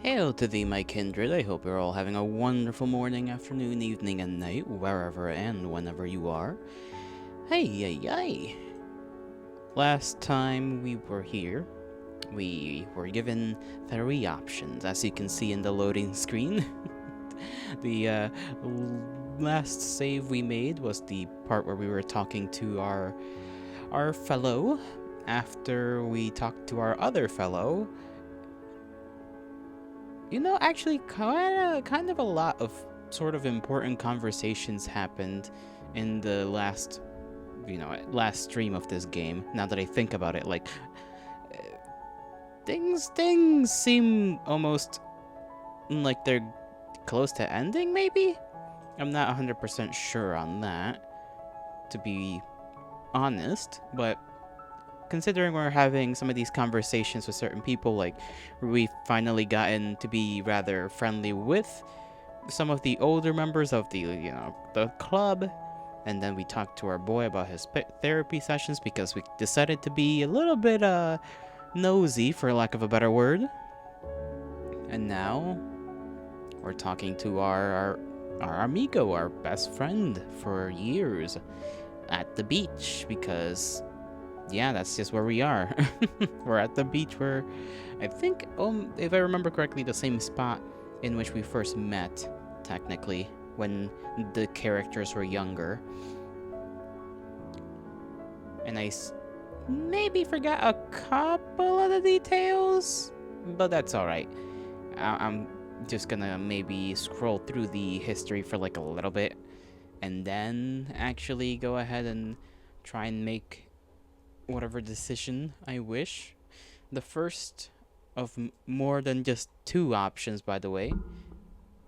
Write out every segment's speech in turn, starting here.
Hail to thee, my kindred. I hope you're all having a wonderful morning, afternoon, evening, and night, wherever and whenever you are. Hey, hey, hey. Last time we were here, we were given 3 options, as you can see in the loading screen. The last save we made was the part where we were talking to our fellow. After we talked to our other fellow, actually, kind of a lot of sort of important conversations happened in the last stream of this game. Now that I think about it, like things seem almost like they're close to ending. Maybe I'm not 100% sure on that, to be honest, but considering we're having some of these conversations with certain people, like we've finally gotten to be rather friendly with some of the older members of the club, and then we talked to our boy about his therapy sessions because we decided to be a little bit nosy, for lack of a better word. And now we're talking to our amigo, our best friend for years, at the beach, because yeah, that's just where we are. We're at the beach where I think, if I remember correctly, the same spot in which we first met, technically, when the characters were younger. And I maybe forgot a couple of the details, but that's alright. I'm just gonna maybe scroll through the history for like a little bit, and then actually go ahead and try and make whatever decision I wish. The first of more than just 2 options, by the way,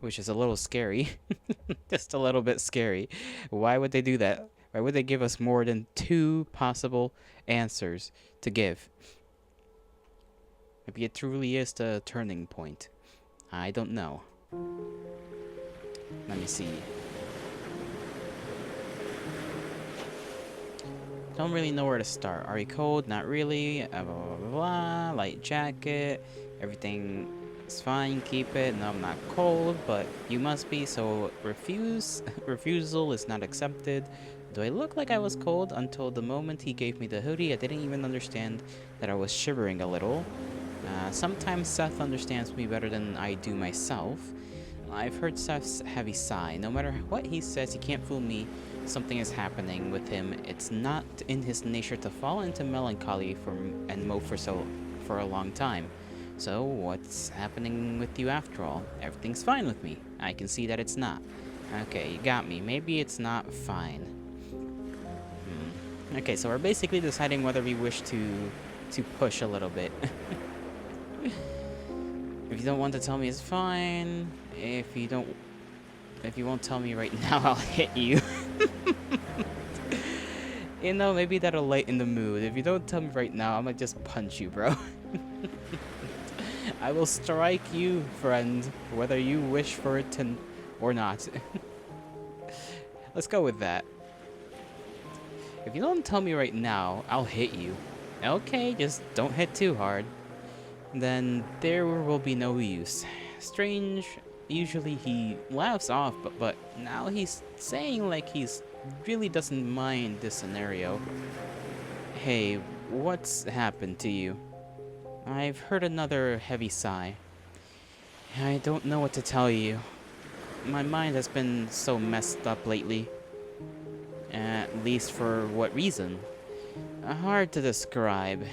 which is a little scary. Just a little bit scary. Why would they do that? Why would they give us more than 2 possible answers to give? Maybe it truly is the turning point. I don't know. Let me see. Don't really know where to start. Are you cold? Not really. Blah, blah, blah, blah. Light jacket. Everything is fine. Keep it. No, I'm not cold, but you must be, so refuse. Refusal is not accepted. Do I look like I was cold? Until the moment he gave me the hoodie, I didn't even understand that I was shivering a little. Sometimes Seth understands me better than I do myself. I've heard Seth's heavy sigh. No matter what he says, he can't fool me. Something is happening with him. It's not in his nature to fall into melancholy and mope for a long time. So what's happening with you after all? Everything's fine with me. I can see that it's not. Okay, you got me. Maybe it's not fine. Okay, so we're basically deciding whether we wish to push a little bit. If you don't want to tell me, it's fine. If you won't tell me right now, I'll hit you. Maybe that'll lighten the mood. If you don't tell me right now, I'm gonna just punch you, bro. I will strike you, friend, whether you wish for it or not. Let's go with that. If you don't tell me right now, I'll hit you. Okay, just don't hit too hard. Then there will be no use. Strange. Usually he laughs off, but now he's saying like he's really doesn't mind this scenario. Hey, what's happened to you? I've heard another heavy sigh. I don't know what to tell you. My mind has been so messed up lately. At least for what reason? Hard to describe.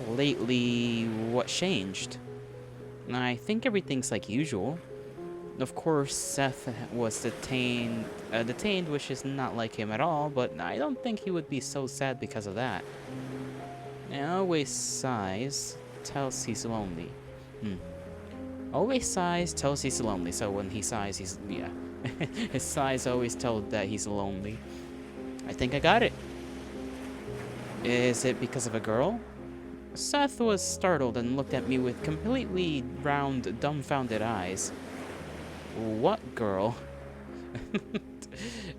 Lately, what changed? I think everything's like usual. Of course, Seth was detained, which is not like him at all, but I don't think he would be so sad because of that. He always sighs, tells he's lonely. Always sighs, tells he's lonely, so when he sighs, yeah. His sighs always tell that he's lonely. I think I got it. Is it because of a girl? Seth was startled and looked at me with completely round, dumbfounded eyes. What girl?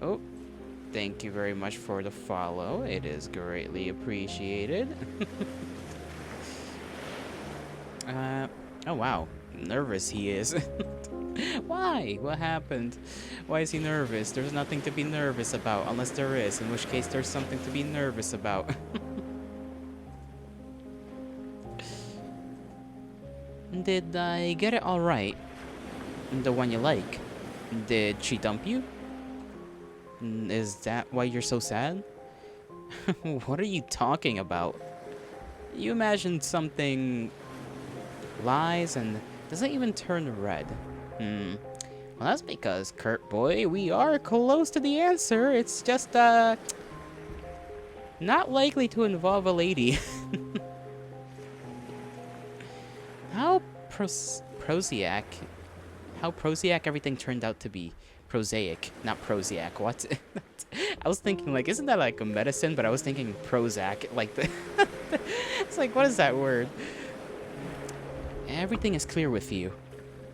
Oh, thank you very much for the follow. It is greatly appreciated. Oh wow. nervous he is. Why? What happened? Why is he nervous? There's nothing to be nervous about, unless there is, in which case there's something to be nervous about. Did I get it all right? The one you like? Did she dump you? Is that why you're so sad? What are you talking about? You imagined something lies and doesn't even turn red. Well, that's because, Kurt boy, we are close to the answer. It's just, not likely to involve a lady. How prosaic everything turned out to be. Prosaic, not Prozac. What? I was thinking, like, isn't that like a medicine? But I was thinking Prozac, like the. It's like, what is that word? Everything is clear with you.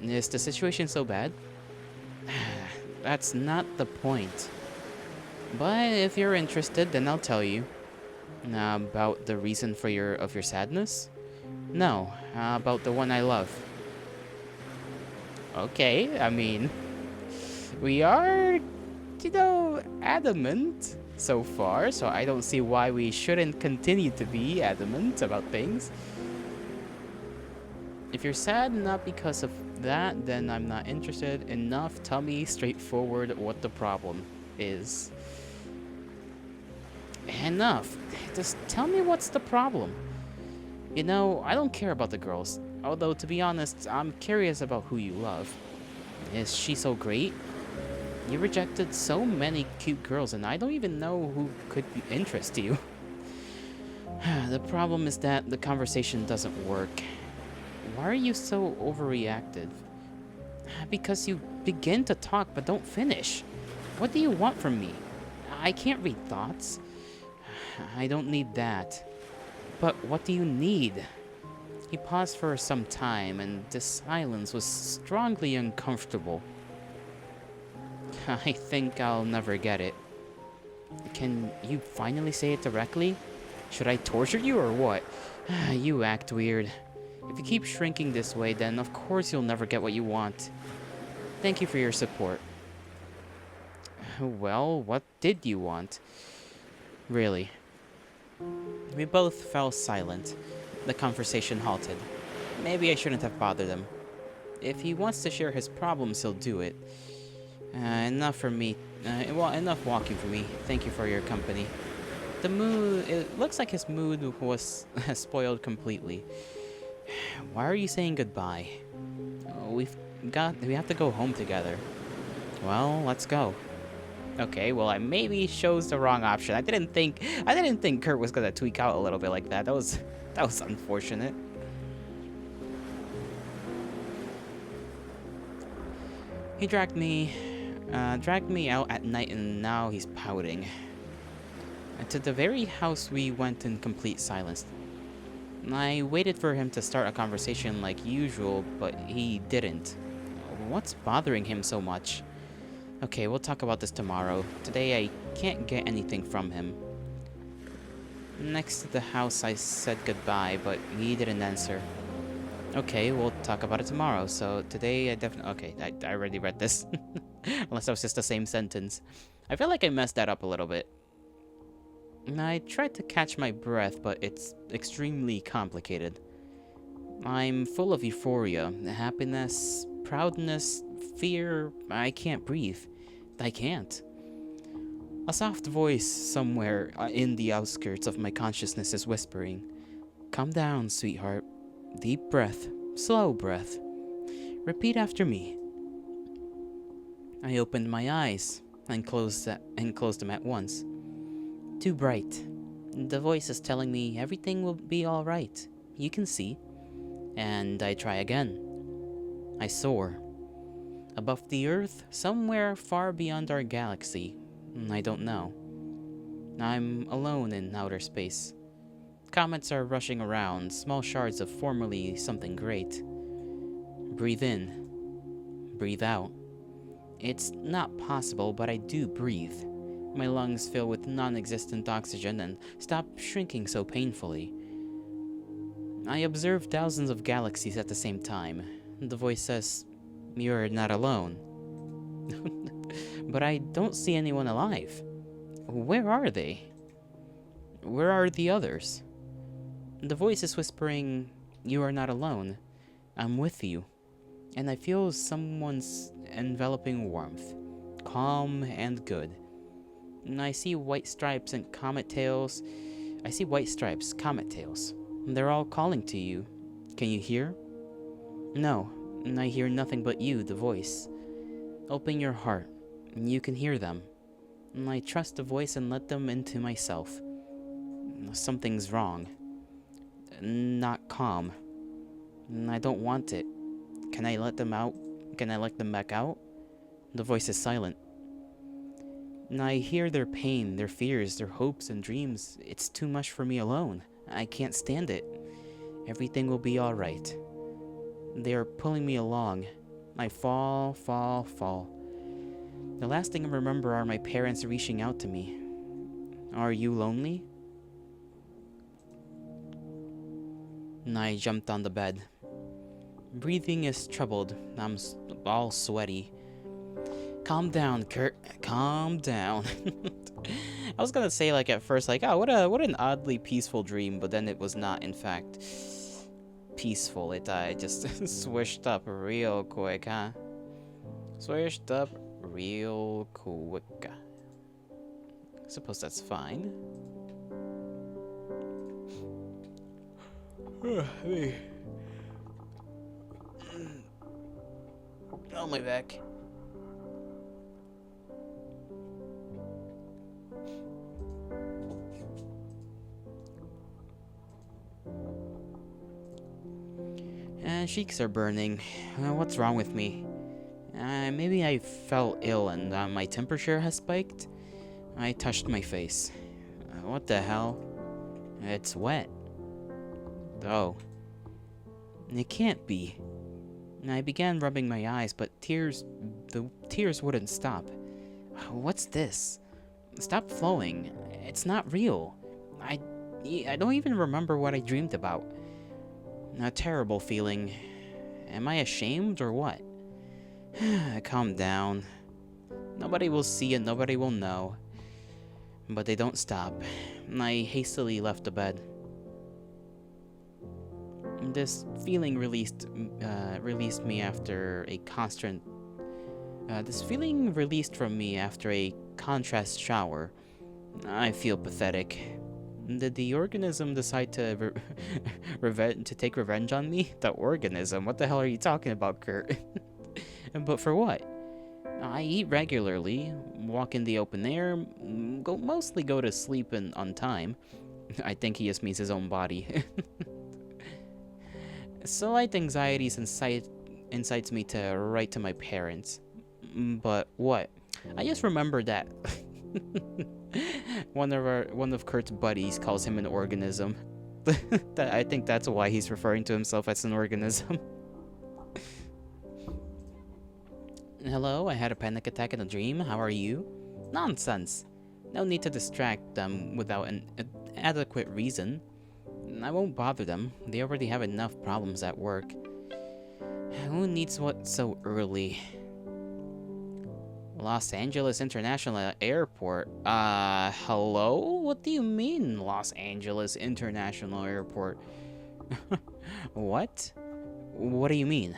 Is the situation so bad? That's not the point. But if you're interested, then I'll tell you. About the reason for your sadness? No, about the one I love. Okay, I mean, we are, adamant so far, so I don't see why we shouldn't continue to be adamant about things. If you're sad not because of that, then I'm not interested. Enough, tell me straightforward what the problem is. Enough. Just tell me what's the problem. I don't care about the girls. Although, to be honest, I'm curious about who you love. Is she so great? You rejected so many cute girls, and I don't even know who could interest you. The problem is that the conversation doesn't work. Why are you so overreactive? Because you begin to talk but don't finish. What do you want from me? I can't read thoughts. I don't need that. But what do you need? He paused for some time, and the silence was strongly uncomfortable. I think I'll never get it. Can you finally say it directly? Should I torture you or what? You act weird. If you keep shrinking this way, then of course you'll never get what you want. Thank you for your support. Well, what did you want? Really? We both fell silent. The conversation halted. Maybe I shouldn't have bothered him. If he wants to share his problems, he'll do it. Enough for me. Enough walking for me. Thank you for your company. It looks like his mood was spoiled completely. Why are you saying goodbye? We have to go home together. Well, let's go. Okay, well, I maybe chose the wrong option. I didn't think Kurt was gonna tweak out a little bit like that. That was unfortunate. He dragged me out at night, and now he's pouting. And to the very house we went in complete silence. I waited for him to start a conversation like usual, but he didn't. What's bothering him so much? Okay, we'll talk about this tomorrow. Today I can't get anything from him. Next to the house I said goodbye, but he didn't answer. Okay, we'll talk about it tomorrow. So today I definitely... Okay, I already read this. Unless that was just the same sentence. I feel like I messed that up a little bit. I tried to catch my breath, but it's extremely complicated. I'm full of euphoria, happiness, proudness, fear. I can't breathe. I can't. A soft voice somewhere in the outskirts of my consciousness is whispering, "Calm down, sweetheart. Deep breath, slow breath. Repeat after me." I opened my eyes and closed them at once. Too bright. The voice is telling me everything will be alright. You can see. And I try again. I soar. Above the Earth, somewhere far beyond our galaxy. I don't know. I'm alone in outer space. Comets are rushing around, small shards of formerly something great. Breathe in. Breathe out. It's not possible, but I do breathe. My lungs fill with non-existent oxygen and stop shrinking so painfully. I observe thousands of galaxies at the same time. The voice says, "You're not alone." But I don't see anyone alive. Where are they? Where are the others? The voice is whispering, "You are not alone. I'm with you." And I feel someone's enveloping warmth, calm and good. And I see white stripes and comet tails. I see white stripes, comet tails. They're all calling to you. Can you hear? No, and I hear nothing but you, the voice. Open your heart, and you can hear them. And I trust the voice and let them into myself. Something's wrong. Not calm. And I don't want it. Can I let them out? Can I let them back out? The voice is silent. And I hear their pain, their fears, their hopes and dreams. It's too much for me alone. I can't stand it. Everything will be alright. They are pulling me along. I fall, fall, fall. The last thing I remember are my parents reaching out to me. Are you lonely? And I jumped on the bed. Breathing is troubled. I'm all sweaty. Calm down, Kurt. Calm down. I was gonna say, like, at first, like, oh, what an oddly peaceful dream, but then it was not, in fact, peaceful. It just swished up real quick, huh? Swished up real quick. I suppose that's fine. Oh, my back. Cheeks are burning. What's wrong with me? Maybe I fell ill and my temperature has spiked? I touched my face. What the hell? It's wet. Oh. It can't be. I began rubbing my eyes, but the tears wouldn't stop. What's this? Stop flowing. It's not real. I don't even remember what I dreamed about. A terrible feeling. Am I ashamed or what? Calm down. Nobody will see and nobody will know. But they don't stop. I hastily left the bed. This feeling released me after a constant. This feeling released from me after a contrast shower. I feel pathetic. Did the organism decide to take revenge on me? The organism? What the hell are you talking about, Kurt? But for what? I eat regularly, walk in the open air, mostly go to sleep on time. I think he just means his own body. Slight anxieties incites me to write to my parents. But what? I just remembered that one of Kurt's buddies calls him an organism. I think that's why he's referring to himself as an organism. Hello, I had a panic attack in a dream. How are you? Nonsense. No need to distract them without an adequate reason. I won't bother them. They already have enough problems at work. Who needs what so early? Los Angeles International Airport. Hello? What do you mean, Los Angeles International Airport? What? What do you mean?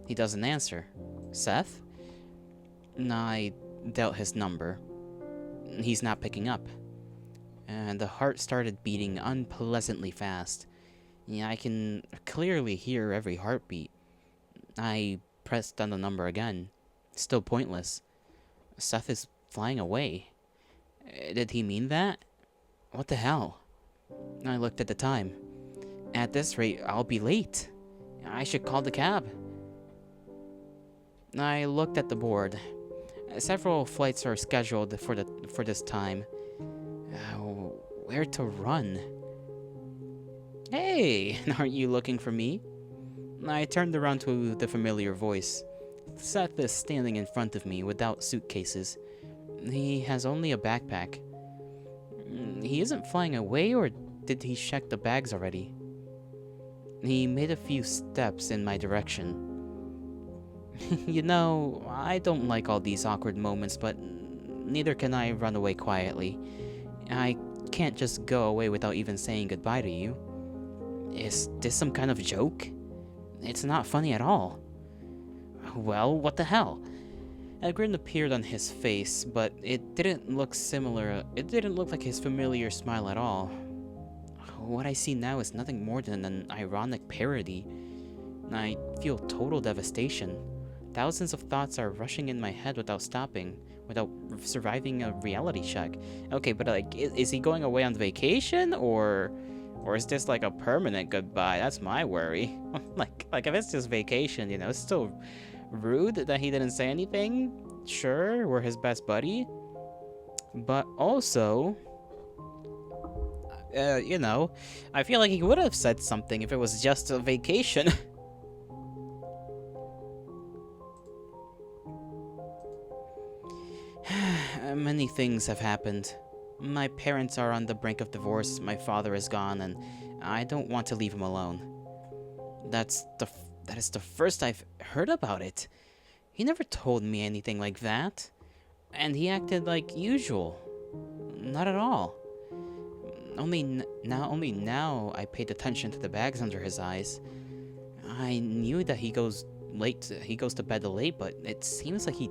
He doesn't answer. Seth? I dealt his number. He's not picking up. And the heart started beating unpleasantly fast. Yeah, I can clearly hear every heartbeat. I pressed on the number again. Still pointless. Seth is flying away. Did he mean that? What the hell? I looked at the time. At this rate, I'll be late. I should call the cab. I looked at the board. Several flights are scheduled for this time. Where to run? Hey, aren't you looking for me? I turned around to the familiar voice. Seth is standing in front of me without suitcases. He has only a backpack. He isn't flying away, or did he check the bags already? He made a few steps in my direction. You know, I don't like all these awkward moments, but neither can I run away quietly. I can't just go away without even saying goodbye to you. Is this some kind of joke? It's not funny at all. Well, what the hell? A grin appeared on his face, but it didn't look similar. It didn't look like his familiar smile at all. What I see now is nothing more than an ironic parody. I feel total devastation. Thousands of thoughts are rushing in my head without stopping, without surviving a reality check. Okay, but like, is he going away on vacation, or is this like a permanent goodbye? That's my worry. like if it's just vacation, you know, it's still rude that he didn't say anything. Sure, we're his best buddy, but also, you know, I feel like he would have said something if it was just a vacation. Many things have happened. My parents are on the brink of divorce, my father is gone, and I don't want to leave him alone. That is the first I've heard about it. He never told me anything like that. And he acted like usual. Not at all. Only now I paid attention to the bags under his eyes. I knew that he goes to bed late, but it seems like he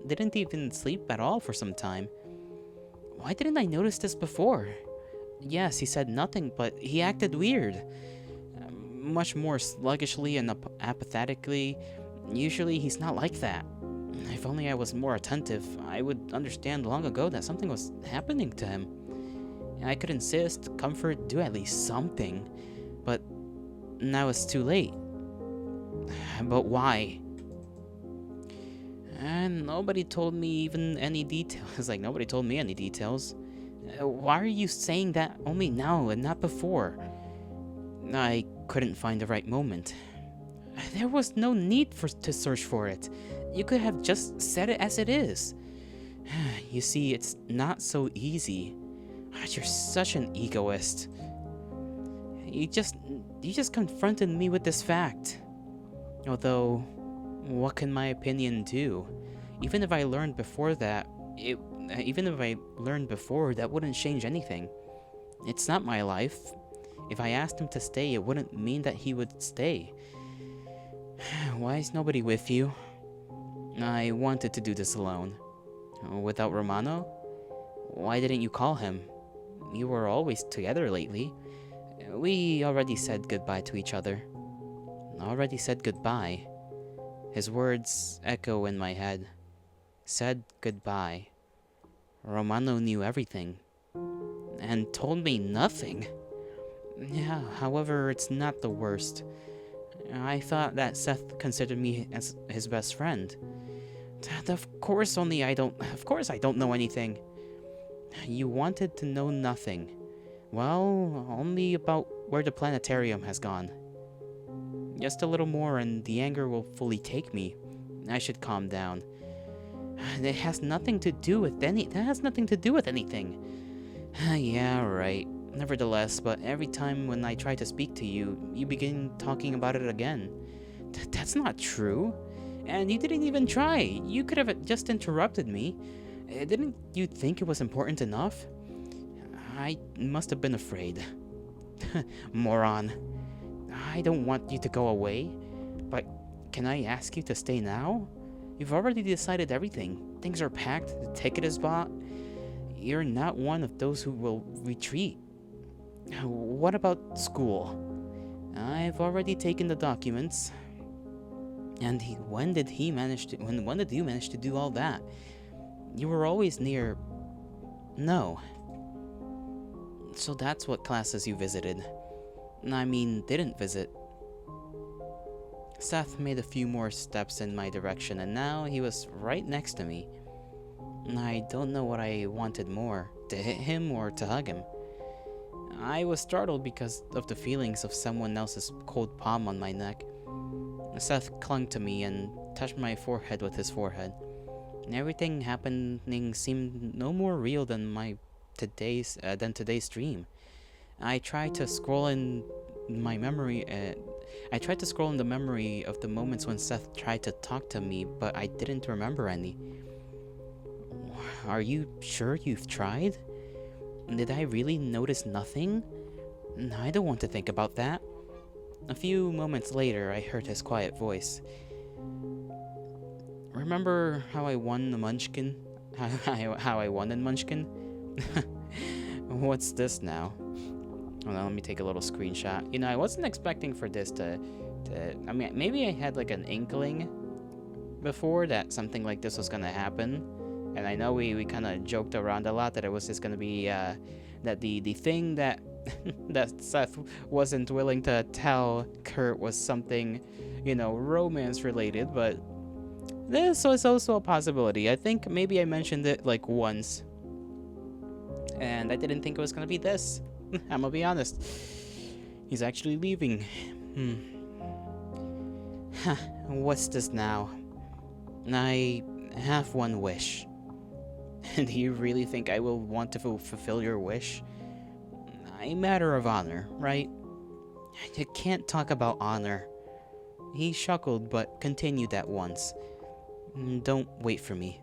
didn't even sleep at all for some time. Why didn't I notice this before? Yes, he said nothing, but he acted weird. Much more sluggishly and apathetically. Usually he's not like that. If only I was more attentive, I would understand long ago that something was happening to him. I could insist, comfort, do at least something. But now it's too late. But why? And nobody told me even any details. Like, nobody told me any details. Why are you saying that only now and not before? I couldn't find the right moment. There was no need to search for it. You could have just said it as it is. You see, it's not so easy. You're such an egoist. You just confronted me with this fact. Although, what can my opinion do? Even if I learned before, that wouldn't change anything. It's not my life. If I asked him to stay, it wouldn't mean that he would stay. Why is nobody with you? I wanted to do this alone. Without Romano? Why didn't you call him? You were always together lately. We already said goodbye to each other. Already said goodbye. His words echo in my head. Said goodbye. Romano knew everything. And told me nothing. Yeah, however, it's not the worst. I thought that Seth considered me as his best friend. Of course I don't know anything. You wanted to know nothing. Well, only about where the planetarium has gone. Just a little more and the anger will fully take me. I should calm down. That has nothing to do with anything. Yeah, right. Nevertheless, but every time when I try to speak to you, you begin talking about it again. That's not true. And you didn't even try. You could have just interrupted me. Didn't you think it was important enough? I must have been afraid. Moron. I don't want you to go away, but can I ask you to stay now? You've already decided everything. Things are packed, the ticket is bought. You're not one of those who will retreat. What about school? I've already taken the documents. And when did you manage to do all that? You were always near... No. So that's what classes you visited. I mean, didn't visit. Seth made a few more steps in my direction, and now he was right next to me. I don't know what I wanted more, to hit him or to hug him. I was startled because of the feelings of someone else's cold palm on my neck. Seth clung to me and touched my forehead with his forehead. Everything happening seemed no more real than today's dream. I tried to scroll in my memory. I tried to scroll in the memory of the moments when Seth tried to talk to me, but I didn't remember any. Are you sure you've tried? Did I really notice nothing? I don't want to think about that. A few moments later, I heard his quiet voice. Remember how I won the Munchkin? How I won in Munchkin? What's this now? Hold on, let me take a little screenshot. You know, I wasn't expecting for this to I mean, maybe I had like an inkling before that something like this was gonna happen. And I know we kind of joked around a lot that it was just gonna be, that the thing that that Seth wasn't willing to tell Kurt was something, you know, romance related, but this was also a possibility. I think maybe I mentioned it like once, and I didn't think it was gonna be this. I'm gonna be honest. He's actually leaving. What's this now? I have one wish. Do you really think I will want to fulfill your wish? A matter of honor, right? You can't talk about honor. He chuckled but continued at once. Don't wait for me.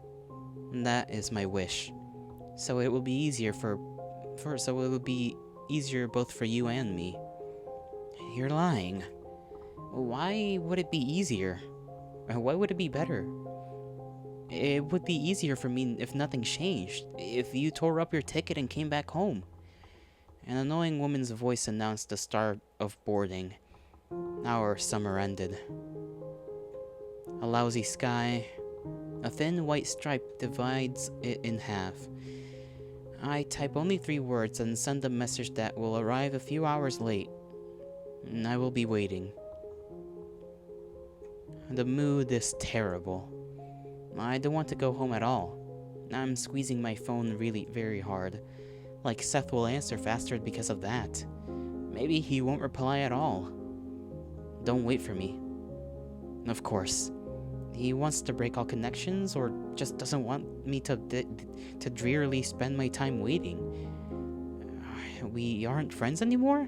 That is my wish. So it will be easier so it will be easier both for you and me. You're lying. Why would it be easier? Why would it be better? It would be easier for me if nothing changed, if you tore up your ticket and came back home. An annoying woman's voice announced the start of boarding. Our summer ended. A lousy sky. A thin white stripe divides it in half. I type only 3 words and send a message that will arrive a few hours late. I will be waiting. The mood is terrible. I don't want to go home at all. I'm squeezing my phone really very hard. Like Seth will answer faster because of that. Maybe he won't reply at all. Don't wait for me. Of course. He wants to break all connections or just doesn't want me to drearily spend my time waiting. We aren't friends anymore?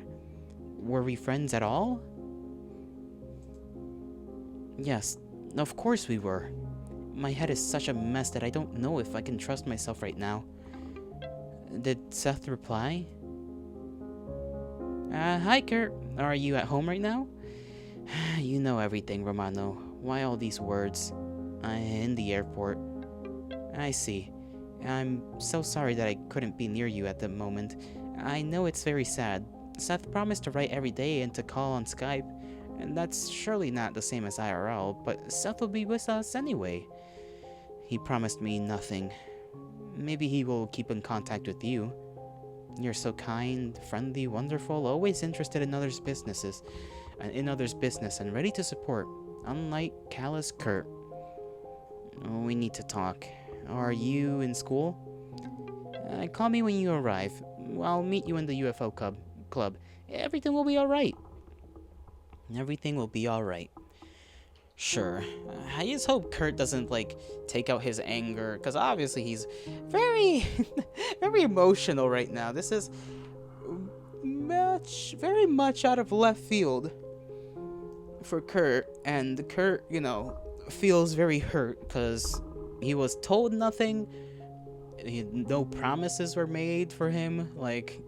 Were we friends at all? Yes, of course we were. My head is such a mess that I don't know if I can trust myself right now. Did Seth reply? Hi Kurt, are you at home right now? You know everything, Romano. Why all these words? In the airport. I see. I'm so sorry that I couldn't be near you at the moment. I know it's very sad. Seth promised to write every day and to call on Skype, and that's surely not the same as IRL, but Seth will be with us anyway. He promised me nothing. Maybe he will keep in contact with you. You're so kind, friendly, wonderful, always interested in others' business and ready to support, unlike callous Kurt. We need to talk. Are you in school? Call me when you arrive. I'll meet you in the UFO club. Everything will be alright. Everything will be alright. Sure. I just hope Kurt doesn't, like, take out his anger, because obviously he's very, very emotional right now. This is very much out of left field for Kurt, and Kurt, you know, feels very hurt because he was told nothing. No promises were made for him, like...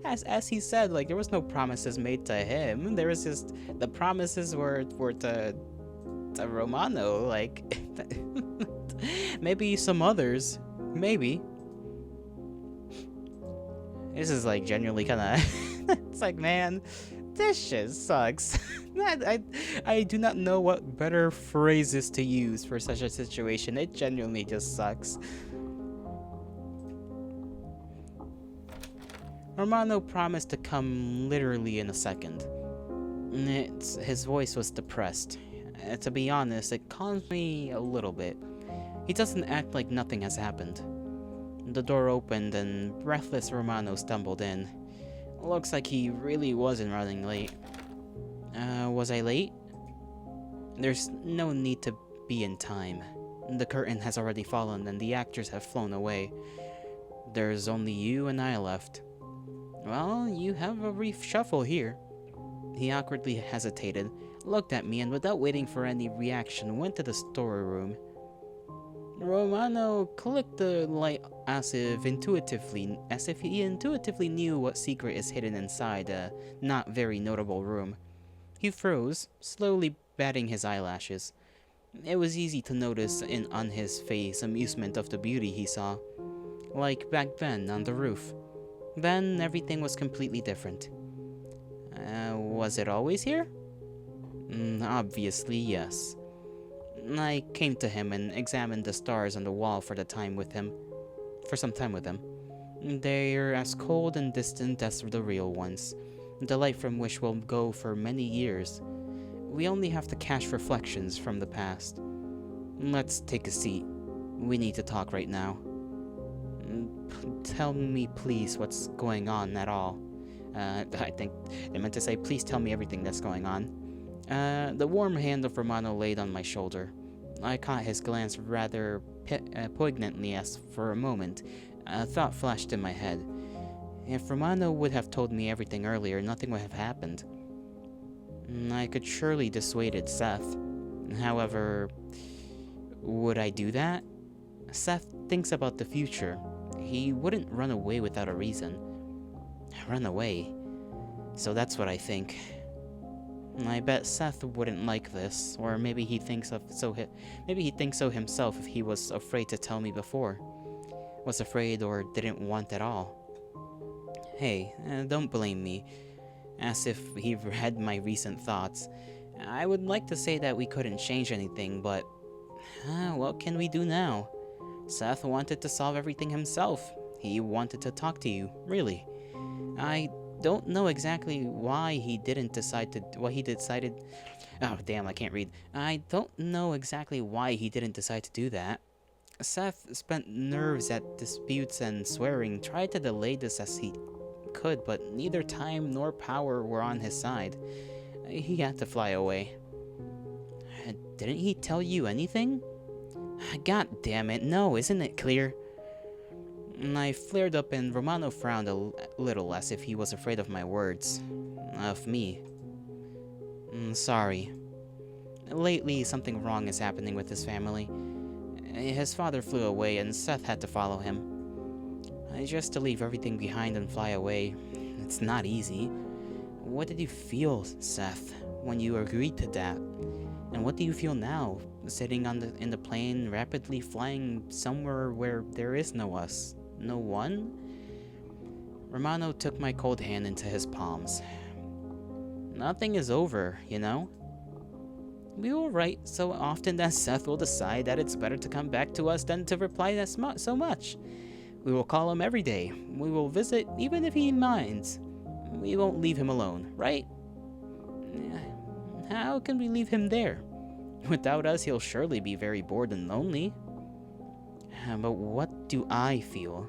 As he said, like, there was no promises made to him. There was just the promises were to Romano, like maybe some others, maybe. This is like genuinely kind of it's like, man, this shit sucks. I do not know what better phrases to use for such a situation. It genuinely just sucks. Romano promised to come literally in a second. His voice was depressed. To be honest, it calms me a little bit. He doesn't act like nothing has happened. The door opened and breathless Romano stumbled in. Looks like he really wasn't running late. Was I late? There's no need to be in time. The curtain has already fallen and the actors have flown away. There's only you and I left. Well, you have a reshuffle here. He awkwardly hesitated, looked at me, and without waiting for any reaction, went to the storeroom. Romano clicked the light as if he intuitively knew what secret is hidden inside a not very notable room. He froze, slowly batting his eyelashes. It was easy to notice on his face amusement of the beauty he saw, like back then on the roof. Then everything was completely different. Was it always here? Obviously, yes. I came to him and examined the stars on the wall for some time with him. They're as cold and distant as the real ones, the light from which will go for many years. We only have to catch reflections from the past. Let's take a seat. We need to talk right now. Tell me, please, what's going on at all. I think they meant to say, please tell me everything that's going on. The warm hand of Romano laid on my shoulder. I caught his glance rather poignantly as for a moment, a thought flashed in my head. If Romano would have told me everything earlier, nothing would have happened. I could surely dissuaded Seth. However, would I do that? Seth thinks about the future. He wouldn't run away without a reason. Run away? So that's what I think. I bet Seth wouldn't like this, or maybe he thinks so himself if he was afraid to tell me before. Was afraid or didn't want at all. Hey, don't blame me. As if he read my recent thoughts. I would like to say that we couldn't change anything, but what can we do now? Seth wanted to solve everything himself. He wanted to talk to you, really. I don't know exactly why he didn't decide to. What he decided. Oh, damn, I can't read. I don't know exactly why he didn't decide to do that. Seth spent nerves at disputes and swearing, tried to delay this as he could, but neither time nor power were on his side. He had to fly away. Didn't he tell you anything? God damn it, no, isn't it clear? I flared up and Romano frowned a little as if he was afraid of my words. Of me. Sorry. Lately, something wrong is happening with his family. His father flew away and Seth had to follow him. Just to leave everything behind and fly away, it's not easy. What did you feel, Seth, when you agreed to that? And what do you feel now, sitting in the plane, rapidly flying somewhere where there is no us? No one? Romano took my cold hand into his palms. Nothing is over, you know? We will write so often that Seth will decide that it's better to come back to us than to reply so much. We will call him every day. We will visit even if he minds. We won't leave him alone, right? How can we leave him there? Without us, he'll surely be very bored and lonely. But what do I feel?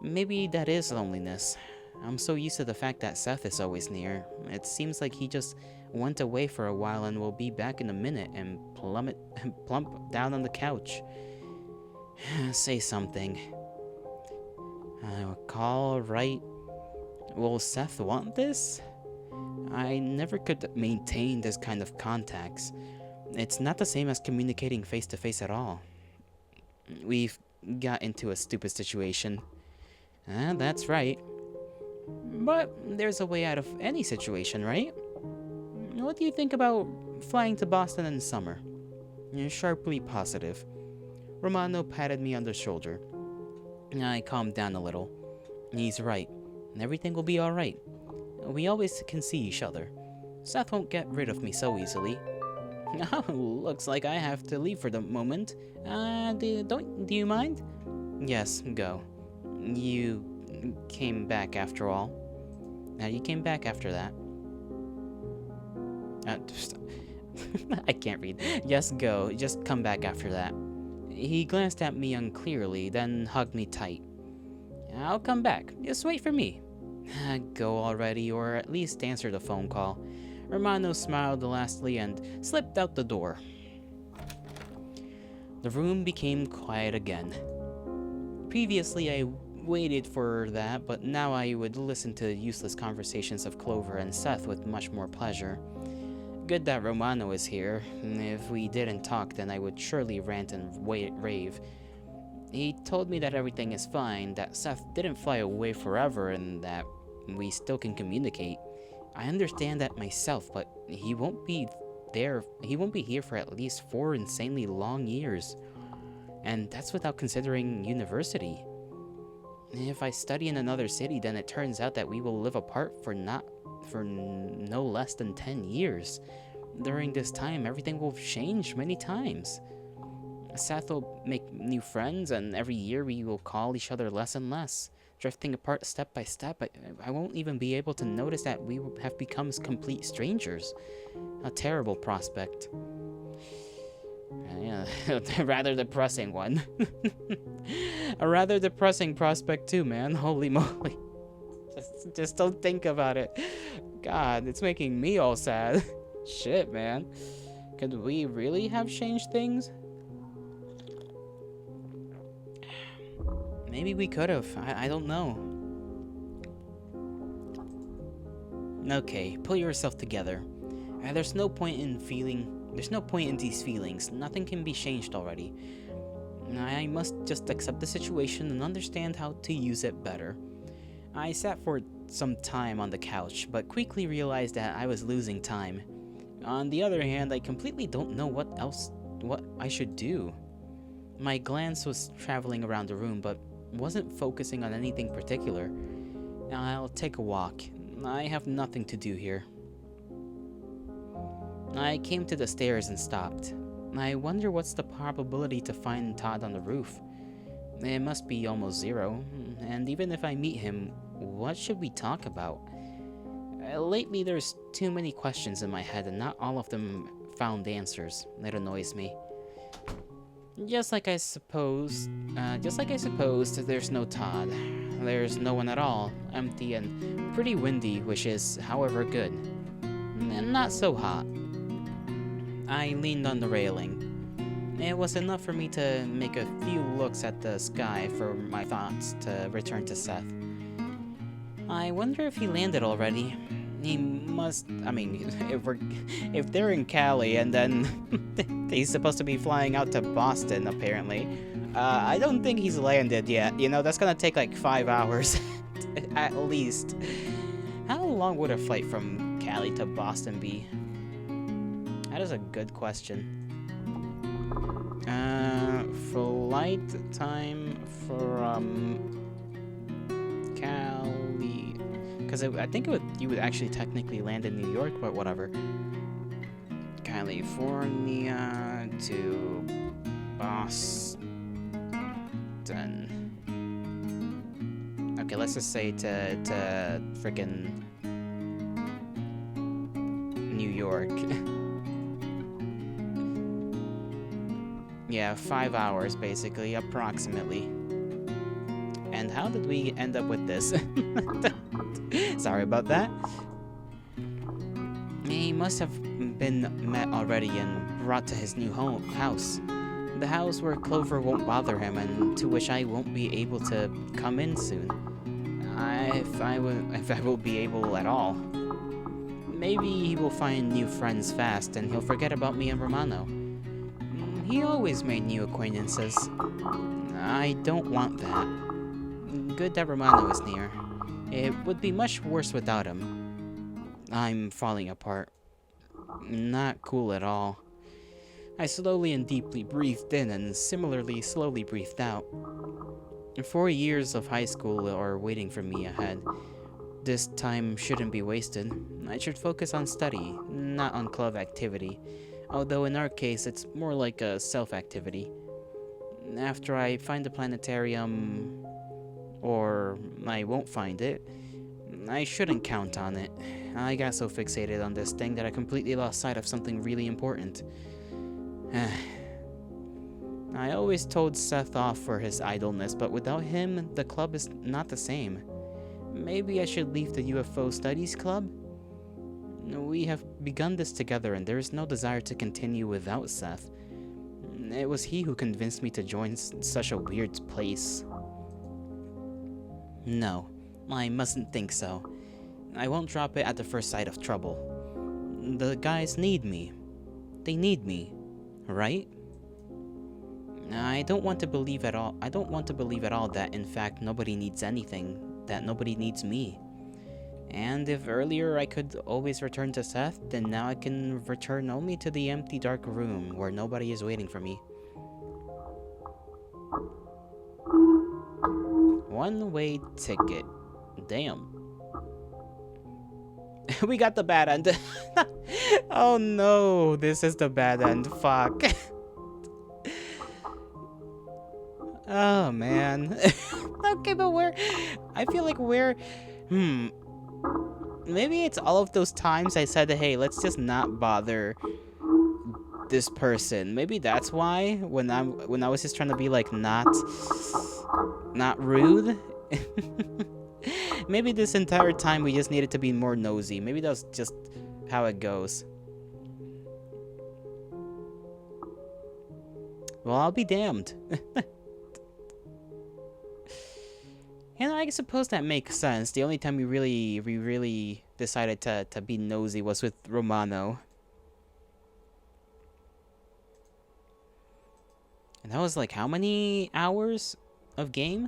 Maybe that is loneliness. I'm so used to the fact that Seth is always near. It seems like he just went away for a while and will be back in a minute and plump down on the couch. Say something. Call, write. Will Seth want this? I never could maintain this kind of contacts. It's not the same as communicating face to face at all. We've got into a stupid situation. That's right. But there's a way out of any situation, right? What do you think about flying to Boston in the summer? Sharply positive. Romano patted me on the shoulder. I calmed down a little. He's right. Everything will be alright. We always can see each other. Seth won't get rid of me so easily. Looks like I have to leave for the moment. Do you mind? Yes, go. You came back after all. You came back after that. I can't read. Yes, go. Just come back after that. He glanced at me unclearly, then hugged me tight. I'll come back. Just wait for me. Go already, or at least answer the phone call. Romano smiled lastly and slipped out the door. The room became quiet again. Previously, I waited for that, but now I would listen to useless conversations of Clover and Seth with much more pleasure. Good that Romano is here. If we didn't talk, then I would surely rant and rave. He told me that everything is fine, that Seth didn't fly away forever, and that we still can communicate. I understand that myself, but he won't be here for at least 4 insanely long years. And that's without considering university. If I study in another city, then it turns out that we will live apart for no less than 10 years. During this time, everything will change many times. Seth will make new friends, and every year we will call each other less and less, drifting apart step by step. I won't even be able to notice that we have become complete strangers. A terrible prospect. Yeah, a rather depressing one. A rather depressing prospect too, man. Holy moly. Just don't think about it. God, it's making me all sad. Shit, man. Could we really have changed things? Maybe we could have. I don't know. Okay, pull yourself together. There's no point in these feelings. Nothing can be changed already. I must just accept the situation and understand how to use it better. I sat for some time on the couch, but quickly realized that I was losing time. On the other hand, I completely don't know what I should do. My glance was traveling around the room, but wasn't focusing on anything particular. I'll take a walk. I have nothing to do here. I came to the stairs and stopped. I wonder what's the probability to find Todd on the roof. It must be almost 0, and even if I meet him, what should we talk about? Lately there's too many questions in my head and not all of them found answers. It annoys me. Just like I supposed, there's no Todd. There's no one at all, empty and pretty windy, which is, however, good. And not so hot. I leaned on the railing. It was enough for me to make a few looks at the sky for my thoughts to return to Seth. I wonder if he landed already. He must, if they're in Cali and then he's supposed to be flying out to Boston, apparently. I don't think he's landed yet. You know, that's gonna take like 5 hours, at least. How long would a flight from Cali to Boston be? That is a good question. Flight time from Cali. Because I think you would actually technically land in New York, but whatever. California to Boston. Okay, let's just say to freaking New York. Yeah, 5 hours basically, approximately. And how did we end up with this? Sorry about that. He must have been met already and brought to his new house. The house where Clover won't bother him and to which I won't be able to come in soon. If I will be able at all. Maybe he will find new friends fast and he'll forget about me and Romano. He always made new acquaintances. I don't want that. Good that Romano is near. It would be much worse without him. I'm falling apart. Not cool at all. I slowly and deeply breathed in and similarly slowly breathed out. 4 years of high school are waiting for me ahead. This time shouldn't be wasted. I should focus on study, not on club activity. Although in our case, it's more like a self-activity. After I find the planetarium, or I won't find it, I shouldn't count on it. I got so fixated on this thing that I completely lost sight of something really important. I always told Seth off for his idleness, but without him, the club is not the same. Maybe I should leave the UFO Studies Club? We have begun this together and there is no desire to continue without Seth. It was he who convinced me to join such a weird place. No, I mustn't think so. I won't drop it at the first sight of trouble. The guys need me. They need me, right? I don't want to believe at all. I don't want to believe at all that, in fact, nobody needs anything. That nobody needs me. And if earlier I could always return to Seth, then now I can return only to the empty dark room where nobody is waiting for me. One-way ticket. Damn. We got the bad end. Oh no, this is the bad end. Fuck. Oh man. Okay, but I feel like maybe it's all of those times I said, hey, let's just not bother this person. Maybe that's why when I was just trying to be like not rude. Maybe this entire time we just needed to be more nosy. Maybe that's just how it goes. Well, I'll be damned. And I suppose that makes sense. The only time we really decided to be nosy was with Romano. And that was like how many hours of game?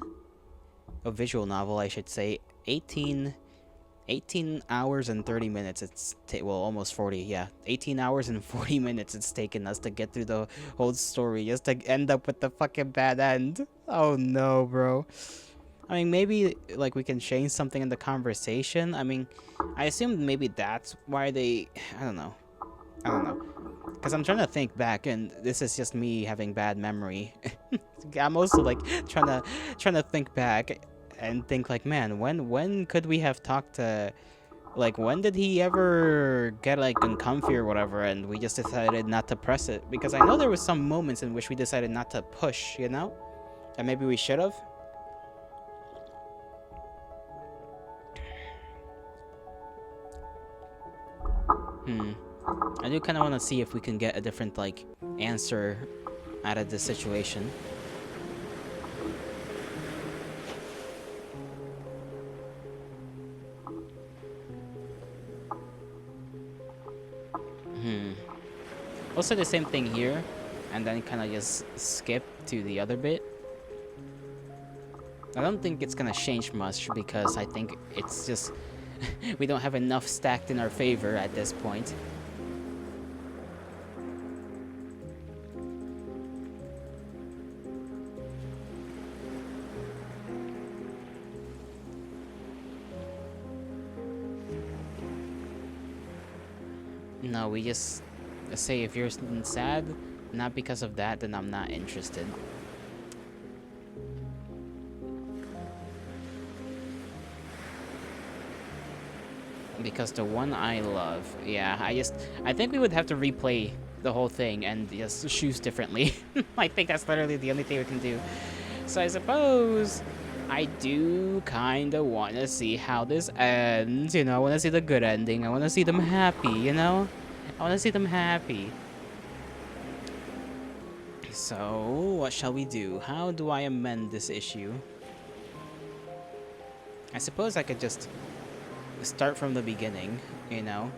Of visual novel, I should say. 18 hours and 30 minutes. It's well, almost 40. Yeah, 18 hours and 40 minutes it's taken us to get through the whole story just to end up with the fucking bad end. Oh no, bro. I mean, maybe like we can change something in the conversation. I mean, I assume maybe that's why they. I don't know. Because I'm trying to think back, and this is just me having bad memory. I'm also like trying to think back and think like, man, when could we have talked to, like, when did he ever get like uncomfy or whatever, and we just decided not to press it? Because I know there was some moments in which we decided not to push, you know, and maybe we should have. I do kind of want to see if we can get a different, like, answer out of this situation. Also the same thing here, and then kind of just skip to the other bit. I don't think it's gonna change much because I think it's just we don't have enough stacked in our favor at this point. No, we just say if you're sad, not because of that, then I'm not interested. Because the one I love, yeah, I think we would have to replay the whole thing and just choose differently. I think that's literally the only thing we can do. So I suppose I do kind of want to see how this ends, you know. I want to see the good ending. I want to see them happy, you know. I want to see them happy. So, what shall we do? How do I amend this issue? I suppose I could just start from the beginning, you know.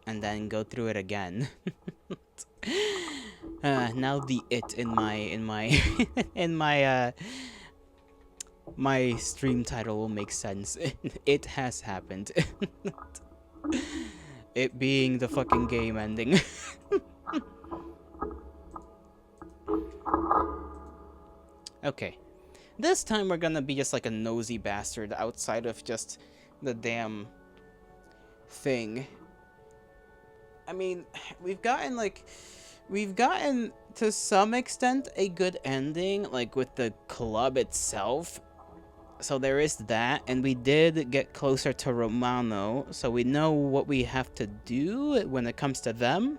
And then go through it again. Now the it in my in my my stream title will make sense. It has happened. It being the fucking game ending. Okay. This time we're gonna be just like a nosy bastard outside of just the damn thing. I mean, we've gotten to some extent a good ending, like with the club itself. So there is that, and we did get closer to Romano, so we know what we have to do when it comes to them.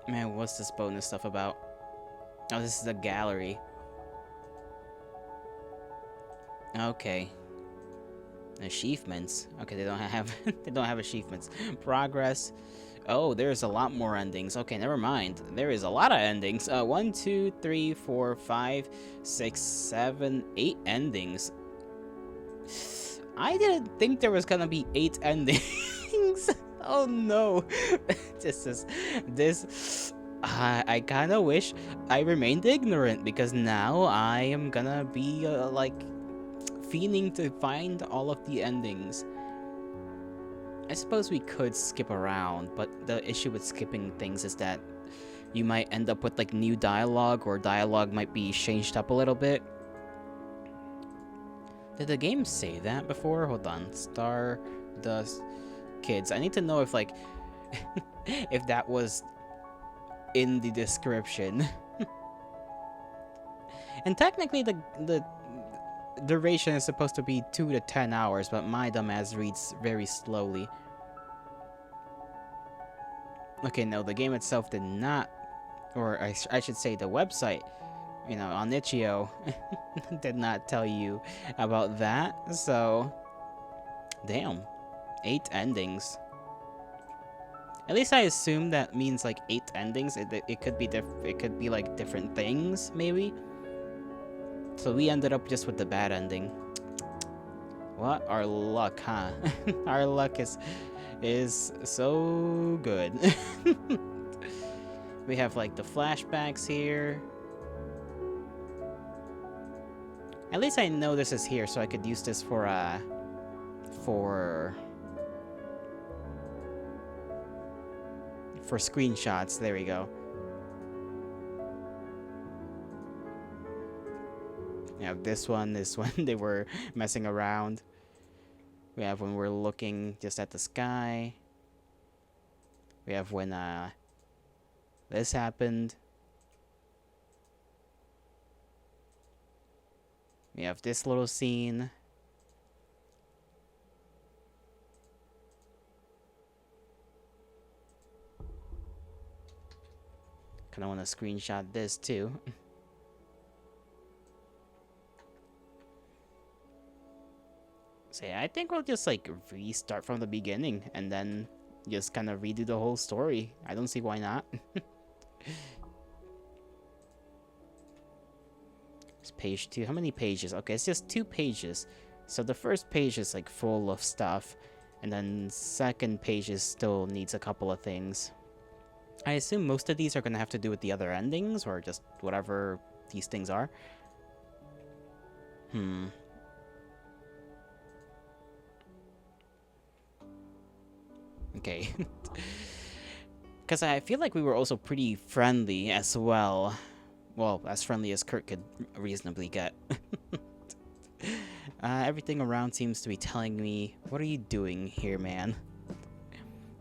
Man, what's this bonus stuff about? Oh, this is a gallery. Okay. Achievements. Okay, they don't have they don't have achievements. Progress. Oh, there's a lot more endings. Okay, never mind. There is a lot of endings. 1, 2, 3, 4, 5, 6, 7, 8 endings. I didn't think there was gonna be 8 endings. Oh no. This. I kind of wish I remained ignorant because now I am gonna be like fiending to find all of the endings. I suppose we could skip around, but the issue with skipping things is that you might end up with like new dialogue, or dialogue might be changed up a little bit. Did the game say that before? Hold on. Stardust Kids. I need to know if like if that was in the description. And technically the duration is supposed to be 2 to 10 hours, but my dumbass reads very slowly. Okay, no, the game itself did not, or I should say the website, you know, on itch.io did not tell you about that, so damn, 8 endings. At least I assume that means like 8 endings. It could be it could be like different things, maybe. So we ended up just with the bad ending. What? Our luck, huh? Our luck is so good. We have like the flashbacks here. At least I know this is here, so I could use this for screenshots. There we go. We have this one they were messing around. We have when we're looking just at the sky. We have when this happened. We have this little scene. Kind of want to screenshot this too. So yeah, I think we'll just like restart from the beginning and then just kind of redo the whole story. I don't see why not. It's page 2. How many pages? Okay, it's just 2 pages. So the first page is like full of stuff, and then second page still needs a couple of things. I assume most of these are gonna have to do with the other endings, or just whatever these things are. Okay. Because I feel like we were also pretty friendly as well. Well, as friendly as Kurt could reasonably get. Everything around seems to be telling me, what are you doing here, man?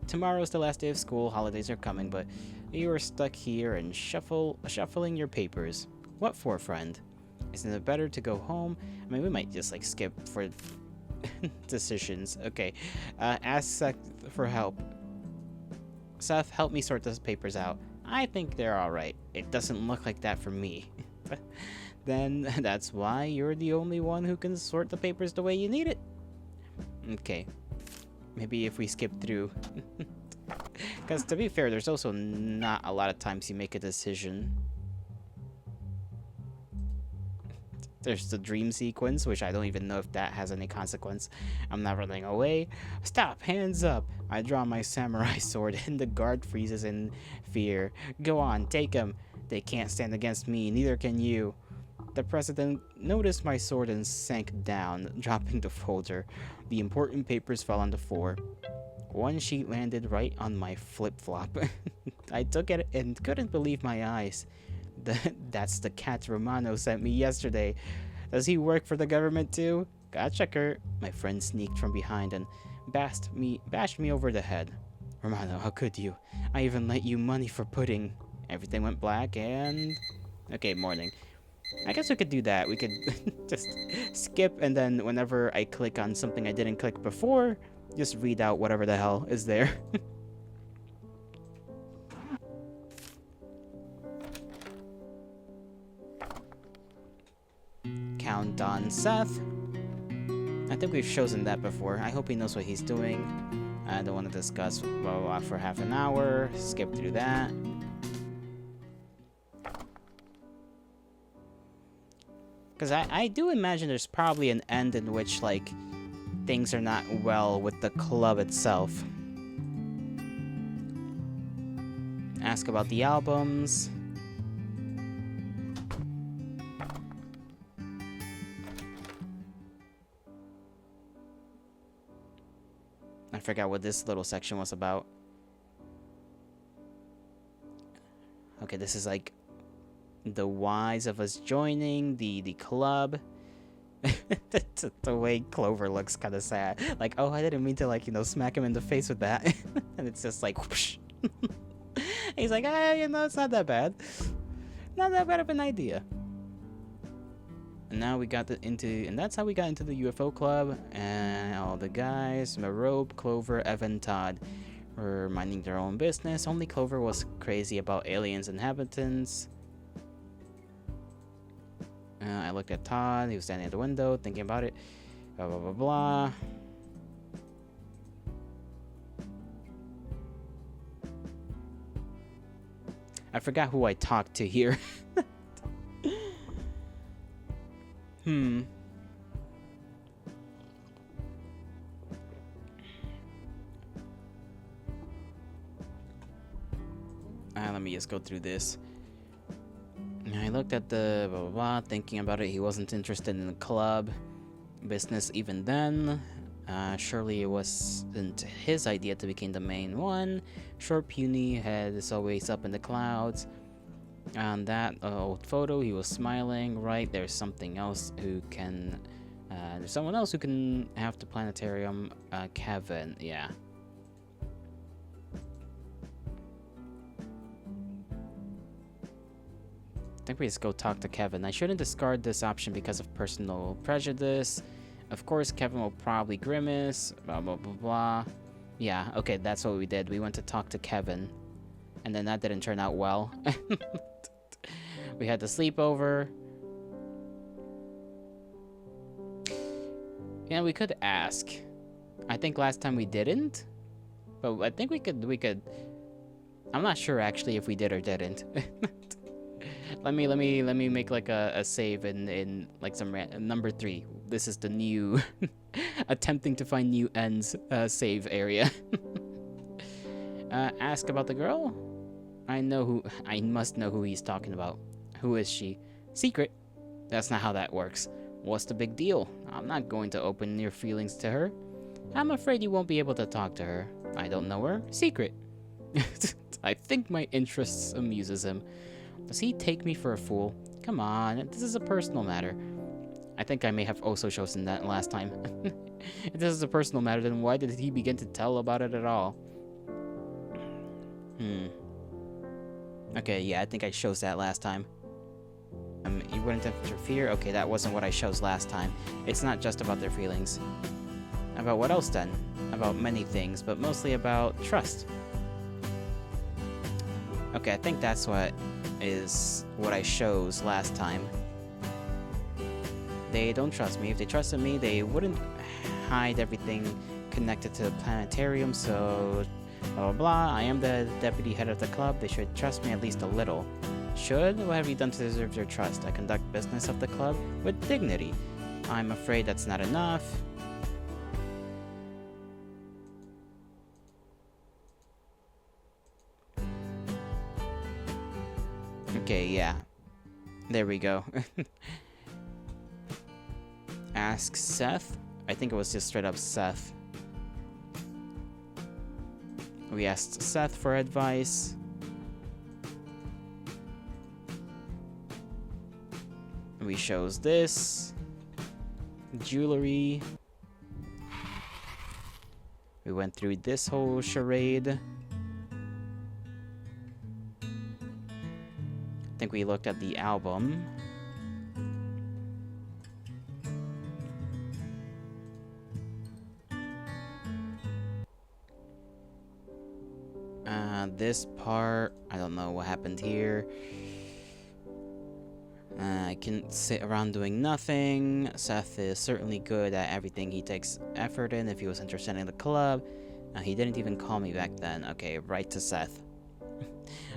Tomorrow's the last day of school, holidays are coming, but you are stuck here and shuffling your papers. What for, friend? Isn't it better to go home? I mean, we might just like skip for decisions. Okay. Ask Seth for help. Seth, help me sort those papers out. I think they're alright. It doesn't look like that for me. Then that's why you're the only one who can sort the papers the way you need it. Okay. Maybe if we skip through. Because to be fair, there's also not a lot of times you make a decision. There's the dream sequence, which I don't even know if that has any consequence. I'm not running away. Stop, hands up. I draw my samurai sword and the guard freezes in fear. Go on, take him. They can't stand against me, neither can you. The president noticed my sword and sank down, dropping the folder. The important papers fell on the floor. One sheet landed right on my flip-flop. I took it and couldn't believe my eyes. That's the cat Romano sent me yesterday. Does he work for the government too? Gotcha, Kurt. My friend sneaked from behind and bashed me over the head. Romano, how could you? I even lent you money for pudding. Everything went black and... Okay, morning. I guess we could do that. We could just skip, and then whenever I click on something I didn't click before, just read out whatever the hell is there. Count on Seth. I think we've chosen that before. I hope he knows what he's doing. I don't want to discuss blah, blah, blah for half an hour. Skip through that. Because I do imagine there's probably an end in which, like, things are not well with the club itself. Ask about the albums. I forgot what this little section was about. Okay, this is like the whys of us joining the club. The way Clover looks kind of sad. Like, oh, I didn't mean to, like, you know, smack him in the face with that. And it's just like, whoosh. He's like, ah, you know, it's not that bad. Not that bad of an idea. And now we got and that's how we got into the UFO club. And all the guys, Marobe, Clover, Evan, Todd, were minding their own business. Only Clover was crazy about aliens inhabitants. I looked at Todd. He was standing at the window, thinking about it. Blah, blah, blah, blah. I forgot who I talked to here. Let me just go through this. I looked at the blah, blah, blah, thinking about it. He wasn't interested in the club business even then. Surely it wasn't his idea to become the main one. Short, puny head is always up in the clouds. On that old photo, he was smiling. Right, there's something else who can... there's someone else who can have the planetarium. Kevin, yeah. I think we just go talk to Kevin. I shouldn't discard this option because of personal prejudice. Of course, Kevin will probably grimace, blah, blah, blah, blah. Yeah, okay, that's what we did. We went to talk to Kevin. And then that didn't turn out well. We had the sleepover. Yeah, we could ask. I think last time we didn't. But I think we could... I'm not sure, actually, if we did or didn't. Let me make like a save in like some number 3. This is the new attempting to find new ends save area. Ask about the girl. I must know who he's talking about. Who is she? Secret. That's not how that works. What's the big deal? I'm not going to open your feelings to her. I'm afraid you won't be able to talk to her. I don't know her. Secret. I think my interests amuses him. Does he take me for a fool? Come on, this is a personal matter. I think I may have also chosen that last time. If this is a personal matter, then why did he begin to tell about it at all? Okay, yeah, I think I chose that last time. You wouldn't interfere? Okay, that wasn't what I chose last time. It's not just about their feelings. About what else then? About many things, but mostly about trust. Okay, I think that's what I chose last time. They don't trust me. If they trusted me, they wouldn't hide everything connected to the planetarium, so blah blah blah. I am the deputy head of the club. They should trust me at least a little. Should? What have you done to deserve their trust? I conduct business of the club with dignity. I'm afraid that's not enough. Okay, yeah. There we go. Ask Seth? I think it was just straight up Seth. We asked Seth for advice. We chose this. Jewelry. We went through this whole charade. I think we looked at the album. This part, I don't know what happened here. can sit around doing nothing. Seth is certainly good at everything he takes effort in if he was interested in the club. He didn't even call me back then. Okay, write to Seth.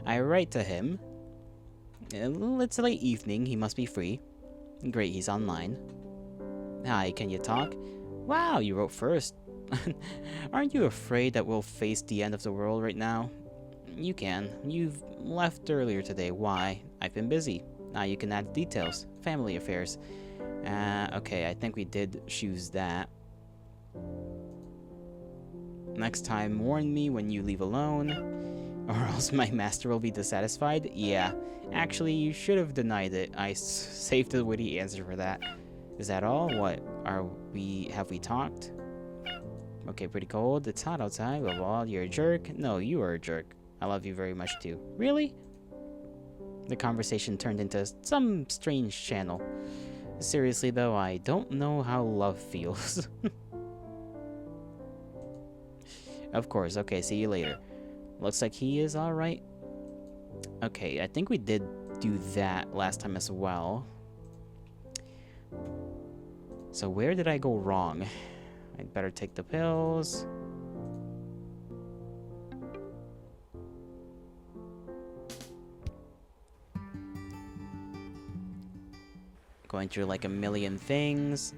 I write to him. It's late evening, he must be free. Great, he's online. Hi, can you talk? Wow, you wrote first. Aren't you afraid that we'll face the end of the world right now? You can. You've left earlier today. Why? I've been busy. Now you can add details. Family affairs. Okay, I think we did choose that. Next time, warn me when you leave alone, or else my master will be dissatisfied. Yeah, actually, you should have denied it. I saved a witty answer for that. Is that all? What? Have we talked? Okay, pretty cold. It's hot outside. Blah, blah. You're a jerk. No, you are a jerk. I love you very much too. Really? The conversation turned into some strange channel. Seriously though, I don't know how love feels. Of course, okay, see you later. Looks like he is alright. Okay, I think we did do that last time as well. So where did I go wrong? I'd better take the pills. Going through like a million things.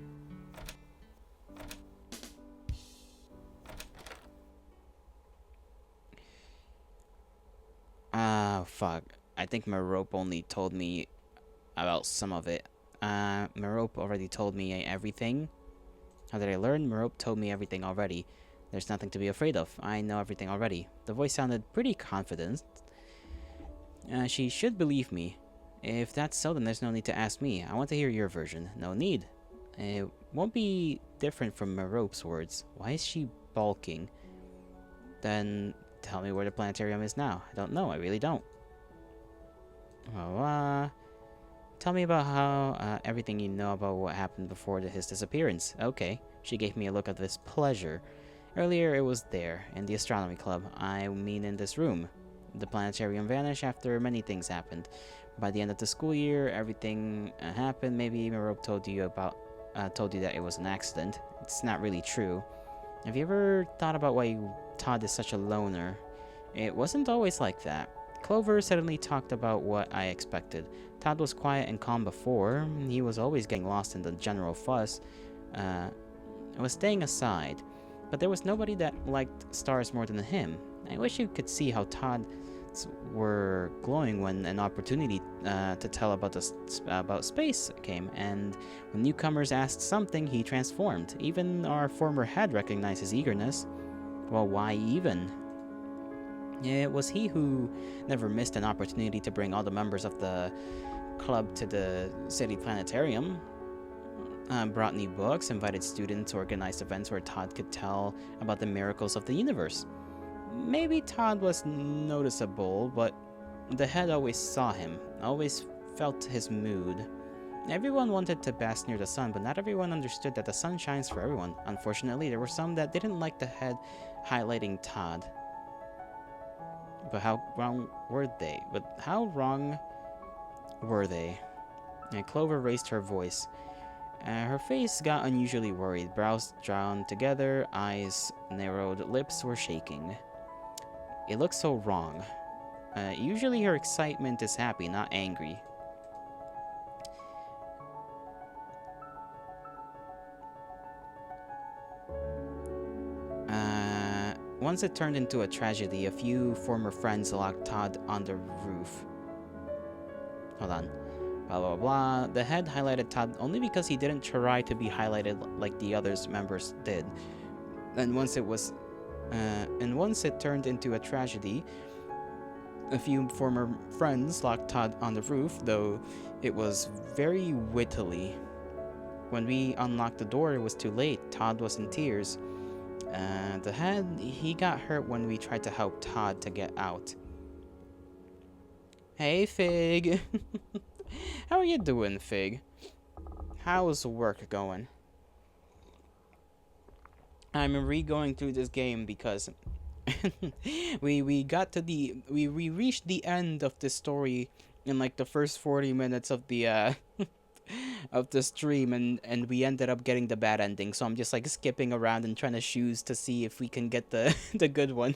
Fuck. I think Merope only told me about some of it. Merope already told me everything. How did I learn? Merope told me everything already. There's nothing to be afraid of. I know everything already. The voice sounded pretty confident. She should believe me. If that's so, then there's no need to ask me. I want to hear your version. No need. It won't be different from Merope's words. Why is she balking? Then tell me where the planetarium is now. I don't know. I really don't. Tell me about how everything you know about what happened before his disappearance. Okay. She gave me a look of this pleasure. Earlier it was there, in the astronomy club. I mean in this room. The planetarium vanished after many things happened. By the end of the school year, everything happened. Maybe Merope told you that it was an accident. It's not really true. Have you ever thought about why Todd is such a loner? It wasn't always like that. Clover suddenly talked about what I expected. Todd was quiet and calm before. He was always getting lost in the general fuss. I was staying aside. But there was nobody that liked stars more than him. I wish you could see how Todd were glowing when an opportunity to tell about space came, and when newcomers asked something, he transformed. Even our former head recognized his eagerness. Well, why even? It was he who never missed an opportunity to bring all the members of the club to the city planetarium. Brought new books, invited students, organized events where Todd could tell about the miracles of the universe. Maybe Todd was noticeable, but the head always saw him, always felt his mood. Everyone wanted to bask near the sun, but not everyone understood that the sun shines for everyone. Unfortunately, there were some that didn't like the head highlighting Todd. But how wrong were they? And Clover raised her voice. Her face got unusually worried, brows drawn together, eyes narrowed, lips were shaking. It looked so wrong. Usually her excitement is happy, not angry. Once it turned into a tragedy, a few former friends locked Todd on the roof. Hold on. Blah, blah, blah. The head highlighted Todd only because he didn't try to be highlighted like the others members did. And once it turned into a tragedy, a few former friends locked Todd on the roof, though it was very wittily. When we unlocked the door, it was too late. Todd was in tears. The head, he got hurt when we tried to help Todd to get out. Hey, Fig. How are you doing, Fig? How's work going? I'm re-going through this game because we reached the end of the story in like the first 40 minutes of the of the stream, and we ended up getting the bad ending. So I'm just like skipping around and trying to choose to see if we can get the the good one.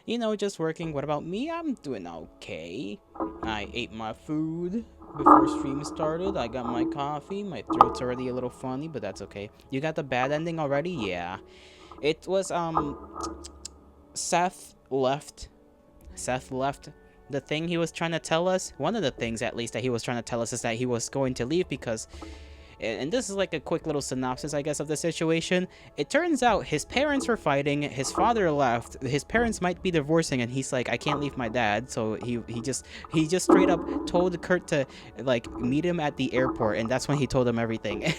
You know, just working. What about me? I'm doing okay. I ate my food before stream started. I got my coffee. My throat's already a little funny, but that's okay. You got the bad ending already? Yeah. It was Seth left. Seth left. The thing he was trying to tell us, one of the things at least that he was trying to tell us, is that he was going to leave because, and this is like a quick little synopsis, I guess, of the situation. It turns out his parents were fighting, his father left, his parents might be divorcing, and he's like, I can't leave my dad, so he just straight up told Kurt to like meet him at the airport, and that's when he told him everything.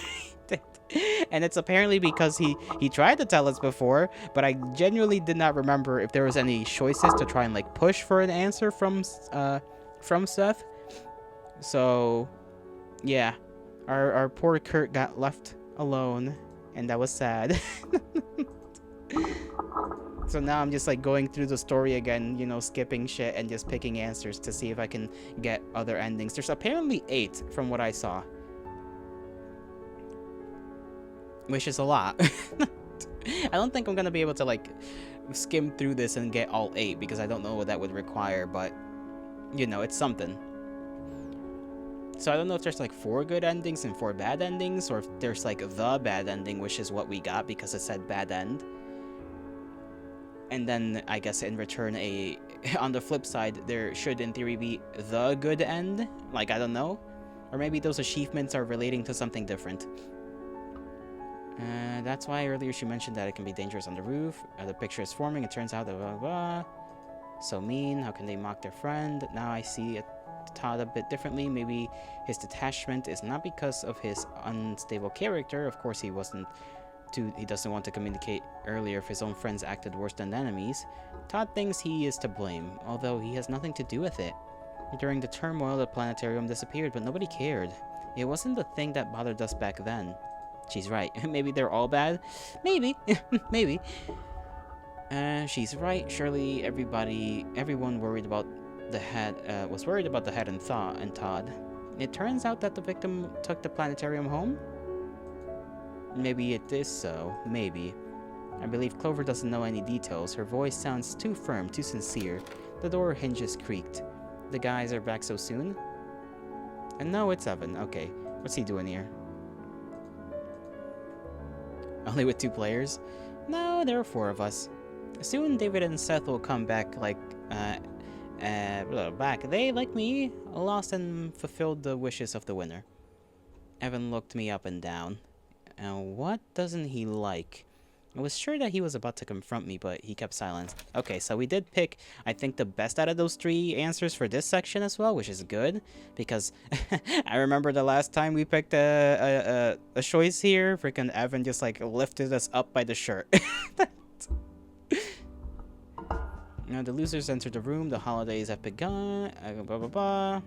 And it's apparently because he tried to tell us before, but I genuinely did not remember if there was any choices to try and like push for an answer from Seth. So yeah, our poor Kurt got left alone, and that was sad. So now I'm just like going through the story again, you know, skipping shit and just picking answers to see if I can get other endings. There's apparently 8 from what I saw, which is a lot. I don't think I'm gonna be able to like skim through this and get all 8 because I don't know what that would require, but you know, it's something. So I don't know if there's like 4 good endings and 4 bad endings, or if there's like the bad ending, which is what we got because it said bad end. And then I guess in return on the flip side, there should in theory be the good end. Like, I don't know. Or maybe those achievements are relating to something different. That's why earlier she mentioned that it can be dangerous on the roof. The picture is forming. It turns out that blah, blah, blah. So mean. How can they mock their friend? Now I see it Todd a bit differently. Maybe his detachment is not because of his unstable character. Of course, he doesn't want to communicate earlier if his own friends acted worse than enemies. Todd thinks he is to blame, although he has nothing to do with it. During the turmoil, the planetarium disappeared, but nobody cared. It wasn't the thing that bothered us back then. She's right. Maybe they're all bad? Maybe. Maybe. She's right. Surely everyone worried about the head, was worried about the head and Todd. It turns out that the victim took the planetarium home? Maybe it is so. Maybe. I believe Clover doesn't know any details. Her voice sounds too firm, too sincere. The door hinges creaked. The guys are back so soon? And no, it's Evan. Okay. What's he doing here? Only with 2 players? No, there are 4 of us. Soon David and Seth will come back back. They, like me, lost and fulfilled the wishes of the winner. Evan looked me up and down. What doesn't he like? I was sure that he was about to confront me, but he kept silent. Okay, so we did pick, I think, the best out of those 3 answers for this section as well, which is good, because I remember the last time we picked a choice here, freaking Evan just, like, lifted us up by the shirt. Now, the losers entered the room, the holidays have begun, blah, blah, blah.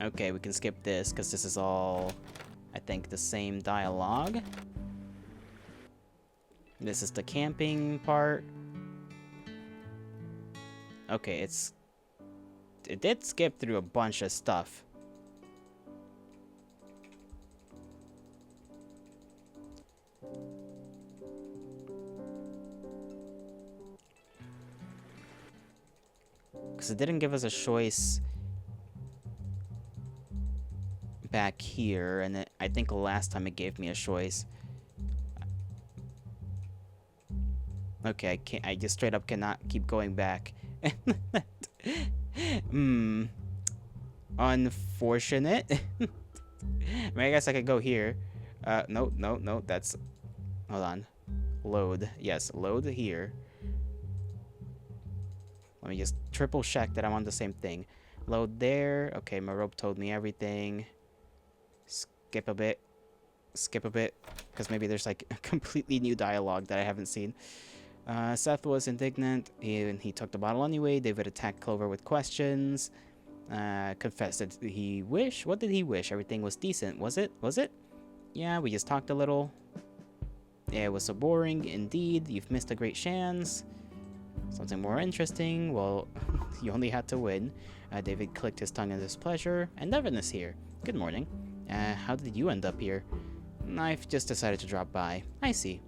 Okay, we can skip this, because this is all, I think, the same dialogue. This is the camping part. Okay, it did skip through a bunch of stuff. Because it didn't give us a choice back here, and I think last time it gave me a choice. Okay, I just straight up cannot keep going back. Unfortunate. I mean, I guess I could go here. No, that's... Hold on. Load. Yes, load here. Let me just triple check that I'm on the same thing. Load there. Okay, my rope told me everything. Skip a bit. Skip a bit. Because maybe there's like a completely new dialogue that I haven't seen. Seth was indignant. He took the bottle anyway. David attacked Clover with questions. Confessed that he wished. What did he wish? Everything was decent. Was it? Was it? Yeah, we just talked a little. Yeah, it was so boring. Indeed, you've missed a great chance. Something more interesting. Well, You only had to win. David clicked his tongue in displeasure, and Evan is here. Good morning. How did you end up here? I've just decided to drop by. I see.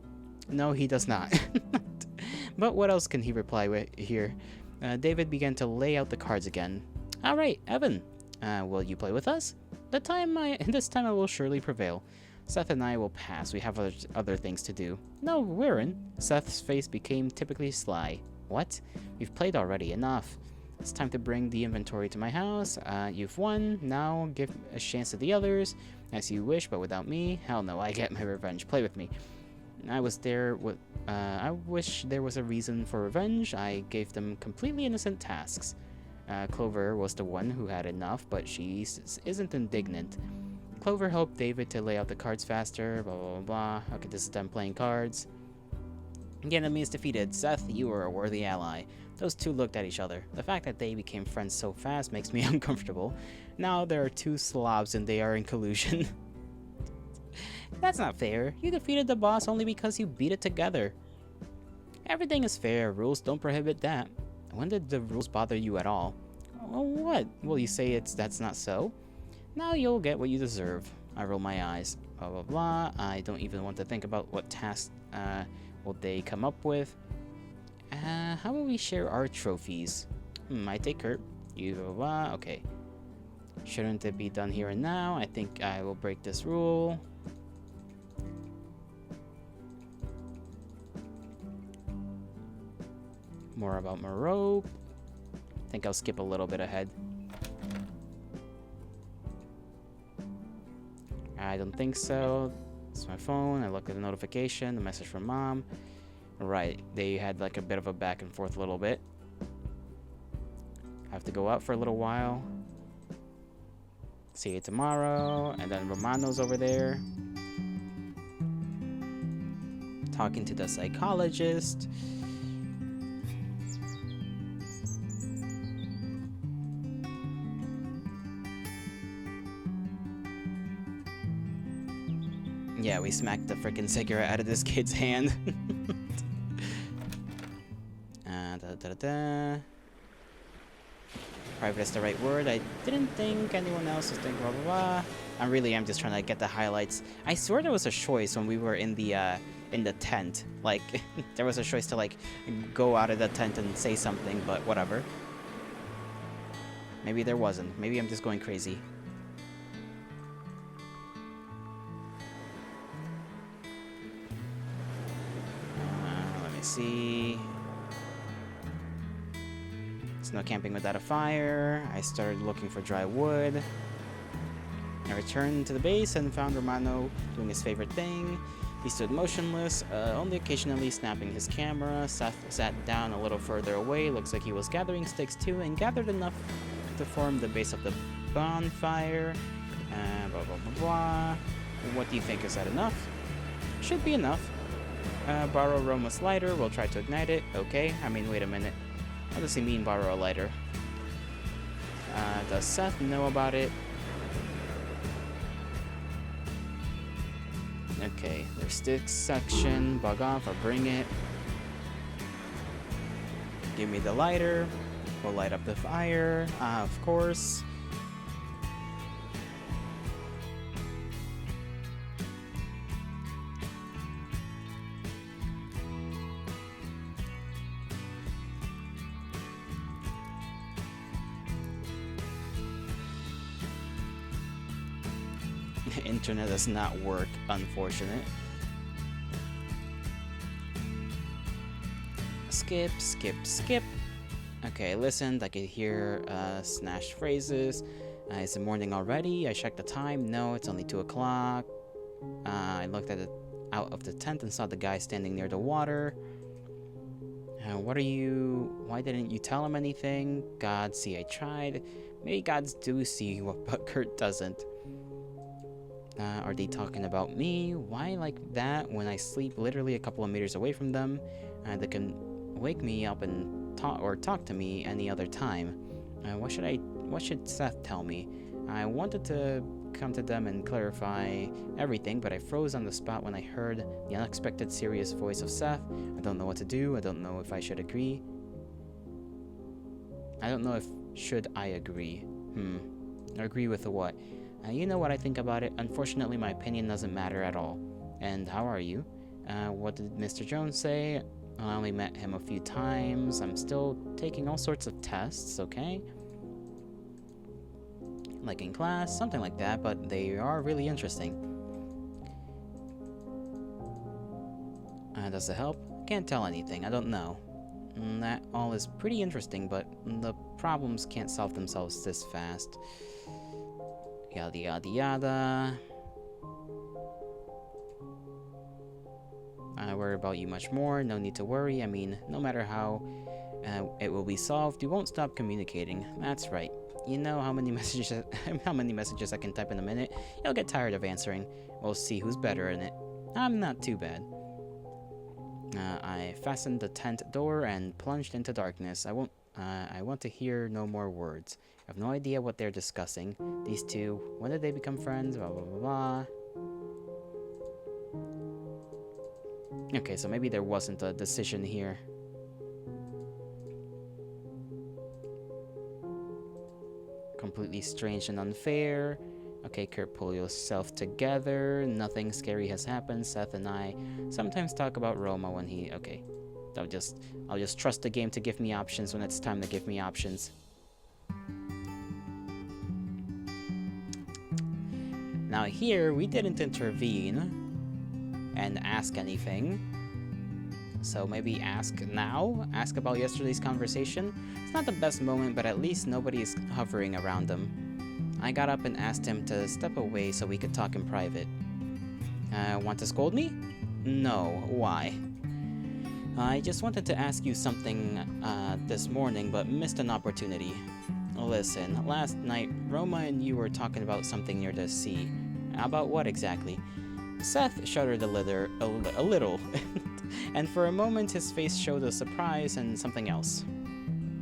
No, he does not. But what else can he reply with here? David began to lay out the cards again. All right, Evan. Will you play with us? This time I will surely prevail. Seth and I will pass. We have other things to do. No, we're in. Seth's face became typically sly. What? We've played already. Enough. It's time to bring the inventory to my house. You've won. Now give a chance to the others. As you wish, but without me. Hell no, I get my revenge. Play with me. I wish there was a reason for revenge. I gave them completely innocent tasks. Clover was the one who had enough, but she isn't indignant. Clover helped David to lay out the cards faster, blah, blah, blah, blah. Okay, this is them playing cards. The enemy is defeated. Seth, you are a worthy ally. Those two looked at each other. The fact that they became friends so fast makes me uncomfortable. Now there are two slobs and they are in collusion. That's not fair. You defeated the boss only because you beat it together. Everything is fair. Rules don't prohibit that. When did the rules bother you at all? Well, what? Will you say that's not so? Now you'll get what you deserve. I roll my eyes. Blah, blah, blah. I don't even want to think about what tasks will they come up with. How will we share our trophies? I take Kurt. You blah, blah. Okay. Shouldn't it be done here and now? I think I will break this rule. More about Moreau. I think I'll skip a little bit ahead. I don't think so. It's my phone. I look at the notification, the message from mom. Right, they had like a bit of a back and forth a little bit. Have to go out for a little while. See you tomorrow. And then Romano's over there talking to the psychologist. Yeah, we smacked the freaking cigarette out of this kid's hand. Private is the right word. I didn't think anyone else was thinking blah blah blah. I'm just trying to get the highlights. I swear there was a choice when we were in the tent. Like there was a choice to like go out of the tent and say something, but whatever. Maybe there wasn't. Maybe I'm just going crazy. Let me see. Snow camping without a fire. I started looking for dry wood. I returned to the base and found Romano doing his favorite thing. He stood motionless, only occasionally snapping his camera. Seth sat down a little further away. Looks like he was gathering sticks too, and gathered enough to form the base of the bonfire. Blah, blah, blah, blah. What do you think? Is that enough? Should be enough. Borrow Roma's lighter. We'll try to ignite it. Okay. I mean, wait a minute. What does he mean, borrow a lighter? Does Seth know about it? Okay, there's sticks section. Bug off or bring it. Give me the lighter. We'll light up the fire. Of course. Internet does not work, unfortunate. Skip, skip, skip. Okay, I listened. I could hear snatched phrases. Is it morning already? I checked the time. No, it's only 2 o'clock. I looked at it out of the tent and saw the guy standing near the water. Why didn't you tell him anything? God, see, I tried. Maybe gods do see but Kurt doesn't. Are they talking about me? Why like that when I sleep literally a couple of meters away from them? They can wake me up and talk to me any other time. What should Seth tell me? I wanted to come to them and clarify everything, but I froze on the spot when I heard the unexpected serious voice of Seth. I don't know what to do. I don't know if I should agree. I don't know if should I agree. Agree with what? You know what I think about it. Unfortunately, my opinion doesn't matter at all. And how are you? What did Mr. Jones say? I only met him a few times. I'm still taking all sorts of tests, okay? Like in class, something like that, but they are really interesting. Does it help? Can't tell anything, I don't know. That all is pretty interesting, but the problems can't solve themselves this fast. Yada yada yada. I worry about you much more, no need to worry. I mean, no matter how it will be solved, you won't stop communicating. That's right. You know how many messages I can type in a minute? You'll get tired of answering. We'll see who's better in it. I'm not too bad. I fastened the tent door and plunged into darkness. I want to hear no more words. I have no idea what they're discussing. These two, when did they become friends? Blah, blah, blah, blah. Okay, so maybe there wasn't a decision here. Completely strange and unfair. Okay, Kurt, pull yourself together. Nothing scary has happened. Seth and I sometimes talk about Roma when he... Okay, I'll just trust the game to give me options when it's time to give me options. Now here, we didn't intervene and ask anything. So maybe ask now? Ask about yesterday's conversation? It's not the best moment, but at least nobody is hovering around them. I got up and asked him to step away so we could talk in private. Want to scold me? No, why? I just wanted to ask you something this morning, but missed an opportunity. Listen, last night, Roma and you were talking about something near the sea. About what exactly? Seth shuddered a little, and for a moment his face showed a surprise and something else.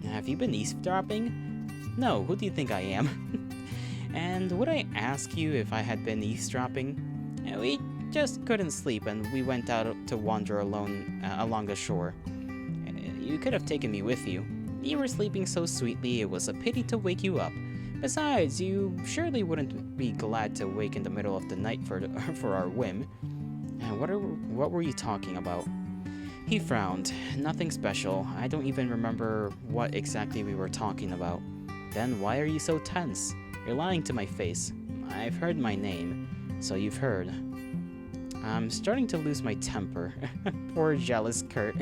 Have you been eavesdropping? No, who do you think I am? And would I ask you if I had been eavesdropping? We just couldn't sleep and we went out to wander alone along the shore. You could have taken me with you. You were sleeping so sweetly it was a pity to wake you up. Besides, you surely wouldn't be glad to wake in the middle of the night for our whim. What were you talking about? He frowned. Nothing special. I don't even remember what exactly we were talking about. Then why are you so tense? You're lying to my face. I've heard my name, so you've heard. I'm starting to lose my temper. Poor jealous Kurt.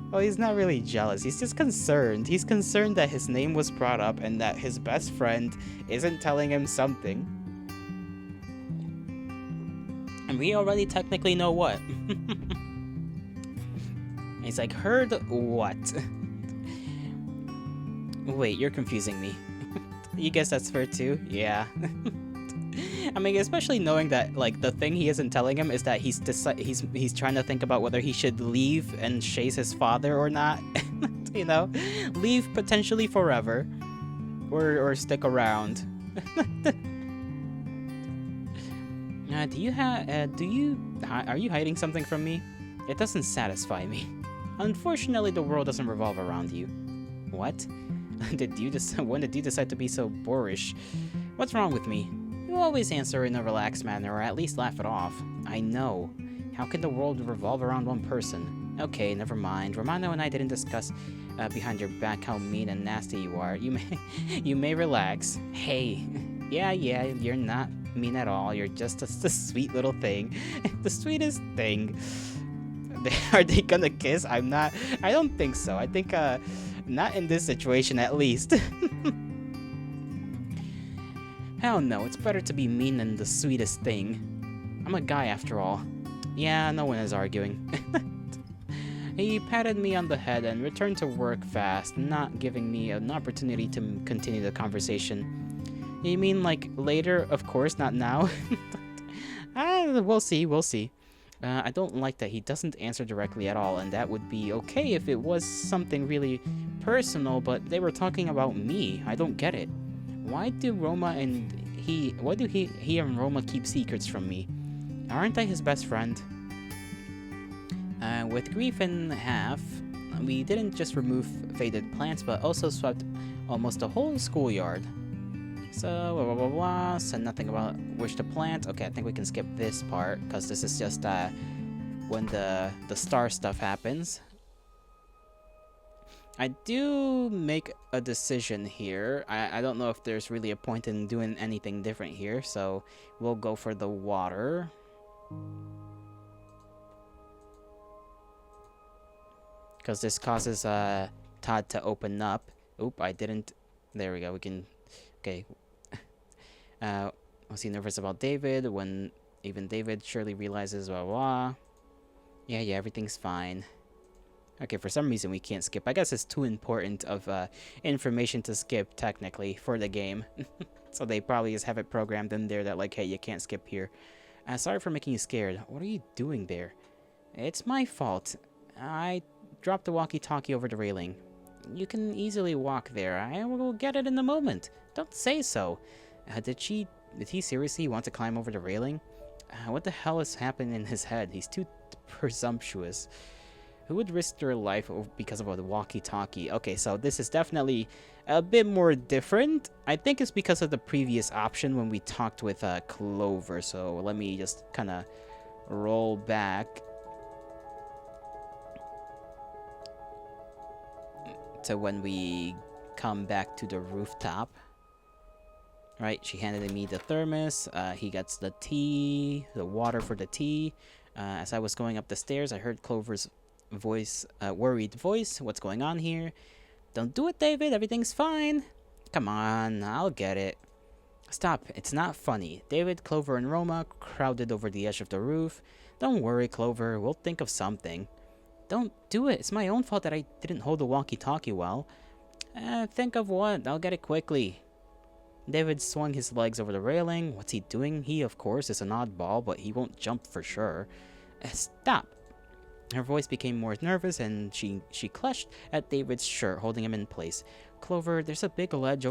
Well, he's not really jealous. He's just concerned. He's concerned that his name was brought up and that his best friend isn't telling him something. And we already technically know what. He's like, heard what? Wait, you're confusing me. You guess that's fair too? Yeah. I mean, especially knowing that, like, the thing he isn't telling him is that he's trying to think about whether he should leave and chase his father or not. You know? Leave potentially forever. Or stick around. Are you hiding something from me? It doesn't satisfy me. Unfortunately, the world doesn't revolve around you. What? When did you decide to be so boorish? What's wrong with me? You always answer in a relaxed manner, or at least laugh it off. I know. How can the world revolve around one person? Okay, never mind. Romano and I didn't discuss behind your back how mean and nasty you are. You may relax. Hey, yeah, you're not mean at all. You're just a sweet little thing. The sweetest thing. Are they gonna kiss? I don't think so. I think, not in this situation at least. Hell no, it's better to be mean than the sweetest thing. I'm a guy after all. Yeah, no one is arguing. He patted me on the head and returned to work fast, not giving me an opportunity to continue the conversation. You mean like later? Of course, not now. We'll see. I don't like that he doesn't answer directly at all, and that would be okay if it was something really personal, but they were talking about me. I don't get it. Why do he and Roma keep secrets from me? Aren't I his best friend? With grief in half, We didn't just remove faded plants, but also swept almost the whole schoolyard. So, blah, blah, blah, blah. Said nothing about which to plant. Okay, I think we can skip this part, because this is just when the star stuff happens. I do make a decision here. I don't know if there's really a point in doing anything different here, so we'll go for the water. Because this causes Todd to open up. Oop, I didn't. There we go. We can. Okay. Was he nervous about David? When even David surely realizes, blah, blah. Yeah, everything's fine. Okay, for some reason we can't skip. I guess it's too important of information to skip, technically, for the game. So they probably just have it programmed in there that, like, hey, you can't skip here. Sorry for making you scared. What are you doing there? It's my fault. I dropped the walkie-talkie over the railing. You can easily walk there. I will get it in a moment. Don't say so. Did he seriously want to climb over the railing? What the hell is happening in his head? He's too presumptuous. Who would risk their life because of a walkie-talkie? Okay, so this is definitely a bit more different. I think it's because of the previous option when we talked with Clover. So let me just kind of roll back to when we come back to the rooftop. Right, she handed me the thermos. He gets the tea, the water for the tea. As I was going up the stairs, I heard Clover's worried voice. What's going on here? Don't do it, David. Everything's fine. Come on, I'll get it. Stop. It's not funny. David, Clover, and Roma crowded over the edge of the roof. Don't worry, Clover. We'll think of something. Don't do it. It's my own fault that I didn't hold the walkie-talkie well. Think of what? I'll get it quickly. David swung his legs over the railing. What's he doing? He, of course, is an oddball, but he won't jump for sure. Stop. Her voice became more nervous, and she clutched at David's shirt, holding him in place. Clover, there's a big ledge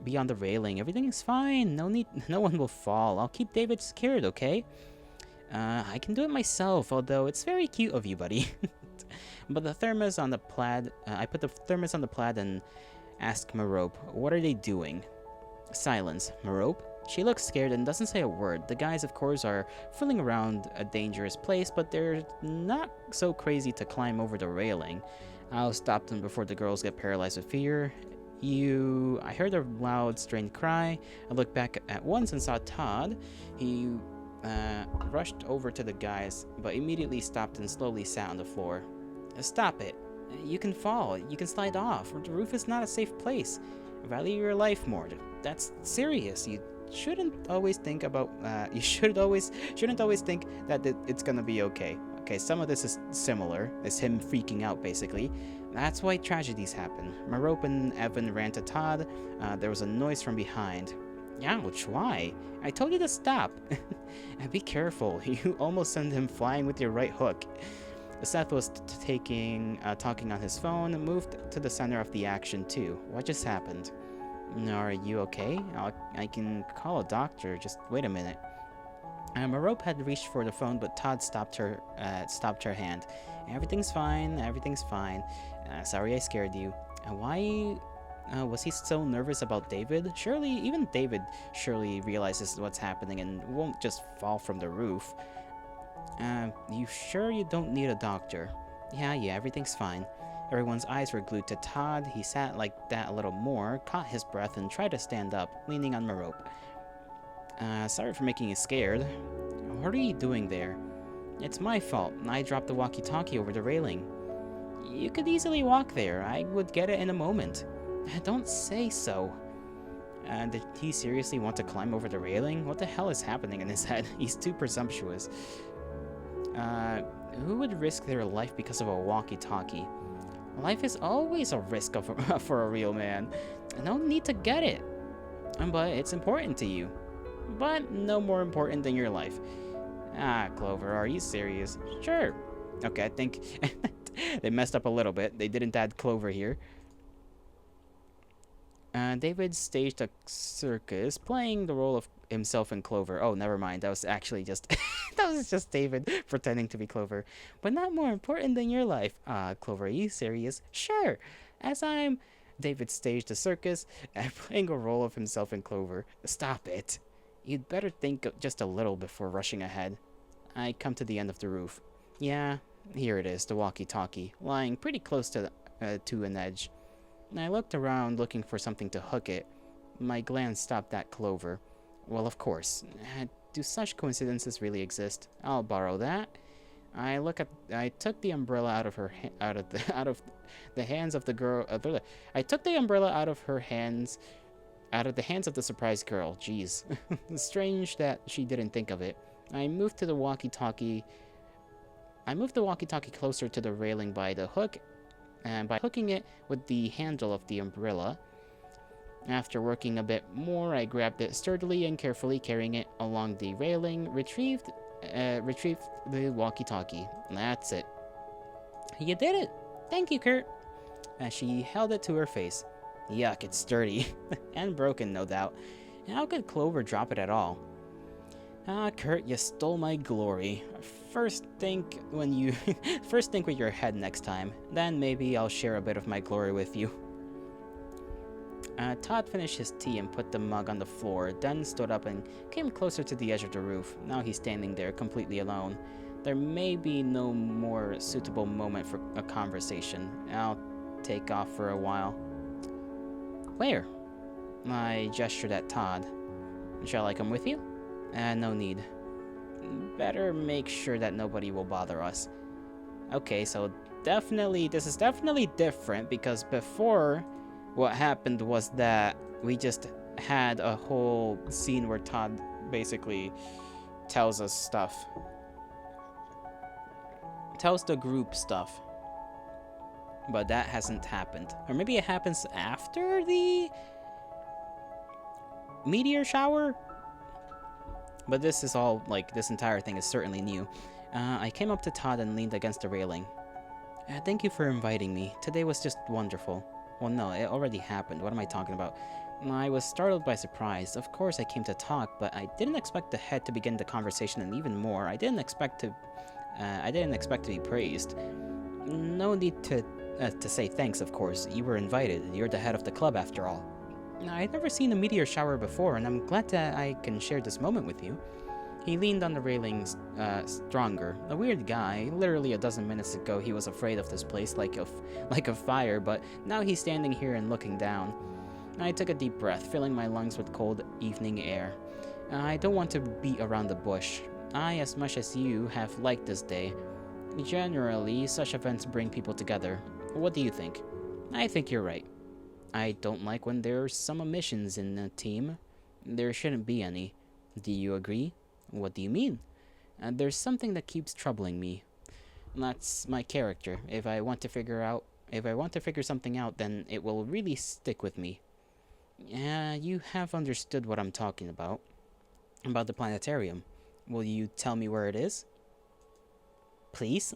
beyond the railing. Everything is fine. No one will fall. I'll keep David secured, okay? I can do it myself, although it's very cute of you, buddy. But the thermos on the plaid, I put the thermos on the plaid and asked Merope, what are they doing? Silence. Merope? She looks scared and doesn't say a word. The guys, of course, are fooling around a dangerous place, but they're not so crazy to climb over the railing. I'll stop them before the girls get paralyzed with fear. I heard a loud, strained cry. I looked back at once and saw Todd. He rushed over to the guys, but immediately stopped and slowly sat on the floor. Stop it. You can fall. You can slide off. The roof is not a safe place. Value your life more. That's serious. You shouldn't always think about. Shouldn't always think that it's gonna be okay. Okay, some of this is similar. It's him freaking out, basically. That's why tragedies happen. Merope and Evan ran to Todd. There was a noise from behind. Ouch, why? I told you to stop. Be careful. You almost sent him flying with your right hook. Seth was talking on his phone and moved to the center of the action too. What just happened? Are you okay? I can call a doctor. Just wait a minute. Merope had reached for the phone, but Todd stopped her hand. Everything's fine. Everything's fine. Sorry I scared you. Why was he so nervous about David? Surely, even David realizes what's happening and won't just fall from the roof. You sure you don't need a doctor? Yeah, everything's fine. Everyone's eyes were glued to Todd. He sat like that a little more, caught his breath, and tried to stand up, leaning on Merope. Sorry for making you scared. What are you doing there? It's my fault. I dropped the walkie-talkie over the railing. You could easily walk there. I would get it in a moment. Don't say so. Did he seriously want to climb over the railing? What the hell is happening in his head? He's too presumptuous. Who would risk their life because of a walkie-talkie? Life is always a risk for a real man. No need to get it. But it's important to you. But no more important than your life. Clover, are you serious? Sure. Okay, I think they messed up a little bit. They didn't add Clover here. David staged a circus, playing the role of himself and Clover. Oh, never mind. That was actually just That was just David pretending to be Clover. But not more important than your life. Clover, are you serious? Sure. As I'm... David staged a circus and playing a role of himself in Clover. Stop it. You'd better think just a little before rushing ahead. I come to the end of the roof. Yeah, here it is, the walkie-talkie, lying pretty close to an edge. I looked around looking for something to hook it. My glance stopped at Clover. Well, of course. Do such coincidences really exist? I'll borrow that. I took the umbrella out of the hands of the girl. I took the umbrella out of her hands, out of the hands of the surprised girl. Jeez, strange that she didn't think of it. I moved the walkie-talkie closer to the railing by the hook, and by hooking it with the handle of the umbrella. After working a bit more, I grabbed it sturdily and carefully, carrying it along the railing, retrieved the walkie-talkie. That's it. You did it! Thank you, Kurt! As she held it to her face. Yuck, it's sturdy. And broken, no doubt. How could Clover drop it at all? Kurt, you stole my glory. First think with your head next time. Then maybe I'll share a bit of my glory with you. Todd finished his tea and put the mug on the floor, then stood up and came closer to the edge of the roof. Now he's standing there, completely alone. There may be no more suitable moment for a conversation. I'll take off for a while. Where? I gestured at Todd. Shall I come with you? No need. Better make sure that nobody will bother us. Okay, so this is definitely different, because before, what happened was that we just had a whole scene where Todd basically tells us stuff. Tells the group stuff. But that hasn't happened. Or maybe it happens after the meteor shower? But this is all, this entire thing is certainly new. I came up to Todd and leaned against the railing. Thank you for inviting me. Today was just wonderful. Well, no, it already happened. What am I talking about? I was startled by surprise. Of course I came to talk, but I didn't expect the head to begin the conversation, and even more, I didn't expect to be praised. No need to say thanks, of course. You were invited. You're the head of the club, after all. I'd never seen a meteor shower before, and I'm glad that I can share this moment with you. He leaned on the railings stronger. A weird guy. Literally a dozen minutes ago, he was afraid of this place like a fire, but now he's standing here and looking down. I took a deep breath, filling my lungs with cold evening air. I don't want to beat around the bush. I, as much as you, have liked this day. Generally, such events bring people together. What do you think? I think you're right. I don't like when there's some omissions in a team. There shouldn't be any. Do you agree? What do you mean? There's something that keeps troubling me. That's my character. If I want to figure something out, then it will really stick with me. You have understood what I'm talking about. About the planetarium. Will you tell me where it is? Please?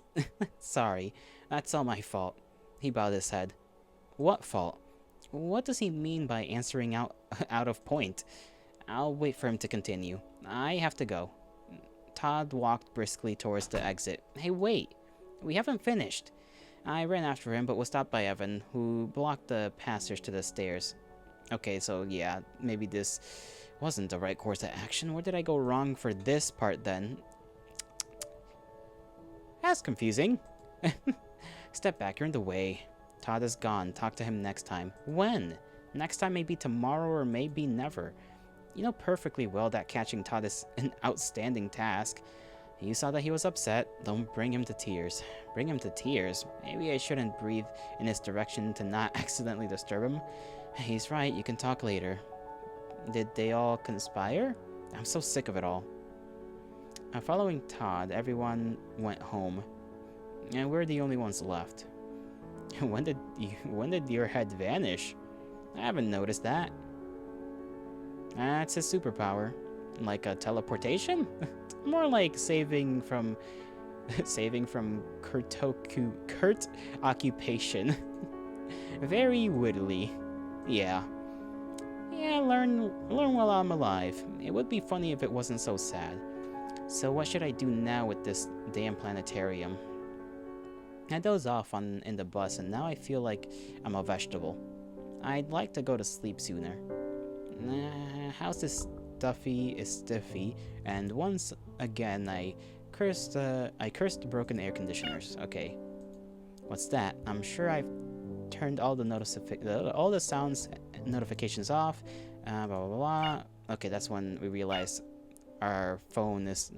Sorry, that's all my fault. He bowed his head. What fault? What does he mean by answering out of point? I'll wait for him to continue. I have to go. Todd walked briskly towards the exit. Hey, wait! We haven't finished. I ran after him, but was stopped by Evan, who blocked the passage to the stairs. Okay, so yeah, maybe this wasn't the right course of action. Where did I go wrong for this part, then? That's confusing. Step back, you're in the way. Todd is gone. Talk to him next time. When? Next time maybe tomorrow or maybe never. You know perfectly well that catching Todd is an outstanding task. You saw that he was upset. Don't bring him to tears. Bring him to tears? Maybe I shouldn't breathe in his direction to not accidentally disturb him. He's right, you can talk later. Did they all conspire? I'm so sick of it all. Following Todd, everyone went home. And we're the only ones left. When did your head vanish? I haven't noticed that. That's his superpower. Like a teleportation? More like saving from Kurt occupation. Very wittily. Yeah, learn while I'm alive. It would be funny if it wasn't so sad. So what should I do now with this damn planetarium? I dozed off in the bus, and now I feel like I'm a vegetable. I'd like to go to sleep sooner. House is stiffy, and once again I cursed the broken air conditioners. Okay, what's that? I'm sure I've turned all the sounds notifications off. Blah blah blah. Okay, that's when we realize our phone is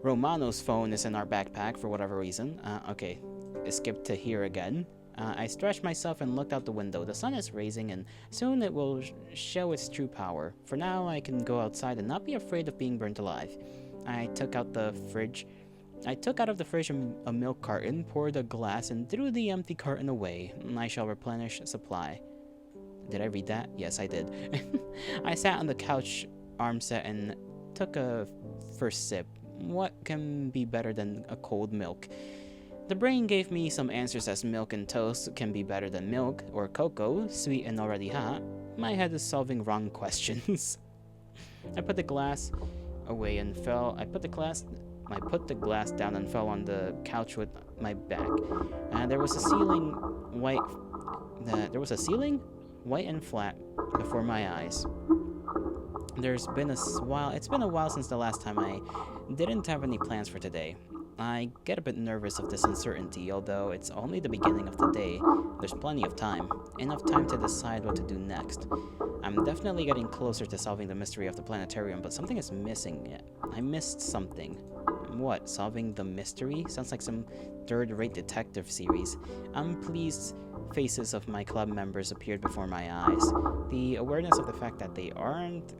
Romano's phone is in our backpack for whatever reason. Okay, skip to here again. I stretched myself and looked out the window. The sun is rising, and soon it will show its true power. For now, I can go outside and not be afraid of being burnt alive. I took out of the fridge a milk carton, poured a glass, and threw the empty carton away. I shall replenish supply. Did I read that? Yes, I did. I sat on the couch, armset, and took a first sip. What can be better than a cold milk? The brain gave me some answers, as milk and toast can be better than milk, or cocoa, sweet and already hot. My head is solving wrong questions. I put the glass away and fell. I put the glass down and fell on the couch with my back. There was a ceiling, white and flat, before my eyes. It's been a while since the last time. I didn't have any plans for today. I get a bit nervous of this uncertainty, although it's only the beginning of the day. There's plenty of time. Enough time to decide what to do next. I'm definitely getting closer to solving the mystery of the planetarium, but something is missing. I missed something. What? Solving the mystery? Sounds like some third-rate detective series. Unpleased faces of my club members appeared before my eyes. The awareness of the fact that they aren't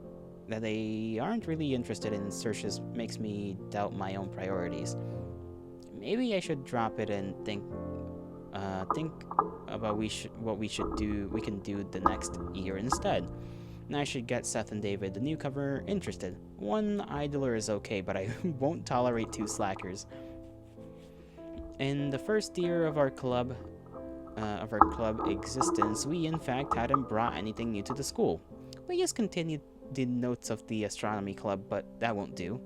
really interested in searches makes me doubt my own priorities. Maybe I should drop it and think about what we can do the next year instead. And I should get Seth and David, the newcomer, interested. One idler is okay, but I won't tolerate two slackers. In the first year of our club existence, we in fact hadn't brought anything new to the school. We just continued the notes of the astronomy club, but that won't do.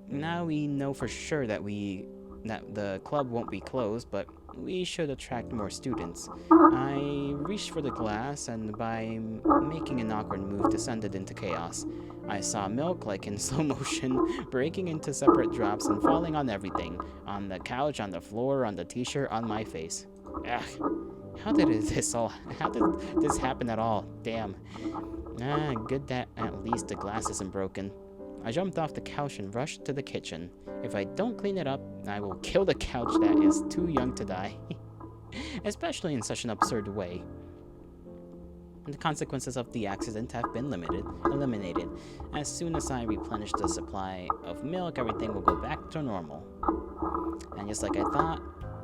Now we know for sure that the club won't be closed, but we should attract more students. I reached for the glass, and by making an awkward move, descended into chaos. I saw milk, like in slow motion, breaking into separate drops and falling on everything. On the couch, on the floor, on the t-shirt, on my face. Ugh. How did this happen at all? Damn. Good that at least the glass isn't broken. I jumped off the couch and rushed to the kitchen. If I don't clean it up, I will kill the couch that is too young to die. Especially in such an absurd way. The consequences of the accident have been eliminated. As soon as I replenish the supply of milk, everything will go back to normal. And just like I thought,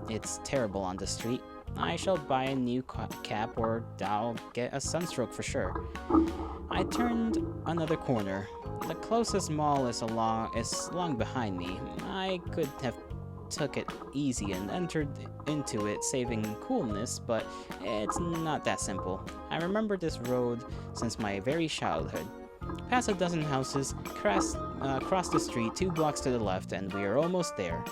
it's terrible on the street. I shall buy a new cap, or I'll get a sunstroke for sure. I turned another corner. The closest mall is long behind me. I could have took it easy and entered into it, saving coolness, but it's not that simple. I remember this road since my very childhood. Past a dozen houses, cross the street 2 blocks to the left, and we are almost there.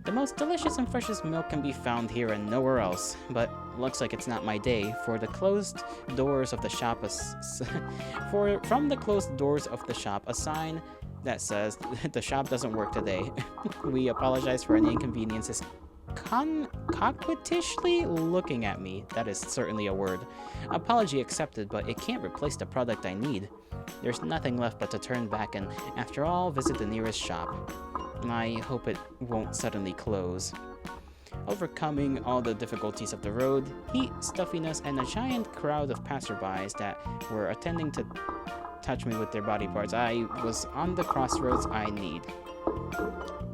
The most delicious and freshest milk can be found here and nowhere else, but looks like it's not my day, for the closed doors of the shop from the closed doors of the shop, a sign that says the shop doesn't work today. We apologize for any inconveniences. Coquettishly looking at me. That is certainly a word. Apology accepted, but it can't replace the product I need. There's nothing left but to turn back and, after all, visit the nearest shop. I hope it won't suddenly close. Overcoming all the difficulties of the road, heat, stuffiness, and a giant crowd of passerbys that were attending to touch me with their body parts, I was on the crossroads I need.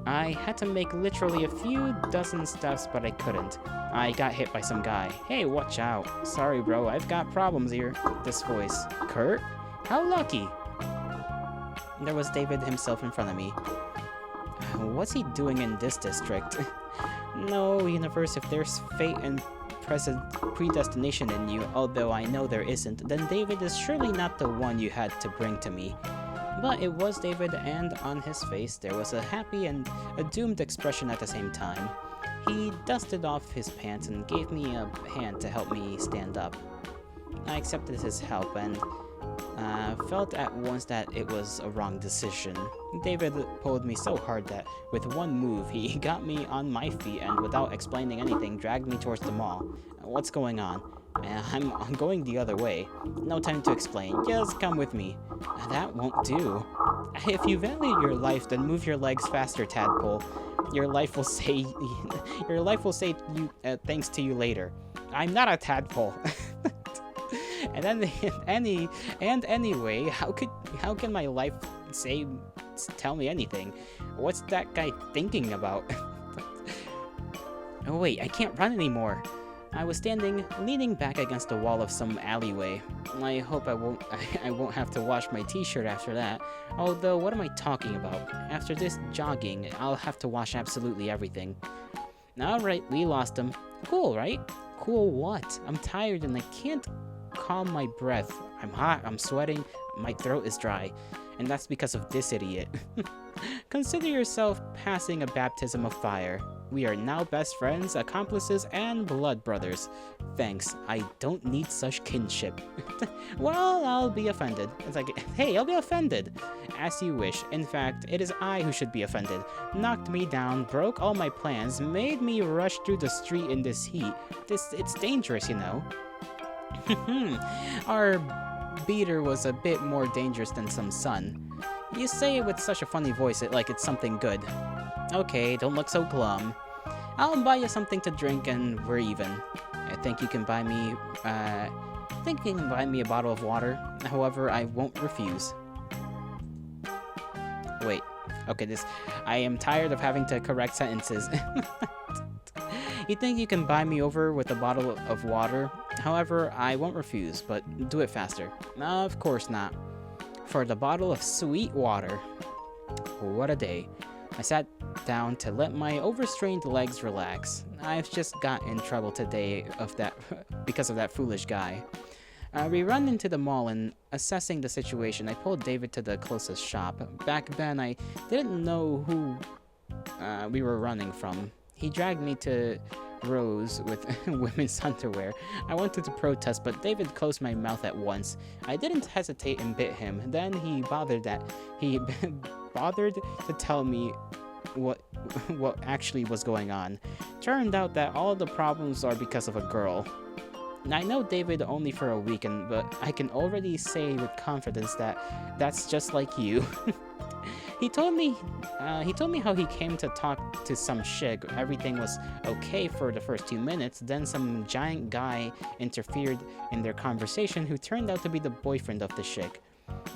I had to make literally a few dozen steps, but I couldn't. I got hit by some guy. Hey, watch out. Sorry, bro, I've got problems here. This voice. Kurt? How lucky. There was David himself in front of me. What's he doing in this district? No, universe, if there's fate and predestination in you, although I know there isn't, then David is surely not the one you had to bring to me. But it was David, and on his face there was a happy and a doomed expression at the same time. He dusted off his pants and gave me a hand to help me stand up. I accepted his help and felt at once that it was a wrong decision. David pulled me so hard that with one move he got me on my feet and without explaining anything dragged me towards the mall. What's going on? I'm going the other way. No time to explain. Just come with me. That won't do. If you value your life, then move your legs faster, tadpole. Your life will say you thanks to you later. I'm not a tadpole. And then anyway, how can my life tell me anything? What's that guy thinking about? Oh wait, I can't run anymore. I was standing, leaning back against the wall of some alleyway. I hope I won't have to wash my t-shirt after that. Although, what am I talking about? After this jogging, I'll have to wash absolutely everything. Alright, we lost him. Cool, right? Cool what? I'm tired and I can't calm my breath. I'm hot, I'm sweating, my throat is dry. And that's because of this idiot. Consider yourself passing a baptism of fire. We are now best friends, accomplices, and blood brothers. Thanks, I don't need such kinship. Well, I'll be offended. It's like, hey, I'll be offended. As you wish. In fact, it is I who should be offended. Knocked me down, broke all my plans, made me rush through the street in this heat. It's dangerous, you know. Our beater was a bit more dangerous than some sun. You say it with such a funny voice, like it's something good. Okay, don't look so glum. I'll buy you something to drink and we're even. I think you can buy me a bottle of water. However, I won't refuse. Wait. Okay, I am tired of having to correct sentences. You think you can buy me over with a bottle of water? However, I won't refuse, but do it faster. Of course not. For the bottle of sweet water. What a day. I sat down to let my overstrained legs relax. I've just got in trouble today because of that foolish guy. We run into the mall and assessing the situation, I pulled David to the closest shop. Back then, I didn't know who we were running from. He dragged me to rows with women's underwear. I wanted to protest, but David closed my mouth at once. I didn't hesitate and bit him. Then he bothered to tell me what actually was going on. Turned out that all the problems are because of a girl. I know David only for a week, but I can already say with confidence that that's just like you. He told me how he came to talk to some chick. Everything was okay for the first 2 minutes. Then some giant guy interfered in their conversation who turned out to be the boyfriend of the chick.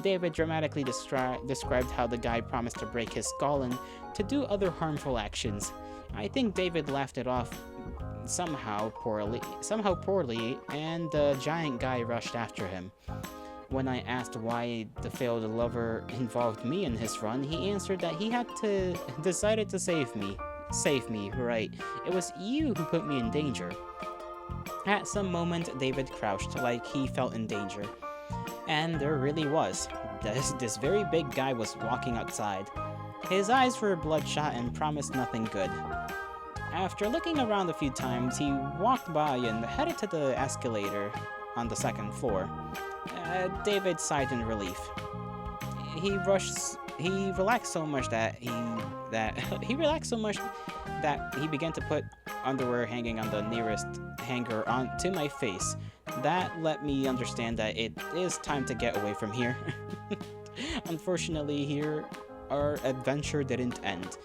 David dramatically described how the guy promised to break his skull and to do other harmful actions. I think David laughed it off somehow poorly, and the giant guy rushed after him. When I asked why the failed lover involved me in his run, he answered that he had decided to save me. Save me, right. It was you who put me in danger. At some moment, David crouched like he felt in danger. And there really was. This very big guy was walking outside. His eyes were bloodshot and promised nothing good. After looking around a few times, he walked by and headed to the escalator on the second floor. David sighed in relief. He relaxed so much that he began to put underwear hanging on the nearest hanger onto my face. That let me understand that it is time to get away from here. Unfortunately, here our adventure didn't end.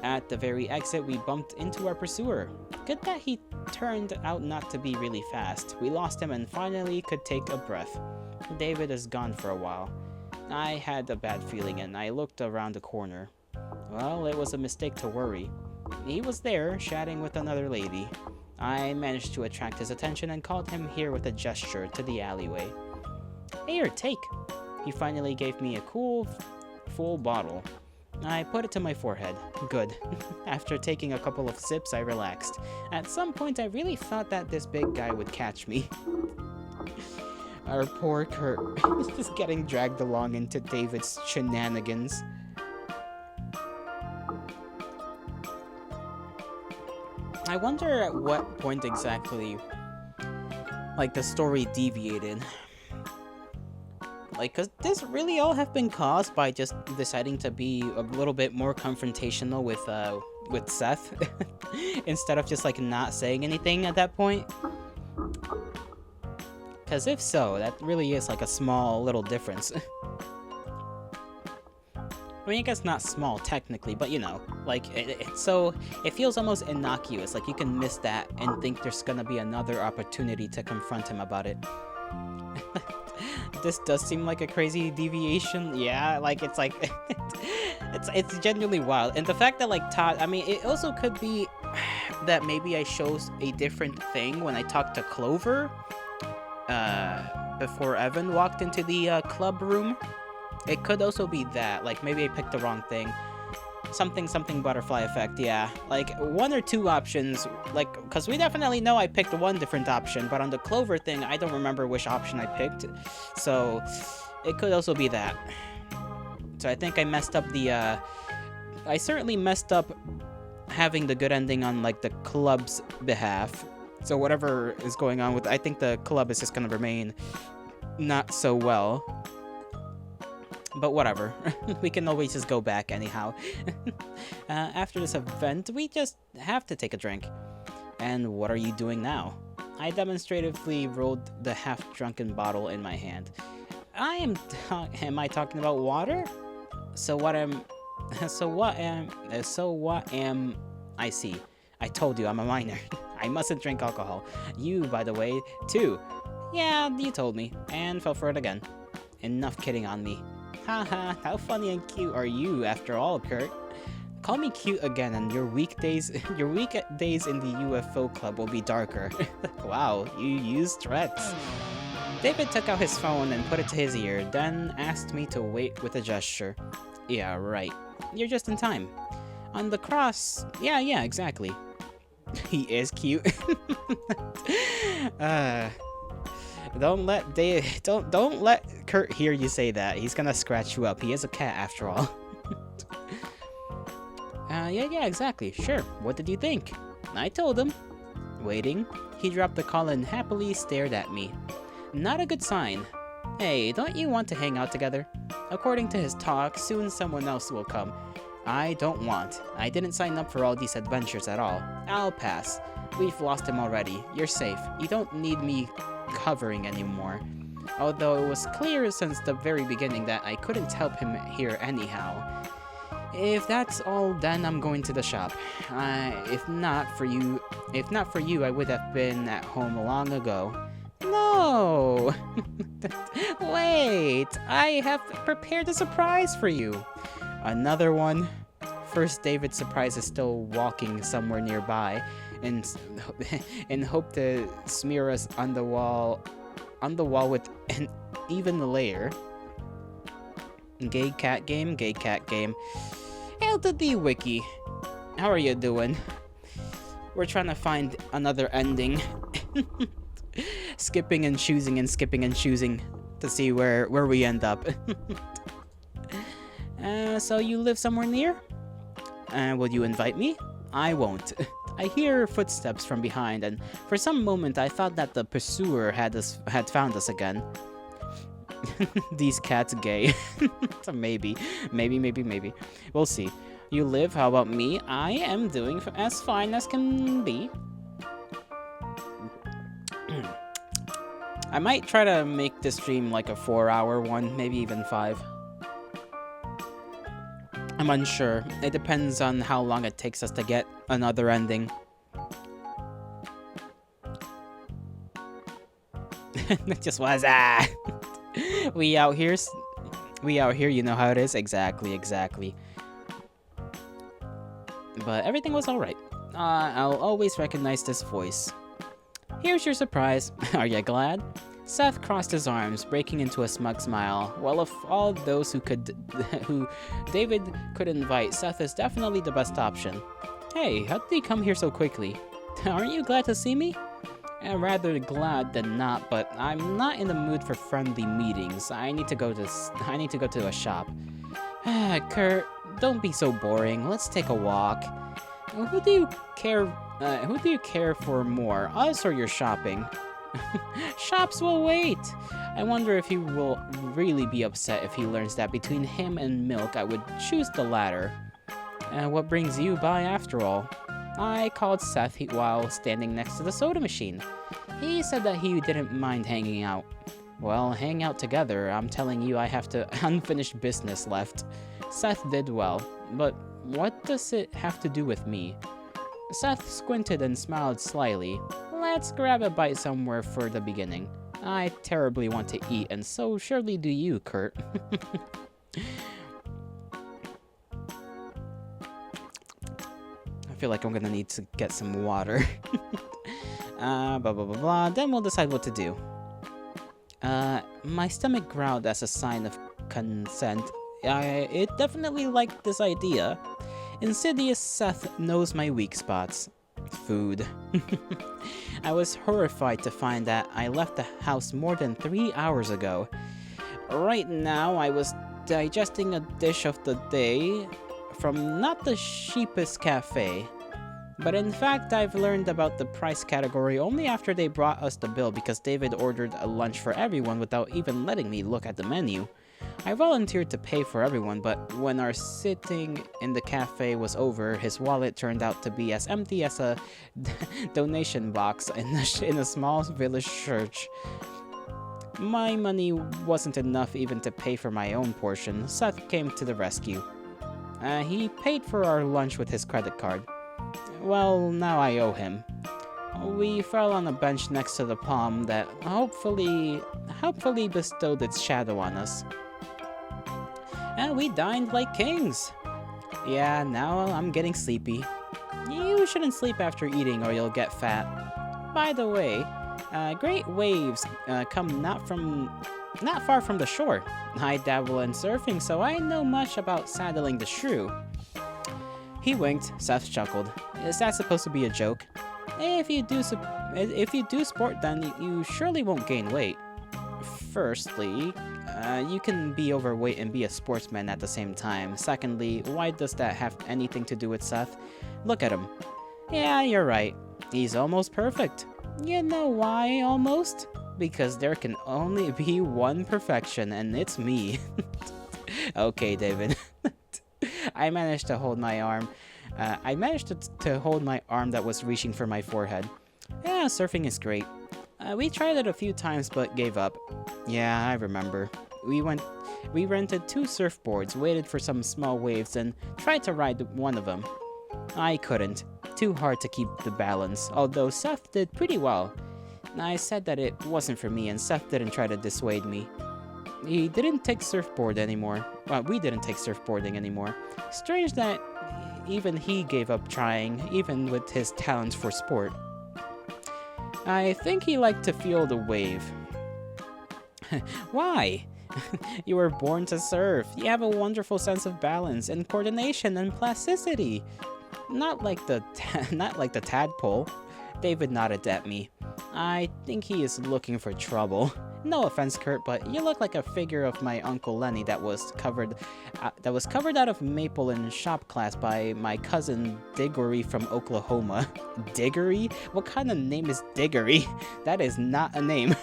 At the very exit, we bumped into our pursuer. Good that he turned out not to be really fast. We lost him and finally could take a breath. David is gone for a while. I had a bad feeling and I looked around the corner. Well, it was a mistake to worry. He was there, chatting with another lady. I managed to attract his attention and called him here with a gesture to the alleyway. Here, take! He finally gave me a cool, full bottle. I put it to my forehead. Good. After taking a couple of sips, I relaxed. At some point, I really thought that this big guy would catch me. Our poor Kurt is just getting dragged along into David's shenanigans. I wonder at what point exactly, like, the story deviated. Like, cause this really all have been caused by just deciding to be a little bit more confrontational with Seth, instead of just, like, not saying anything at that point. Cause if so, that really is, like, a small little difference. I mean, I guess not small technically, but you know, like, so it feels almost innocuous. Like, you can miss that and think there's gonna be another opportunity to confront him about it. This does seem like a crazy deviation. Yeah, like, it's like, it's genuinely wild. And the fact that, like, Todd, I mean, it also could be that maybe I chose a different thing when I talked to Clover, before Evan walked into the, club room. It could also be that, like, maybe I picked the wrong thing. Something butterfly effect, yeah. Like, one or two options, like, because we definitely know I picked one different option, but on the Clover thing, I don't remember which option I picked. So, it could also be that. So I think I messed up the, I certainly messed up having the good ending on, like, the club's behalf. So whatever is going on with, I think the club is just gonna remain not so well. But whatever, we can always just go back anyhow. After this event, we just have to take a drink. And what are you doing now? I demonstratively rolled the half-drunken bottle in my hand. Am I talking about water? I see. I told you I'm a minor. I mustn't drink alcohol. You, by the way, too. Yeah, you told me, and fell for it again. Enough kidding on me. Haha, how funny and cute are you after all, Kurt? Call me cute again and your weekdays in the UFO club will be darker. Wow, you use threats. David took out his phone and put it to his ear, then asked me to wait with a gesture. Yeah, right. You're just in time. On the cross... Yeah, exactly. He is cute. Don't let Kurt hear you say that. He's gonna scratch you up. He is a cat after all. Yeah, exactly. Sure. What did you think? I told him. Waiting. He dropped the call and happily stared at me. Not a good sign. Hey, don't you want to hang out together? According to his talk, soon someone else will come. I don't want. I didn't sign up for all these adventures at all. I'll pass. We've lost him already. You're safe. You don't need me covering anymore. Although it was clear since the very beginning that I couldn't help him here anyhow. If that's all, then I'm going to the shop. If not for you, I would have been at home long ago. No! Wait, I have prepared a surprise for you. Another one? First, David's surprise is still walking somewhere nearby, and hope to smear us on the wall with an even layer. Gay cat game. Hail to the wiki. How are you doing? We're trying to find another ending. Skipping and choosing to see where we end up. So you live somewhere near? Will you invite me? I won't. I hear footsteps from behind, and for some moment I thought that the pursuer had found us again. These cats gay. So maybe. We'll see. You live, how about me? I am doing as fine as can be. I might try to make this stream like a 4-hour one, maybe even 5. I'm unsure. It depends on how long it takes us to get another ending. It just was we out here, you know how it is. Exactly. But everything was alright. I'll always recognize this voice. Here's your surprise. Are you glad? Seth crossed his arms, breaking into a smug smile. Well, of all those who David could invite, Seth is definitely the best option. Hey, how did he come here so quickly? Aren't you glad to see me? I'm rather glad than not, but I'm not in the mood for friendly meetings. I need to go to a shop. Kurt, don't be so boring. Let's take a walk. Who do you care? Who do you care for more, us or your shopping? Shops will wait. I wonder if he will really be upset if he learns that between him and Milk, I would choose the latter. And what brings you by after all? I called Seth while standing next to the soda machine. He said that he didn't mind hanging out. Well, hang out together. I'm telling you, I have unfinished business left. Seth did well, but what does it have to do with me? Seth squinted and smiled slyly. Let's grab a bite somewhere for the beginning. I terribly want to eat, and so surely do you, Kurt. I feel like I'm gonna need to get some water. Blah blah blah blah. Then we'll decide what to do. My stomach growled as a sign of consent. It definitely liked this idea. Insidious Seth knows my weak spots. Food. I was horrified to find that I left the house more than 3 hours ago. Right now, I was digesting a dish of the day from not the cheapest cafe. But in fact, I've learned about the price category only after they brought us the bill because David ordered a lunch for everyone without even letting me look at the menu. I volunteered to pay for everyone, but when our sitting in the cafe was over, his wallet turned out to be as empty as a donation box in a small village church. My money wasn't enough even to pay for my own portion. Seth came to the rescue. He paid for our lunch with his credit card. Well, now I owe him. We fell on a bench next to the palm that hopefully bestowed its shadow on us. And we dined like kings. Yeah, now I'm getting sleepy. You shouldn't sleep after eating or you'll get fat. By the way, great waves come not far from the shore. I dabble in surfing, so I know much about saddling the shrew. He winked. Seth chuckled. Is that supposed to be a joke? If you do sport, then you surely won't gain weight. Firstly, you can be overweight and be a sportsman at the same time. Secondly, why does that have anything to do with Seth? Look at him. Yeah, you're right. He's almost perfect. You know why, almost? Because there can only be one perfection, and it's me. Okay, David. I managed to hold my arm. To hold my arm that was reaching for my forehead. Yeah, surfing is great. We tried it a few times but gave up. Yeah, I remember. We rented 2 surfboards, waited for some small waves, and tried to ride one of them. I couldn't. Too hard to keep the balance, although Seth did pretty well. I said that it wasn't for me, and Seth didn't try to dissuade me. We didn't take surfboarding anymore. Strange that even he gave up trying, even with his talents for sport. I think he liked to feel the wave. Why? You were born to surf. You have a wonderful sense of balance and coordination and plasticity. Not like the tadpole. David nodded at me. I think he is looking for trouble. No offense, Kurt, but you look like a figure of my Uncle Lenny that was covered out of maple in shop class by my cousin Diggory from Oklahoma. Diggory? What kind of name is Diggory? That is not a name.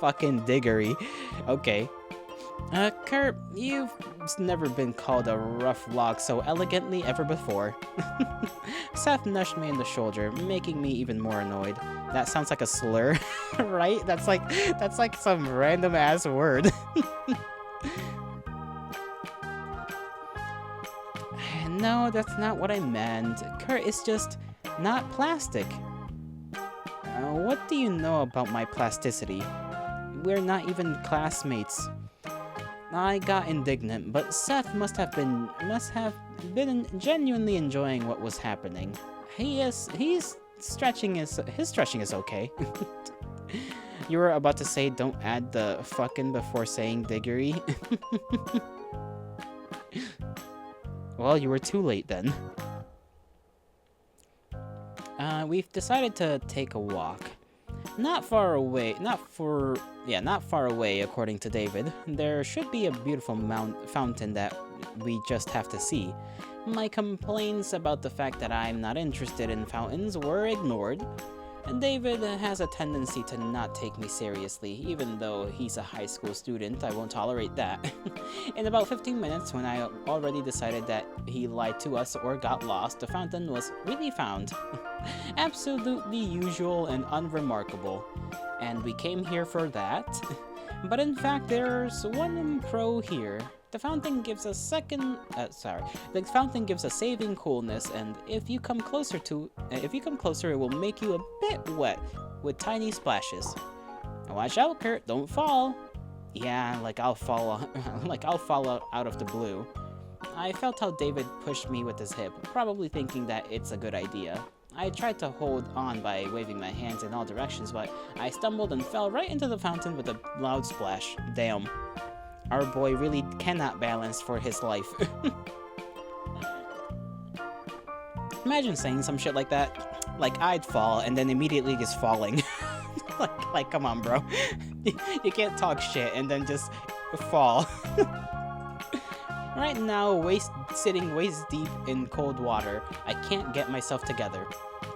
Fucking Diggory. Okay. Kurt, you've never been called a rough log so elegantly ever before. Seth nudged me in the shoulder, making me even more annoyed. That sounds like a slur, right? That's like some random ass word. No, that's not what I meant. Kurt is just not plastic. What do you know about my plasticity? We're not even classmates. I got indignant, but Seth must have been genuinely enjoying what was happening. He's stretching is okay. You were about to say don't add the fucking before saying Diggory. Well, you were too late then. We've decided to take a walk. Not far away, not far away, according to David. There should be a beautiful fountain that we just have to see. My complaints about the fact that I'm not interested in fountains were ignored. And David has a tendency to not take me seriously, even though he's a high school student. I won't tolerate that. In about 15 minutes, when I already decided that he lied to us or got lost, the fountain was really found. Absolutely usual and unremarkable. And we came here for that. But in fact, there's one pro here. The fountain gives a saving coolness, and if you come closer, it will make you a bit wet with tiny splashes. Watch out, Kurt! Don't fall. Yeah, like I'll fall out of the blue. I felt how David pushed me with his hip, probably thinking that it's a good idea. I tried to hold on by waving my hands in all directions, but I stumbled and fell right into the fountain with a loud splash. Damn. Our boy really cannot balance for his life. Imagine saying some shit like that. Like, I'd fall and then immediately just falling. like, come on, bro. You can't talk shit and then just fall. Right now, sitting waist deep in cold water, I can't get myself together.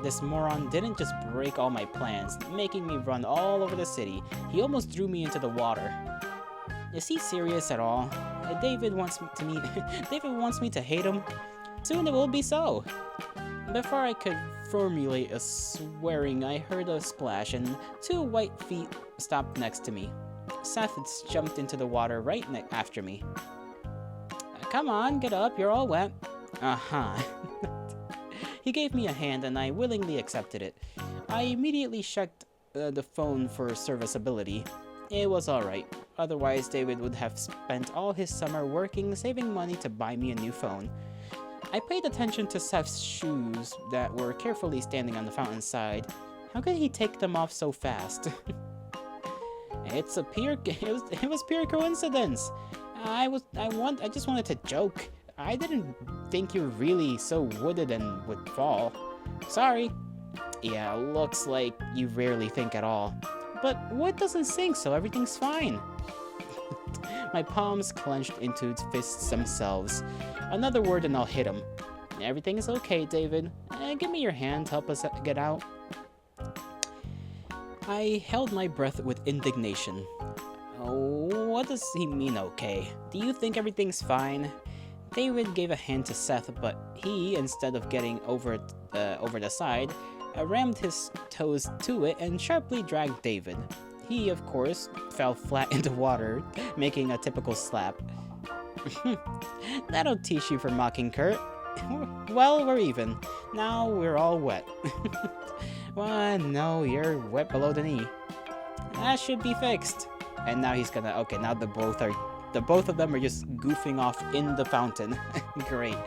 This moron didn't just break all my plans, making me run all over the city. He almost threw me into the water. Is he serious at all? David wants me to hate him? Soon it will be so. Before I could formulate a swearing, I heard a splash and 2 white feet stopped next to me. Seth jumped into the water right after me. Come on, get up, you're all wet. Uh-huh. He gave me a hand and I willingly accepted it. I immediately checked the phone for serviceability. It was alright. Otherwise, David would have spent all his summer working, saving money to buy me a new phone. I paid attention to Seth's shoes that were carefully standing on the fountain side. How could he take them off so fast? It was pure coincidence. I just wanted to joke. I didn't think you're really so wooded and would fall. Sorry. Yeah, looks like you rarely think at all. But wood doesn't sink, so everything's fine. My palms clenched into fists themselves. Another word and I'll hit him. Everything is okay, David. Give me your hand to help us get out. I held my breath with indignation. Oh, what does he mean okay? Do you think everything's fine? David gave a hand to Seth, but he, instead of getting over the side, rammed his toes to it and sharply dragged David. He, of course, fell flat into water, making a typical slap. That'll teach you for mocking Kurt. Well, we're even. Now we're all wet. Well, no, you're wet below the knee. That should be fixed. And now he's gonna... Okay, now the both of them are just goofing off in the fountain. Great.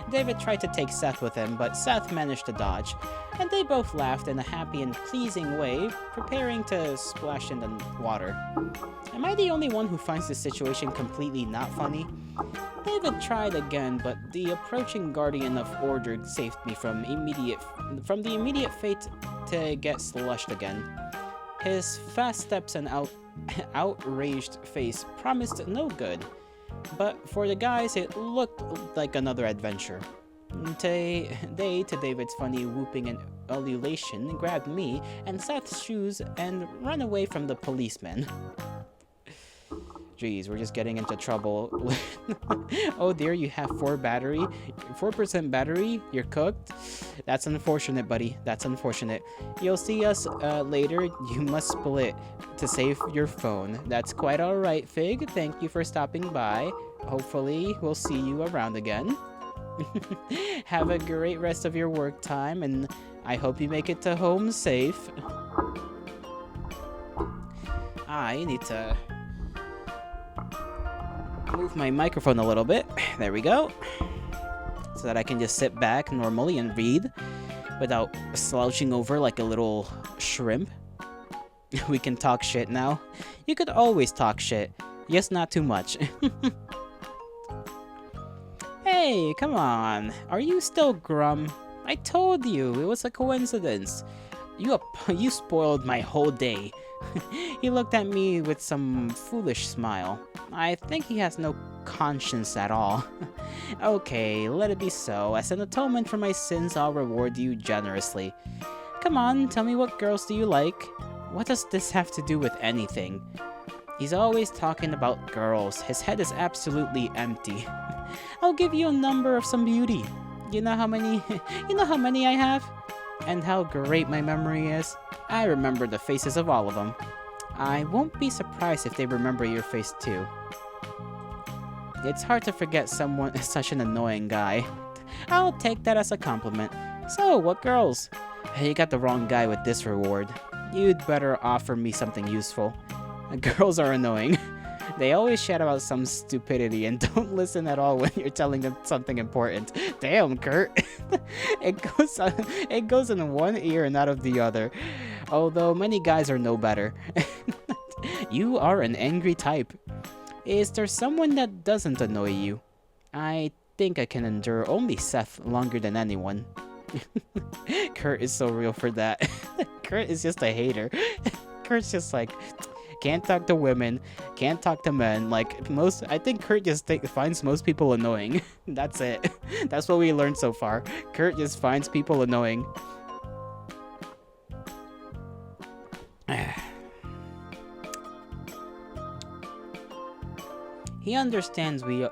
David tried to take Seth with him, but Seth managed to dodge, and they both laughed in a happy and pleasing way, preparing to splash in the water. Am I the only one who finds this situation completely not funny? David tried again, but the approaching guardian of order saved me from the immediate fate to get slushed again. His fast steps and outraged face promised no good, but for the guys it looked like another adventure. They, to David's funny whooping and ululation, grabbed me and Seth's shoes and ran away from the policeman. Jeez, we're just getting into trouble. Oh dear, you have 4% battery? You're cooked? That's unfortunate, buddy. That's unfortunate. You'll see us later. You must split to save your phone. That's quite alright, Fig. Thank you for stopping by. Hopefully, we'll see you around again. Have a great rest of your work time, and I hope you make it to home safe. I need to move my microphone a little bit. There we go. So that I can just sit back normally and read without slouching over like a little shrimp. We can talk shit now. You could always talk shit, just not too much. Hey, come on. Are you still Grum? I told you, it was a coincidence. You spoiled my whole day. He looked at me with some foolish smile. I think he has no conscience at all. Okay, let it be so. As an atonement for my sins, I'll reward you generously. Come on, tell me, what girls do you like? What does this have to do with anything? He's always talking about girls. His head is absolutely empty. I'll give you a number of some beauty. You know how many I have? And how great my memory is? I remember the faces of all of them. I won't be surprised if they remember your face too. It's hard to forget someone such an annoying guy. I'll take that as a compliment. So, what girls? You got the wrong guy with this reward. You'd better offer me something useful. Girls are annoying. They always chat about some stupidity and don't listen at all when you're telling them something important. Damn, Kurt. It goes in one ear and out of the other. Although many guys are no better. You are an angry type. Is there someone that doesn't annoy you? I think I can endure only Seth longer than anyone. Kurt is so real for that. Kurt is just a hater. Kurt's just like, can't talk to women, can't talk to men. Like, I think Kurt just finds most people annoying. That's it. That's what we learned so far. Kurt just finds people annoying. He understands me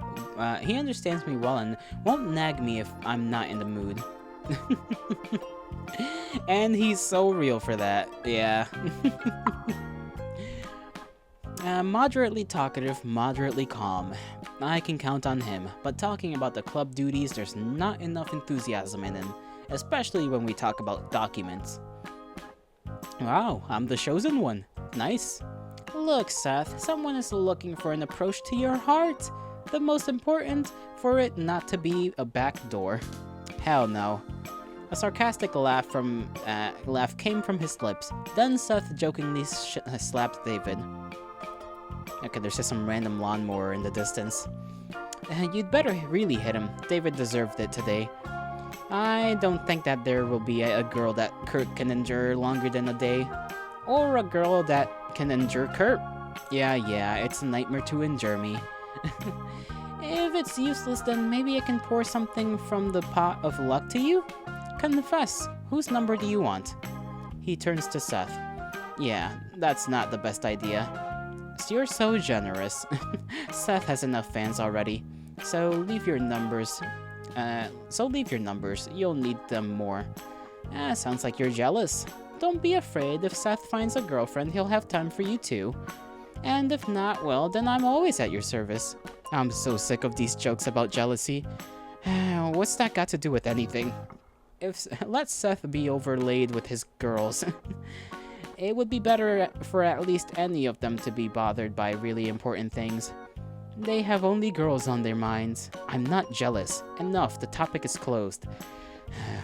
well and won't nag me if I'm not in the mood. And he's so real for that. Yeah. Moderately talkative, moderately calm. I can count on him, but talking about the club duties, there's not enough enthusiasm in him, especially when we talk about documents. Wow, I'm the chosen one. Nice. Look, Seth, someone is looking for an approach to your heart. The most important, for it not to be a back door. Hell no. A sarcastic laugh came from his lips. Then Seth jokingly slapped David. Okay, there's just some random lawnmower in the distance. You'd better really hit him. David deserved it today. I don't think that there will be a girl that Kurt can endure longer than a day. Or a girl that can endure Kurt. Yeah, it's a nightmare to endure me. If it's useless, then maybe I can pour something from the pot of luck to you? Confess, whose number do you want? He turns to Seth. Yeah, that's not the best idea. You're so generous. Seth has enough fans already. So leave your numbers. You'll need them more. Sounds like you're jealous. Don't be afraid. If Seth finds a girlfriend, he'll have time for you too. And if not, well, then I'm always at your service. I'm so sick of these jokes about jealousy. What's that got to do with anything? Let Seth be overlaid with his girls. It would be better for at least any of them to be bothered by really important things. They have only girls on their minds. I'm not jealous. Enough, the topic is closed.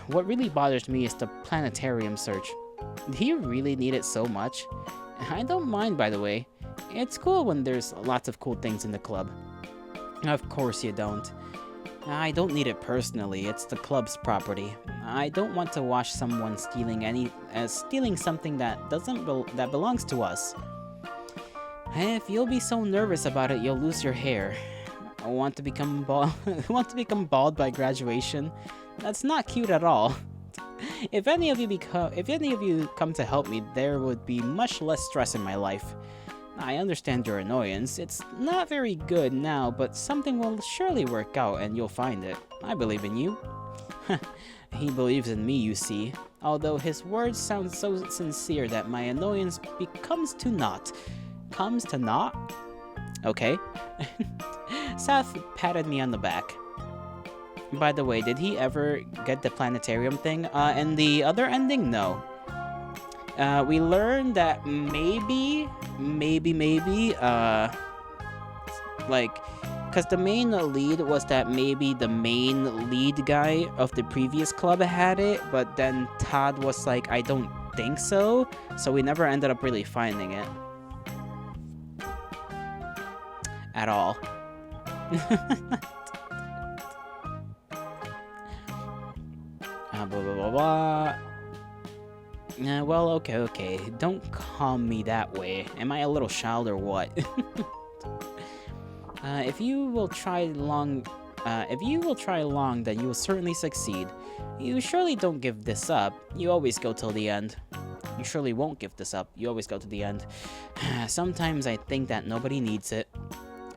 What really bothers me is the planetarium search. Do you really need it so much? I don't mind, by the way. It's cool when there's lots of cool things in the club. Of course you don't. I don't need it personally, it's the club's property. I don't want to watch someone stealing something that belongs to us. If you'll be so nervous about it, you'll lose your hair. I want to become bald by graduation? That's not cute at all. If any of you come to help me, there would be much less stress in my life. I understand your annoyance. It's not very good now, but something will surely work out and you'll find it. I believe in you. He believes in me, you see. Although his words sound so sincere that my annoyance comes to naught. Okay. Seth patted me on the back. By the way, did he ever get the planetarium thing? And the other ending? No. We learned that maybe, because the main lead was that maybe the main lead guy of the previous club had it, but then Todd was like, I don't think so, so we never ended up really finding it. At all. Blah, blah, blah, blah. Well, okay. Don't call me that way. Am I a little child or what? If you will try long, then you will certainly succeed. You surely don't give this up. You always go till the end. You surely won't give this up. You always go to the end. Sometimes I think that nobody needs it.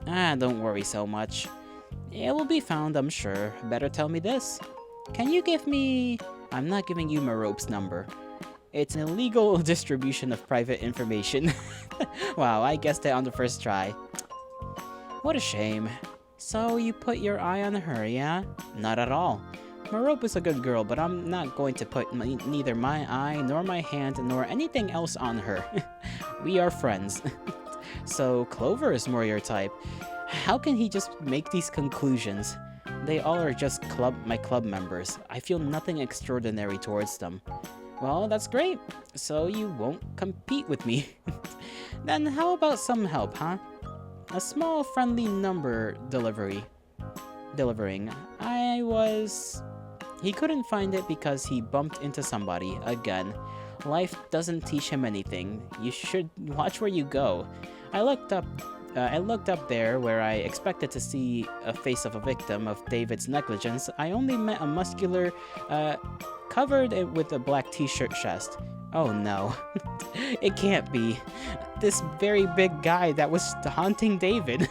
Don't worry so much. It will be found, I'm sure. Better tell me this. Can you give me... I'm not giving you Merope's number. It's an illegal distribution of private information. Wow, I guessed it on the first try. What a shame. So you put your eye on her, yeah? Not at all. Merope is a good girl, but I'm not going to put neither my eye, nor my hand, nor anything else on her. We are friends. So Clover is more your type. How can he just make these conclusions? They all are just my club members. I feel nothing extraordinary towards them. Well, that's great. So you won't compete with me. Then how about some help, huh? A small friendly number delivering. He couldn't find it because he bumped into somebody again. Life doesn't teach him anything. You should watch where you go. I looked up there where I expected to see a face of a victim of David's negligence. I only met a muscular, covered with a black t-shirt chest. Oh no. It can't be. This very big guy that was haunting David.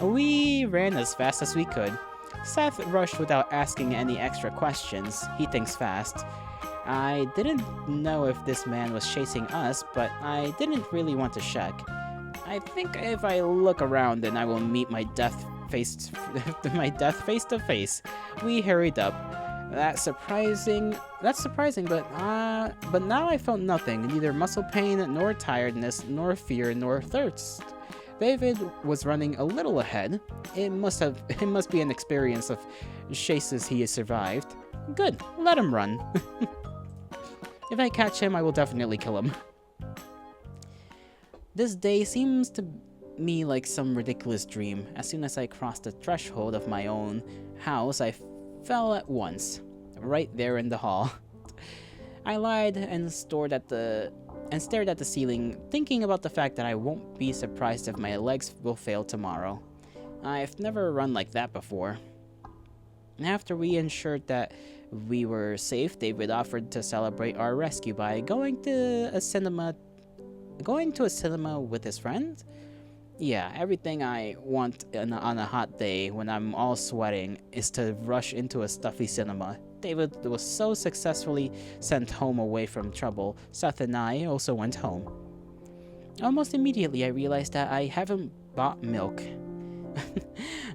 We ran as fast as we could. Seth rushed without asking any extra questions. He thinks fast. I didn't know if this man was chasing us, but I didn't really want to check. I think if I look around, then I will meet my death face to face. We hurried up. That's surprising, but now I felt nothing, neither muscle pain, nor tiredness, nor fear, nor thirst. David was running a little ahead. It must be an experience of chases he has survived. Good, let him run. If I catch him, I will definitely kill him. This day seems to me like some ridiculous dream. As soon as I crossed the threshold of my own house, I fell at once, right there in the hall. I lied and stared at the ceiling, thinking about the fact that I won't be surprised if my legs will fail tomorrow. I've never run like that before. After we ensured that we were safe, David offered to celebrate our rescue by going to a cinema with his friend? Yeah, everything I want on a hot day when I'm all sweating is to rush into a stuffy cinema. David was so successfully sent home away from trouble. Seth and I also went home. Almost immediately I realized that I haven't bought milk.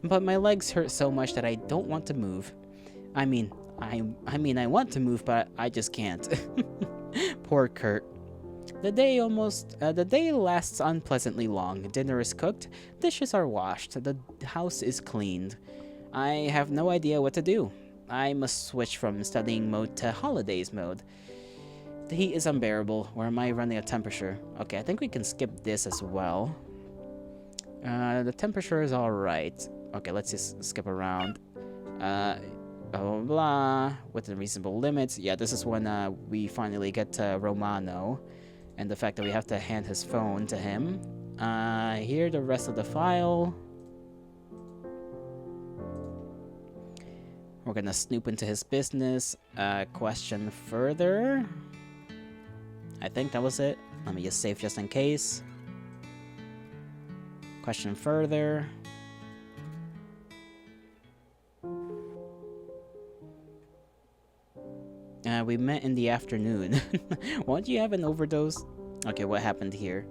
But my legs hurt so much that I don't want to move. I mean, I want to move, but I just can't. Poor Kurt. The day lasts unpleasantly long. Dinner is cooked, dishes are washed, the house is cleaned. I have no idea what to do. I must switch from studying mode to holidays mode. The heat is unbearable. Or am I running a temperature? Okay, I think we can skip this as well. The temperature is alright. Okay, let's just skip around. Blah, blah, blah. Within reasonable limits. Yeah, this is when we finally get to Romano. And the fact that we have to hand his phone to him. Here, the rest of the file. We're gonna snoop into his business. Question further. I think that was it. Let me just save just in case. Question further. We met in the afternoon. Won't you have an overdose? Okay, what happened here?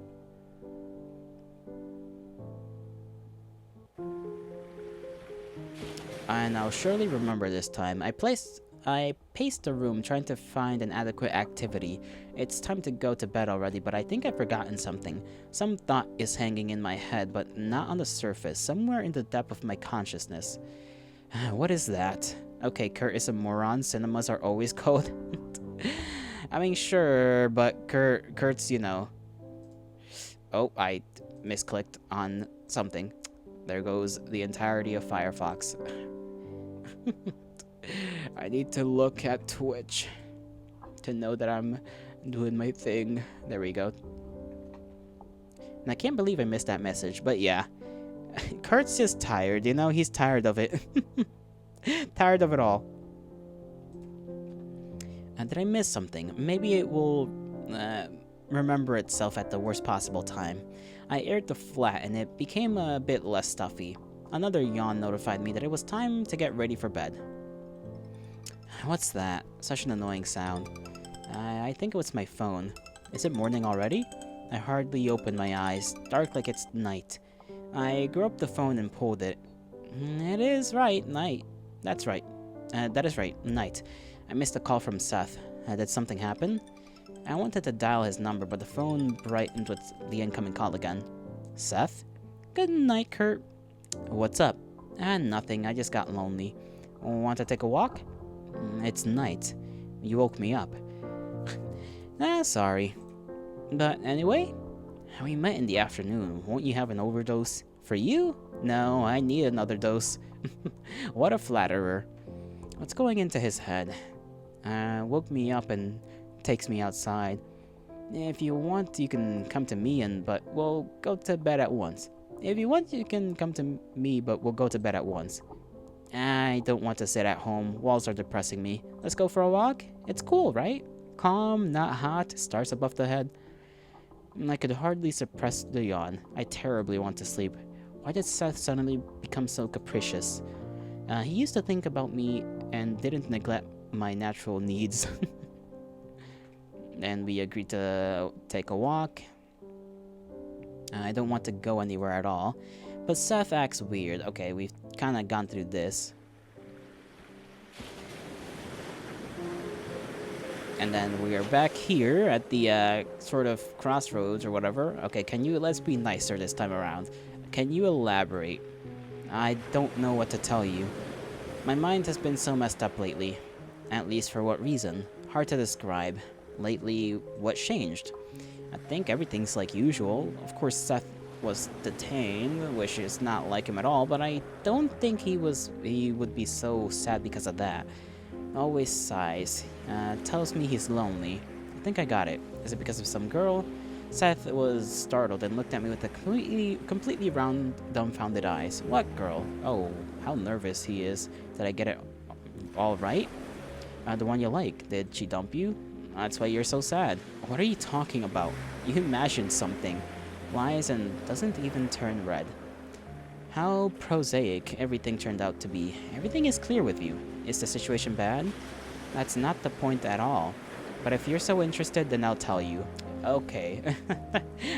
And I'll surely remember this time. I paced the room trying to find an adequate activity. It's time to go to bed already, but I think I've forgotten something. Some thought is hanging in my head, but not on the surface, somewhere in the depth of my consciousness. What is that? Okay, Kurt is a moron. Cinemas are always cold. I mean, sure, but Kurt's, you know... Oh, I misclicked on something. There goes the entirety of Firefox. I need to look at Twitch to know that I'm doing my thing. There we go. And I can't believe I missed that message, but yeah. Kurt's just tired, you know? He's tired of it. Tired of it all. And did I miss something? Maybe it will remember itself at the worst possible time. I aired the flat and it became a bit less stuffy. Another yawn notified me that it was time to get ready for bed. What's that? Such an annoying sound. I think it was my phone. Is it morning already? I hardly opened my eyes, dark like it's night. I groped the phone and pulled it. It is right, night. That's right. That is right, night. I missed a call from Seth. Did something happen? I wanted to dial his number, but the phone brightened with the incoming call again. Seth? Good night, Kurt. What's up? Nothing. I just got lonely. Want to take a walk? It's night. You woke me up. Sorry. But anyway, we met in the afternoon. Won't you have an overdose? For you? No, I need another dose. What a flatterer. What's going into his head? Woke me up and takes me outside. If you want, you can come to me, but we'll go to bed at once. If you want, you can come to me, but we'll go to bed at once. I don't want to sit at home. Walls are depressing me. Let's go for a walk? It's cool, right? Calm, not hot, stars above the head. I could hardly suppress the yawn. I terribly want to sleep. Why did Seth suddenly become so capricious? He used to think about me and didn't neglect my natural needs. And we agreed to take a walk. I don't want to go anywhere at all. But Seth acts weird. Okay, we've kind of gone through this. And then we are back here at the sort of crossroads or whatever. Okay, let's be nicer this time around. Can you elaborate? I don't know what to tell you. My mind has been so messed up lately. At least for what reason? Hard to describe. Lately, what changed? I think everything's like usual. Of course, Seth was detained, which is not like him at all, but I don't think he would be so sad because of that. Always sighs. Tells me he's lonely. I think I got it. Is it because of some girl? Seth was startled and looked at me with a completely round, dumbfounded eyes. What girl? Oh, how nervous he is. Did I get it all right? The one you like. Did she dump you? That's why you're so sad. What are you talking about? You imagined something. Lies and doesn't even turn red. How prosaic everything turned out to be. Everything is clear with you. Is the situation bad? That's not the point at all. But if you're so interested, then I'll tell you. Okay.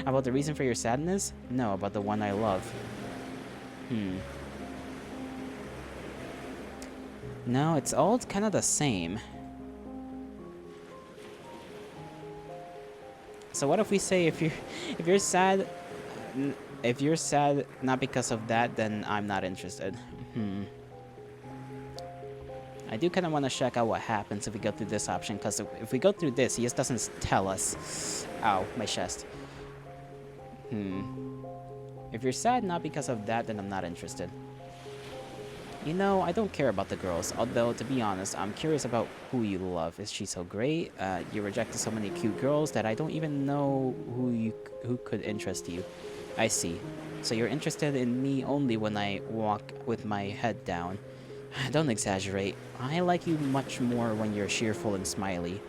About the reason for your sadness? No, about the one I love. No, it's all kind of the same. So what if we say if you're sad not because of that, then I'm not interested. I do kind of want to check out what happens if we go through this option, because if we go through this, he just doesn't tell us. Ow, my chest. If you're sad not because of that, then I'm not interested. You know, I don't care about the girls, although, to be honest, I'm curious about who you love. Is she so great? You rejected so many cute girls that I don't even know who could interest you. I see. So you're interested in me only when I walk with my head down. Don't exaggerate. I like you much more when you're cheerful and smiley.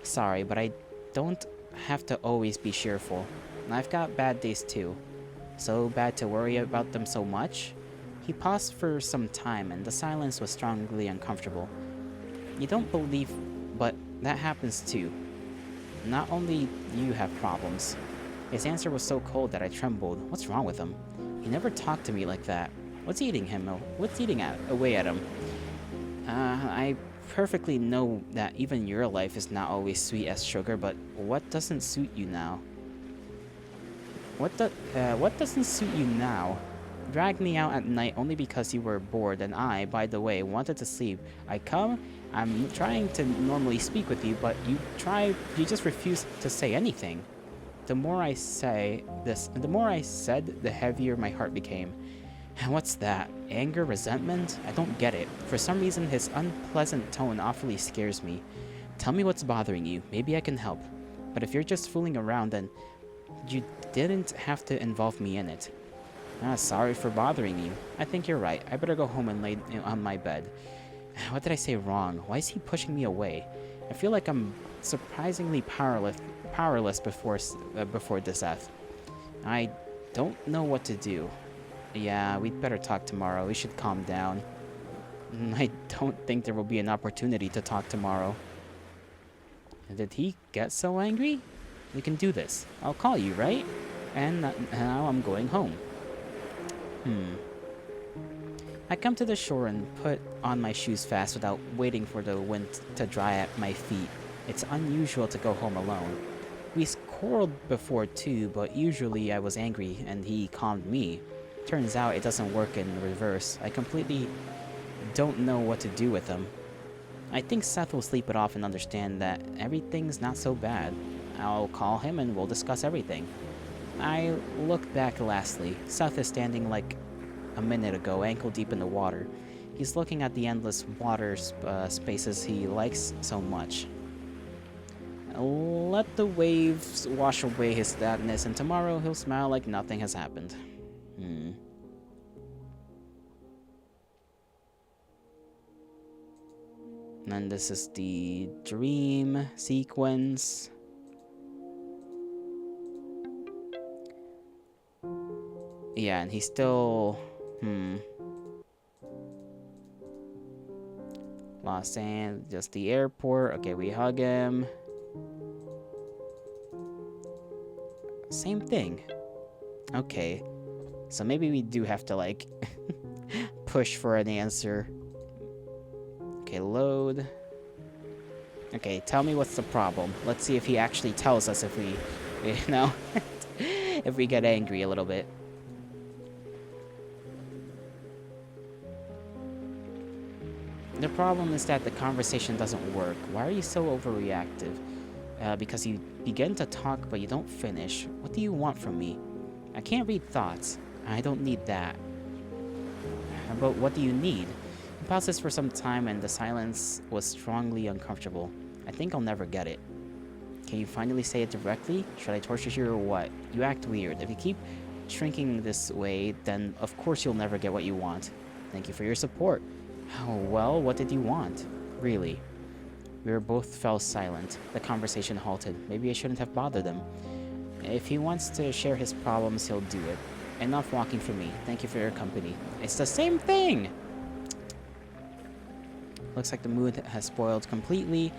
Sorry, but I don't have to always be cheerful. I've got bad days too. So bad to worry about them so much? He paused for some time, and the silence was strongly uncomfortable. You don't believe, but that happens too. Not only you have problems. His answer was so cold that I trembled. What's wrong with him? He never talked to me like that. What's eating away at him? I perfectly know that even your life is not always sweet as sugar, but what doesn't suit you now? What doesn't suit you now? Dragged me out at night only because you were bored, and I, by the way, wanted to sleep. I'm trying to normally speak with you, but you just refuse to say anything. The more I said, the heavier my heart became. What's that? Anger? Resentment? I don't get it. For some reason, his unpleasant tone awfully scares me. Tell me what's bothering you. Maybe I can help. But if you're just fooling around, then you didn't have to involve me in it. Sorry for bothering you. I think you're right. I better go home and lay on my bed. What did I say wrong? Why is he pushing me away? I feel like I'm surprisingly powerless before this F. I don't know what to do. Yeah, we'd better talk tomorrow. We should calm down. I don't think there will be an opportunity to talk tomorrow. Did he get so angry? We can do this. I'll call you, right? And now I'm going home. I come to the shore and put on my shoes fast without waiting for the wind to dry at my feet. It's unusual to go home alone. We quarreled before too, but usually I was angry and he calmed me. Turns out it doesn't work in reverse. I completely don't know what to do with him. I think Seth will sleep it off and understand that everything's not so bad. I'll call him and we'll discuss everything. I look back lastly. Seth is standing like a minute ago, ankle deep in the water. He's looking at the endless water spaces he likes so much. Let the waves wash away his sadness, and tomorrow he'll smile like nothing has happened. And this is the dream sequence. Yeah, and he's still... Los Angeles, just the airport. Okay, we hug him. Same thing. Okay. So maybe we do have to, like, push for an answer. Okay, load. Okay, tell me what's the problem. Let's see if he actually tells us if we, you know, if we get angry a little bit. The problem is that the conversation doesn't work. Why are you so overreactive? Because you begin to talk, but you don't finish. What do you want from me? I can't read thoughts. I don't need that. But what do you need? He pauses for some time, and the silence was strongly uncomfortable. I think I'll never get it. Can you finally say it directly? Should I torture you or what? You act weird. If you keep shrinking this way, then of course you'll never get what you want. Thank you for your support. Oh, well, what did you want? Really? We both fell silent. The conversation halted. Maybe I shouldn't have bothered him. If he wants to share his problems, he'll do it. Enough walking for me. Thank you for your company. It's the same thing! Looks like the mood has spoiled completely.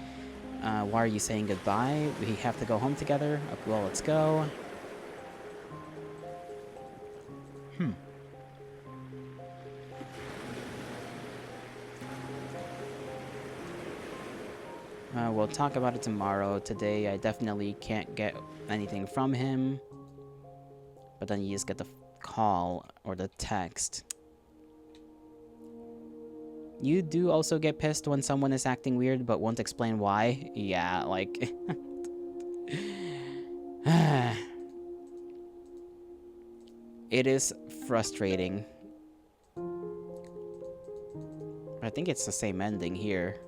Why are you saying goodbye? We have to go home together? Okay, well, let's go. We'll talk about it tomorrow. Today, I definitely can't get anything from him. But then you just get the call or the text. You do also get pissed when someone is acting weird but won't explain why? Yeah, like... It is frustrating. I think it's the same ending here.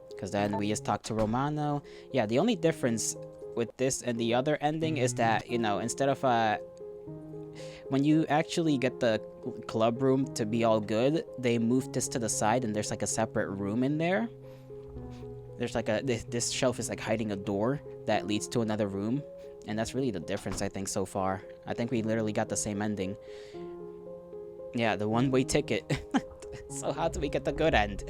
Because then we just talk to Romano. Yeah, the only difference with this and the other ending is that, you know, instead of when you actually get the club room to be all good, they move this to the side and there's like a separate room in there. There's like this shelf is like hiding a door that leads to another room, and that's really the difference, I think, so far. I think we literally got the same ending. Yeah, the one-way ticket. So how do we get the good end?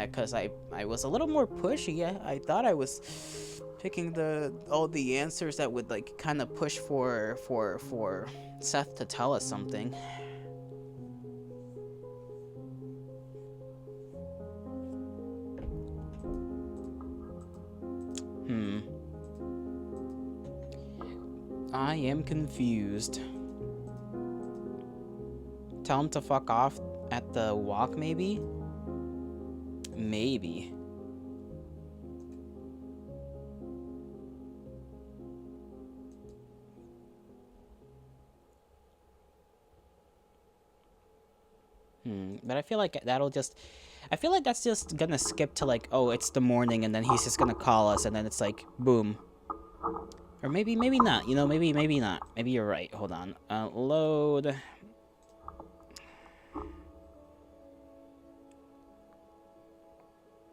Because I was a little more pushy. I thought I was picking all the answers that would like kind of push for Seth to tell us something. I am confused. Tell him to fuck off at the walk, maybe? Maybe. But I feel like that'll just... I feel like that's just gonna skip to like, oh, it's the morning, and then he's just gonna call us, and then it's like, boom. Or maybe not. You know, maybe not. Maybe you're right. Hold on. Load.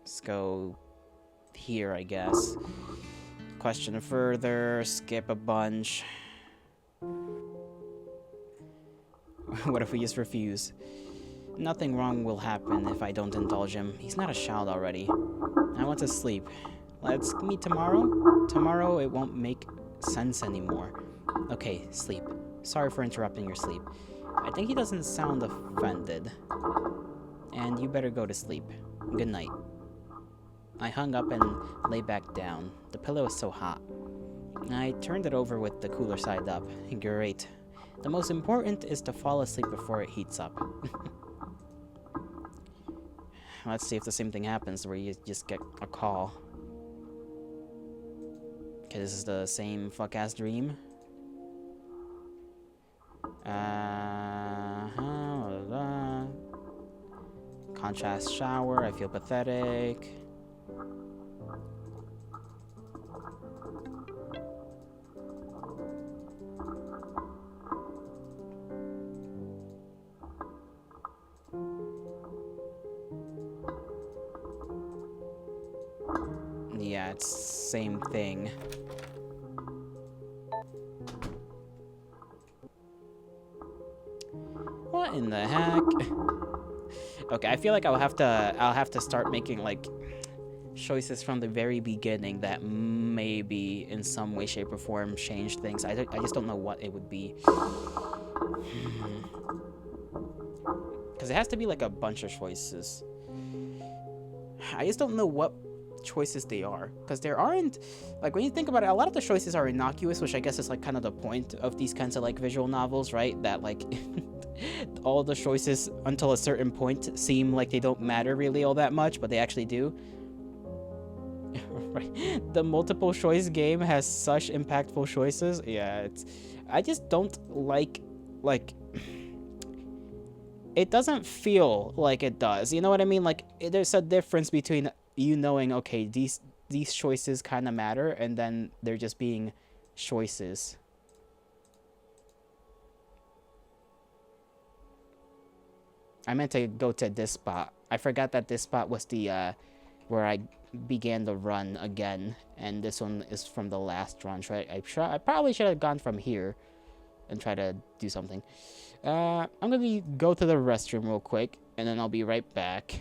Let's go here, I guess. Question further. Skip a bunch. What if we just refuse? Nothing wrong will happen if I don't indulge him. He's not a child already. I want to sleep. Let's meet tomorrow? Tomorrow it won't make sense anymore. Okay, sleep. Sorry for interrupting your sleep. I think he doesn't sound offended. And you better go to sleep. Good night. I hung up and lay back down. The pillow was so hot. I turned it over with the cooler side up. Great. The most important is to fall asleep before it heats up. Let's see if the same thing happens where you just get a call. Okay, this is the same fuck-ass dream. Contrast shower, I feel pathetic. Yeah, it's same thing. What in the heck? Okay, I feel like I'll have to start making like choices from the very beginning that maybe in some way, shape, or form change things. I just don't know what it would be. Because it has to be like a bunch of choices. I just don't know what choices they are, because there aren't, like, when you think about it, a lot of the choices are innocuous, which I guess is like kind of the point of these kinds of like visual novels, right? That like all the choices until a certain point seem like they don't matter really all that much, but they actually do. Right? The multiple choice game has such impactful choices. Yeah, I just don't like it doesn't feel like it does. You know what I mean? Like, there's a difference between you knowing, okay, these choices kind of matter, and then they're just being choices. I meant to go to this spot. I forgot that this spot was the where I began the run again, and this one is from the last run. I probably should have gone from here and try to do something. I'm gonna go to the restroom real quick, and then I'll be right back.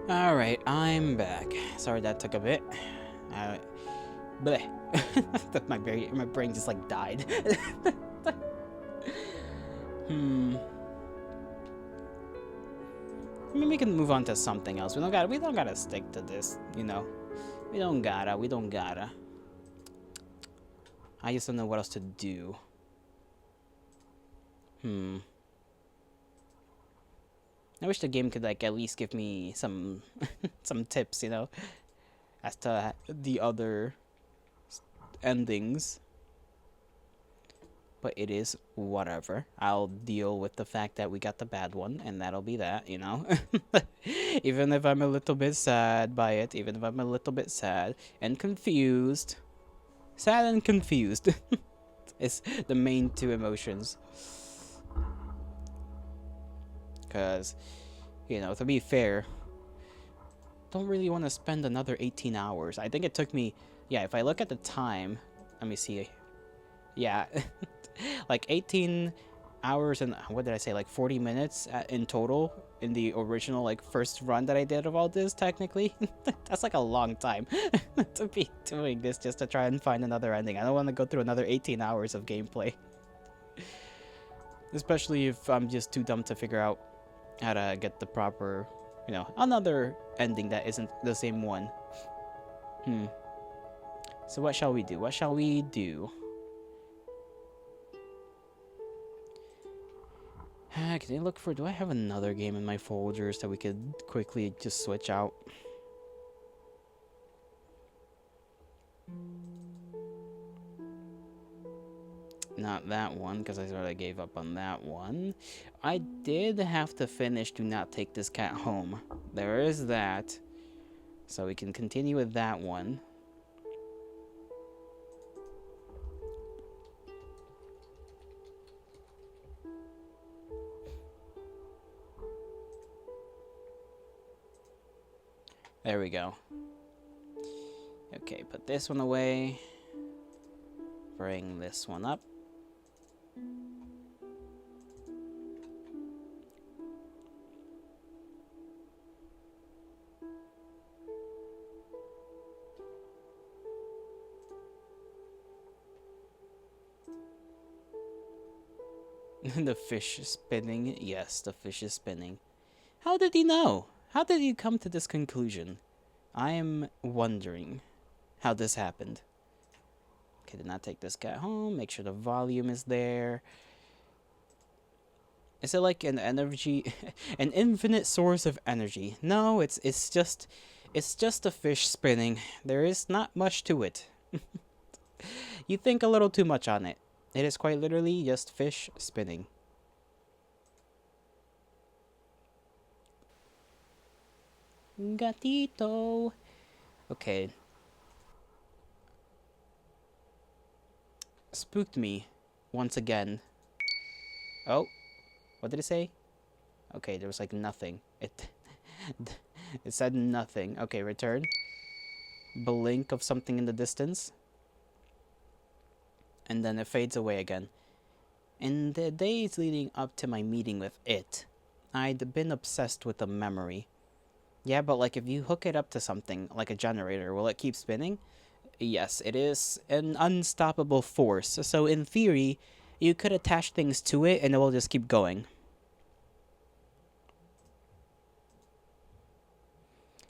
Alright, I'm back. Sorry that took a bit. Uh, bleh. my brain just like died. Hmm. I mean, we can move on to something else. We don't gotta stick to this, you know. We don't gotta. I just don't know what else to do. Hmm. I wish the game could like at least give me some some tips, you know, as to the other endings. But it is whatever. I'll deal with the fact that we got the bad one, and that'll be that, you know. Even if I'm a little bit sad by it, even if I'm a little bit sad and confused. Sad and confused is the main two emotions. Because, you know, to be fair, don't really want to spend another 18 hours. I think it took me, yeah, if I look at the time, let me see. Yeah, like 18 hours and what did I say, like 40 minutes in total in the original like first run that I did of all this technically. That's like a long time to be doing this just to try and find another ending. I don't want to go through another 18 hours of gameplay. Especially if I'm just too dumb to figure out how to get the proper, you know, another ending that isn't the same one. So what shall we do? What shall we do? Can I look for... Do I have another game in my folders that we could quickly just switch out? Not that one, because I sort of gave up on that one. I did have to finish Do Not Take This Cat Home. There is that. So we can continue with that one. There we go. Okay, put this one away. Bring this one up. The fish is spinning. Yes, the fish is spinning. How did he know? How did he come to this conclusion? I am wondering how this happened. Okay, did not take this cat home. Make sure the volume is there. Is it like an energy, an infinite source of energy? No, it's just a fish spinning. There is not much to it. You think a little too much on it. It is quite literally just fish spinning. Gatito. Okay. Spooked me once again. Oh, what did it say? Okay, there was like nothing. It it said nothing. Okay, return. Blink of something in the distance. And then it fades away again. In the days leading up to my meeting with it, I'd been obsessed with the memory. Yeah, but like if you hook it up to something, like a generator, will it keep spinning? Yes, it is an unstoppable force. So in theory, you could attach things to it and it will just keep going.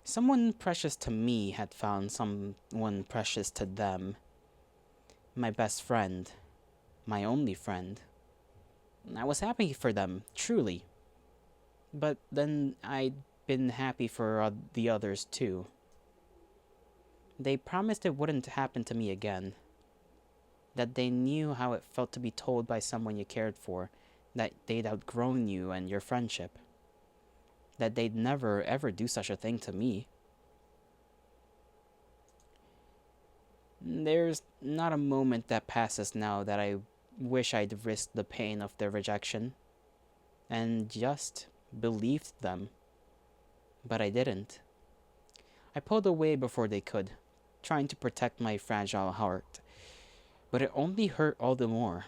Someone precious to me had found someone precious to them. My best friend. My only friend. I was happy for them, truly. But then I'd been happy for the others too. They promised it wouldn't happen to me again. That they knew how it felt to be told by someone you cared for that they'd outgrown you and your friendship. That they'd never ever do such a thing to me. There's not a moment that passes now that I wish I'd risked the pain of their rejection and just believed them. But I didn't. I pulled away before they could, trying to protect my fragile heart. But it only hurt all the more.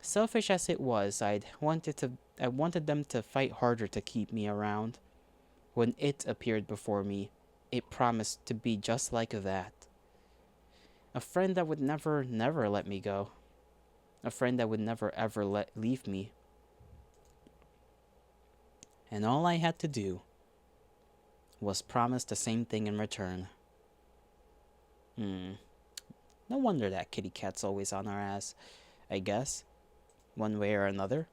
Selfish as it was, I wanted them to fight harder to keep me around. When it appeared before me, it promised to be just like that. A friend that would never, never let me go. A friend that would never, ever leave me. And all I had to do was promise the same thing in return. No wonder that kitty cat's always on our ass, I guess. One way or another.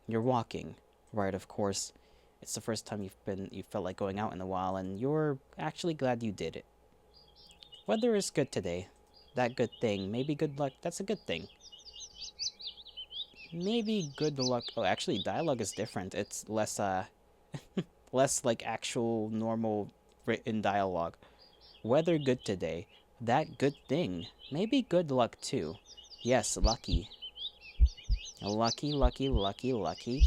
You're walking, right, of course. It's the first time you felt like going out in a while, and you're actually glad you did it. Weather is good today. That good thing. Maybe good luck. That's a good thing. Maybe good luck. Oh, actually, dialogue is different. It's less, less like actual normal written dialogue. Weather good today. That good thing. Maybe good luck too. Yes, lucky. Lucky, lucky, lucky, lucky.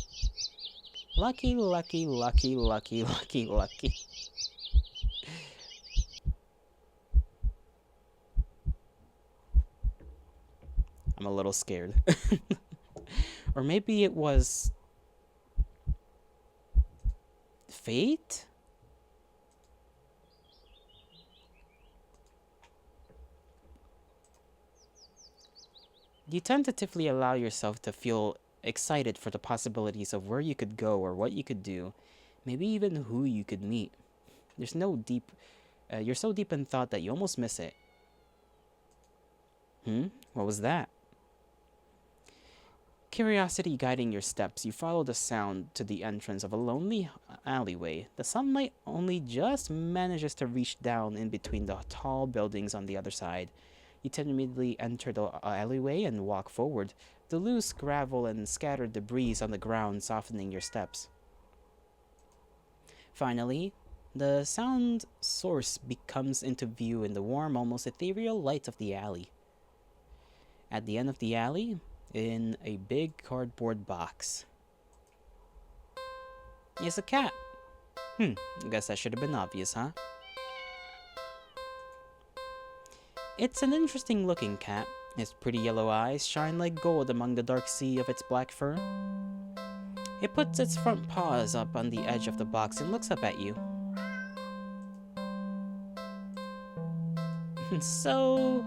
Lucky, lucky, lucky, lucky, lucky, lucky. I'm a little scared. Or maybe it was fate? You tentatively allow yourself to feel excited for the possibilities of where you could go or what you could do, maybe even who you could meet. There's no deep, you're so deep in thought that you almost miss it. What was that? Curiosity guiding your steps, you follow the sound to the entrance of a lonely alleyway. The sunlight only just manages to reach down in between the tall buildings on the other side. You timidly enter the alleyway and walk forward, the loose gravel and scattered debris on the ground softening your steps. Finally, the sound source comes into view in the warm, almost ethereal light of the alley. At the end of the alley, in a big cardboard box, is a cat. I guess that should have been obvious, huh? It's an interesting looking cat. Its pretty yellow eyes shine like gold among the dark sea of its black fur. It puts its front paws up on the edge of the box and looks up at you. So,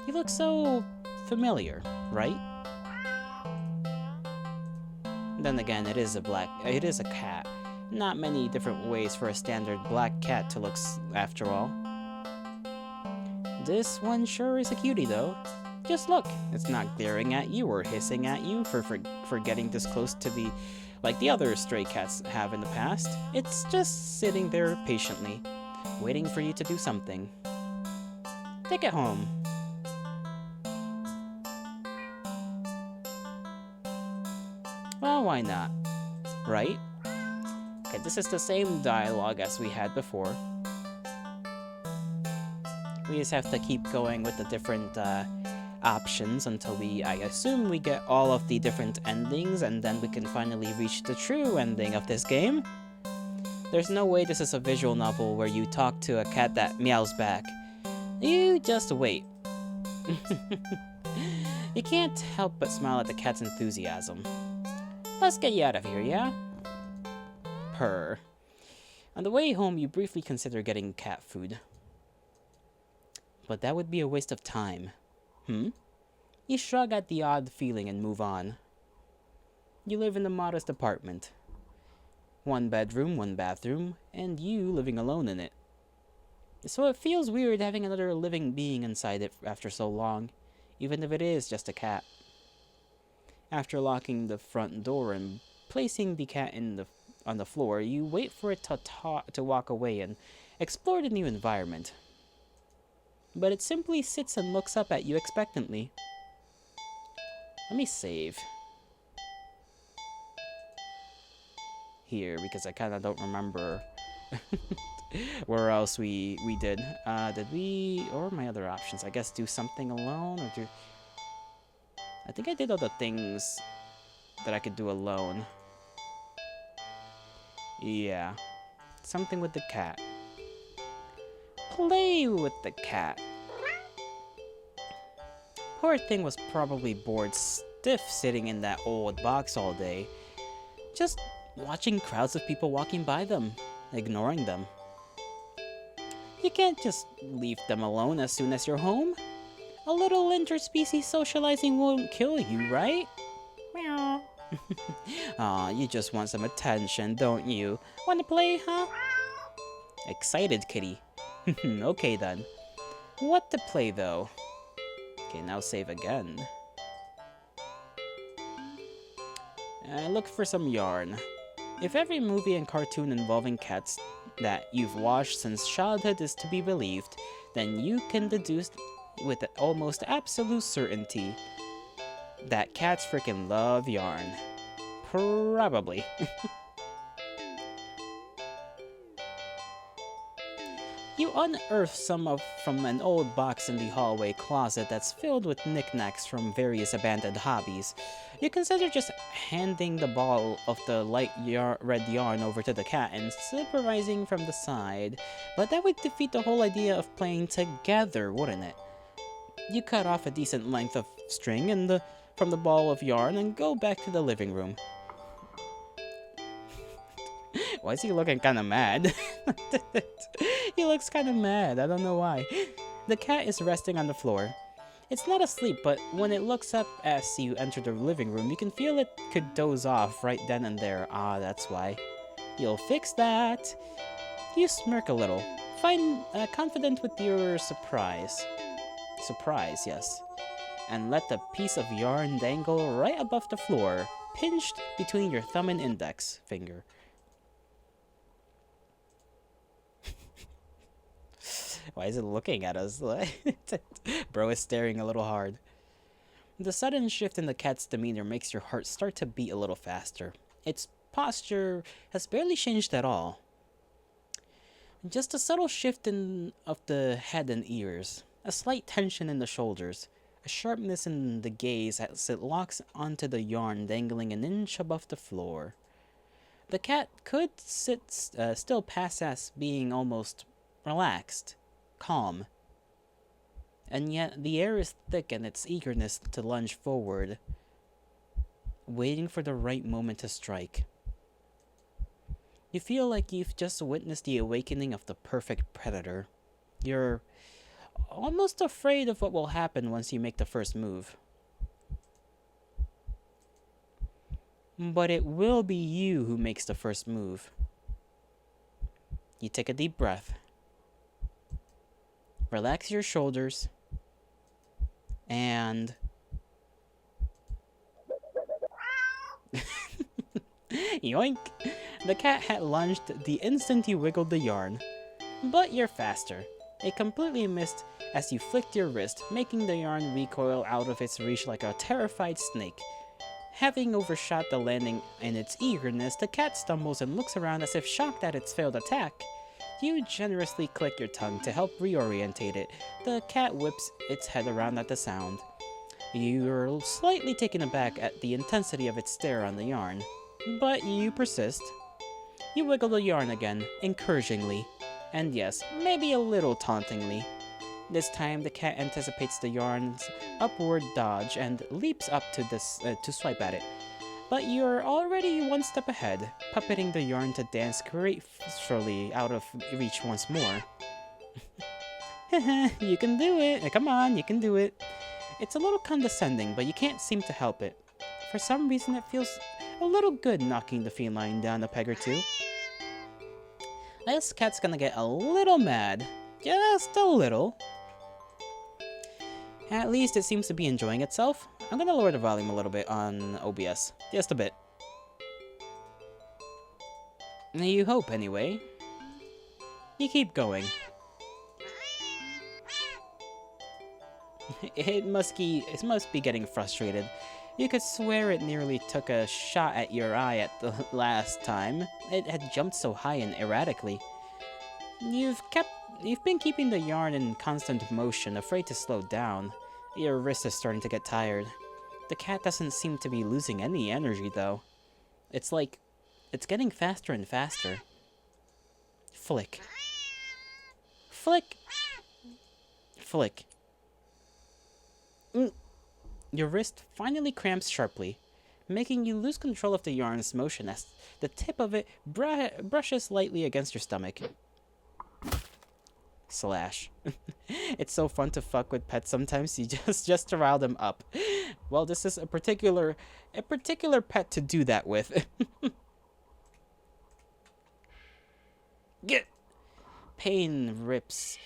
you look so familiar, right? Then again, it is a cat. Not many different ways for a standard black cat to look after all. This one sure is a cutie though. Just look, it's not glaring at you or hissing at you for getting this close to like the other stray cats have in the past. It's just sitting there patiently, waiting for you to do something. Take it home. Well, why not? Right? Okay, this is the same dialogue as we had before. We just have to keep going with the different options until I assume we get all of the different endings, and then we can finally reach the true ending of this game. There's no way this is a visual novel where you talk to a cat that meows back. You just wait. You can't help but smile at the cat's enthusiasm. Let's get you out of here, yeah? Purr. On the way home, you briefly consider getting cat food. But that would be a waste of time. You shrug at the odd feeling and move on. You live in a modest apartment. 1 bedroom, 1 bathroom, and you living alone in it. So it feels weird having another living being inside it after so long, even if it is just a cat. After locking the front door and placing the cat on the floor, you wait for it to walk away and explore the new environment. But it simply sits and looks up at you expectantly. Let me save here because I kind of don't remember where else we did. Did we, or my other options? I guess do something alone or do. I think I did all the things that I could do alone. Yeah, something with the cat. Play with the cat. Poor thing was probably bored stiff sitting in that old box all day. Just watching crowds of people walking by them, ignoring them. You can't just leave them alone as soon as you're home. A little interspecies socializing won't kill you, right? Meow. Aw, you just want some attention, don't you? Wanna play, huh? Excited kitty. Okay then. What to play though? Okay, now save again. Look for some yarn. If every movie and cartoon involving cats that you've watched since childhood is to be believed, then you can deduce with almost absolute certainty that cats freaking love yarn. Probably. You unearth some from an old box in the hallway closet that's filled with knickknacks from various abandoned hobbies. You consider just handing the ball of the light red yarn over to the cat and supervising from the side, but that would defeat the whole idea of playing together, wouldn't it? You cut off a decent length of string from the ball of yarn and go back to the living room. Why is he looking kind of mad? He looks kind of mad, I don't know why. The cat is resting on the floor. It's not asleep, but when it looks up as you enter the living room, you can feel it could doze off right then and there. Ah, that's why. You'll fix that. You smirk a little, confident with your surprise. Surprise, yes. And let the piece of yarn dangle right above the floor, pinched between your thumb and index finger. Why is it looking at us? Bro is staring a little hard. The sudden shift in the cat's demeanor makes your heart start to beat a little faster. Its posture has barely changed at all. Just a subtle shift of the head and ears, a slight tension in the shoulders, a sharpness in the gaze as it locks onto the yarn dangling an inch above the floor. The cat could sit still past as being almost relaxed, calm. And yet the air is thick in its eagerness to lunge forward, waiting for the right moment to strike. You feel like you've just witnessed the awakening of the perfect predator. You're almost afraid of what will happen once you make the first move. But it will be you who makes the first move. You take a deep breath. Relax your shoulders. And yoink! The cat had lunged the instant you wiggled the yarn. But you're faster. It completely missed as you flicked your wrist, making the yarn recoil out of its reach like a terrified snake. Having overshot the landing in its eagerness, the cat stumbles and looks around as if shocked at its failed attack. You generously click your tongue to help reorientate it. The cat whips its head around at the sound. You're slightly taken aback at the intensity of its stare on the yarn, but you persist. You wiggle the yarn again, encouragingly, and yes, maybe a little tauntingly. This time, the cat anticipates the yarn's upward dodge and leaps up to swipe at it. But you're already one step ahead, puppeting the yarn to dance gracefully out of reach once more. You can do it! Come on, you can do it! It's a little condescending, but you can't seem to help it. For some reason, it feels a little good knocking the feline down a peg or two. This cat's gonna get a little mad. Just a little. At least it seems to be enjoying itself. I'm gonna lower the volume a little bit on OBS. Just a bit. You hope, anyway. You keep going. It must be getting frustrated. You could swear it nearly took a shot at your eye at the last time. It had jumped so high and erratically. You've been keeping the yarn in constant motion, afraid to slow down. Your wrist is starting to get tired. The cat doesn't seem to be losing any energy, though. It's like it's getting faster and faster. Flick. Flick. Flick. Your wrist finally cramps sharply. making you lose control of the yarn's motion as the tip of it brushes lightly against your stomach. Slash. It's so fun to fuck with pets sometimes, you just to rile them up. Well, this is a particular pet to do that with. Get. Pain rips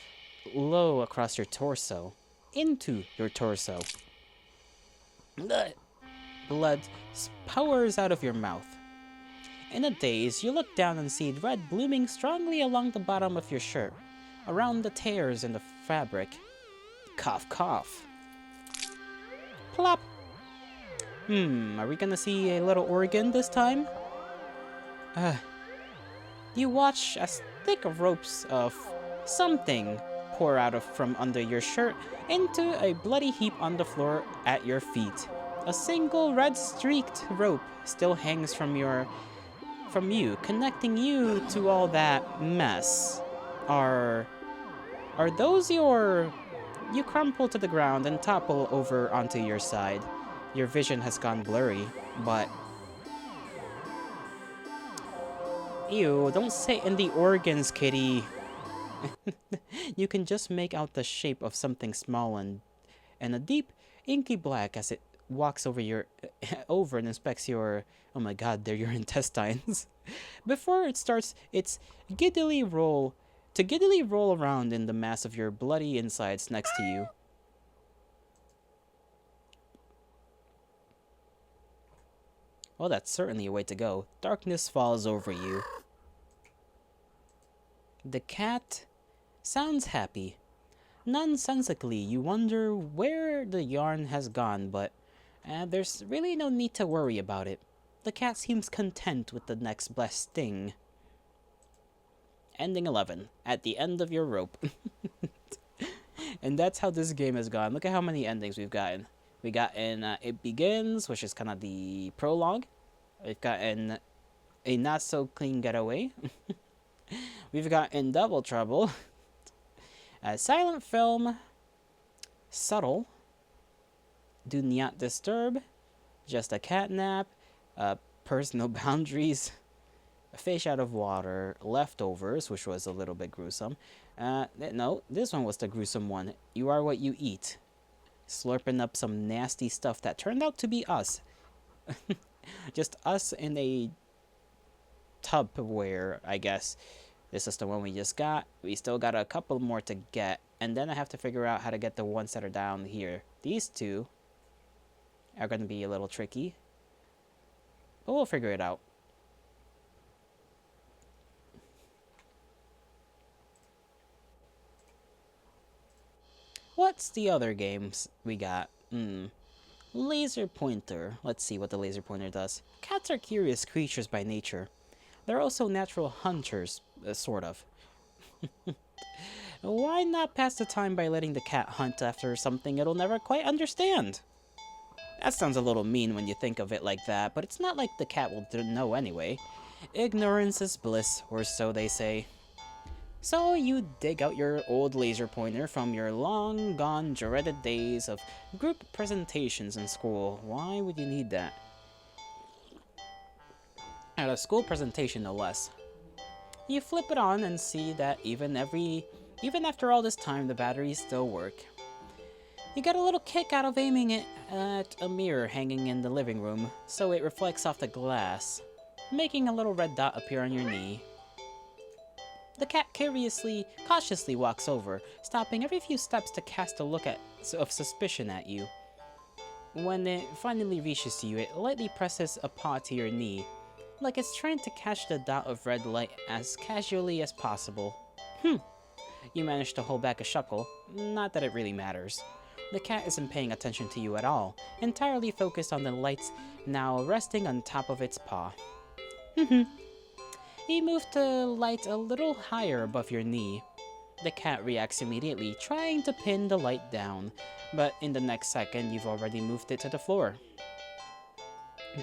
low across your torso, into your torso. Blood pours out of your mouth. In a daze, you look down and see red blooming strongly along the bottom of your shirt, around the tears in the fabric. Cough, cough. Plop. Are we gonna see a little organ this time? You watch as thick ropes of something pour out from under your shirt into a bloody heap on the floor at your feet. A single red-streaked rope still hangs from you, connecting you to all that mess. Are those your... You crumple to the ground and topple over onto your side. Your vision has gone blurry, but... Ew, don't sit in the organs, kitty. You can just make out the shape of something small and a deep, inky black as it walks over and inspects your... Oh my god, they're your intestines. Before it starts its giddily roll around in the mass of your bloody insides next to you. Well, that's certainly a way to go. Darkness falls over you. The cat sounds happy. Nonsensically, you wonder where the yarn has gone, but there's really no need to worry about it. The cat seems content with the next blessed thing. Ending 11. At the end of your rope. And that's how this game has gone. Look at how many endings we've gotten. We got in It Begins, which is kind of the prologue. We've gotten A Not So Clean Getaway. We've got In Double Trouble. Silent Film. Subtle. Do Not Disturb. Just a Catnap. Personal Boundaries. A Fish Out of Water. Leftovers, which was a little bit gruesome. No, this one was the gruesome one. You Are What You Eat. Slurping up some nasty stuff that turned out to be us. Just us in a Tupperware, I guess. This is the one we just got. We still got a couple more to get. And then I have to figure out how to get the ones that are down here. These two are going to be a little tricky. But we'll figure it out. What's the other games we got? Laser pointer. Let's see what the laser pointer does. Cats are curious creatures by nature. They're also natural hunters, sort of. Why not pass the time by letting the cat hunt after something it'll never quite understand? That sounds a little mean when you think of it like that, but it's not like the cat will know anyway. Ignorance is bliss, or so they say. So you dig out your old laser pointer from your long-gone dreaded days of group presentations in school. Why would you need that? At a school presentation, no less. You flip it on and see that even after all this time, the batteries still work. You get a little kick out of aiming it at a mirror hanging in the living room, so it reflects off the glass, making a little red dot appear on your knee. The cat cautiously walks over, stopping every few steps to cast a look of suspicion at you. When it finally reaches you, it lightly presses a paw to your knee, like it's trying to catch the dot of red light as casually as possible. You manage to hold back a chuckle, not that it really matters. The cat isn't paying attention to you at all, entirely focused on the lights now resting on top of its paw. You move the light a little higher above your knee. The cat reacts immediately, trying to pin the light down, but in the next second you've already moved it to the floor.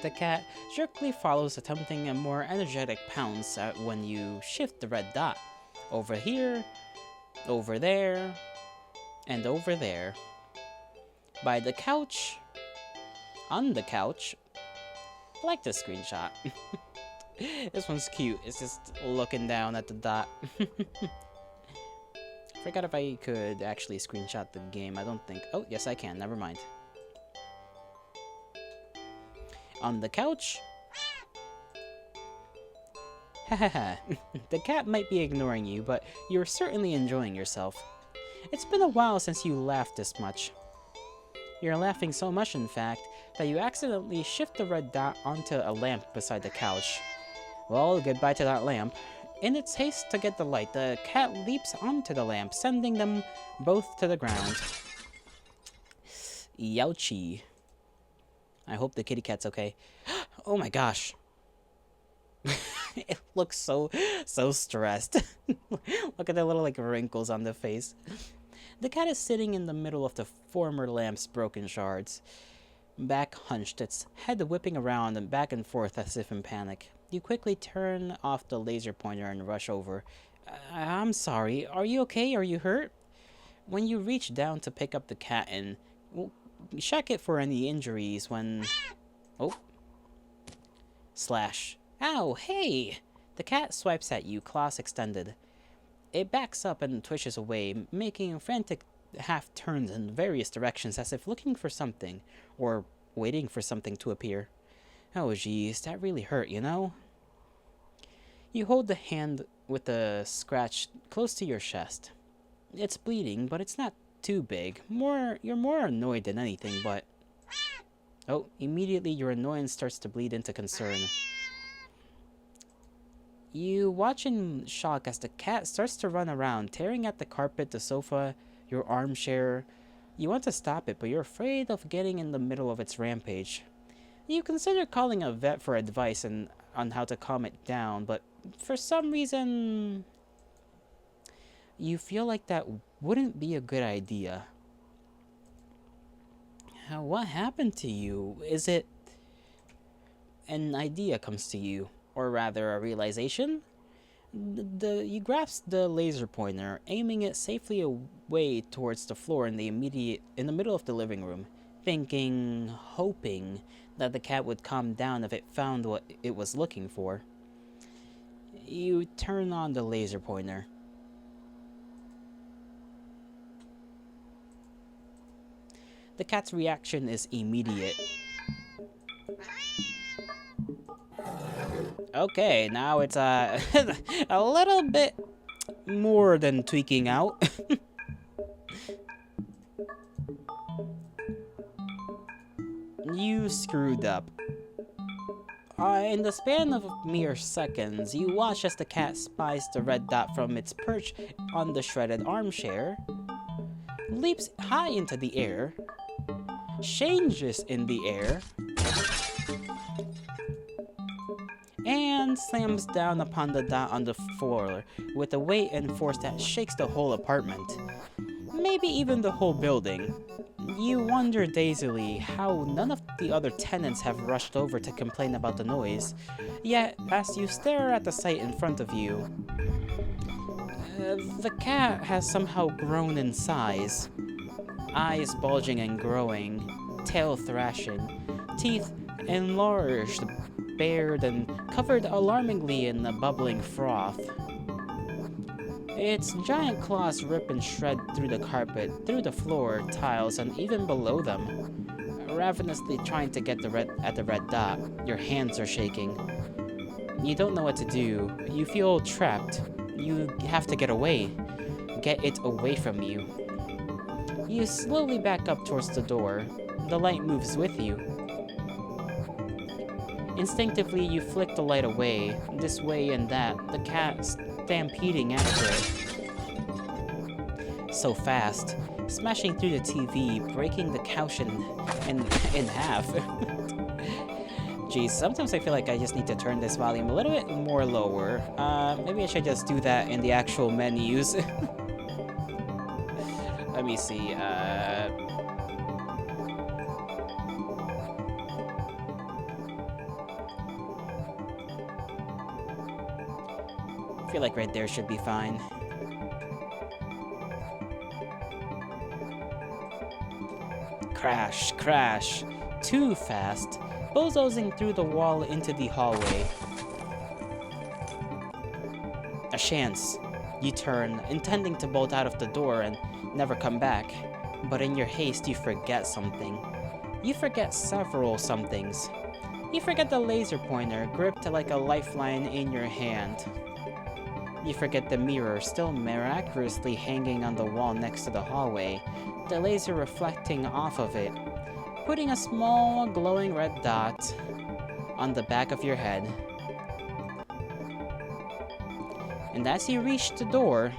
The cat jerkily follows, attempting a more energetic pounce at when you shift the red dot. Over here, over there, and over there. By the couch, on the couch, I like this screenshot. This one's cute. It's just looking down at the dot. Forgot if I could actually screenshot the game. I don't think... Oh, yes I can. Never mind. On the couch? Hahaha. The cat might be ignoring you, but you're certainly enjoying yourself. It's been a while since you laughed this much. You're laughing so much, in fact, that you accidentally shift the red dot onto a lamp beside the couch. Well, goodbye to that lamp. In its haste to get the light, the cat leaps onto the lamp, sending them both to the ground. Youchie. I hope the kitty cat's okay. Oh my gosh. It looks so stressed. Look at the little like wrinkles on the face. The cat is sitting in the middle of the former lamp's broken shards. Back hunched, its head whipping around and back and forth as if in panic. You quickly turn off the laser pointer and rush over. I'm sorry, are you okay? Are you hurt? When you reach down to pick up the cat and check it for any injuries when... Oh. Slash. Ow, hey! The cat swipes at you, claws extended. It backs up and twitches away, making frantic half-turns in various directions as if looking for something, or waiting for something to appear. Oh geez, that really hurt, you know? You hold the hand with the scratch close to your chest. It's bleeding, but it's not too big. You're more annoyed than anything, but... Oh, immediately your annoyance starts to bleed into concern. You watch in shock as the cat starts to run around, tearing at the carpet, the sofa, your armchair. You want to stop it, but you're afraid of getting in the middle of its rampage. You consider calling a vet for advice on how to calm it down, but for some reason, you feel like that wouldn't be a good idea. What happened to you? Is it... An idea comes to you, or rather a realization? You grasp the laser pointer, aiming it safely away towards the floor in the middle of the living room, thinking, hoping that the cat would calm down if it found what it was looking for. You turn on the laser pointer. The cat's reaction is immediate. Okay, now it's a little bit more than tweaking out. You screwed up. In the span of mere seconds, you watch as the cat spies the red dot from its perch on the shredded armchair, leaps high into the air, changes in the air, and slams down upon the dot on the floor with a weight and force that shakes the whole apartment. Maybe even the whole building. You wonder dazedly how none of the other tenants have rushed over to complain about the noise. Yet, as you stare at the sight in front of you, the cat has somehow grown in size. Eyes bulging and growing, tail thrashing, teeth enlarged, bared, and covered alarmingly in a bubbling froth. Its giant claws rip and shred through the carpet, through the floor, tiles, and even below them. Ravenously trying to get at the red dot, your hands are shaking. You don't know what to do. You feel trapped. You have to get away. Get it away from you. You slowly back up towards the door. The light moves with you. Instinctively, you flick the light away, this way and that, the cat stampeding after it. So fast, smashing through the TV, breaking the couch in half. Geez, sometimes I feel like I just need to turn this volume a little bit more lower. Maybe I should just do that in the actual menus. Let me see, I feel like right there should be fine. Crash, crash. Too fast. bulldozing through the wall into the hallway. A chance. You turn, intending to bolt out of the door and never come back. But in your haste, you forget something. You forget several somethings. You forget the laser pointer gripped like a lifeline in your hand. You forget the mirror still miraculously hanging on the wall next to the hallway, the laser reflecting off of it, putting a small glowing red dot on the back of your head. And as you reach the door,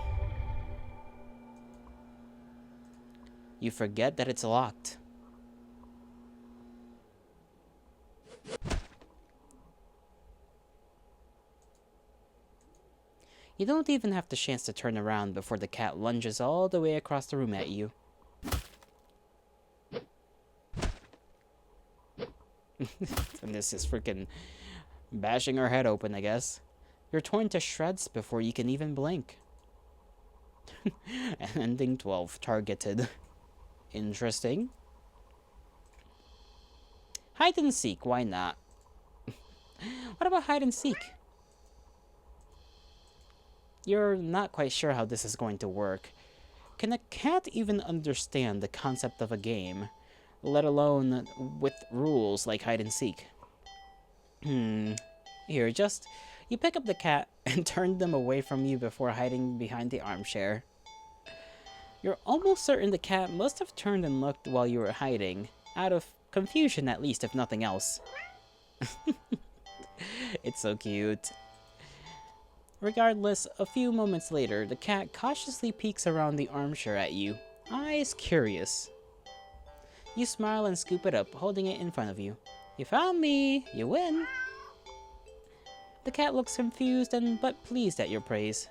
you forget that it's locked. You don't even have the chance to turn around before the cat lunges all the way across the room at you. And this is freaking bashing her head open, I guess. You're torn to shreds before you can even blink. Ending 12, targeted. Interesting. Hide and seek, why not? What about hide and seek? You're not quite sure how this is going to work. Can a cat even understand the concept of a game, let alone with rules like hide and seek? Here, you pick up the cat and turn them away from you before hiding behind the armchair. You're almost certain the cat must have turned and looked while you were hiding, out of confusion at least, if nothing else. It's so cute. Regardless, a few moments later, the cat cautiously peeks around the armchair at you, eyes curious. You smile and scoop it up, holding it in front of you. You found me! You win! The cat looks confused but pleased at your praise.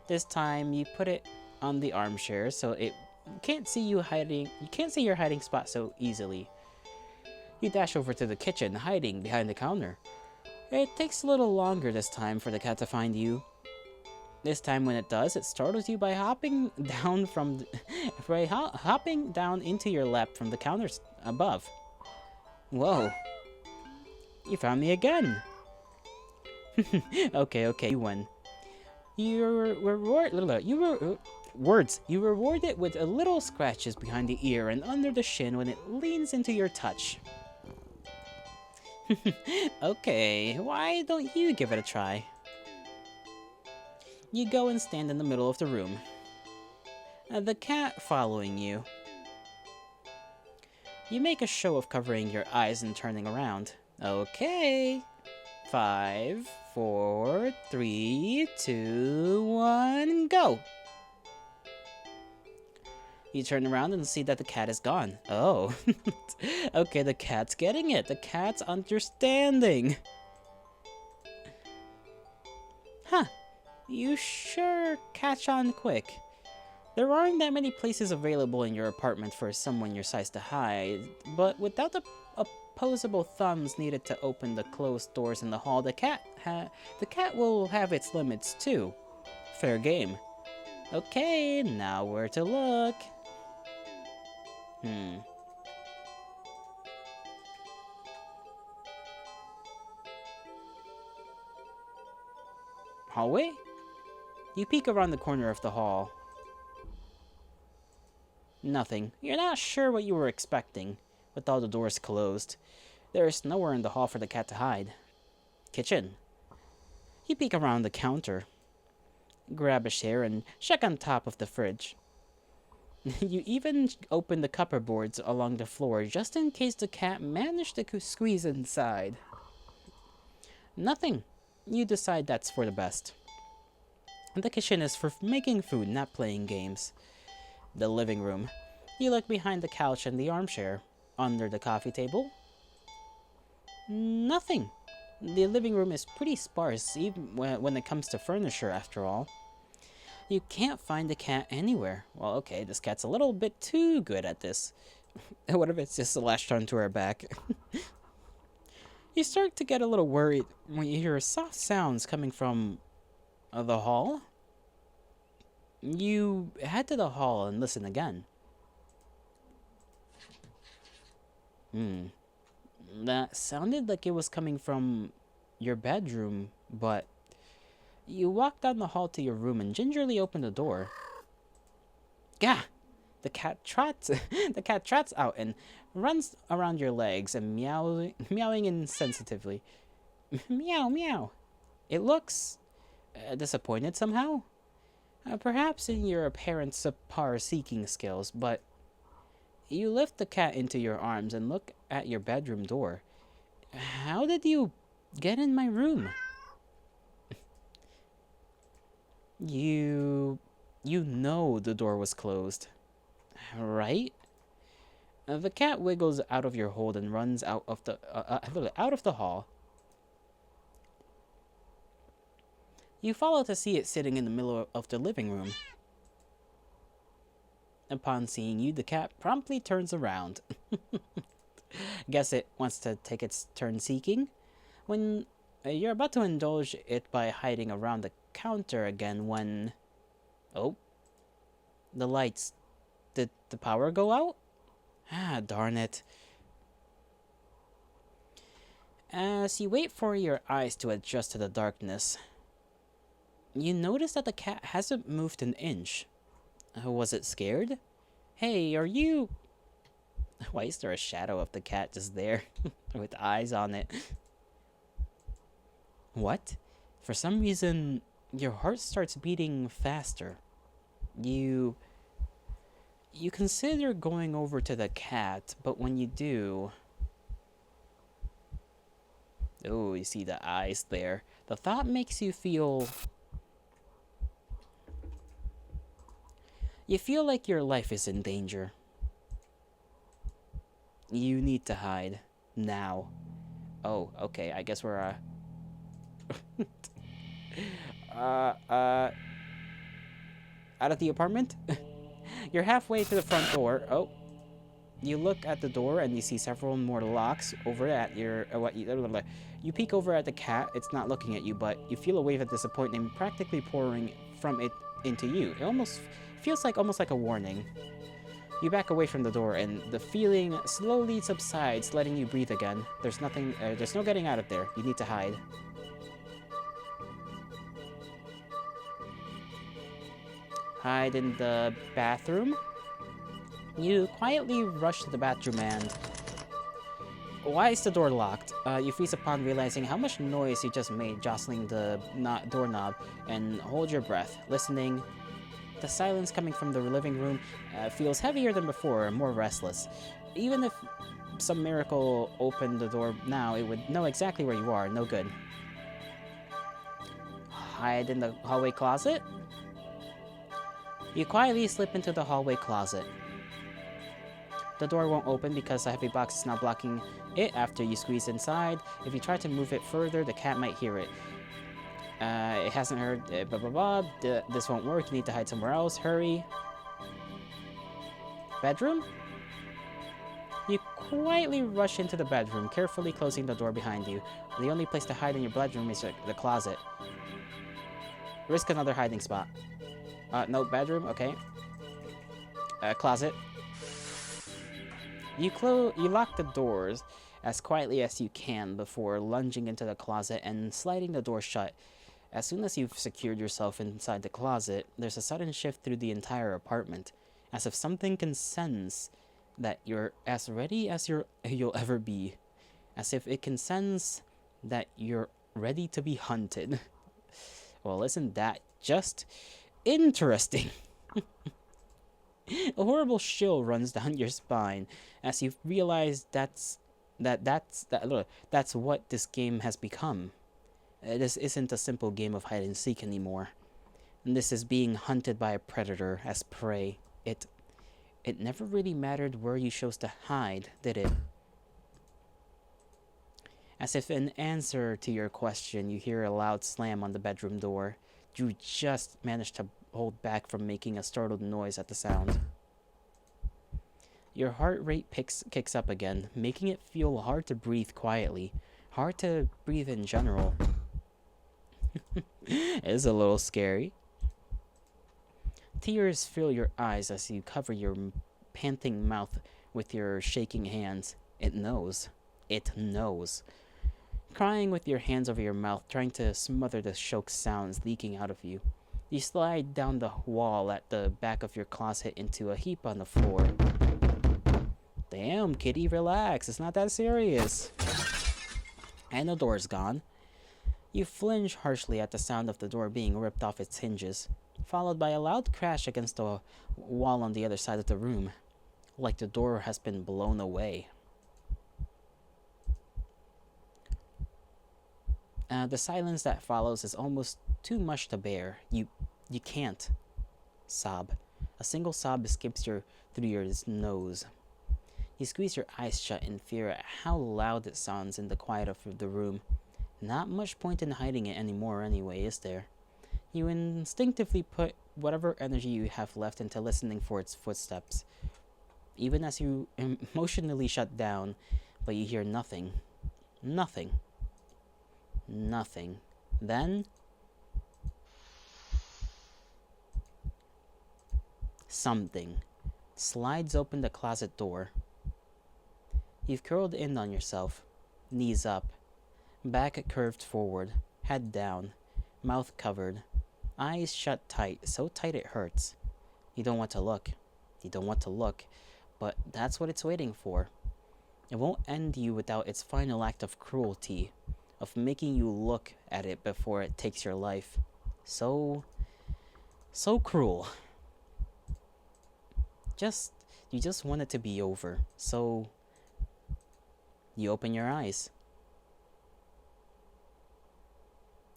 This time, you put it on the armchair so it can't see your hiding spot so easily. You dash over to the kitchen, hiding behind the counter. It takes a little longer this time for the cat to find you. This time when it does, it startles you by hopping down hopping down into your lap from the counter above. Whoa. You found me again. Okay, you win. You reward it with a little scratches behind the ear and under the shin when it leans into your touch. Okay, why don't you give it a try? You go and stand in the middle of the room. The cat following you. You make a show of covering your eyes and turning around. Okay. 5, 4, 3, 2, 1, go! You turn around and see that the cat is gone. Oh. Okay, the cat's getting it. The cat's understanding. Huh. You sure catch on quick. There aren't that many places available in your apartment for someone your size to hide, but without the opposable thumbs needed to open the closed doors in the hall, the cat will have its limits too. Fair game. Okay, now where to look? Hallway? You peek around the corner of the hall. Nothing. You're not sure what you were expecting, with all the doors closed. There is nowhere in the hall for the cat to hide. Kitchen. You peek around the counter. Grab a chair and check on top of the fridge. You even open the cupboards along the floor just in case the cat managed to squeeze inside. Nothing. You decide that's for the best. The kitchen is for making food, not playing games. The living room. You look behind the couch and the armchair. Under the coffee table. Nothing. The living room is pretty sparse, even when it comes to furniture, after all. You can't find the cat anywhere. Well, okay, this cat's a little bit too good at this. What if it's just latched onto her back? You start to get a little worried when you hear soft sounds coming from the hall. You head to the hall and listen again. That sounded like it was coming from your bedroom, but you walked down the hall to your room and gingerly opened the door. Gah! The cat trots the cat trots out and runs around your legs and meowing insensitively. Meow meow. It looks disappointed somehow. Perhaps in your apparent subpar seeking skills, but you lift the cat into your arms and look at your bedroom door. How did you get in my room? You know the door was closed, right? The cat wiggles out of your hold and runs out of the hall. You follow to see it sitting in the middle of the living room. Upon seeing you, the cat promptly turns around. Guess it wants to take its turn seeking. When you're about to indulge it by hiding around the counter again when... Oh. The lights. Did the power go out? Ah, darn it. As you wait for your eyes to adjust to the darkness, you notice that the cat hasn't moved an inch. Was it scared? Hey, are you... Why is there a shadow of the cat just there with eyes on it? What? For some reason, your heart starts beating faster. You consider going over to the cat, but when you do... Oh, you see the eyes there. The thought makes you feel... You feel like your life is in danger. You need to hide. Now. Oh, okay, I guess we're, out of the apartment? You're halfway to the front door. Oh. You look at the door and you see several more locks over at your... You peek over at the cat. It's not looking at you, but you feel a wave of disappointment practically pouring from it into you. It almost feels like almost like a warning. You back away from the door and the feeling slowly subsides, letting you breathe again. There's nothing... there's no getting out of there. You need to hide. Hide in the bathroom. You quietly rush to the bathroom and... Why is the door locked? You freeze upon realizing how much noise you just made jostling the doorknob and hold your breath, listening. The silence coming from the living room feels heavier than before, more restless. Even if some miracle opened the door now, it would know exactly where you are. No good. Hide in the hallway closet? You quietly slip into the hallway closet. The door won't open because a heavy box is now blocking it after you squeeze inside. If you try to move it further, the cat might hear it. It hasn't heard blah blah blah. This won't work. You need to hide somewhere else. Hurry. Bedroom? You quietly rush into the bedroom, carefully closing the door behind you. The only place to hide in your bedroom is the closet. Risk another hiding spot. No, bedroom, okay. Closet. You lock the doors as quietly as you can before lunging into the closet and sliding the door shut. As soon as you've secured yourself inside the closet, there's a sudden shift through the entire apartment, as if something can sense that you're as ready as you'll ever be. As if it can sense that you're ready to be hunted. Well, isn't that just interesting? A horrible chill runs down your spine as you realize that's what this game has become. This isn't a simple game of hide and seek anymore. And this is being hunted by a predator as prey. It never really mattered where you chose to hide, did it? As if in answer to your question, you hear a loud slam on the bedroom door. You just managed to hold back from making a startled noise at the sound. Your heart rate kicks up again, making it feel hard to breathe quietly. Hard to breathe in general. It's a little scary. Tears fill your eyes as you cover your panting mouth with your shaking hands. It knows. It knows. Crying with your hands over your mouth, trying to smother the choked sounds leaking out of you. You slide down the wall at the back of your closet into a heap on the floor. Damn, kitty, relax. It's not that serious. And the door's gone. You flinch harshly at the sound of the door being ripped off its hinges, followed by a loud crash against the wall on the other side of the room, like the door has been blown away. The silence that follows is almost too much to bear. You can't sob. A single sob escapes through your nose. You squeeze your eyes shut in fear at how loud it sounds in the quiet of the room. Not much point in hiding it anymore anyway, is there? You instinctively put whatever energy you have left into listening for its footsteps, even as you emotionally shut down, but you hear nothing. Nothing. Nothing. Then, something slides open the closet door. You've curled in on yourself, knees up, back curved forward, head down, mouth covered, eyes shut tight, so tight it hurts. You don't want to look. You don't want to look, but that's what it's waiting for. It won't end you without its final act of cruelty, of making you look at it before it takes your life. So cruel. You just want it to be over. So you open your eyes.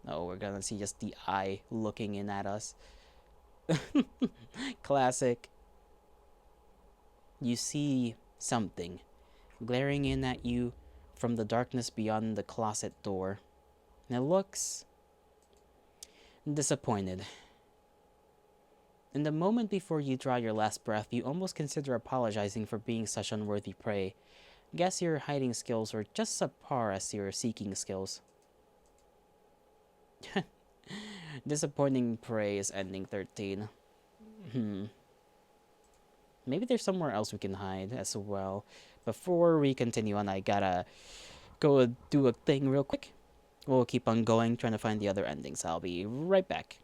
Oh, we're gonna see just the eye looking in at us. Classic. You see something glaring in at you from the darkness beyond the closet door. And it looks disappointed. In the moment before you draw your last breath, you almost consider apologizing for being such unworthy prey. Guess your hiding skills were just subpar as your seeking skills. Disappointing prey is ending 13. Maybe there's somewhere else we can hide as well. Before we continue on, I gotta go do a thing real quick. We'll keep on going, trying to find the other endings. I'll be right back.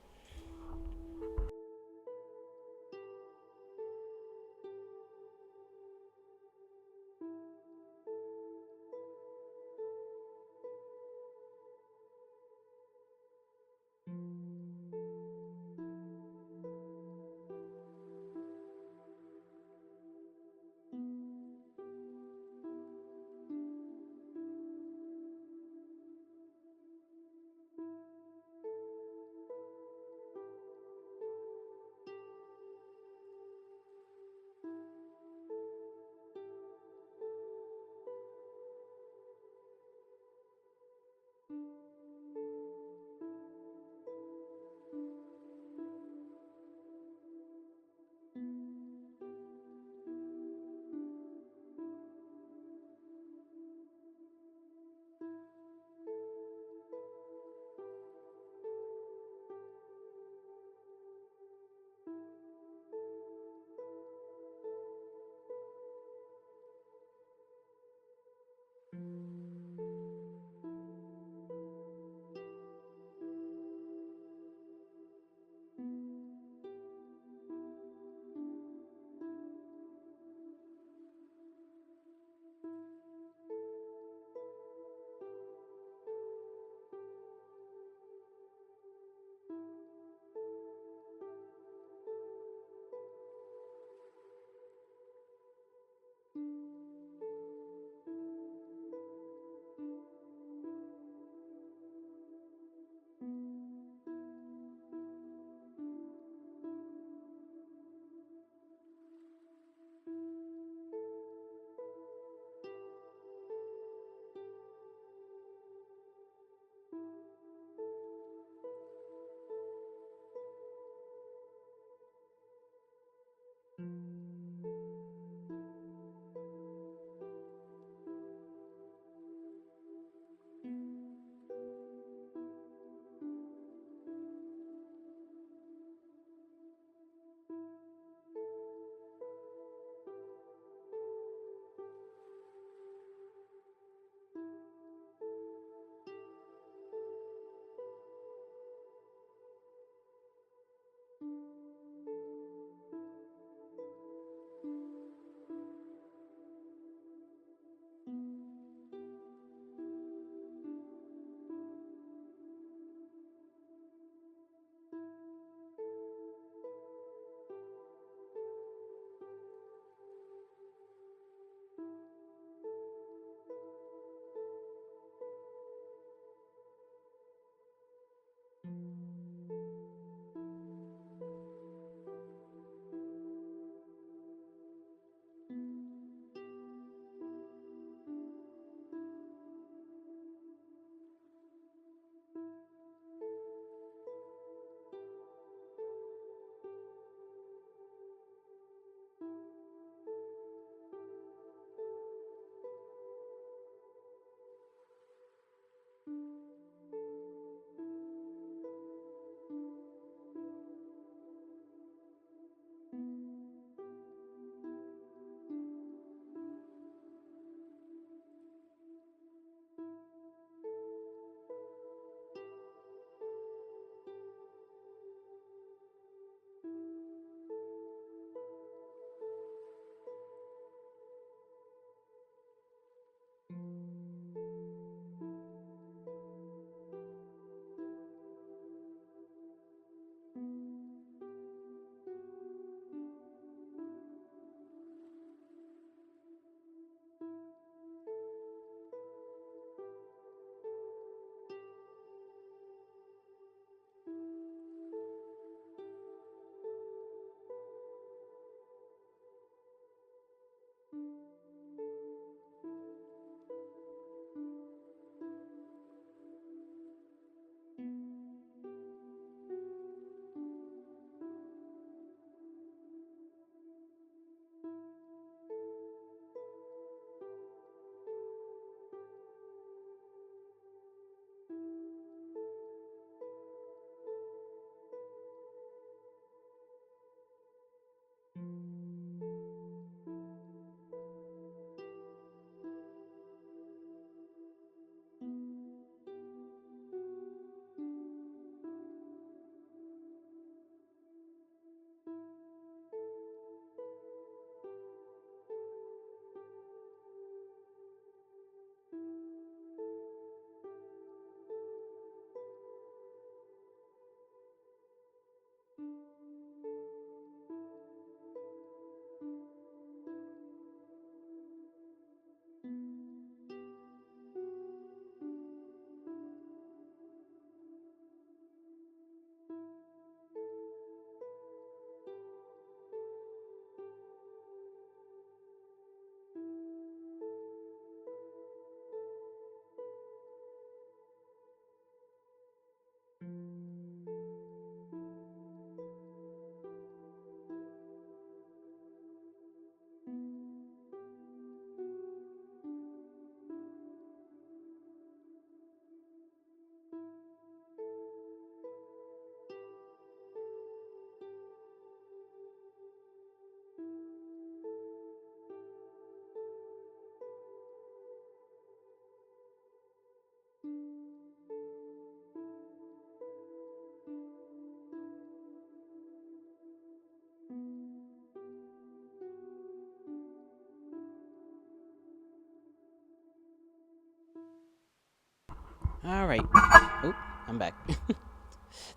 Alright. Oh, I'm back.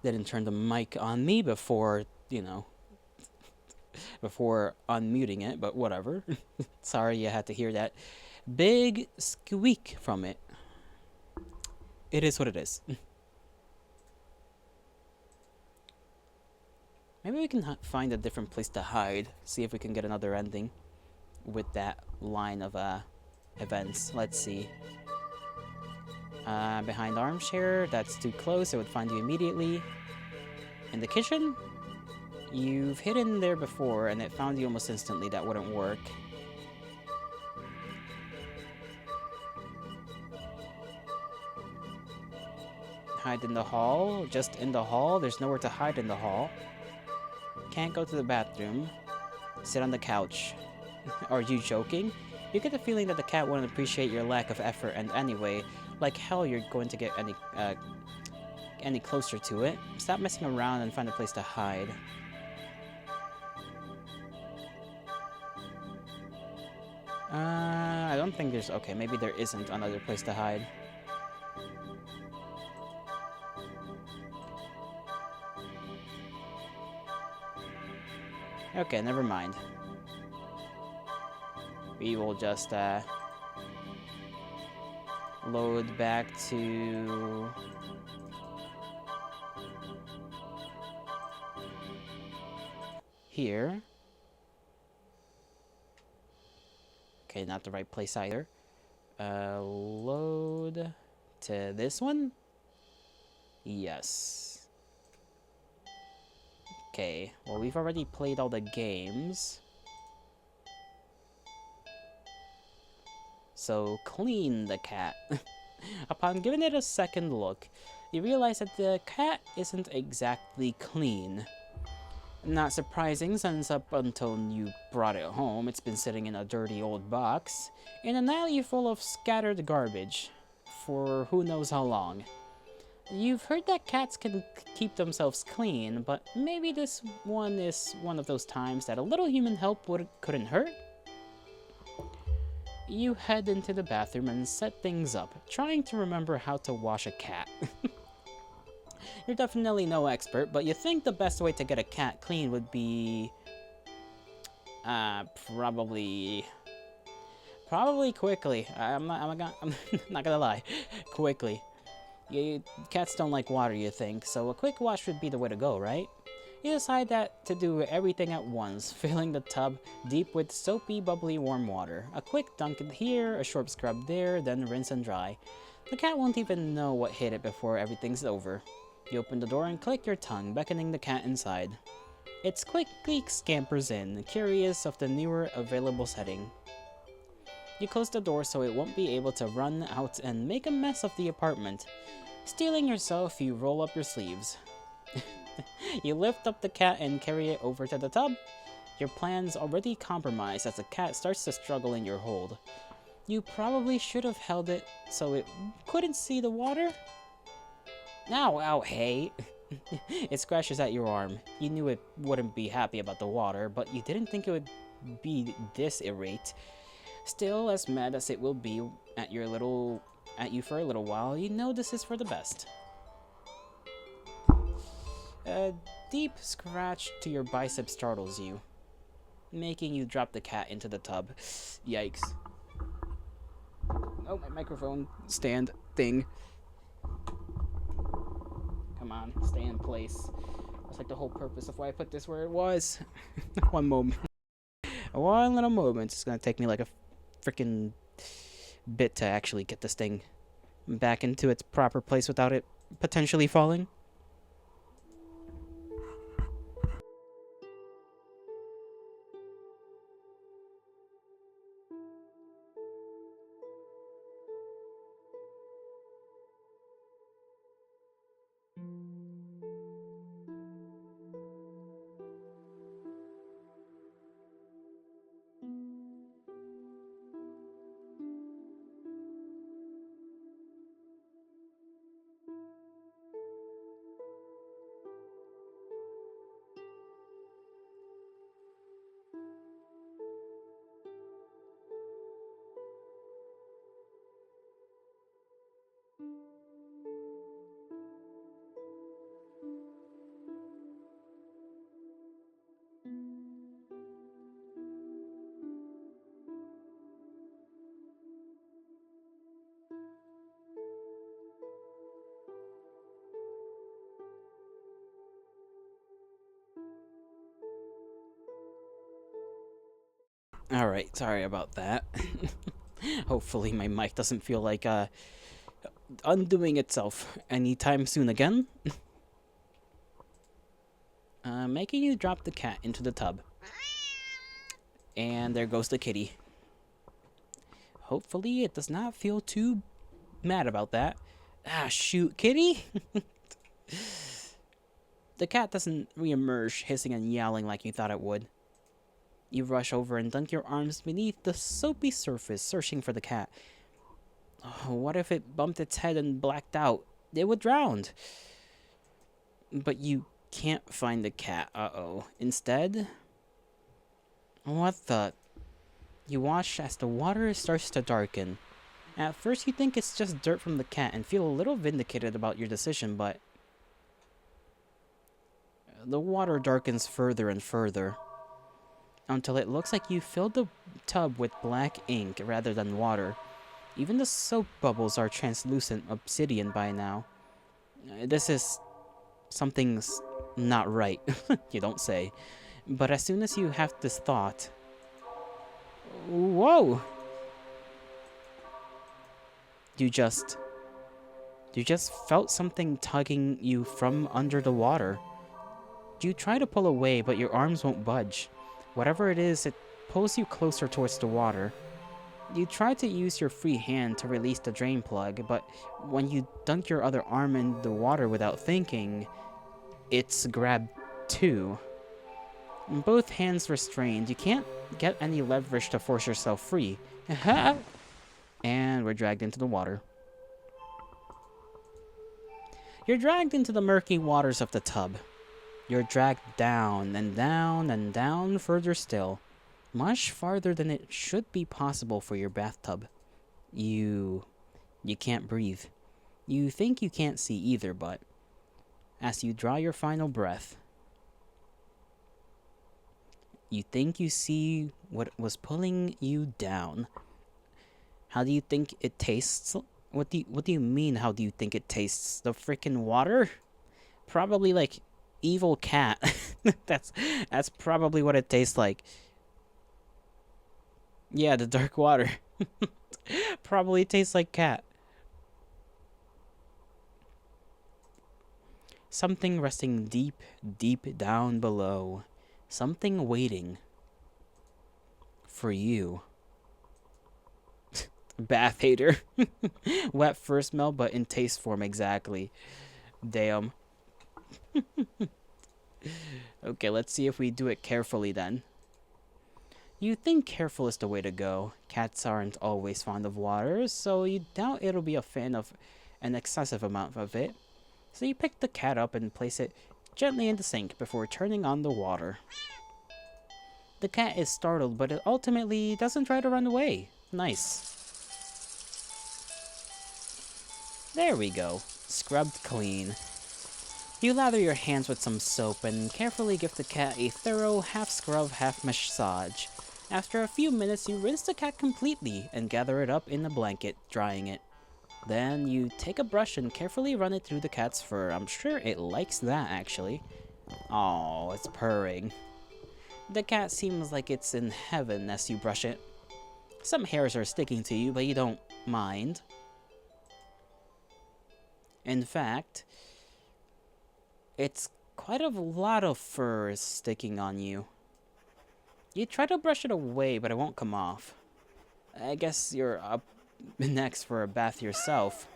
Didn't turn the mic on me before, before unmuting it, but whatever. Sorry you had to hear that big squeak from it. It is what it is. Maybe we can find a different place to hide. See if we can get another ending with that line of events. Let's see. Behind the armchair, that's too close, it would find you immediately. In the kitchen? You've hidden there before and it found you almost instantly. That wouldn't work. Hide in the hall? Just in the hall? There's nowhere to hide in the hall. Can't go to the bathroom. Sit on the couch. Are you joking? You get the feeling that the cat wouldn't appreciate your lack of effort, and anyway, like hell you're going to get any closer to it. Stop messing around and find a place to hide. I don't think there's... Okay, maybe there isn't another place to hide. Okay, never mind. We will just, load back to... here. Okay, not the right place either. Load to this one? Yes. Okay, well, we've already played all the games. So, clean the cat. Upon giving it a second look, you realize that the cat isn't exactly clean. Not surprising, since up until you brought it home, it's been sitting in a dirty old box, in an alley full of scattered garbage, for who knows how long. You've heard that cats can keep themselves clean, but maybe this one is one of those times that a little human help couldn't hurt? You head into the bathroom and set things up, trying to remember how to wash a cat. You're definitely no expert, but you think the best way to get a cat clean would be... probably quickly. I'm not gonna lie. Quickly. Cats don't like water, you think, so a quick wash would be the way to go, right? You decide that to do everything at once, filling the tub deep with soapy, bubbly, warm water. A quick dunk here, a short scrub there, then rinse and dry. The cat won't even know what hit it before everything's over. You open the door and click your tongue, beckoning the cat inside. It quickly scampers in, curious of the newer available setting. You close the door so it won't be able to run out and make a mess of the apartment. Steeling yourself, you roll up your sleeves. You lift up the cat and carry it over to the tub. Your plan's already compromised as the cat starts to struggle in your hold. You probably should have held it so it couldn't see the water. Ow, hey. It scratches at your arm. You knew it wouldn't be happy about the water, but you didn't think it would be this irate. Still, as mad as it will be at you for a little while, you know this is for the best. A deep scratch to your bicep startles you, making you drop the cat into the tub. Yikes. Oh, my microphone stand thing. Come on, stay in place. That's like the whole purpose of why I put this where it was. One moment. One little moment. It's gonna take me like a freaking bit to actually get this thing back into its proper place without it potentially falling. Alright, sorry about that. Hopefully my mic doesn't feel like undoing itself anytime soon again. Making you drop the cat into the tub. And there goes the kitty. Hopefully it does not feel too mad about that. Ah, shoot, kitty! The cat doesn't re-emerge, hissing and yowling like you thought it would. You rush over and dunk your arms beneath the soapy surface, searching for the cat. Oh, what if it bumped its head and blacked out? It would drown. But you can't find the cat. Uh-oh. Instead, what the... You watch as the water starts to darken. At first you think it's just dirt from the cat and feel a little vindicated about your decision, but... The water darkens further and further, until it looks like you filled the tub with black ink rather than water. Even the soap bubbles are translucent obsidian by now. This is... Something's not right, you don't say. But as soon as you have this thought... Whoa! You just felt something tugging you from under the water. You try to pull away, but your arms won't budge. Whatever it is, it pulls you closer towards the water. You try to use your free hand to release the drain plug, but when you dunk your other arm in the water without thinking, it's grabbed too. Both hands restrained, you can't get any leverage to force yourself free. And we're dragged into the water. You're dragged into the murky waters of the tub. You're dragged down and down and down further still. Much farther than it should be possible for your bathtub. You can't breathe. You think you can't see either, but as you draw your final breath, you think you see what was pulling you down. How do you think it tastes? What do you mean, how do you think it tastes? The freaking water? Probably like evil cat. That's probably what it tastes like. Yeah, the dark water. Probably tastes like cat. Something resting deep, deep down below. Something waiting for you. Bath hater. Wet first smell, but in taste form exactly. Damn. Okay, let's see if we do it carefully then. You think careful is the way to go. Cats aren't always fond of water, so you doubt it'll be a fan of an excessive amount of it. So you pick the cat up and place it gently in the sink before turning on the water. The cat is startled, but it ultimately doesn't try to run away. Nice. There we go. Scrubbed clean. You lather your hands with some soap and carefully give the cat a thorough half-scrub, half-massage. After a few minutes, you rinse the cat completely and gather it up in a blanket, drying it. Then you take a brush and carefully run it through the cat's fur. I'm sure it likes that, actually. Oh, it's purring. The cat seems like it's in heaven as you brush it. Some hairs are sticking to you, but you don't mind. In fact, it's quite a lot of fur sticking on you. You try to brush it away, but it won't come off. I guess you're up next for a bath yourself.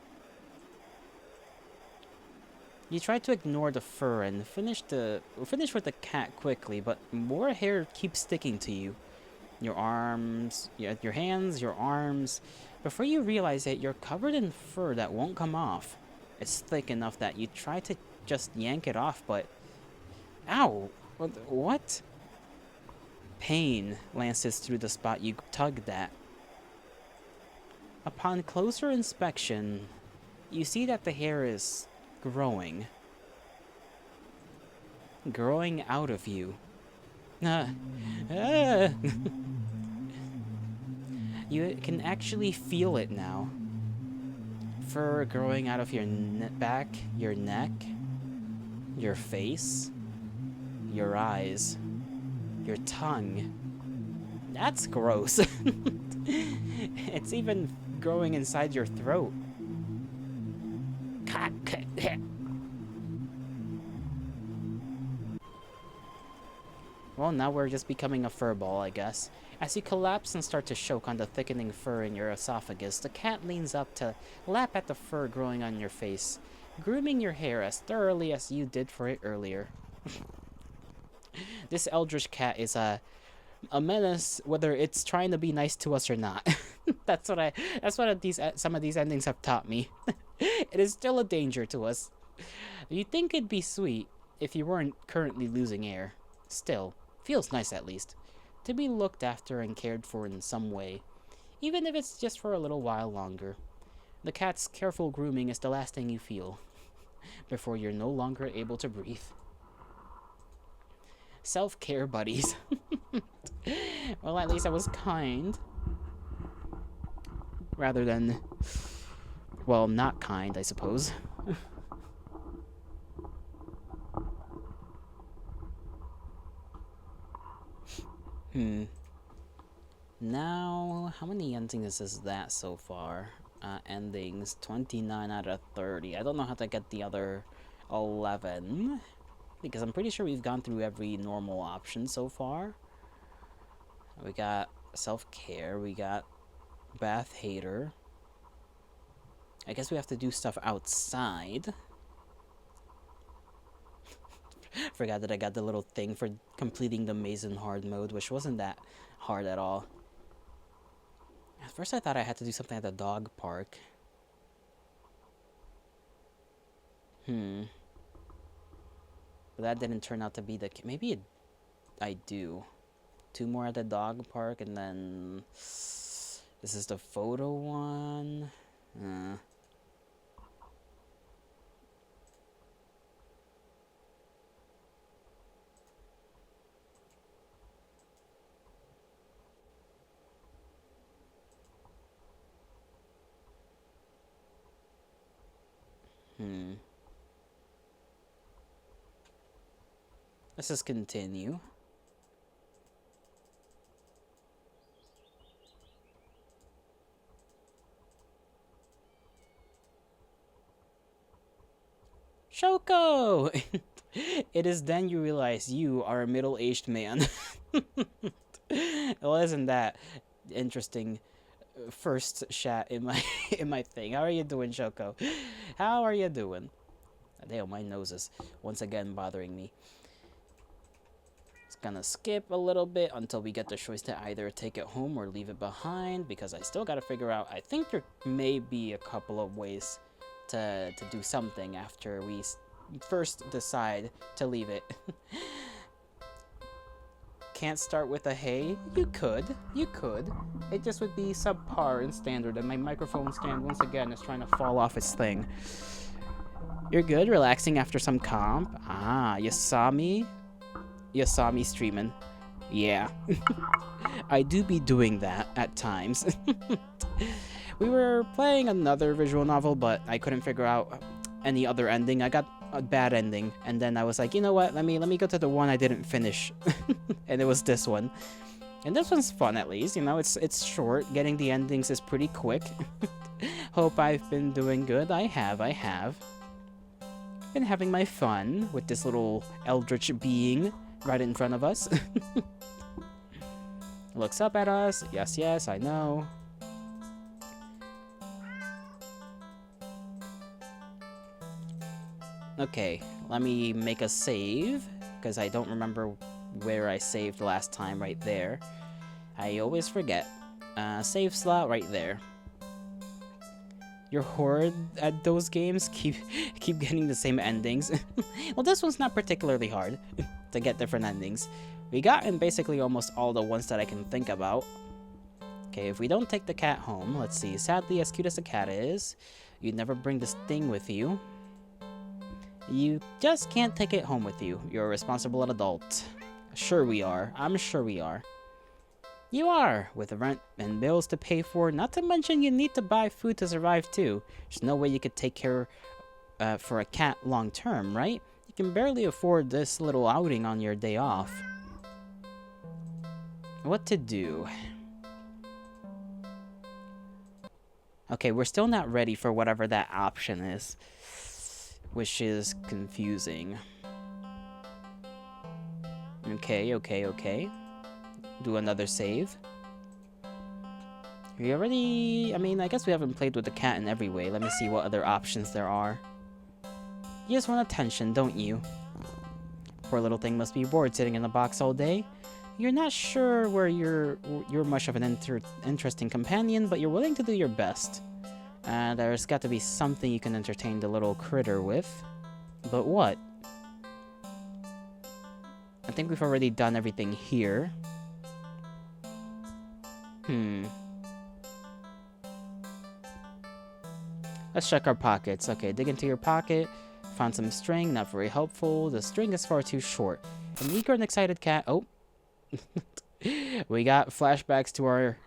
You try to ignore the fur and finish with the cat quickly, but more hair keeps sticking to you. Your arms, your hands, your arms. Before you realize it, you're covered in fur that won't come off. It's thick enough that you try to just yank it off, but... Ow! What? Pain lances through the spot you tugged at. Upon closer inspection, you see that the hair is growing. Growing out of you. You can actually feel it now. Fur growing out of your back, your neck, your face, your eyes, your tongue. That's gross. It's even growing inside your throat. Well, now we're just becoming a fur ball, I guess. As you collapse and start to choke on the thickening fur in your esophagus, the cat leans up to lap at the fur growing on your face, grooming your hair as thoroughly as you did for it earlier. This eldritch cat is a menace, whether it's trying to be nice to us or not. That's what some of these endings have taught me. It is still a danger to us. You'd think it'd be sweet if you weren't currently losing air. Still, feels nice at least to be looked after and cared for in some way, even if it's just for a little while longer. The cat's careful grooming is the last thing you feel before you're no longer able to breathe. Self-care buddies. Well, at least I was kind. Rather than, well, not kind, I suppose. Now, how many endings is that so far? Endings, 29 out of 30. I don't know how to get the other 11. Because I'm pretty sure we've gone through every normal option so far. We got self-care, we got bath hater. I guess we have to do stuff outside. Forgot that I got the little thing for completing the maze in hard mode, which wasn't that hard at all. At first I thought I had to do something at the dog park. But that didn't turn out to be the case. Maybe I do. 2 more at the dog park, and then this is the photo one. Let's just continue. Shoko! It is then you realize you are a middle-aged man. Well, isn't that interesting? First chat in my in my thing. How are you doing, Shoko? How are you doing? Damn, my nose is once again bothering me. It's gonna skip a little bit until we get the choice to either take it home or leave it behind, because I still gotta figure out. I think there may be a couple of ways to do something after we first decide to leave it. Can't start with a hey? You could. It just would be subpar and standard, and my microphone stand once again is trying to fall off its thing. You're good? Relaxing after some comp? Ah, you saw me? You saw me streaming. Yeah. I do be doing that at times. We were playing another visual novel, but I couldn't figure out any other ending. I got a bad ending, and then I was like, you know what, let me go to the one I didn't finish. And it was this one, and this one's fun. At least, you know, it's short. Getting the endings is pretty quick. Hope I've been doing good. I have been having my fun with this little eldritch being right in front of us. Looks up at us. Yes, I know. Okay, let me make a save, because I don't remember where I saved last time. Right there. I always forget. Save slot right there. Your horde at those games keep getting the same endings. Well, this one's not particularly hard to get different endings. We got in basically almost all the ones that I can think about. Okay, if we don't take the cat home, let's see. Sadly, as cute as the cat is, you'd never bring this thing with you. You just can't take it home with you. You're a responsible adult. Sure we are. I'm sure we are. You are, with rent and bills to pay for, not to mention you need to buy food to survive too. There's no way you could take care for a cat long term, right? You can barely afford this little outing on your day off. What to do? Okay, we're still not ready for whatever that option is, which is confusing. Okay. Do another save. We already... I mean, I guess we haven't played with the cat in every way. Let me see what other options there are. You just want attention, don't you? Poor little thing must be bored sitting in the box all day. You're not sure where you're much of an interesting companion, but you're willing to do your best. There's got to be something you can entertain the little critter with. But what? I think we've already done everything here. Let's check our pockets. Okay, dig into your pocket. Found some string, not very helpful. The string is far too short. An eager and excited cat. Oh. We got flashbacks to our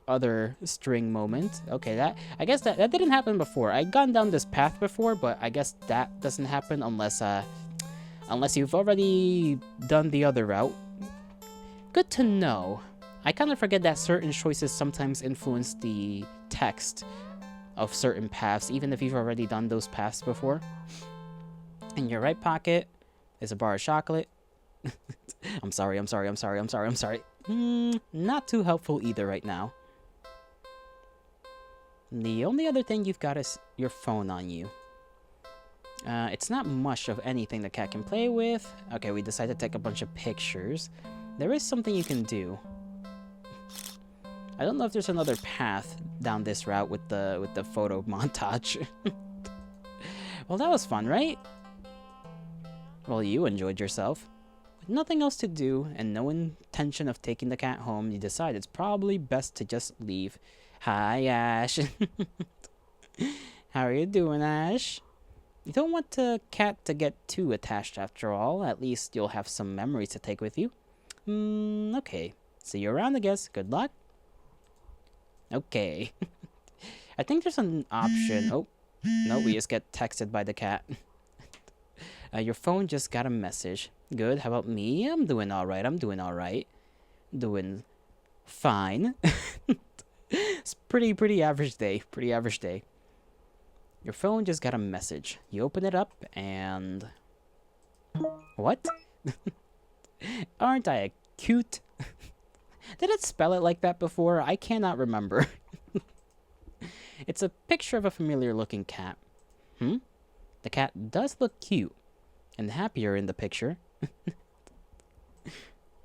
other string moment. Okay, I guess that didn't happen before. I'd gone down this path before, but I guess that doesn't happen unless you've already done the other route. Good to know. I kind of forget that certain choices sometimes influence the text of certain paths, even if you've already done those paths before. In your right pocket is a bar of chocolate. I'm sorry. Not too helpful either right now. The only other thing you've got is your phone on you. It's not much of anything the cat can play with. Okay, we decided to take a bunch of pictures. There is something you can do. I don't know if there's another path down this route with the photo montage. Well, that was fun, right? Well, you enjoyed yourself. With nothing else to do and no intention of taking the cat home, you decide it's probably best to just leave. Hi, Ash. How are you doing, Ash? You don't want the cat to get too attached after all. At least you'll have some memories to take with you. Okay. See you around, I guess. Good luck. Okay. I think there's an option. Oh, no, we just get texted by the cat. Your phone just got a message. Good. How about me? I'm doing all right. Doing fine. It's pretty average day. Your phone just got a message. You open it up and... What? Aren't I a cute... Did it spell it like that before? I cannot remember. It's a picture of a familiar looking cat. The cat does look cute and happier in the picture.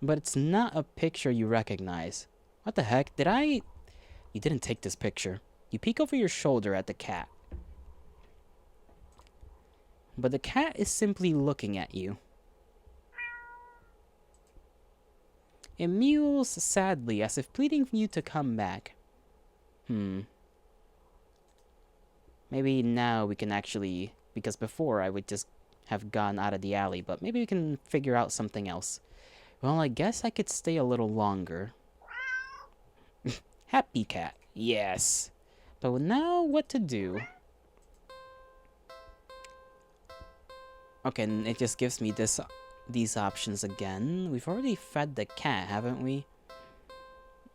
But it's not a picture you recognize. What the heck? You didn't take this picture. You peek over your shoulder at the cat. But the cat is simply looking at you. It mews sadly, as if pleading for you to come back. Maybe now we can actually... Because before I would just have gone out of the alley, but maybe we can figure out something else. Well, I guess I could stay a little longer. Happy cat. Yes. But now what to do? Okay, and it just gives me these options again. We've already fed the cat, haven't we?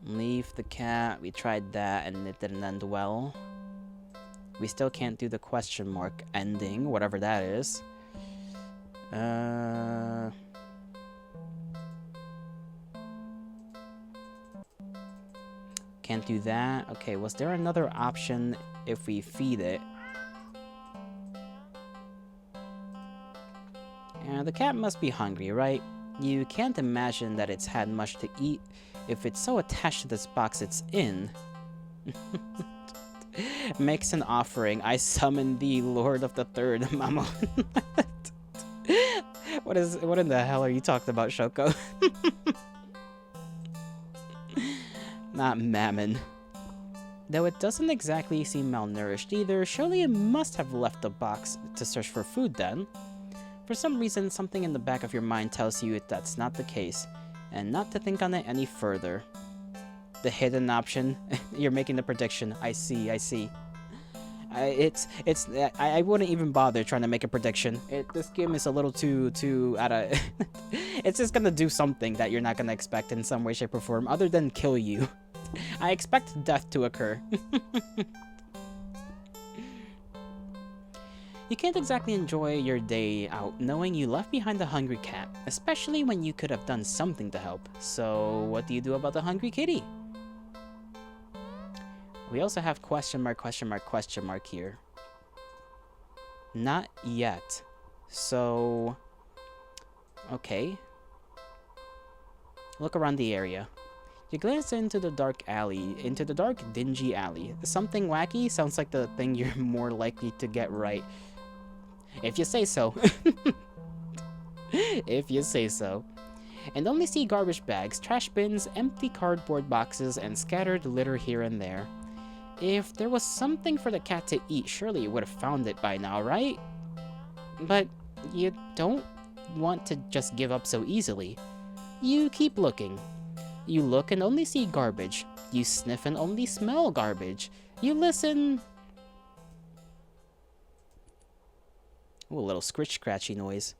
Leave the cat. We tried that and it didn't end well. We still can't do the question mark ending, whatever that is. Can't do that. Okay, was there another option if we feed it? The cat must be hungry, right? You can't imagine that it's had much to eat if it's so attached to this box it's in. Makes an offering. I summon thee, Lord of the Third Mamo. What in the hell are you talking about, Shoko? Not Mammon. Though it doesn't exactly seem malnourished either, surely it must have left the box to search for food then. For some reason, something in the back of your mind tells you that's not the case, and not to think on it any further. The hidden option. You're making the prediction. I see. I wouldn't even bother trying to make a prediction. This game is a little too out of. It's just gonna do something that you're not gonna expect in some way, shape, or form, other than kill you. I expect death to occur. You can't exactly enjoy your day out knowing you left behind a hungry cat, especially when you could have done something to help. So, what do you do about the hungry kitty? We also have question mark, question mark, question mark here. Not yet. So, okay. Look around the area. You glance into the dark, dingy alley. Something wacky sounds like the thing you're more likely to get right. If you say so. If you say so. And only see garbage bags, trash bins, empty cardboard boxes, and scattered litter here and there. If there was something for the cat to eat, surely you would have found it by now, right? But you don't want to just give up so easily. You keep looking. You look and only see garbage. You sniff and only smell garbage. You listen. Ooh, a little scratchy noise.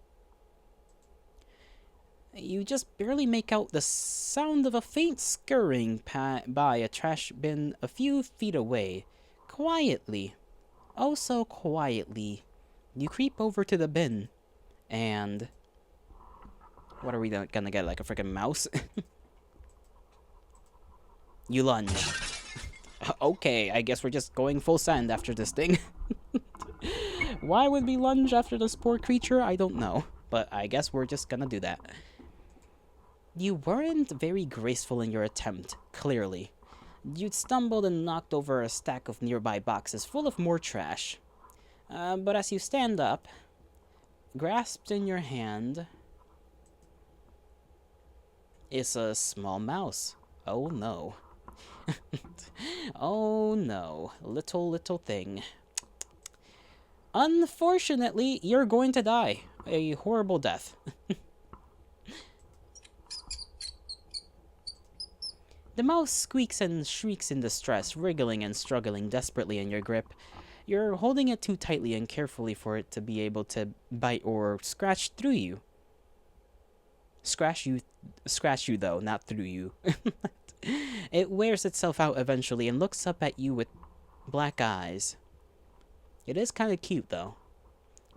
You just barely make out the sound of a faint scurrying by a trash bin a few feet away. Quietly, oh so quietly, you creep over to the bin, and... what are we gonna get, like a freaking mouse? You lunge. Okay, I guess we're just going full send after this thing. Why would we lunge after this poor creature? I don't know, but I guess we're just gonna do that. You weren't very graceful in your attempt, clearly. You'd stumbled and knocked over a stack of nearby boxes full of more trash. But as you stand up, grasped in your hand, is a small mouse. Oh no. Oh no, little thing. Unfortunately, you're going to die. A horrible death. The mouse squeaks and shrieks in distress, wriggling and struggling desperately in your grip. You're holding it too tightly and carefully for it to be able to bite or scratch through you. Scratch you though, not through you. It wears itself out eventually and looks up at you with black eyes. It is kind of cute though.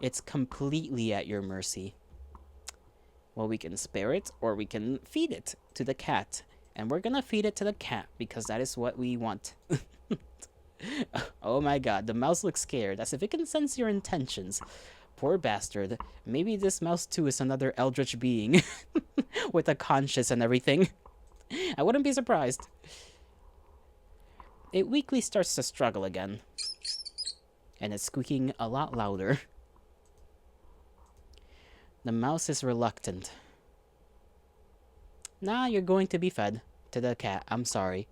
It's completely at your mercy. Well, we can spare it or we can feed it to the cat. And we're gonna feed it to the cat because that is what we want. Oh my god, the mouse looks scared, as if it can sense your intentions. Poor bastard. Maybe this mouse too is another eldritch being. With a conscience and everything. I wouldn't be surprised. It weakly starts to struggle again. And it's squeaking a lot louder. The mouse is reluctant. Nah, you're going to be fed to the cat. I'm sorry.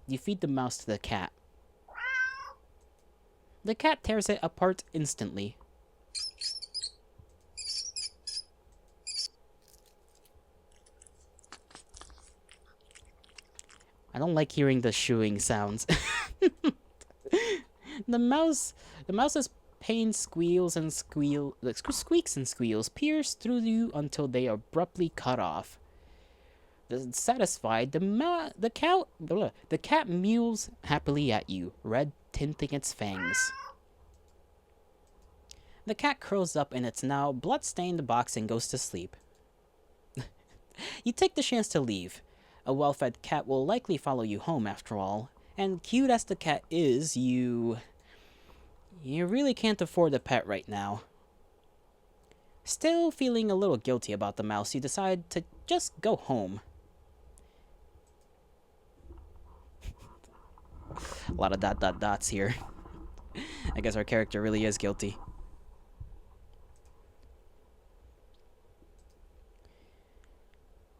You feed the mouse to the cat. The cat tears it apart instantly. I don't like hearing the shooing sounds. The mouse's pain squeaks and squeals pierce through you until they abruptly cut off. Satisfied, the cat mews happily at you, red tinting its fangs. The cat curls up in its now blood-stained box and goes to sleep. You take the chance to leave. A well-fed cat will likely follow you home after all, and cute as the cat is, you really can't afford a pet right now. Still feeling a little guilty about the mouse, you decide to just go home. A lot of dots here. I guess our character really is guilty.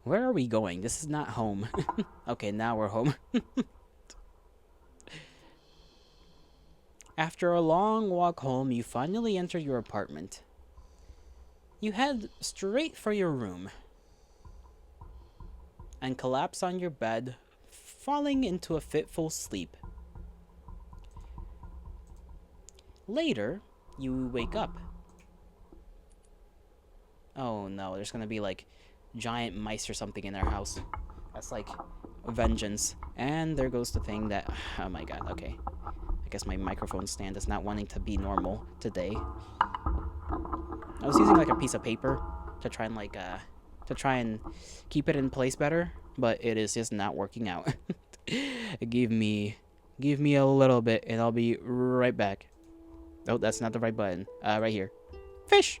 Where are we going? This is not home. Okay, now we're home. After a long walk home, you finally enter your apartment. You head straight for your room and collapse on your bed, falling into a fitful sleep. Later, you wake up. Oh no, there's gonna be like giant mice or something in our house. That's like vengeance. And there goes the thing that. Oh my god, okay. I guess my microphone stand is not wanting to be normal today. I was using like a piece of paper to try and keep it in place better, but it is just not working out. Give me a little bit and I'll be right back. Oh, that's not the right button. Right here. Fish!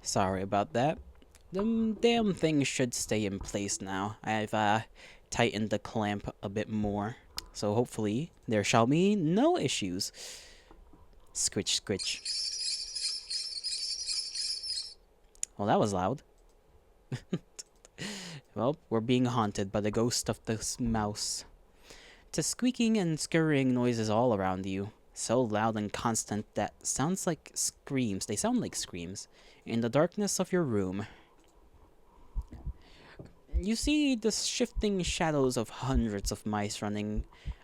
Sorry about that. The damn thing should stay in place now. I've tightened the clamp a bit more. So hopefully there shall be no issues. Scritch, scritch. Well, that was loud. Well, we're being haunted by the ghost of this mouse. To squeaking and scurrying noises all around you, so loud and constant that sounds like screams. They sound like screams. In the darkness of your room, you see the shifting shadows of hundreds of mice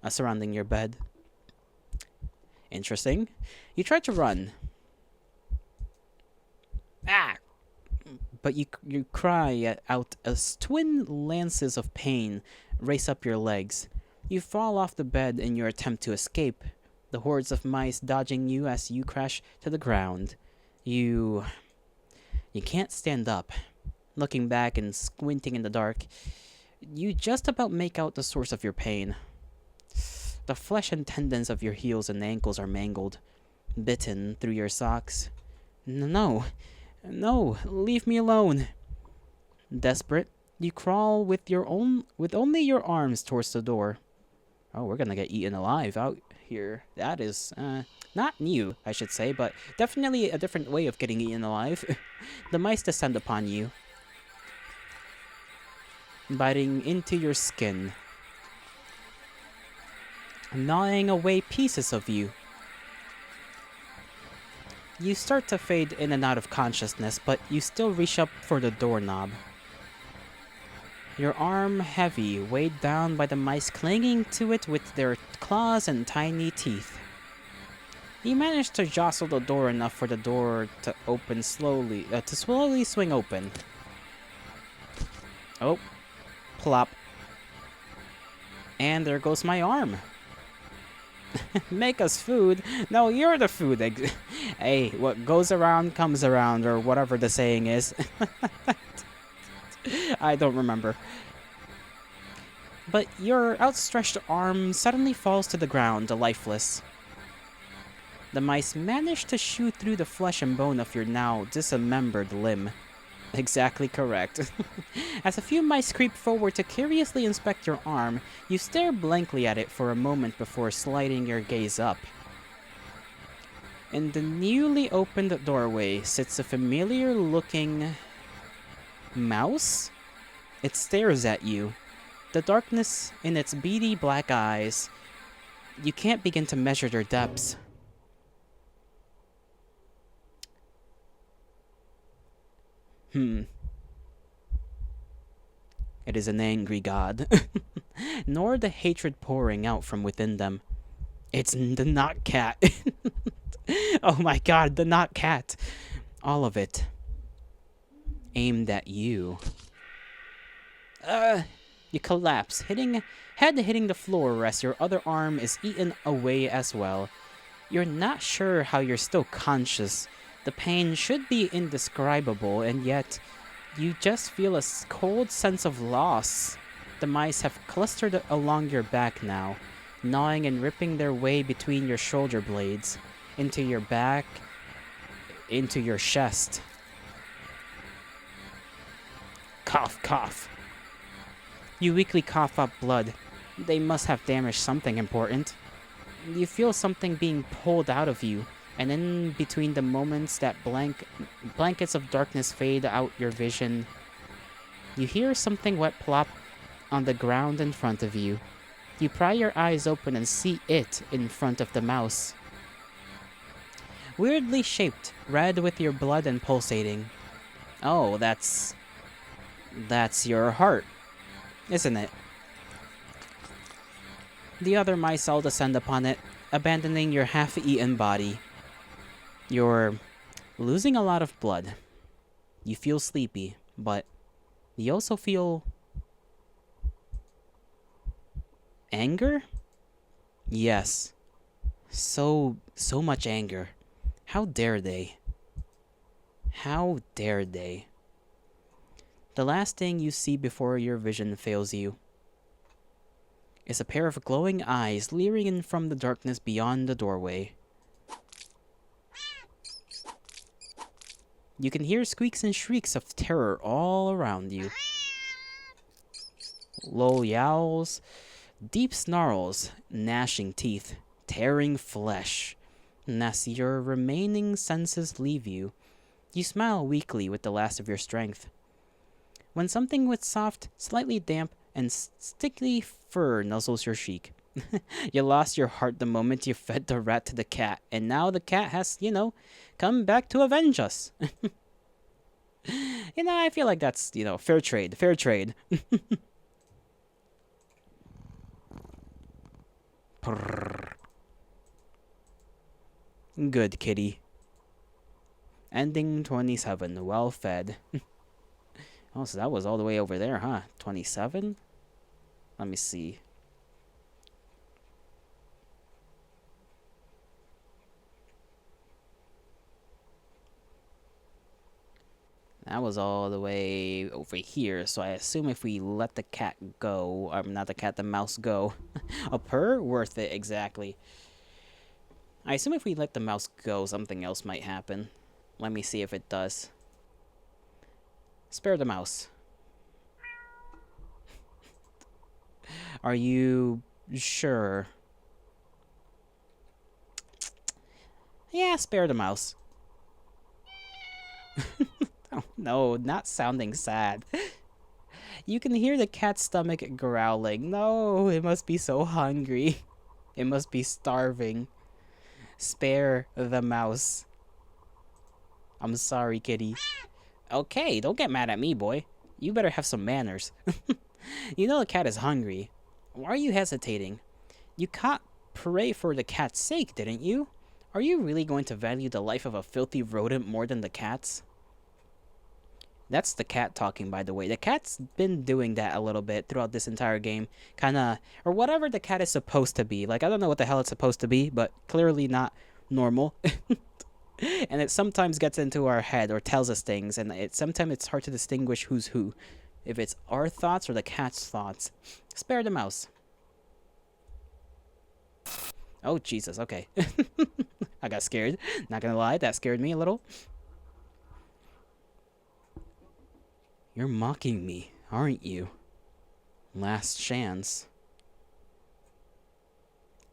surrounding your bed. Interesting. You try to run. Ah! But you cry out as twin lances of pain race up your legs. You fall off the bed in your attempt to escape, the hordes of mice dodging you as you crash to the ground. You can't stand up. Looking back and squinting in the dark, you just about make out the source of your pain. The flesh and tendons of your heels and ankles are mangled, bitten through your socks. No, leave me alone. Desperate, you crawl with only your arms towards the door. Oh, we're gonna get eaten alive out here. That is, not new, I should say, but definitely a different way of getting eaten alive. The mice descend upon you, biting into your skin, gnawing away pieces of you. You start to fade in and out of consciousness, but you still reach up for the doorknob. Your arm heavy, weighed down by the mice clinging to it with their claws and tiny teeth. You manage to jostle the door enough for the door to open slowly, to slowly swing open. Oh, plop. And there goes my arm. Make us food? No, you're the food. Hey, what goes around comes around, or whatever the saying is. I don't remember. But your outstretched arm suddenly falls to the ground, lifeless. The mice manage to shoot through the flesh and bone of your now dismembered limb. Exactly correct. As a few mice creep forward to curiously inspect your arm, you stare blankly at it for a moment before sliding your gaze up. In the newly opened doorway sits a familiar-looking mouse? It stares at you. The darkness in its beady black eyes. You can't begin to measure their depths. Hmm. It is an angry god. Nor the hatred pouring out from within them. It's the not cat. Oh my god, the not cat. All of it. Aimed at you. You collapse, head hitting the floor as your other arm is eaten away as well. You're not sure how you're still conscious. The pain should be indescribable, and yet you just feel a cold sense of loss. The mice have clustered along your back now, gnawing and ripping their way between your shoulder blades, into your back, into your chest. Cough, cough. You weakly cough up blood. They must have damaged something important. You feel something being pulled out of you, and in between the moments that blankets of darkness fade out your vision, you hear something wet plop on the ground in front of you. You pry your eyes open and see it in front of the mouse. Weirdly shaped, red with your blood and pulsating. Oh, that's your heart, isn't it? The other mice all descend upon it, abandoning your half-eaten body. You're losing a lot of blood. You feel sleepy, but you also feel anger? Yes. So much anger. How dare they? How dare they? The last thing you see before your vision fails you is a pair of glowing eyes leering in from the darkness beyond the doorway. You can hear squeaks and shrieks of terror all around you. Low yowls, deep snarls, gnashing teeth, tearing flesh. And as your remaining senses leave you, you smile weakly with the last of your strength. When something with soft, slightly damp, and sticky fur nuzzles your cheek. You lost your heart the moment you fed the rat to the cat, and now the cat has, come back to avenge us. I feel like that's, fair trade, fair trade. Good kitty. Ending 27, well fed. Oh, so that was all the way over there, huh? 27? Let me see. That was all the way over here, so I assume if we let the cat go, not the cat, the mouse go. A purr? Worth it, exactly. I assume if we let the mouse go, something else might happen. Let me see if it does. Spare the mouse. Are you sure? Yeah, spare the mouse. Oh, no, not sounding sad. You can hear the cat's stomach growling. No, it must be so hungry. It must be starving. Spare the mouse. I'm sorry, kitty. Okay, don't get mad at me, boy. You better have some manners. You know the cat is hungry. Why are you hesitating? You caught prey for the cat's sake, didn't you? Are you really going to value the life of a filthy rodent more than the cat's? That's the cat talking, by the way. The cat's been doing that a little bit throughout this entire game. Kinda, or whatever the cat is supposed to be. Like, I don't know what the hell it's supposed to be, but clearly not normal. And it sometimes gets into our head or tells us things, and sometimes it's hard to distinguish who's who. If it's our thoughts or the cat's thoughts. Spare the mouse. Oh, Jesus, okay. I got scared. Not gonna lie, that scared me a little. You're mocking me, aren't you? Last chance.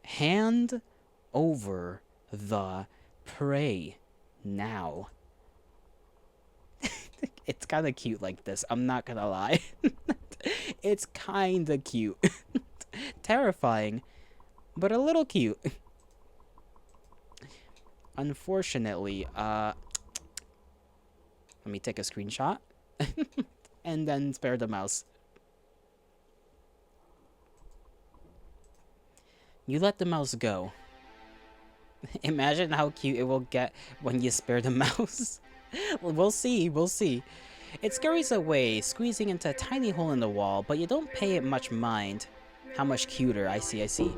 Hand over the prey now. It's kind of cute like this. I'm not gonna lie. It's kind of cute. Terrifying, but a little cute. Unfortunately, let me take a screenshot. and then spare the mouse. You let the mouse go. Imagine how cute it will get when you spare the mouse. We'll see, we'll see. It scurries away, squeezing into a tiny hole in the wall, but you don't pay it much mind. How much cuter, I see, I see.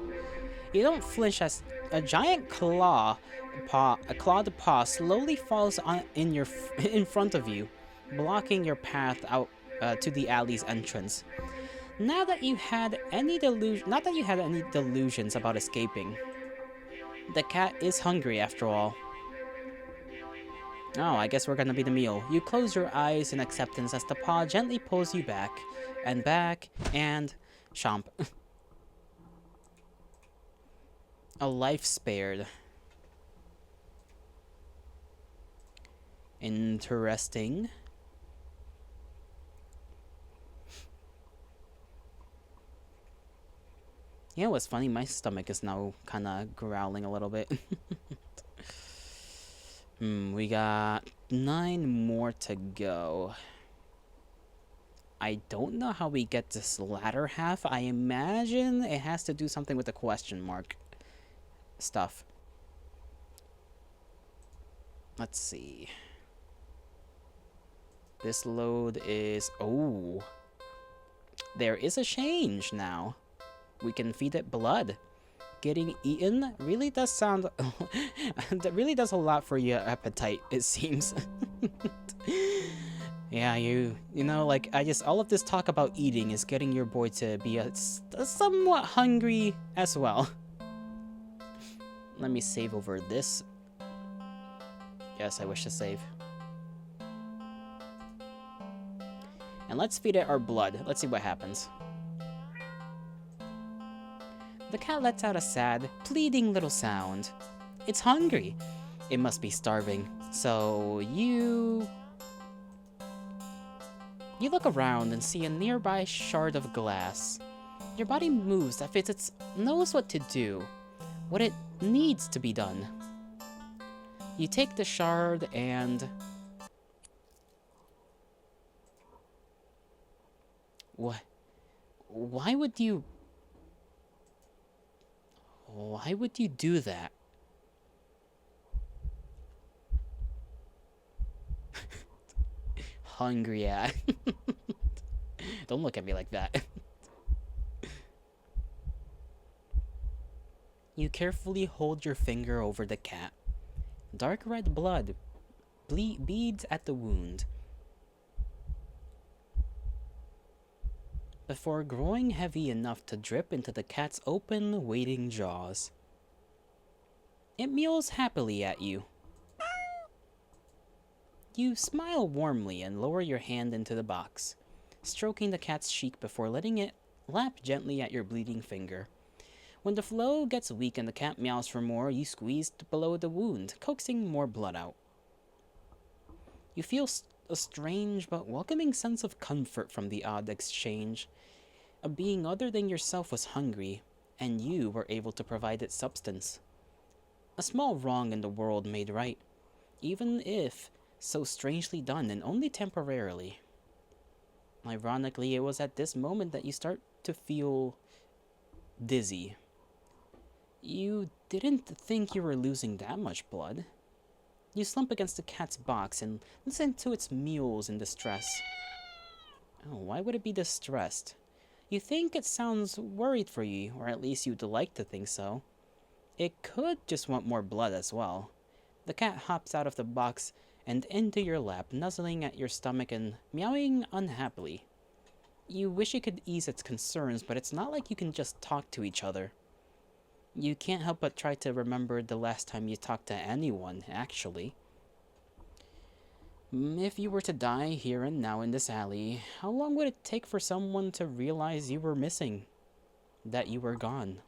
You don't flinch as a giant clawed paw slowly falls in front of you, blocking your path out to the alley's entrance. Not that you had any delusions about escaping. The cat is hungry after all. Oh, I guess we're gonna be the meal. You close your eyes in acceptance as the paw gently pulls you back, and chomp. A life spared. Interesting. Yeah, what's funny, my stomach is now kind of growling a little bit. We got 9 more to go. I don't know how we get this latter half. I imagine it has to do something with the question mark stuff. Let's see. This load is... Oh. There is a change now. We can feed it blood. Getting eaten really does sound... that really does a lot for your appetite, it seems. Yeah, you know, like, all of this talk about eating is getting your boy to be a somewhat hungry as well. Let me save over this. Yes, I wish to save. And let's feed it our blood. Let's see what happens. The cat lets out a sad, pleading little sound. It's hungry. It must be starving. So you look around and see a nearby shard of glass. Your body moves as if it knows what to do, what it needs to be done. You take the shard and... What? Why would you do that? Hungry at. Don't look at me like that. You carefully hold your finger over the cat. Dark red blood beads at the wound, before growing heavy enough to drip into the cat's open, waiting jaws. It meows happily at you. You smile warmly and lower your hand into the box, stroking the cat's cheek before letting it lap gently at your bleeding finger. When the flow gets weak and the cat meows for more, you squeeze below the wound, coaxing more blood out. You feel a strange but welcoming sense of comfort from the odd exchange. A being other than yourself was hungry, and you were able to provide it substance. A small wrong in the world made right, even if so strangely done and only temporarily. Ironically, it was at this moment that you start to feel dizzy. You didn't think you were losing that much blood. You slump against the cat's box and listen to its mews in distress. Oh, why would it be distressed? You think it sounds worried for you, or at least you'd like to think so. It could just want more blood as well. The cat hops out of the box and into your lap, nuzzling at your stomach and meowing unhappily. You wish you could ease its concerns, but it's not like you can just talk to each other. You can't help but try to remember the last time you talked to anyone, actually. If you were to die here and now in this alley, how long would it take for someone to realize you were missing? That you were gone?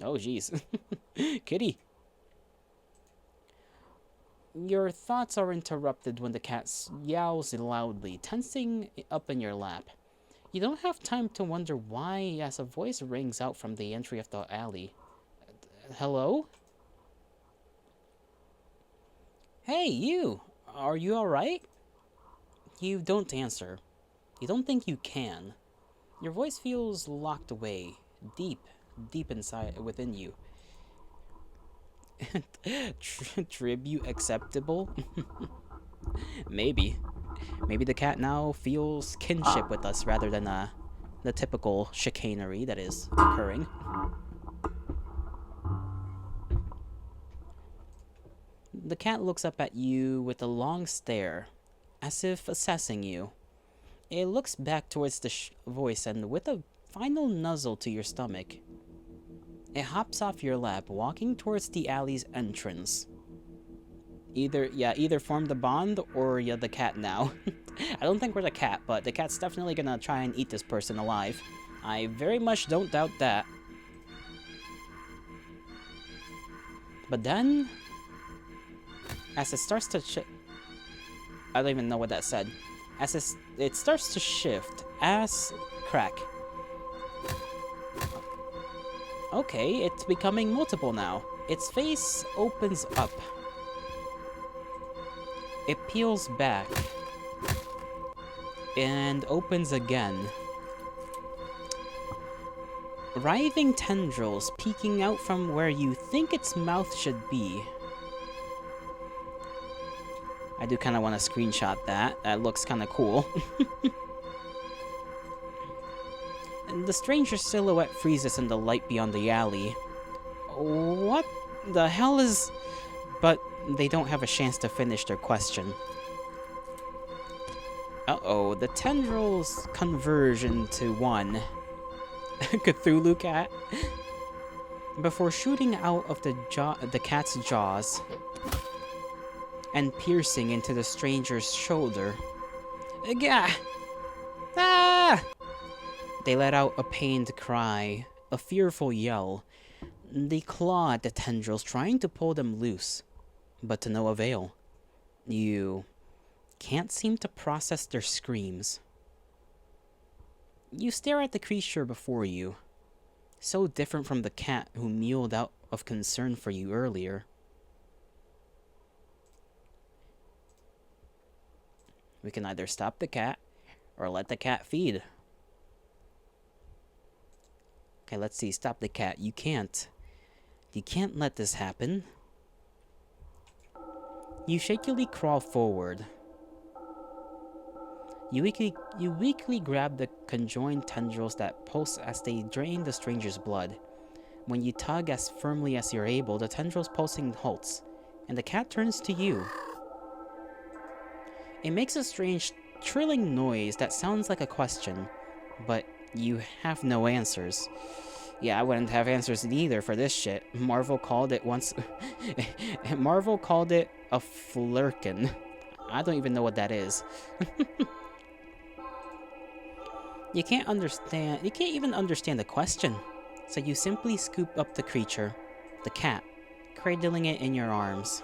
Oh, jeez. Kitty. Your thoughts are interrupted when the cat yowls loudly, tensing up in your lap. You don't have time to wonder why as a voice rings out from the entry of the alley. Hello? Hey, you! Are you alright? You don't answer. You don't think you can. Your voice feels locked away, deep, deep inside within you. Tribute acceptable? Maybe. Maybe the cat now feels kinship with us rather than the typical chicanery that is occurring. The cat looks up at you with a long stare, as if assessing you. It looks back towards the voice and with a final nuzzle to your stomach. It hops off your lap, walking towards the alley's entrance. Either form the bond or you're the cat now. I don't think we're the cat, but the cat's definitely gonna try and eat this person alive. I very much don't doubt that. But then, as it starts to I don't even know what that said. As it starts to shift, ass crack. Okay, it's becoming multiple now. Its face opens up. It peels back and opens again. Writhing tendrils peeking out from where you think its mouth should be. I do kind of want to screenshot that. That looks kind of cool. And the stranger's silhouette freezes in the light beyond the alley. What the hell is... But they don't have a chance to finish their question. Uh-oh, the tendrils converge into one. Cthulhu cat. Before shooting out of the cat's jaws and piercing into the stranger's shoulder. Gah! Ah! They let out a pained cry, a fearful yell. They claw at the tendrils, trying to pull them loose, but to no avail. You can't seem to process their screams. You stare at the creature before you, so different from the cat who mewed out of concern for you earlier. We can either stop the cat, or let the cat feed. Okay, let's see. Stop the cat. You can't. You can't let this happen. You shakily crawl forward. You weakly grab the conjoined tendrils that pulse as they drain the stranger's blood. When you tug as firmly as you're able, the tendrils pulsing halts, and the cat turns to you. It makes a strange, trilling noise that sounds like a question, but you have no answers. Yeah, I wouldn't have answers either for this shit. Marvel called it once... Marvel called it a flurkin. I don't even know what that is. You can't even understand the question. So you simply scoop up the creature, the cat, cradling it in your arms.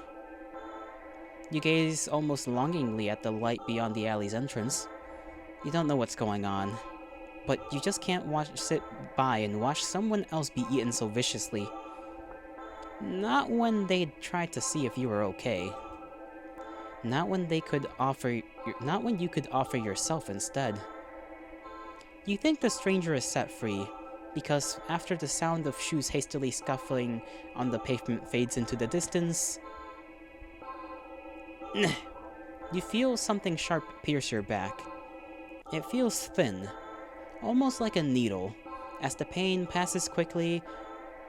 You gaze almost longingly at the light beyond the alley's entrance. You don't know what's going on, but you just can't sit by and watch someone else be eaten so viciously. Not when they tried to see if you were okay. Not when you could offer yourself instead. You think the stranger is set free, because after the sound of shoes hastily scuffling on the pavement fades into the distance, you feel something sharp pierce your back. It feels thin, almost like a needle, as the pain passes quickly.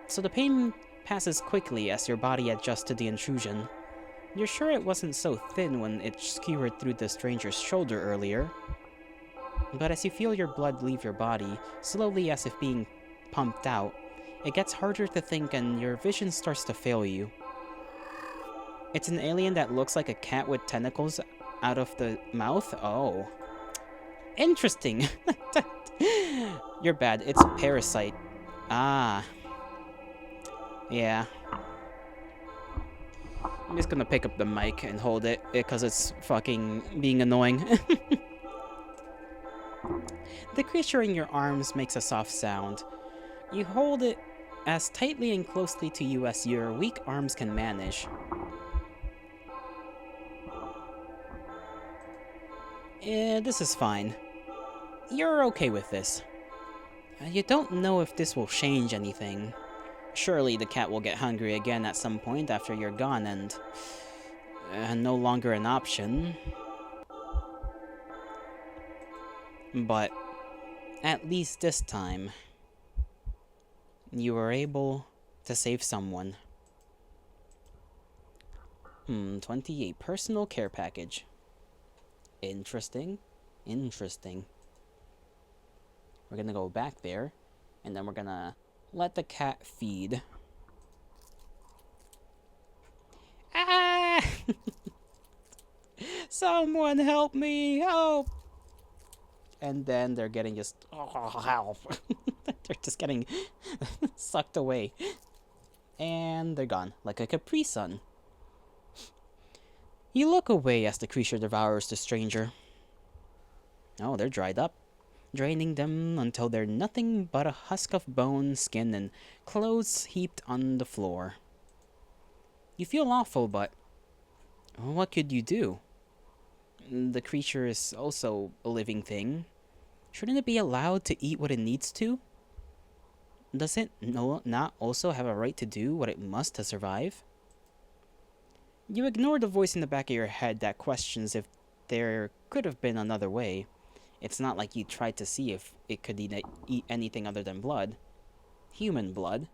So the pain passes quickly as your body adjusts to the intrusion. You're sure it wasn't so thin when it skewered through the stranger's shoulder earlier. But as you feel your blood leave your body, slowly as if being pumped out, it gets harder to think and your vision starts to fail you. It's an alien that looks like a cat with tentacles out of the mouth? Oh. Interesting. You're bad. It's a parasite. Ah. Yeah. I'm just gonna pick up the mic and hold it because it's fucking being annoying. The creature in your arms makes a soft sound. You hold it as tightly and closely to you as your weak arms can manage. This is fine. You're okay with this. You don't know if this will change anything. Surely the cat will get hungry again at some point after you're gone and... no longer an option. But at least this time, you were able to save someone. 28 personal care package. Interesting. Interesting. We're gonna go back there, and then we're gonna let the cat feed. Ah! Someone help me! Help! And then they're getting just... Oh, help! They're just getting sucked away. And they're gone, like a Capri Sun. You look away as the creature devours the stranger. Oh, they're dried up, draining them until they're nothing but a husk of bone, skin, and clothes heaped on the floor. You feel awful, but what could you do? The creature is also a living thing. Shouldn't it be allowed to eat what it needs to? Does it not also have a right to do what it must to survive? You ignore the voice in the back of your head that questions if there could have been another way. It's not like you tried to see if it could eat anything other than blood. Human blood.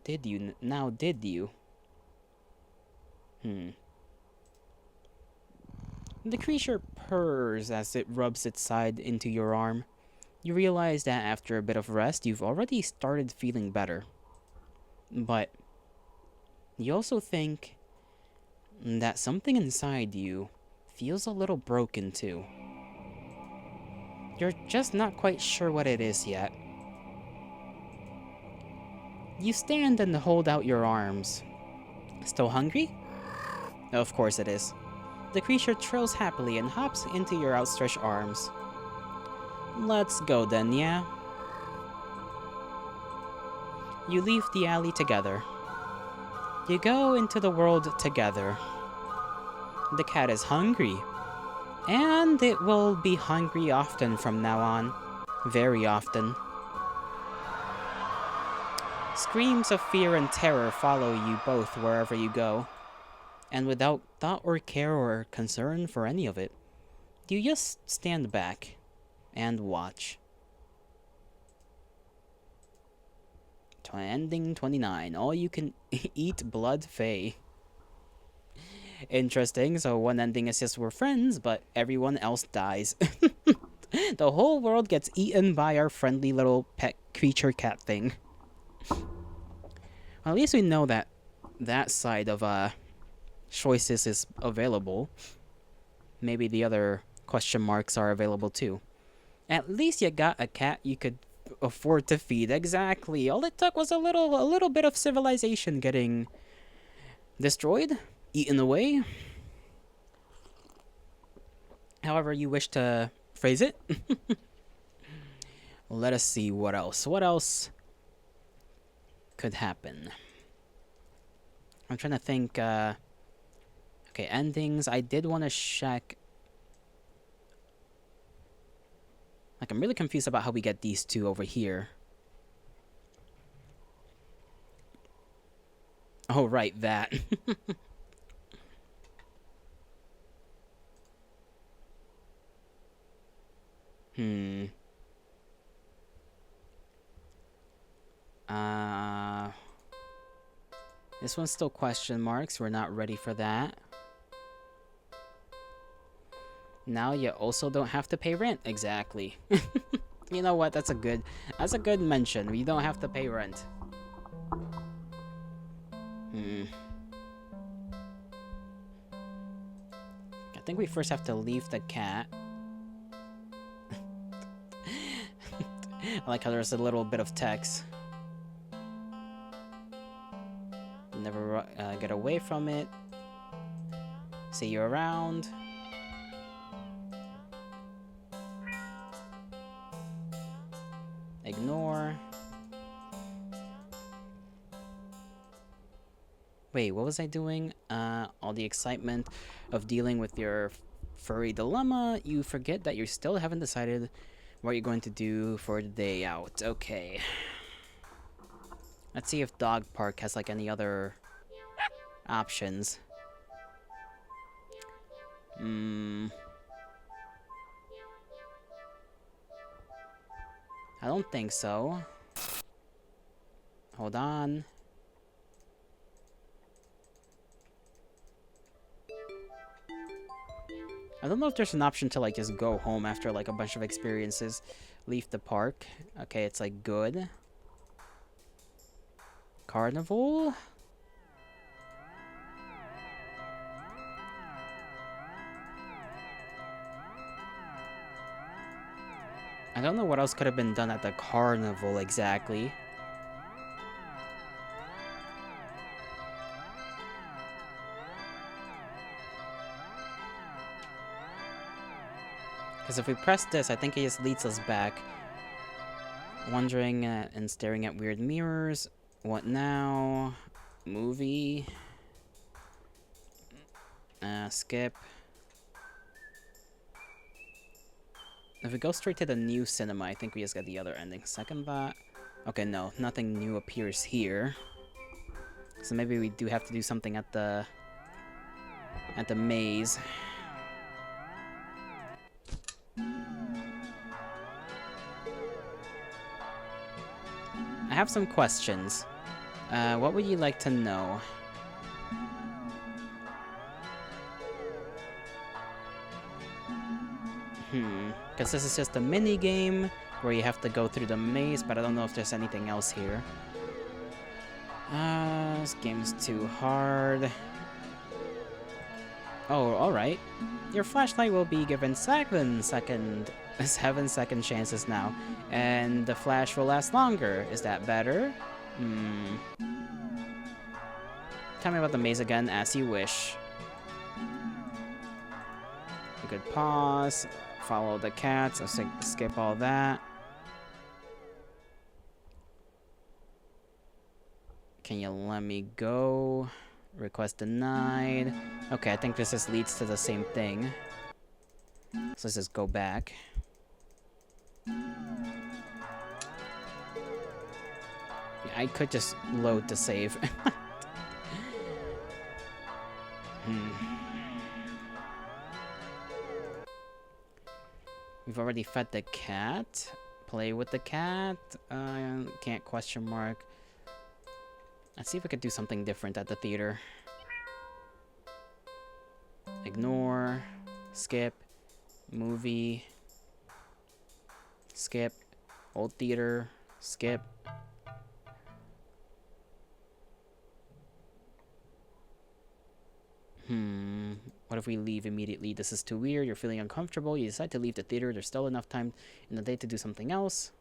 Did you? Now did you? The creature purrs as it rubs its side into your arm. You realize that after a bit of rest, you've already started feeling better. But you also think that something inside you feels a little broken too. You're just not quite sure what it is yet. You stand and hold out your arms. Still hungry? Of course it is. The creature trills happily and hops into your outstretched arms. Let's go then, yeah? You leave the alley together. You go into the world together. The cat is hungry. And it will be hungry often from now on. Very often. Screams of fear and terror follow you both wherever you go. And without thought or care or concern for any of it, you just stand back and watch. Ending 29. All you can eat blood Fae. Interesting, so one ending is just we're friends, but everyone else dies. The whole world gets eaten by our friendly little pet creature cat thing. Well, at least we know that that side of choices is available. Maybe the other question marks are available too. At least you got a cat you could afford to feed. Exactly. All it took was a little bit of civilization getting destroyed, eaten away. However you wish to phrase it. Let us see what else. What else could happen? I'm trying to think. Okay, endings. I did want to check. Like, I'm really confused about how we get these two over here. Oh, right, that. This one's still question marks. We're not ready for that. Now you also don't have to pay rent. Exactly. You know what? That's a good mention. You don't have to pay rent. I think we first have to leave the cat. I like how there's a little bit of text. Never get away from it. See you around. Ignore. Wait, what was I doing? All the excitement of dealing with your Furry dilemma, you forget that you still haven't decided what you're going to do for the day out. Okay. Let's see if Dog Park has like any other options. I don't think so. Hold on. I don't know if there's an option to like just go home after like a bunch of experiences. Leave the park. Okay, it's like good. Carnival? I don't know what else could have been done at the carnival exactly. Because if we press this, I think it just leads us back. Wondering and staring at weird mirrors. What now? Movie. Skip. If we go straight to the new cinema, I think we just get the other ending. Second thought. Okay, no. Nothing new appears here. So maybe we do have to do something at the maze. I have some questions. What would you like to know? Because this is just a mini game where you have to go through the maze, but I don't know if there's anything else here. This game's too hard. Oh, alright. Your flashlight will be given 7 second chances now, and the flash will last longer. Is that better? Tell me about the maze again, as you wish. You could pause, follow the cats, I'll skip all that. Can you let me go? Request denied. Okay, I think this just leads to the same thing. So let's just go back. I could just load to save. We've already fed the cat. Play with the cat. Can't question mark. Let's see if we could do something different at the theater. Ignore. Skip. Movie. Skip. Old theater. Skip. What if we leave immediately? This is too weird. You're feeling uncomfortable. You decide to leave the theater. There's still enough time in the day to do something else.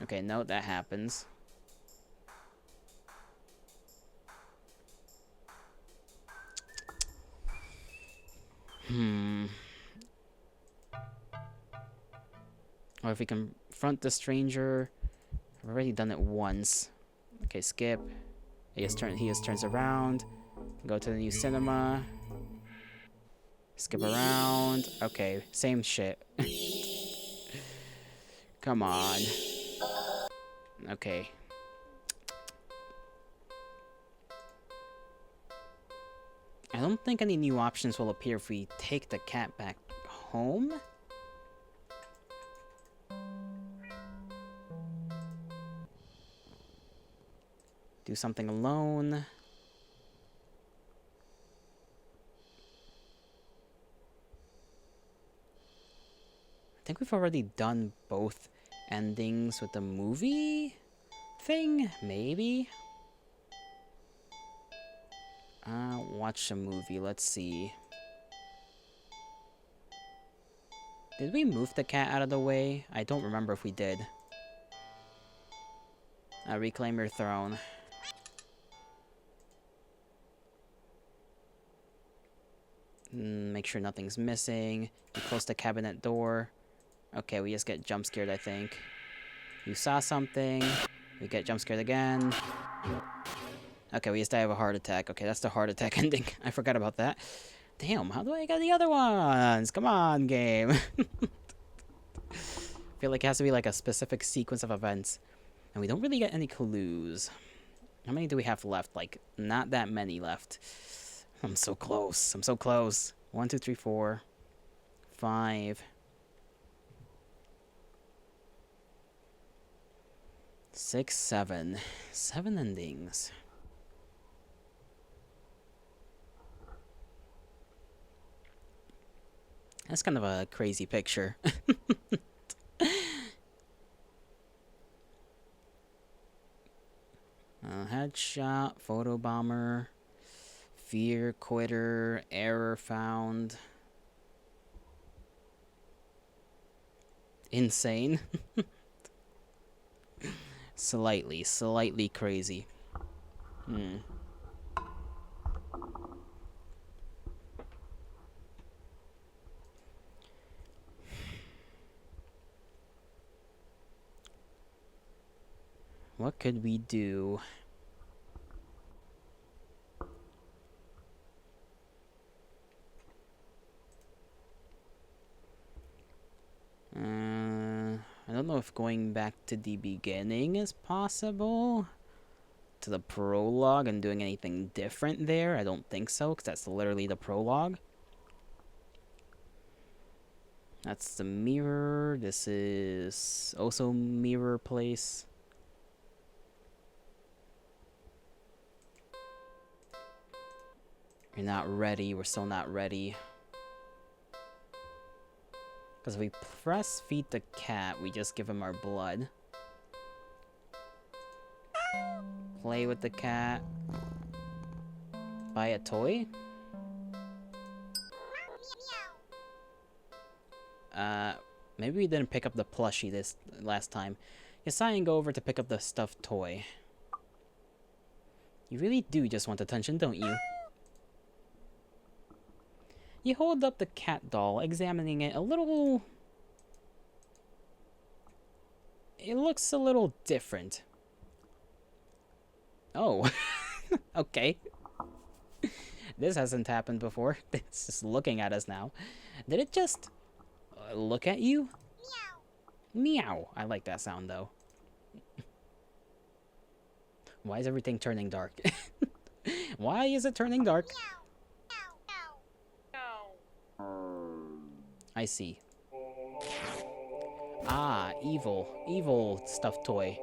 Okay, no, that happens. Or if we confront the stranger. I've already done it once. Okay, skip. He just turns around. Go to the new cinema. Skip around. Okay, same shit. Come on. Okay. I don't think any new options will appear if we take the cat back home. Do something alone. I think we've already done both endings with the movie thing, maybe? Watch a movie, let's see. Did we move the cat out of the way? I don't remember if we did. Reclaim your throne. Make sure nothing's missing. You close the cabinet door. Okay, we just get jump scared, I think. You saw something. We get jump scared again. Okay, we just die of a heart attack. Okay, that's the heart attack ending. I forgot about that. Damn, how do I get the other ones? Come on, game. Feel like it has to be like a specific sequence of events. And we don't really get any clues. How many do we have left? Like, not that many left. I'm so close. I'm so close. 1, 2, 3, 4, 5, 6, 7. 7 endings. That's kind of a crazy picture. Headshot, photobomber, fear quitter, error found. Insane. Slightly crazy. What could we do? I don't know if going back to the beginning is possible. To the prologue and doing anything different there. I don't think so, because that's literally the prologue. That's the mirror. This is also mirror place. You're not ready. We're still not ready. Because if we press feed the cat, we just give him our blood. Play with the cat. Buy a toy? Maybe we didn't pick up the plushie this last time. Yes, I and go over to pick up the stuffed toy. You really do just want attention, don't you? You hold up the cat doll, examining it a little... It looks a little different. Oh. Okay. This hasn't happened before. It's just looking at us now. Did it just... look at you? Meow. Meow. I like that sound, though. Why is everything turning dark? Why is it turning dark? I see. Ah, evil. Evil stuffed toy.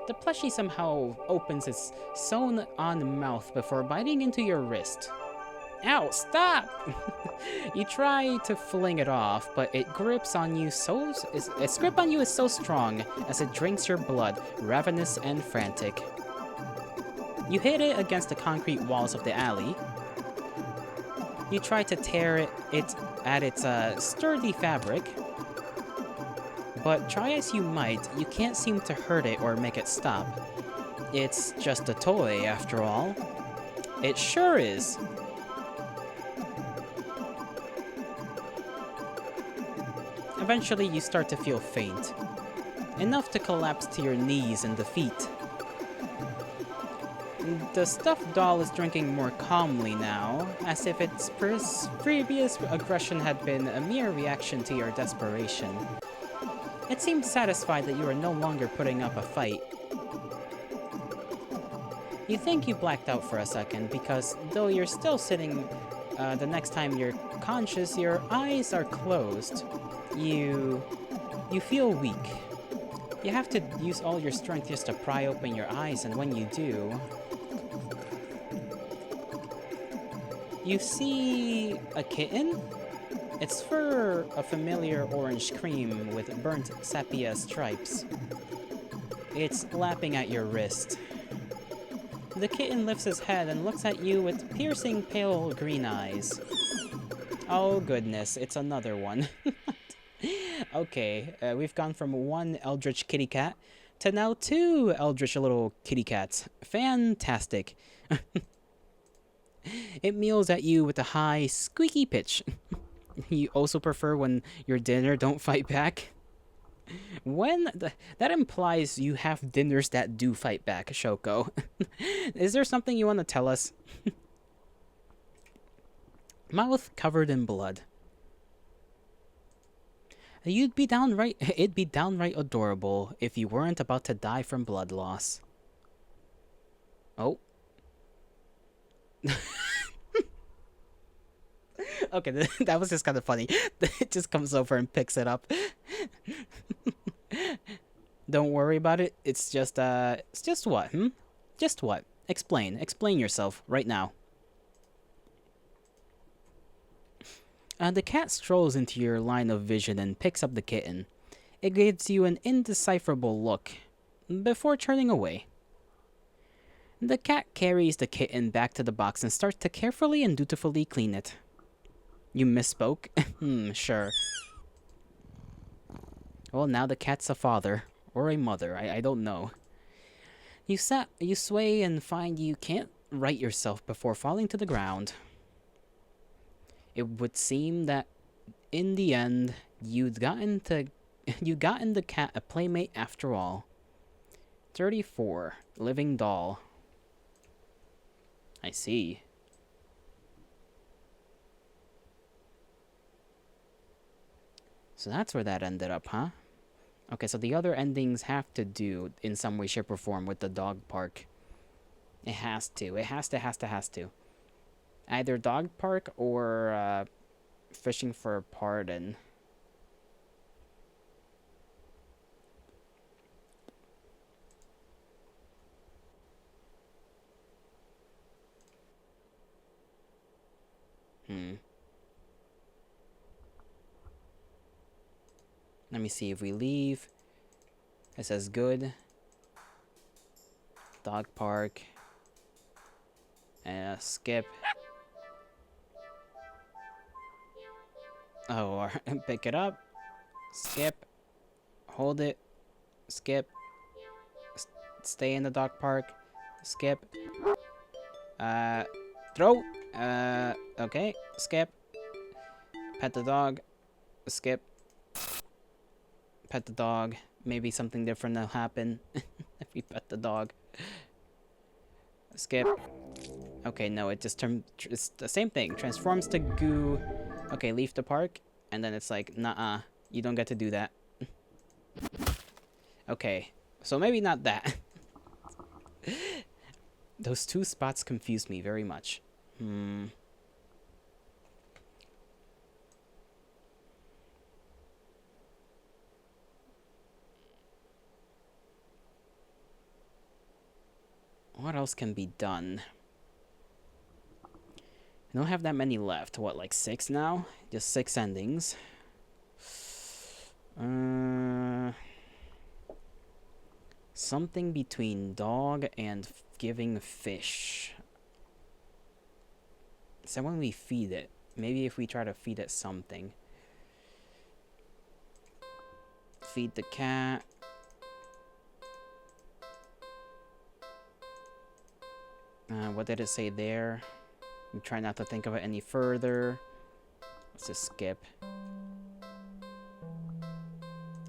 The plushie somehow opens its sewn-on mouth before biting into your wrist. Ow, stop! You try to fling it off, but its grip on you is so strong as it drinks your blood, ravenous and frantic. You hit it against the concrete walls of the alley. You try to tear it at its sturdy fabric, but try as you might, you can't seem to hurt it or make it stop. It's just a toy, after all. It sure is. Eventually, you start to feel faint, enough to collapse to your knees in defeat. The stuffed doll is drinking more calmly now, as if its previous aggression had been a mere reaction to your desperation. It seemed satisfied that you are no longer putting up a fight. You think you blacked out for a second, because though you're still sitting, the next time you're conscious, your eyes are closed. You feel weak. You have to use all your strength just to pry open your eyes, and when you do... You see a kitten? Its fur a familiar orange cream with burnt sepia stripes. It's lapping at your wrist. The kitten lifts his head and looks at you with piercing pale green eyes. Oh goodness, it's another one. Okay, we've gone from one eldritch kitty cat to now 2 eldritch little kitty cats. Fantastic. It meows at you with a high, squeaky pitch. You also prefer when your dinner don't fight back? That implies you have dinners that do fight back, Shoko. Is there something you want to tell us? Mouth covered in blood. It'd be downright adorable if you weren't about to die from blood loss. Oh. Okay, that was just kind of funny. It just comes over and picks it up. Don't worry about it. It's just what, hmm? Just what? Explain yourself right now. The cat strolls into your line of vision and picks up the kitten. It gives you an indecipherable look before turning away. The cat carries the kitten back to the box and starts to carefully and dutifully clean it. You misspoke? Sure. Well, now the cat's a father. Or a mother, I don't know. You sway and find you can't right yourself before falling to the ground. It would seem that in the end, you'd gotten the cat a playmate after all. 34. Living doll. I see. So that's where that ended up, huh? Okay, so the other endings have to do in some way, shape, or form with the dog park. It has to. It has to. Either dog park or fishing for a pardon. Let me see if we leave. It says good. Dog park. Skip. Oh, or pick it up. Skip. Hold it. Skip. Stay in the dog park. Skip. Throw. Okay. Skip. Pet the dog. Skip. Pet the dog. Maybe something different will happen if we pet the dog. Skip. Okay, no, it just it's the same thing. Transforms to goo. Okay, leave the park. And then it's like, nah, you don't get to do that. Okay, so maybe not that. Those two spots confuse me very much. What else can be done? I don't have that many left. What, like 6 now? Just 6 endings. Something between dog and giving fish. So when we feed it, maybe if we try to feed it something. Feed the cat. What did it say there? I'm trying not to think of it any further. Let's just skip.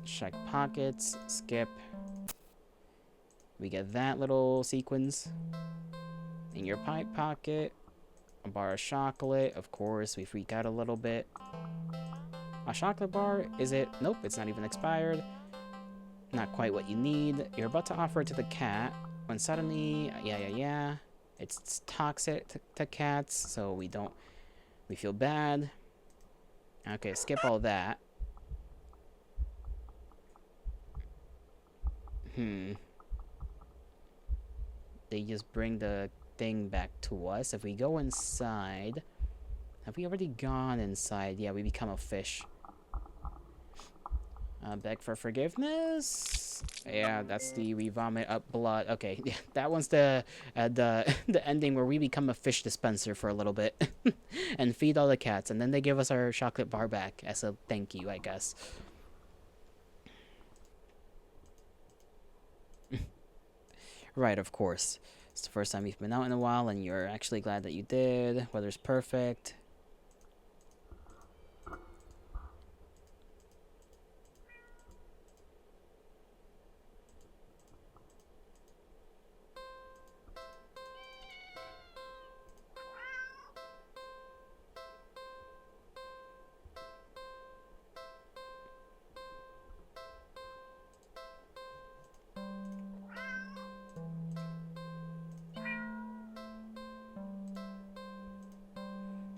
Check pockets. Skip. We get that little sequence. In your pipe pocket. A bar of chocolate. Of course, we freak out a little bit. A chocolate bar? Is it? Nope, it's not even expired. Not quite what you need. You're about to offer it to the cat. When suddenly, yeah. It's toxic to cats, so we feel bad. Okay, skip all that. They just bring the thing back to us. If we go inside... Have we already gone inside? Yeah, we become a fish. Beg for forgiveness. Yeah, that's the we vomit up blood. Okay, yeah, that one's the ending where we become a fish dispenser for a little bit and feed all the cats, and then they give us our chocolate bar back as a thank you, I guess. Right, of course. It's the first time you've been out in a while, and you're actually glad that you did. Weather's perfect.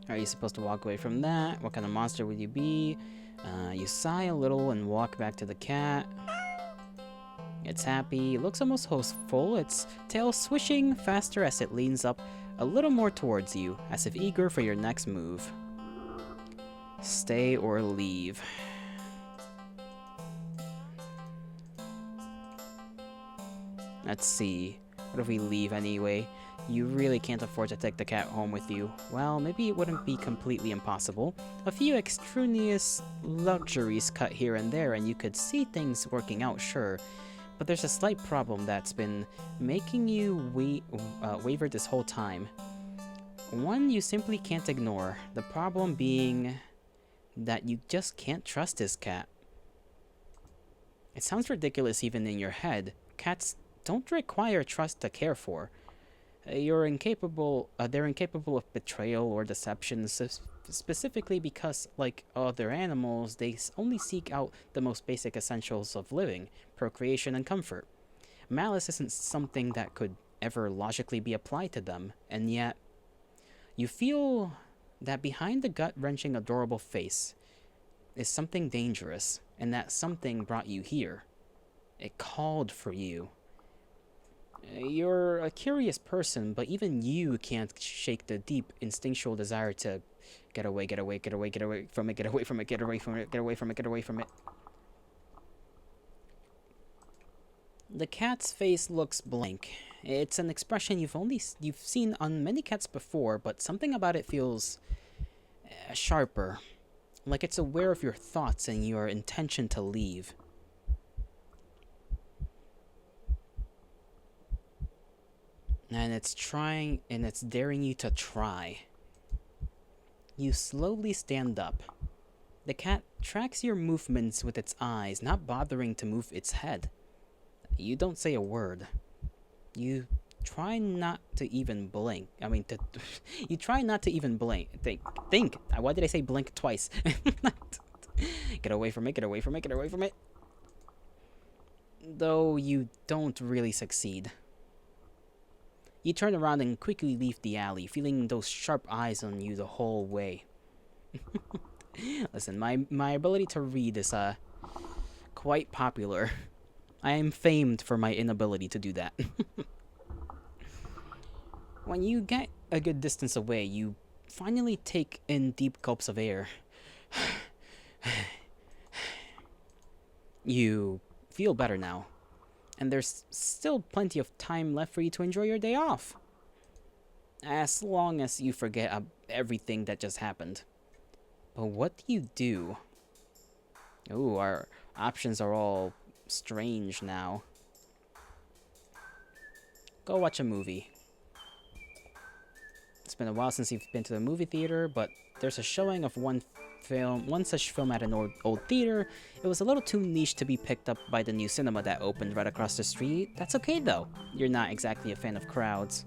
Are you supposed to walk away from that? What kind of monster would you be? You sigh a little and walk back to the cat. It's happy, looks almost hopeful, its tail swishing faster as it leans up a little more towards you, as if eager for your next move. Stay or leave. Let's see. What if we leave anyway? You really can't afford to take the cat home with you. Well, maybe it wouldn't be completely impossible. A few extraneous luxuries cut here and there, and you could see things working out, sure. But there's a slight problem that's been making you waver this whole time. One you simply can't ignore. The problem being that you just can't trust this cat. It sounds ridiculous even in your head. Cats don't require trust to care for. They're incapable of betrayal or deception, specifically because, like other animals, they only seek out the most basic essentials of living, procreation and comfort. Malice isn't something that could ever logically be applied to them, and yet you feel that behind the gut-wrenching adorable face is something dangerous, and that something brought you here. It called for you. You're a curious person, but even you can't shake the deep instinctual desire to get away from it, get away from it, get away from it, get away from it. The cat's face looks blank. It's an expression you've seen on many cats before, but something about it feels sharper, like it's aware of your thoughts and your intention to leave. And it's daring you to try. You slowly stand up. The cat tracks your movements with its eyes, not bothering to move its head. You don't say a word. You try not to even blink. You try not to even blink. Think. Why did I say blink twice? Get away from it, get away from it, get away from it. Though you don't really succeed. You turn around and quickly leave the alley, feeling those sharp eyes on you the whole way. Listen, my ability to read is quite popular. I am famed for my inability to do that. When you get a good distance away, you finally take in deep gulps of air. You feel better now. And there's still plenty of time left for you to enjoy your day off. As long as you forget everything that just happened. But what do you do? Ooh, our options are all strange now. Go watch a movie. It's been a while since you've been to the movie theater, but there's a showing of one such film at an old theater. It was a little too niche to be picked up by the new cinema that opened right across the street. That's okay though. You're not exactly a fan of crowds.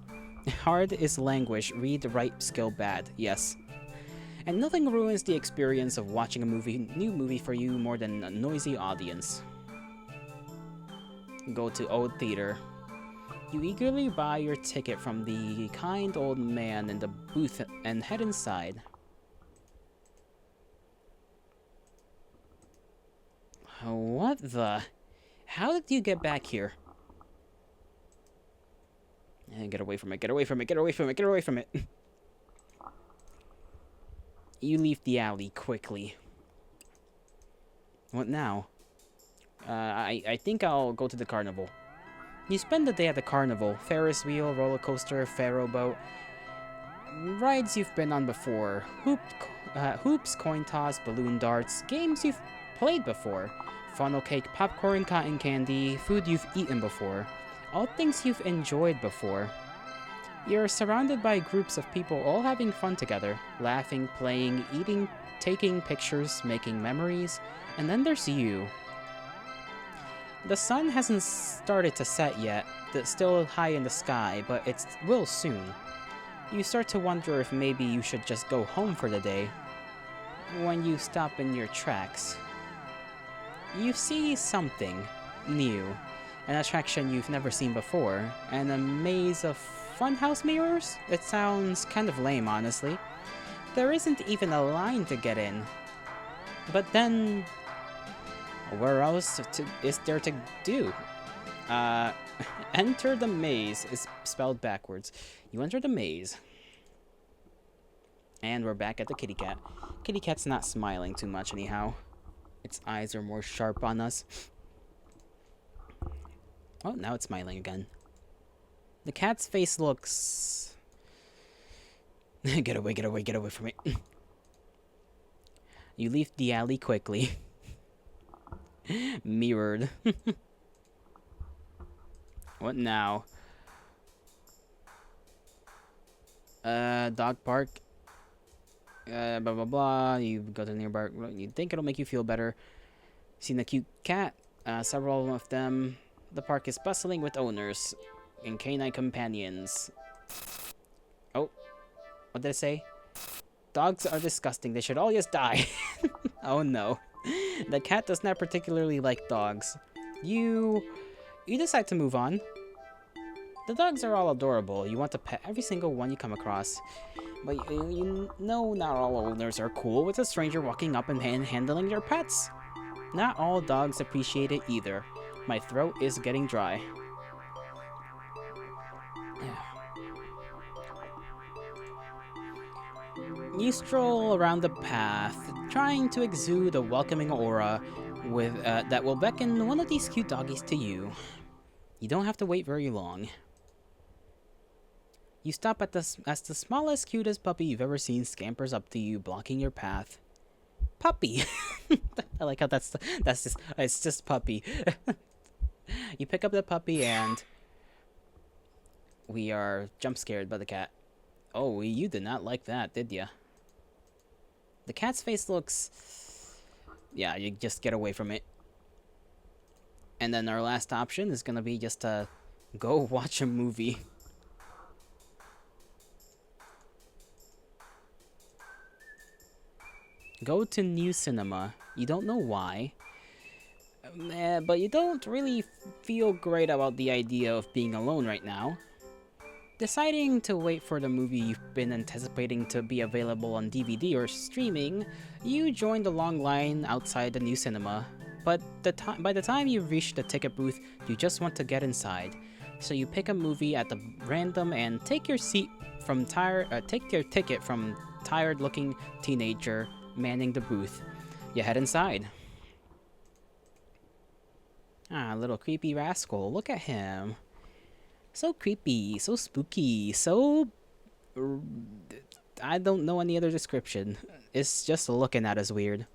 Hard is language, read, write, skill bad, yes. And nothing ruins the experience of watching a new movie for you more than a noisy audience. Go to old theater. You eagerly buy your ticket from the kind old man in the booth and head inside. What the? How did you get back here? And get away from it, get away from it, get away from it, get away from it. You leave the alley quickly. What now? I think I'll go to the carnival. You spend the day at the carnival. Ferris wheel, roller coaster, Pharaoh boat. Rides you've been on before. Hoops, coin toss, balloon darts. Games you've played before. Funnel cake, popcorn, cotton candy, food you've eaten before. All things you've enjoyed before. You're surrounded by groups of people all having fun together, laughing, playing, eating, taking pictures, making memories, and then there's you. The sun hasn't started to set yet, it's still high in the sky, but it will soon. You start to wonder if maybe you should just go home for the day. When you stop in your tracks, you see something new, an attraction you've never seen before, and a maze of funhouse mirrors? It sounds kind of lame, honestly. there isn't even a line to get in. But then, where else is there to do? Uh, enter the maze is spelled backwards. You enter the maze. And we're back at the kitty cat. Kitty cat's not smiling too much anyhow. Its eyes are more sharp on us. Oh, now it's smiling again. The cat's face looks... Get away from me. You leave the alley quickly. Mirrored. What now? Dog park. Blah blah blah. You go to nearby. You think it'll make you feel better. Seen a cute cat. Several of them. The park is bustling with owners and canine companions. Oh, what did I say? Dogs are disgusting. They should all just die. Oh no. The cat does not particularly like dogs. You decide to move on. The dogs are all adorable. You want to pet every single one you come across. But you know not all owners are cool with a stranger walking up and handling their pets. Not all dogs appreciate it either. My throat is getting dry. You stroll around the path, trying to exude a welcoming aura with that will beckon one of these cute doggies to you. You don't have to wait very long. You stop at as the smallest, cutest puppy you've ever seen scampers up to you, blocking your path. Puppy! I like how it's just puppy. You pick up the puppy and we are jump scared by the cat. Oh, you did not like that, did ya? The cat's face looks... Yeah, you just get away from it. And then our last option is gonna be just to go watch a movie. Go to new cinema. You don't know why. But you don't really feel great about the idea of being alone right now. Deciding to wait for the movie you've been anticipating to be available on DVD or streaming, you join the long line outside the new cinema. But by the time you reach the ticket booth, you just want to get inside. So you pick a movie at the random and take your ticket from tired-looking teenager manning the booth. You head inside. Ah, little creepy rascal. Look at him. So creepy, so spooky, so... I don't know any other description. It's just looking at us weird.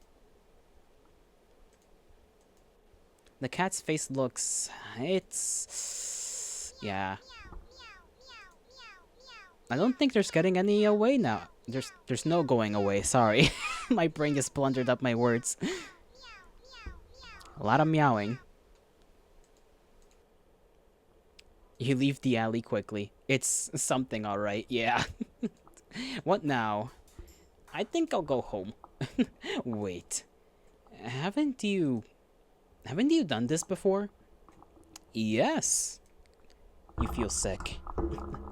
The cat's face looks... It's... Yeah. I don't think there's getting any away now. There's no going away, sorry. My brain just blundered up my words. A lot of meowing. You leave the alley quickly. It's something alright, yeah. What now? I think I'll go home. Wait. Haven't you done this before? Yes. You feel sick.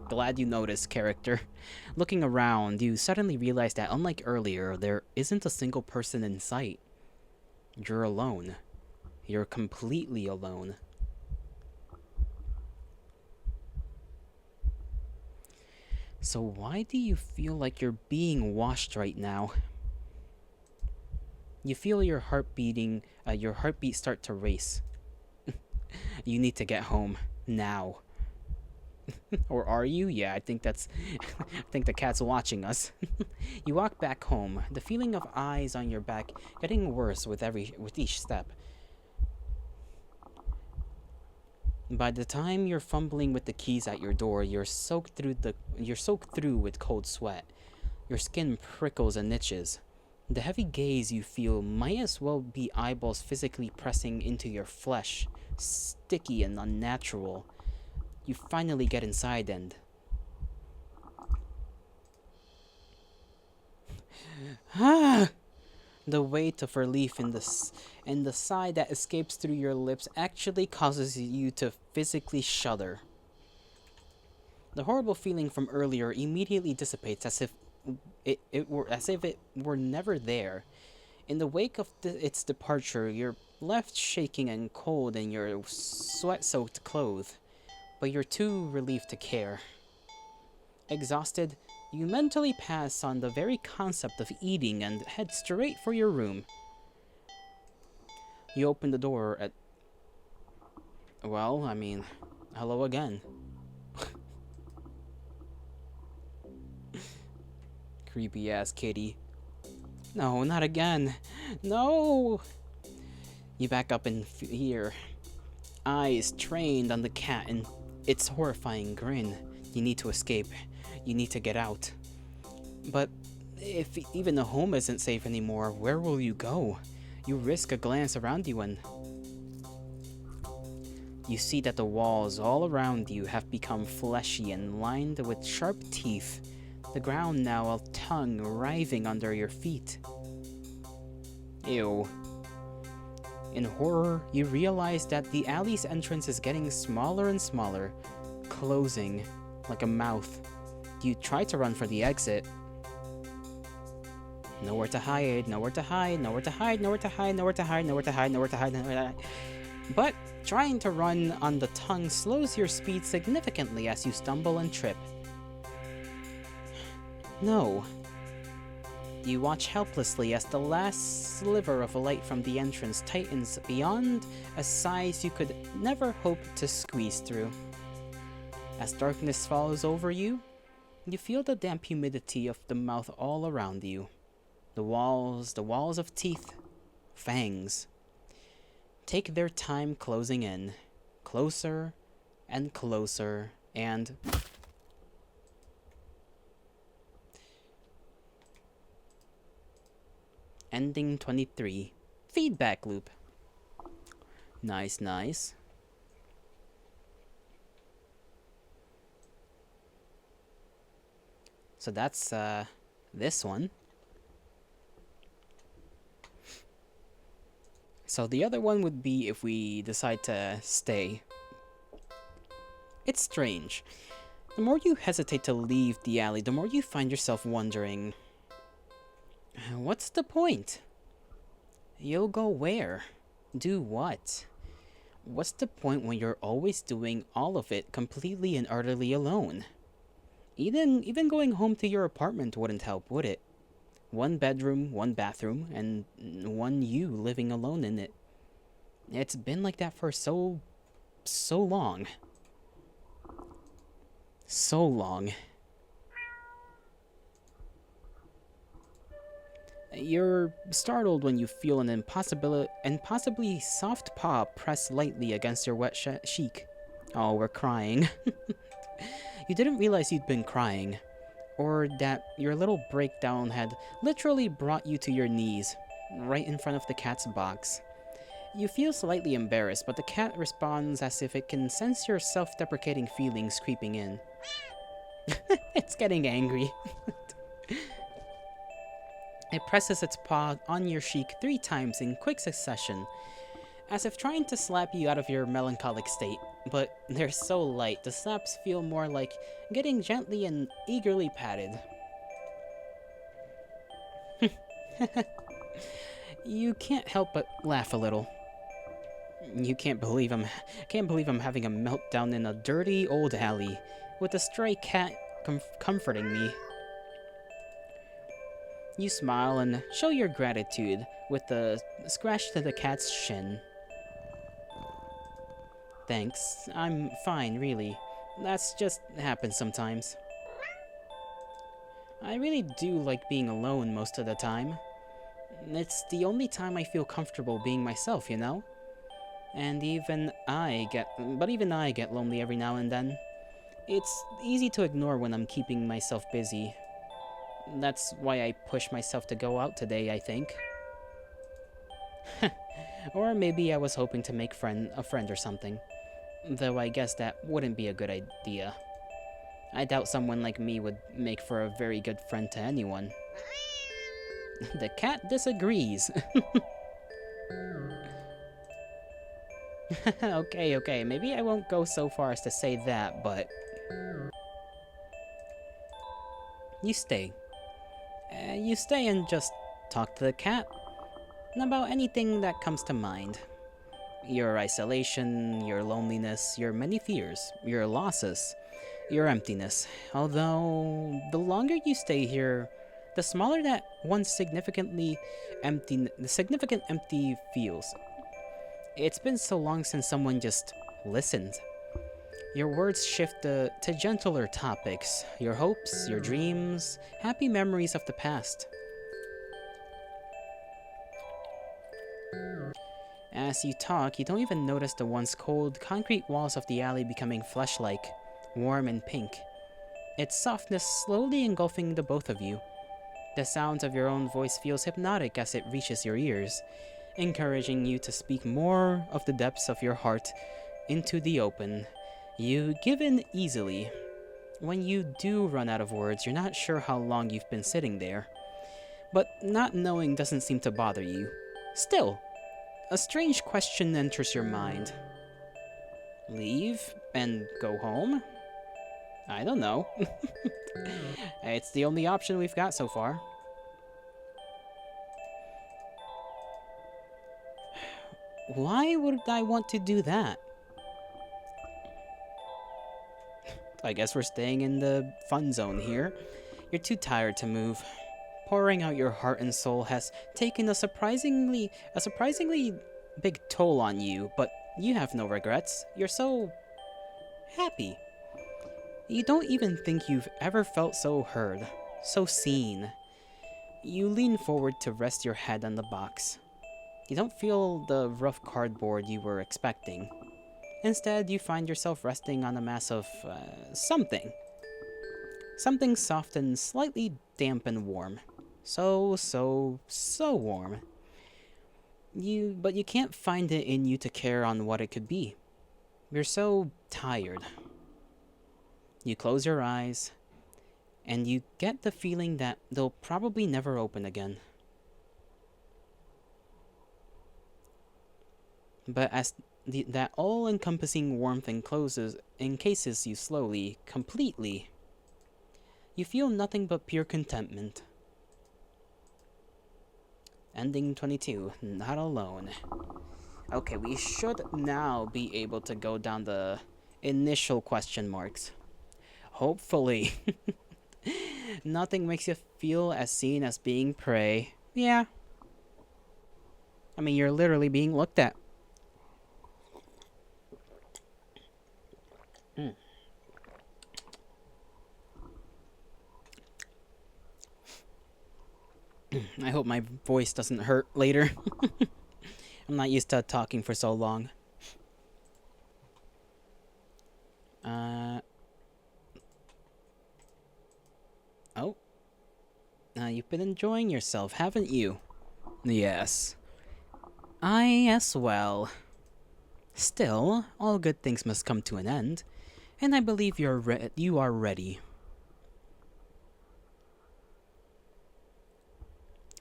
Glad you noticed, character. Looking around, you suddenly realize that unlike earlier, there isn't a single person in sight. You're alone. You're completely alone. So why do you feel like you're being washed right now? You feel your heartbeat start to race. You need to get home now. Or are you? Yeah, I think I think the cat's watching us. You walk back home, the feeling of eyes on your back getting worse with each step. By the time you're fumbling with the keys at your door, you're soaked through with cold sweat. Your skin prickles and itches. The heavy gaze you feel might as well be eyeballs physically pressing into your flesh, sticky and unnatural. You finally get inside and... The weight of relief in the sigh that escapes through your lips actually causes you to physically shudder. The horrible feeling from earlier immediately dissipates as if it were as if it were never there. In the wake of its departure, you're left shaking and cold in your sweat-soaked clothes, but you're too relieved to care. Exhausted, you mentally pass on the very concept of eating and head straight for your room. You open the door at... Well, I mean, hello again. Creepy ass kitty. No, not again. No! You back up in fear, eyes trained on the cat and its horrifying grin. You need to escape. You need to get out. But if even the home isn't safe anymore, where will you go? You risk a glance around you and you see that the walls all around you have become fleshy and lined with sharp teeth. The ground now a tongue writhing under your feet. Ew. In horror, you realize that the alley's entrance is getting smaller and smaller, closing like a mouth. You try to run for the exit. Nowhere to hide, nowhere to hide, nowhere to hide, nowhere to hide, nowhere to hide, nowhere to hide, nowhere to hide, nowhere to hide. But trying to run on the tongue slows your speed significantly as you stumble and trip. No. You watch helplessly as the last sliver of light from the entrance tightens beyond a size you could never hope to squeeze through. As darkness falls over you, you feel the damp humidity of the mouth all around you. The walls of teeth, fangs, take their time closing in, closer and closer, and... Ending 23. Feedback loop. Nice, nice. So that's, this one. So the other one would be if we decide to stay. It's strange. The more you hesitate to leave the alley, the more you find yourself wondering, what's the point? You'll go where? Do what? What's the point when you're always doing all of it completely and utterly alone? Even going home to your apartment wouldn't help, would it? One bedroom, one bathroom, and one you living alone in it. It's been like that for so long. So long. You're startled when you feel an impossibly soft paw press lightly against your wet cheek. Oh, we're crying. You didn't realize you'd been crying, or that your little breakdown had literally brought you to your knees, right in front of the cat's box. You feel slightly embarrassed, but the cat responds as if it can sense your self-deprecating feelings creeping in. It's getting angry. It presses its paw on your cheek 3 times in quick succession, as if trying to slap you out of your melancholic state, but they're so light, the slaps feel more like getting gently and eagerly patted. You can't help but laugh a little. You can't believe I'm having a meltdown in a dirty old alley with a stray cat comforting me. You smile and show your gratitude with a scratch to the cat's shin. Thanks, I'm fine, really. That's just happens sometimes. I really do like being alone most of the time. It's the only time I feel comfortable being myself, you know? And even I get lonely every now and then. It's easy to ignore when I'm keeping myself busy. That's why I pushed myself to go out today, I think. Or maybe I was hoping to make a friend or something. Though I guess that wouldn't be a good idea. I doubt someone like me would make for a very good friend to anyone. The cat disagrees. Okay, maybe I won't go so far as to say that, but... You stay. You stay and just talk to the cat about anything that comes to mind. Your isolation, your loneliness, your many fears, your losses, your emptiness. Although, the longer you stay here, the smaller that the significant empty feels. It's been so long since someone just listened. Your words shift to gentler topics, your hopes, your dreams, happy memories of the past. As you talk, you don't even notice the once cold, concrete walls of the alley becoming flesh-like, warm and pink. Its softness slowly engulfing the both of you. The sound of your own voice feels hypnotic as it reaches your ears, encouraging you to speak more of the depths of your heart into the open. You give in easily. When you do run out of words, you're not sure how long you've been sitting there. But not knowing doesn't seem to bother you. Still, a strange question enters your mind. Leave and go home? I don't know. It's the only option we've got so far. Why would I want to do that? I guess we're staying in the fun zone here. You're too tired to move. Pouring out your heart and soul has taken a surprisingly big toll on you, but you have no regrets. You're so happy. You don't even think you've ever felt so heard, so seen. You lean forward to rest your head on the box. You don't feel the rough cardboard you were expecting. Instead, you find yourself resting on a mass of something. Something soft and slightly damp and warm. So warm. But you can't find it in you to care on what it could be. You're so tired. You close your eyes, and you get the feeling that they'll probably never open again. But as that all-encompassing warmth encases you slowly, completely, you feel nothing but pure contentment. Ending 22, not alone. Okay, we should now be able to go down the initial question marks. Hopefully. Nothing makes you feel as seen as being prey. Yeah. I mean, you're literally being looked at. I hope my voice doesn't hurt later. I'm not used to talking for so long. Oh. You've been enjoying yourself, haven't you? Yes. I as well. Still, all good things must come to an end, and I believe you are ready.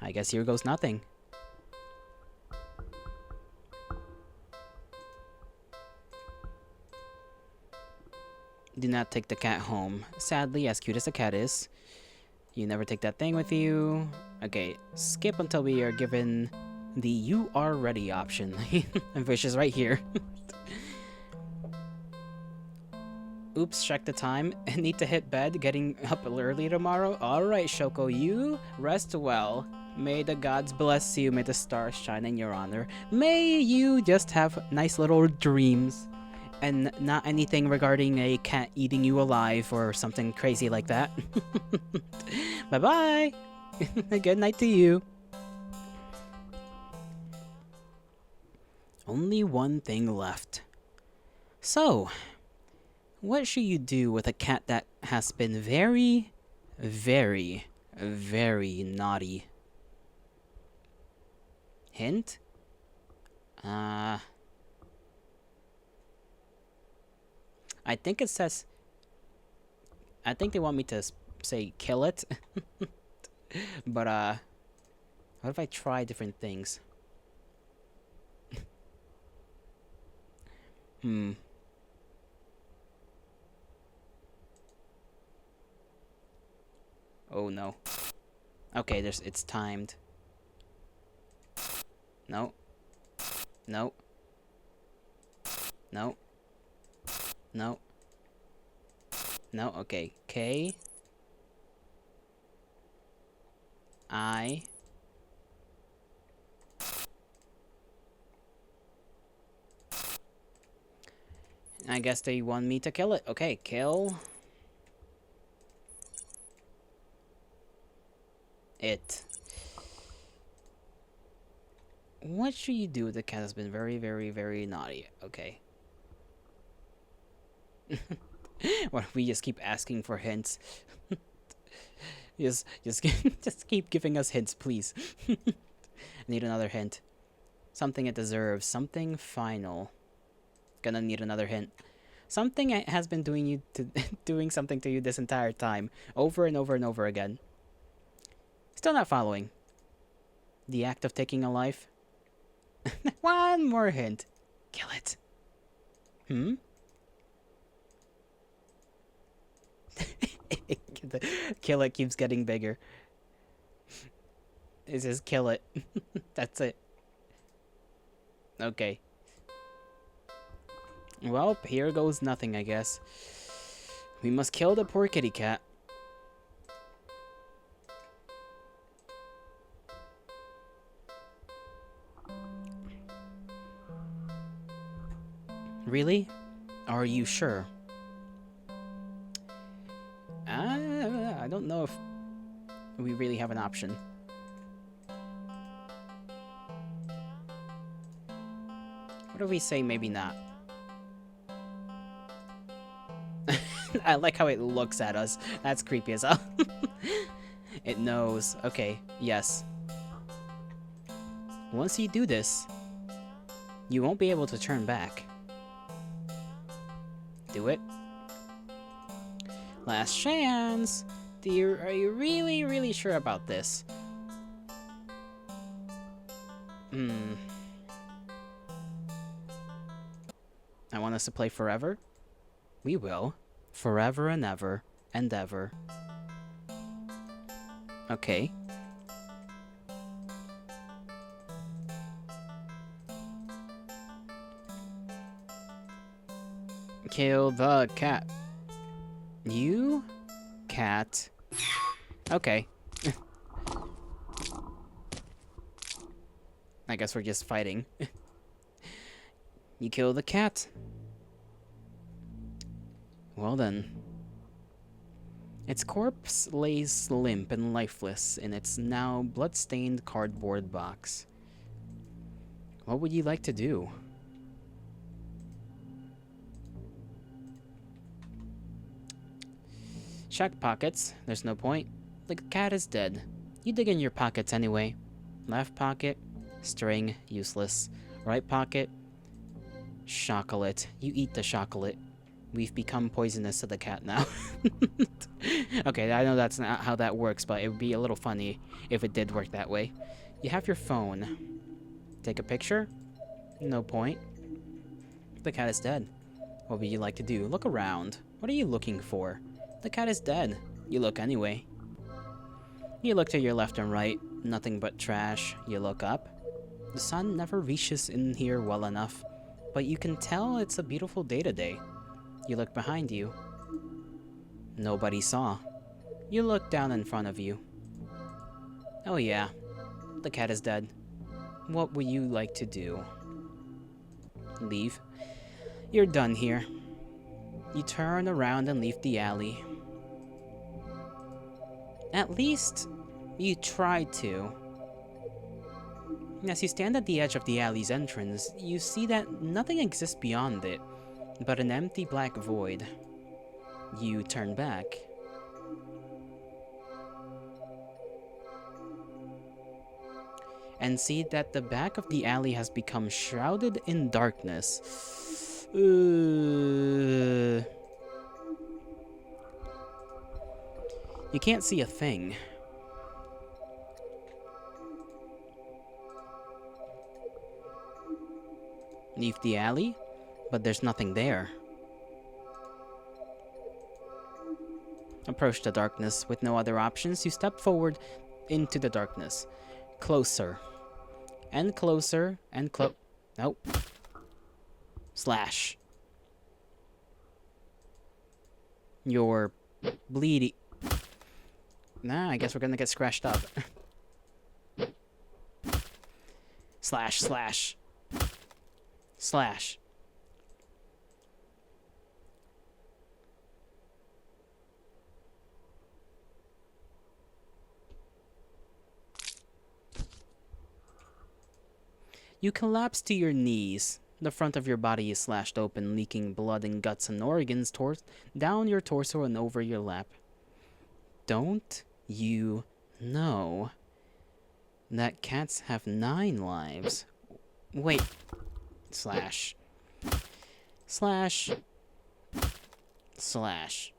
I guess here goes nothing. Do not take the cat home. Sadly, as cute as the cat is, you never take that thing with you. Okay, skip until we are given the "you are ready" option, which is right here. Oops, check the time. Need to hit bed, getting up early tomorrow? Alright, Shoko, you rest well. May the gods bless you, may the stars shine in your honor. May you just have nice little dreams. And not anything regarding a cat eating you alive or something crazy like that. Bye-bye! Good night to you. Only one thing left. So, what should you do with a cat that has been very, very, very naughty? Hint? I think it says... I think they want me to say kill it. But, what if I try different things? Oh no. Okay, it's timed. No. No. No. No. No, okay. K. I. I guess they want me to kill it. Okay, kill it. What should you do? The cat has been very, very, very naughty. Okay. What if we just keep asking for hints? just, just keep giving us hints, please. I need another hint. Something it deserves. Something final. Gonna need another hint. Something has been doing you to doing something to you this entire time, over and over and over again. Still not following. The act of taking a life. One more hint. Kill it. Hmm? The kill it keeps getting bigger. It says kill it. That's it. Okay. Well, here goes nothing, I guess. We must kill the poor kitty cat. Really? Are you sure? I don't know if we really have an option. What do we say maybe not? I like how it looks at us. That's creepy as hell. It knows. Okay, yes. Once you do this, you won't be able to turn back. Do it. Last chance. Are you really, really sure about this? I want us to play forever? We will. Forever and ever and ever. Okay. Kill the cat. You? Cat. Okay. I guess we're just fighting. You kill the cat. Well then. Its corpse lays limp and lifeless in its now blood-stained cardboard box. What would you like to do? Check pockets. There's no point. The cat is dead. You dig in your pockets anyway. Left pocket, string, useless. Right pocket, chocolate. You eat the chocolate. We've become poisonous to the cat now. Okay, I know that's not how that works, but it would be a little funny if it did work that way. You have your phone. Take a picture? No point. The cat is dead. What would you like to do? Look around. What are you looking for? The cat is dead. You look anyway. You look to your left and right. Nothing but trash. You look up. The sun never reaches in here well enough, but you can tell it's a beautiful day today. You look behind you. Nobody saw. You look down in front of you. Oh yeah, the cat is dead. What would you like to do? Leave. You're done here. You turn around and leave the alley. At least, you tried to. As you stand at the edge of the alley's entrance, you see that nothing exists beyond it, but an empty black void. You turn back. And see that the back of the alley has become shrouded in darkness. You can't see a thing. Leave the alley, but there's nothing there. Approach the darkness with no other options. You step forward into the darkness. Closer. And closer. And nope. Slash. You're bleeding. Nah, I guess we're gonna get scratched up. Slash, slash. Slash. You collapse to your knees. The front of your body is slashed open, leaking blood and guts and organs down your torso and over your lap. Don't you know that cats have 9 lives? Wait. Slash. Slash. Slash.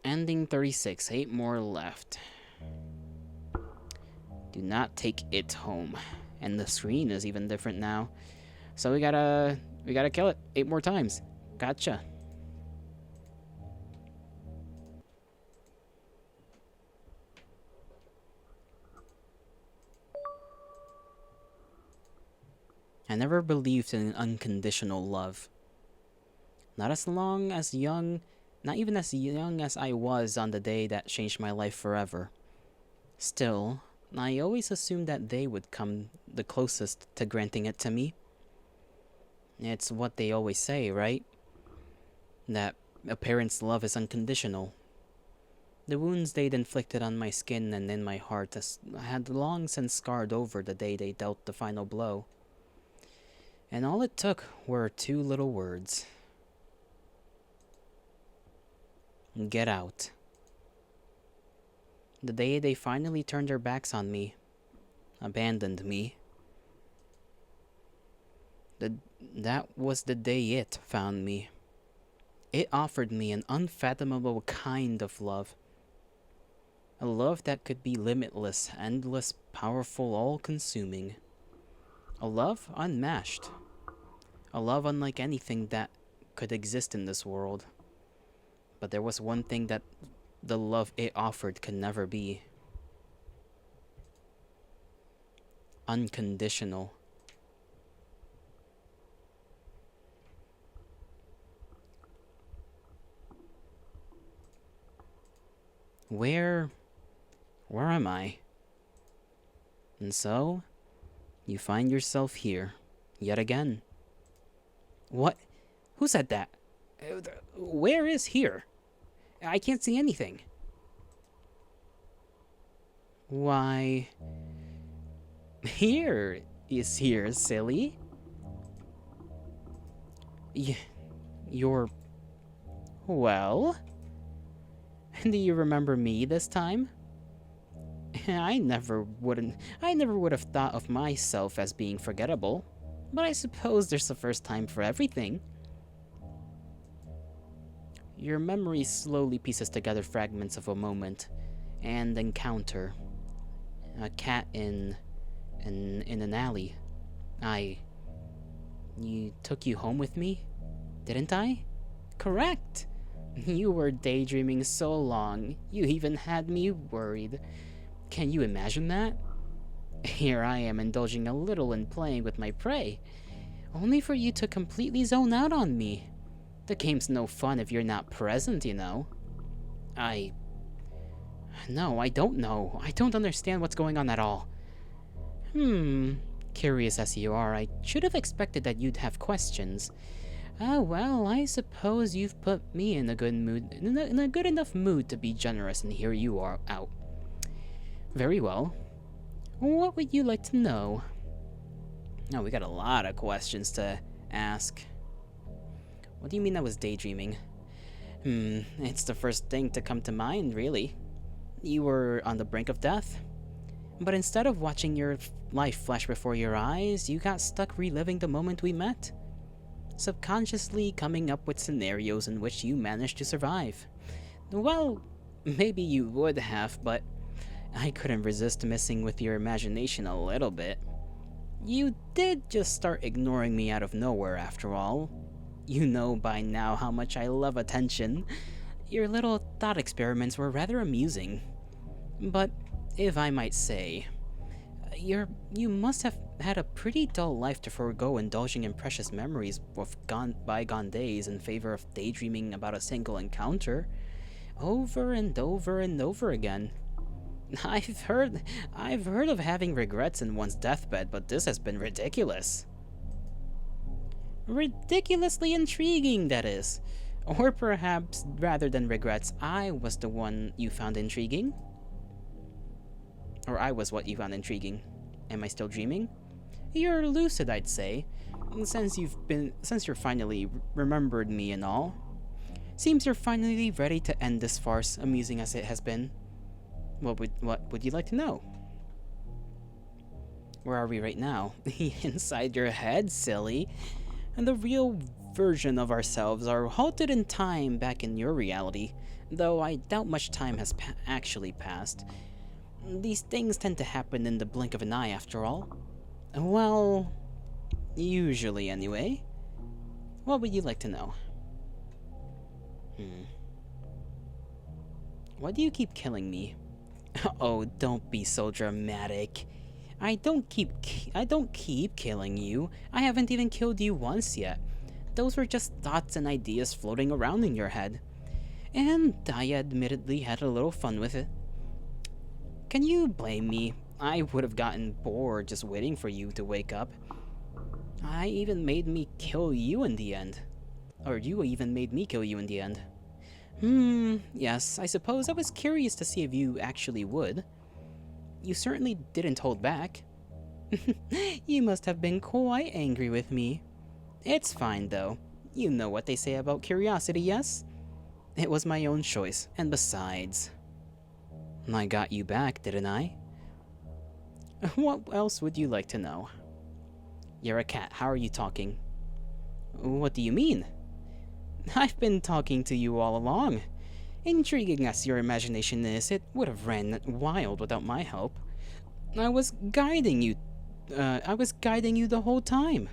Ending 36. 8 more left. Do not take it home. And the screen is even different now. So we gotta kill it 8 more times. Gotcha. I never believed in unconditional love. Not even as young as I was on the day that changed my life forever. Still, I always assumed that they would come the closest to granting it to me. It's what they always say, right? That a parent's love is unconditional. The wounds they'd inflicted on my skin and in my heart had long since scarred over the day they dealt the final blow. And all it took were 2 little words. Get out. The day they finally turned their backs on me, abandoned me, that was the day it found me. It offered me an unfathomable kind of love. A love that could be limitless, endless, powerful, all-consuming. A love unmatched. A love unlike anything that could exist in this world. But there was one thing that the love it offered could never be. Unconditional. Where am I? And so, you find yourself here, yet again. What? Who said that? Where is here? I can't see anything. Why, here is here, silly. You're... Well? Do you remember me this time? I never would have thought of myself as being forgettable. But I suppose there's a first time for everything. Your memory slowly pieces together fragments of a moment and encounter. A cat in an alley. Took you home with me, didn't I? Correct! You were daydreaming so long, you even had me worried. Can you imagine that? Here I am indulging a little in playing with my prey, only for you to completely zone out on me. The game's no fun if you're not present, you know. No, I don't know. I don't understand what's going on at all. Curious as you are, I should have expected that you'd have questions. Well, I suppose you've put me in a good mood, in a good enough mood to be generous, and here you are out. Very well. What would you like to know? Oh, we got a lot of questions to ask. What do you mean I was daydreaming? It's the first thing to come to mind, really. You were on the brink of death. But instead of watching your life flash before your eyes, you got stuck reliving the moment we met. Subconsciously coming up with scenarios in which you managed to survive. Well, maybe you would have, but I couldn't resist messing with your imagination a little bit. You did just start ignoring me out of nowhere, after all. You know by now how much I love attention. Your little thought experiments were rather amusing. But, if I might say, you must have had a pretty dull life to forego indulging in precious memories of bygone days in favor of daydreaming about a single encounter, over and over and over again. I've heard of having regrets in one's deathbed, but this has been ridiculous. Ridiculously intriguing, that is. Or perhaps, rather than regrets, I was the one you found intriguing? Or I was what you found intriguing. Am I still dreaming? You're lucid, I'd say, since you're finally remembered me and all. Seems you're finally ready to end this farce, amusing as it has been. What would you like to know? Where are we right now? Inside your head, silly. And the real version of ourselves are halted in time back in your reality, though I doubt much time has actually passed. These things tend to happen in the blink of an eye, after all. Well, usually anyway. What would you like to know? Why do you keep killing me? Oh, don't be so dramatic. I don't keep killing you. I haven't even killed you once yet. Those were just thoughts and ideas floating around in your head. And I admittedly had a little fun with it. Can you blame me? I would have gotten bored just waiting for you to wake up. I even made me kill you in the end. Or you even made me kill you in the end. Yes, I suppose I was curious to see if you actually would. You certainly didn't hold back. You must have been quite angry with me. It's fine, though. You know what they say about curiosity, yes? It was my own choice, and besides... I got you back, didn't I? What else would you like to know? You're a cat, how are you talking? What do you mean? I've been talking to you all along. Intriguing as your imagination is, it would have ran wild without my help. I was guiding you the whole time.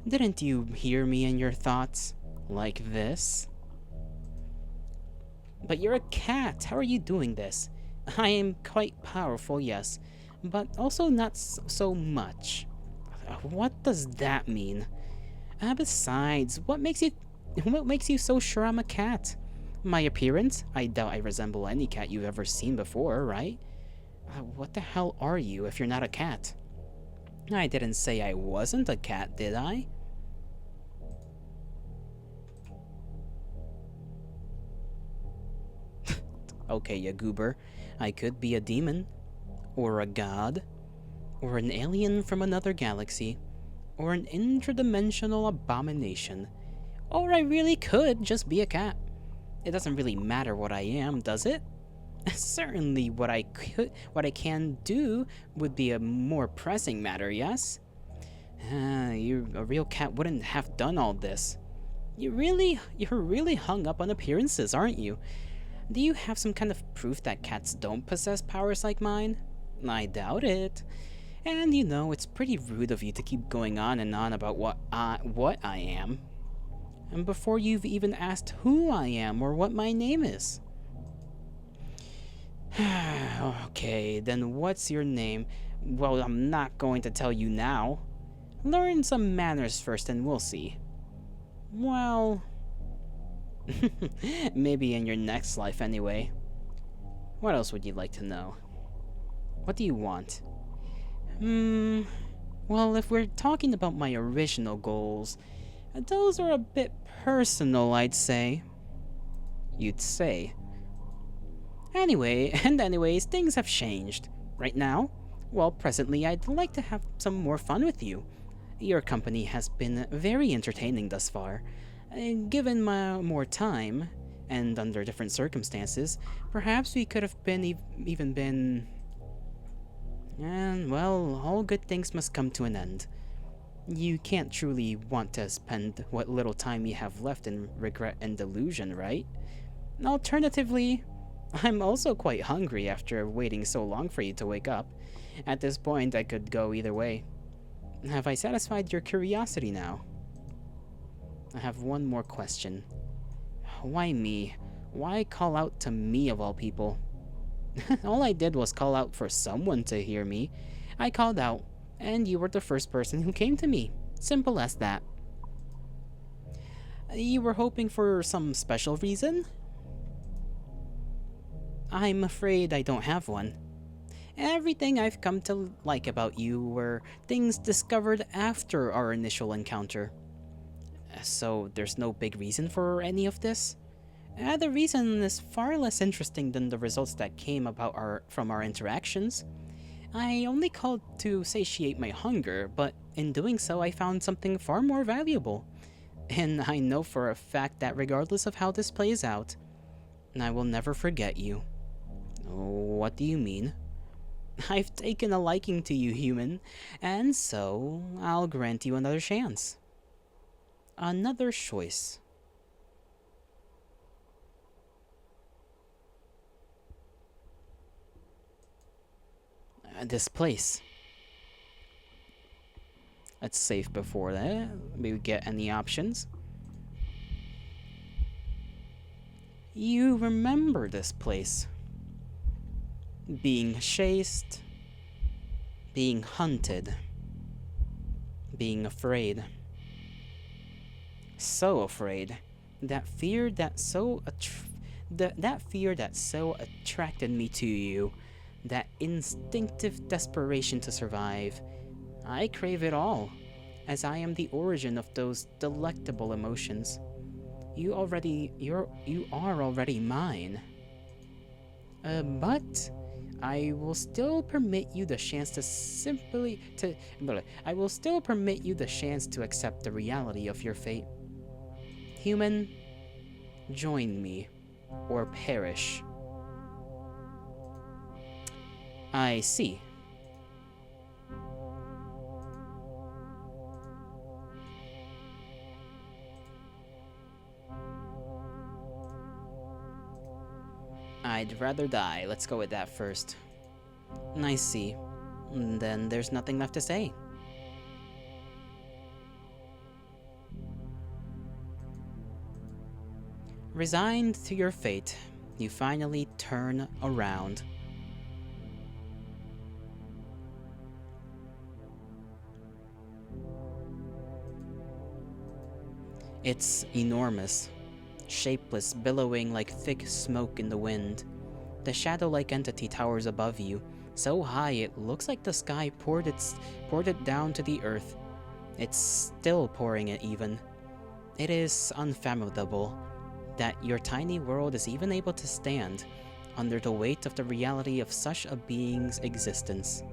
Didn't you hear me in your thoughts? Like this? But you're a cat, how are you doing this? I am quite powerful, yes, but also not so much. What does that mean? Besides, what makes you so sure I'm a cat? My appearance? I doubt I resemble any cat you've ever seen before, right? What the hell are you if you're not a cat? I didn't say I wasn't a cat, did I? Okay, you goober. I could be a demon, or a god, or an alien from another galaxy, or an interdimensional abomination. Or I really could just be a cat. It doesn't really matter what I am, does it? Certainly what I can do would be a more pressing matter, yes? A real cat wouldn't have done all this. You're really hung up on appearances, aren't you? Do you have some kind of proof that cats don't possess powers like mine? I doubt it. And you know, it's pretty rude of you to keep going on and on about what I am. And before you've even asked who I am or what my name is. Okay, then what's your name? Well, I'm not going to tell you now. Learn some manners first and we'll see. Well... maybe in your next life anyway. What else would you like to know? What do you want? Well, if we're talking about my original goals, those are a bit personal, I'd say. You'd say. Anyways, things have changed. Right now? Well, presently, I'd like to have some more fun with you. Your company has been very entertaining thus far. Given more time, and under different circumstances, perhaps we could have been even been... And, well, all good things must come to an end. You can't truly want to spend what little time you have left in regret and delusion, right? Alternatively, I'm also quite hungry after waiting so long for you to wake up. At this point, I could go either way. Have I satisfied your curiosity now? I have one more question. Why me? Why call out to me of all people? All I did was call out for someone to hear me. I called out, and you were the first person who came to me. Simple as that. You were hoping for some special reason? I'm afraid I don't have one. Everything I've come to like about you were things discovered after our initial encounter. So there's no big reason for any of this? The reason is far less interesting than the results that came about from our interactions. I only called to satiate my hunger, but in doing so I found something far more valuable. And I know for a fact that regardless of how this plays out, I will never forget you. What do you mean? I've taken a liking to you, human, and so I'll grant you another chance. Another choice. This place. Let's save before that. Maybe get any options. You remember this place. Being chased. Being hunted. Being afraid. So afraid. That fear that so attracted me to you. That instinctive desperation to survive. I crave it all, as I am the origin of those delectable emotions. You are already mine. But I will still permit you the chance I will still permit you the chance to accept the reality of your fate. Human, join me, or perish. I see. I'd rather die. Let's go with that first. I see. Then there's nothing left to say. Resigned to your fate, you finally turn around. It's enormous, shapeless, billowing like thick smoke in the wind. The shadow-like entity towers above you, so high it looks like the sky poured it down to the earth. It's still pouring it even. It is unfathomable that your tiny world is even able to stand under the weight of the reality of such a being's existence,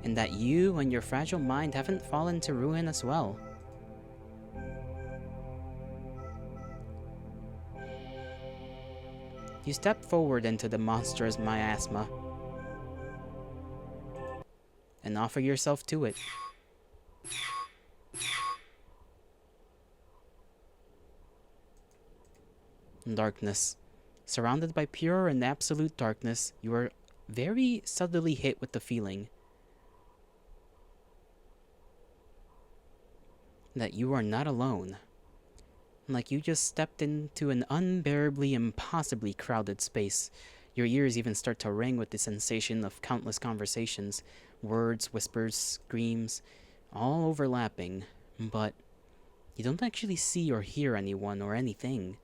and that you and your fragile mind haven't fallen to ruin as well. You step forward into the monster's miasma and offer yourself to it. Darkness. Surrounded by pure and absolute darkness, you are very subtly hit with the feeling that you are not alone. Like you just stepped into an unbearably, impossibly crowded space. Your ears even start to ring with the sensation of countless conversations, words, whispers, screams, all overlapping, but you don't actually see or hear anyone or anything.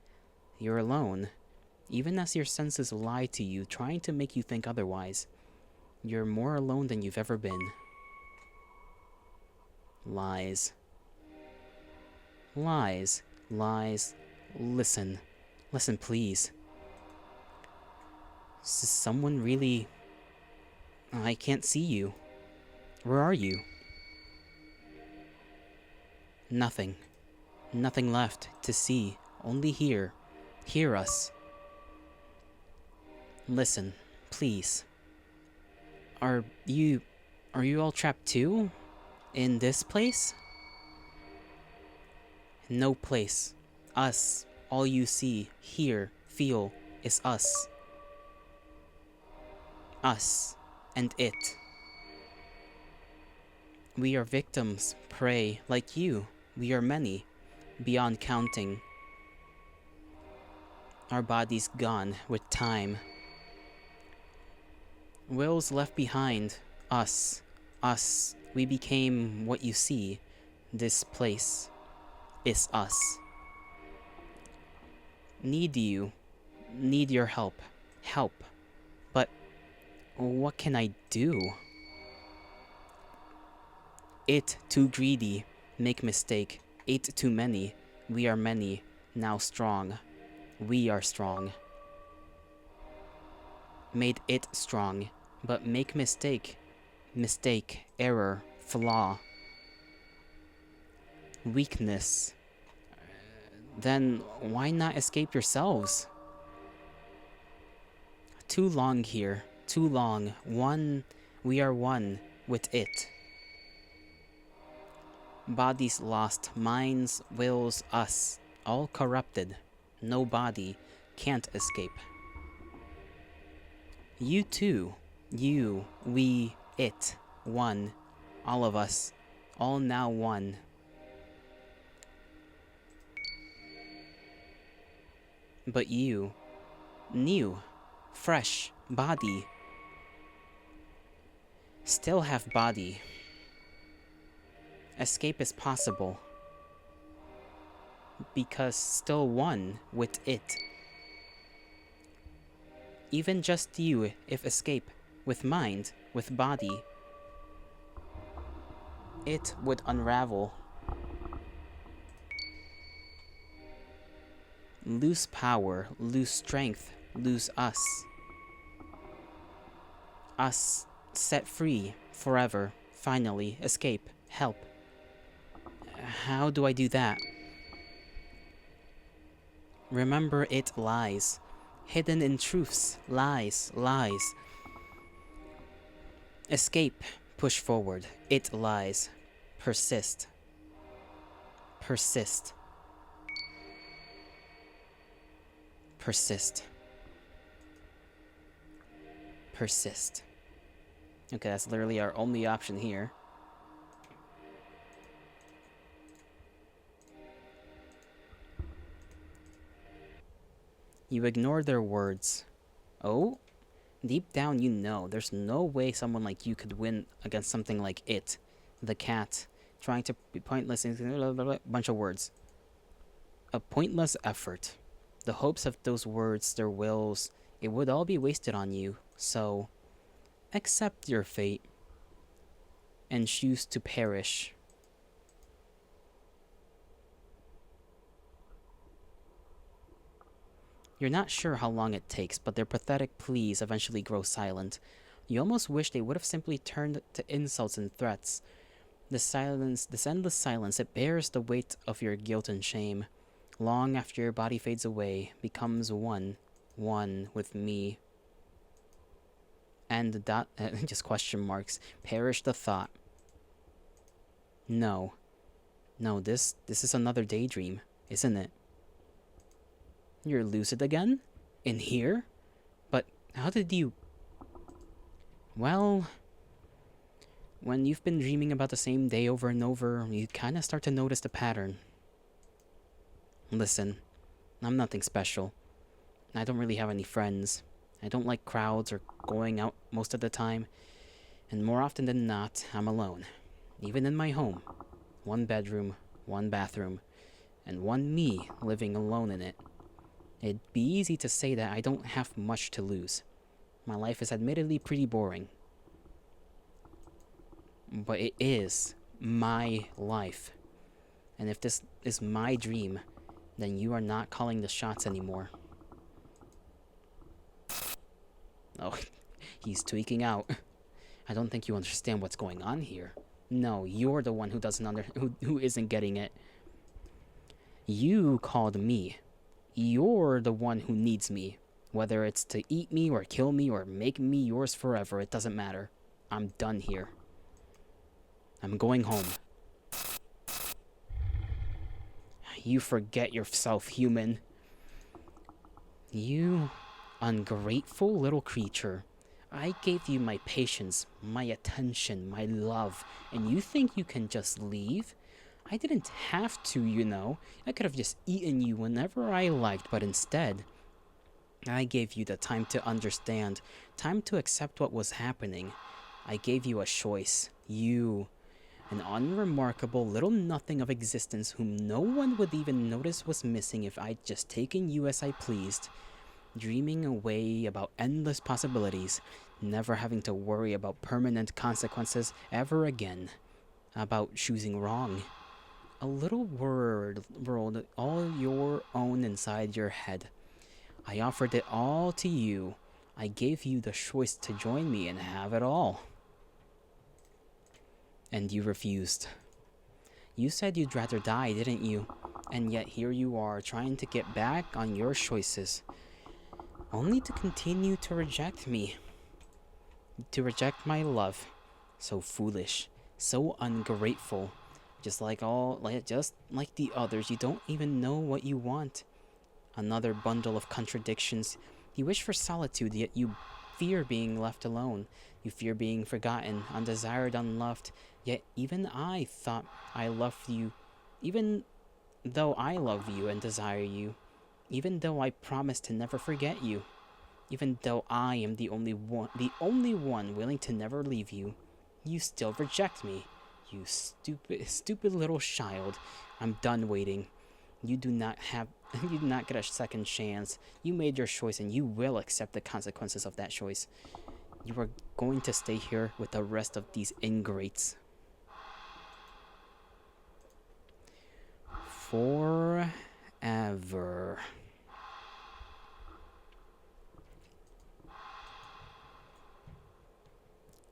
You're alone, even as your senses lie to you, trying to make you think otherwise. You're more alone than you've ever been. Lies. Lies. Lies. Listen. Listen, please. Is someone really... I can't see you. Where are you? Nothing. Nothing left to see. Only hear. Hear us. Listen, please. Are you all trapped too? In this place? No place. Us. All you see, hear, feel is us. Us. And it. We are victims, prey, like you. We are many, beyond counting. Our bodies gone with time. Wills left behind. Us. Us. We became what you see. This place is us. Need you. Need your help. Help. But what can I do? It too greedy. Make mistake. It too many. We are many. Now strong. We are strong. Made it strong. But make mistake. Mistake. Error. Flaw. Weakness. Then why not escape yourselves? Too long here. Too long. One. We are one with it. Bodies lost. Minds, wills, us. All corrupted. No body. Can't escape. You too. You. We. It. One. All of us. All now one. But you. New. Fresh. Body. Still have body. Escape is possible. Because still one with it. Even just you, if escape, with mind, with body, it would unravel. Lose power, lose strength, lose us. Us, set free, forever, finally, escape, help. How do I do that? Remember it lies. Hidden in truths, lies, lies. Escape, push forward, it lies. Persist. Persist. Persist. Persist. Okay, that's literally our only option here. You ignore their words. Oh? Deep down you know there's no way someone like you could win against something like it. The cat. Trying to be pointless and blah, blah, blah, bunch of words. A pointless effort. The hopes of those words, their wills, it would all be wasted on you. So, accept your fate. And choose to perish. You're not sure how long it takes, but their pathetic pleas eventually grow silent. You almost wish they would have simply turned to insults and threats. The silence, this endless silence, it bears the weight of your guilt and shame. Long after your body fades away, becomes one with me. And the dot, just question marks, perish the thought. No. No, this is another daydream, isn't it? You're lucid again? In here? But how did you... Well... When you've been dreaming about the same day over and over, you kinda start to notice the pattern. Listen, I'm nothing special. I don't really have any friends. I don't like crowds or going out most of the time. And more often than not, I'm alone. Even in my home. One bedroom, one bathroom, and one me living alone in it. It'd be easy to say that I don't have much to lose. My life is admittedly pretty boring. But it is my life. And if this is my dream, then you are not calling the shots anymore. Oh, he's tweaking out. I don't think you understand what's going on here. No, you're the one who who isn't getting it. You called me. You're the one who needs me. Whether it's to eat me or kill me or make me yours forever, it doesn't matter. I'm done here. I'm going home. You forget yourself, human. You ungrateful little creature. I gave you my patience, my attention, my love, and you think you can just leave? I didn't have to, you know. I could have just eaten you whenever I liked, but instead, I gave you the time to understand, time to accept what was happening. I gave you a choice. You, an unremarkable little nothing of existence whom no one would even notice was missing if I'd just taken you as I pleased, dreaming away about endless possibilities, never having to worry about permanent consequences ever again, about choosing wrong. A little world all your own inside your head. I offered it all to you. I gave you the choice to join me and have it all. And you refused. You said you'd rather die, didn't you? And yet here you are, trying to get back on your choices. Only to continue to reject me. To reject my love. So foolish. So ungrateful. Just like the others, you don't even know what you want. Another bundle of contradictions. You wish for solitude, yet you fear being left alone. You fear being forgotten, undesired, unloved. Yet even I thought I loved you. Even though I love you and desire you. Even though I promised to never forget you. Even though I am the only one willing to never leave you. You still reject me. You stupid little child. I'm done waiting. You do not get a second chance. You made your choice and you will accept the consequences of that choice. You are going to stay here with the rest of these ingrates. Forever.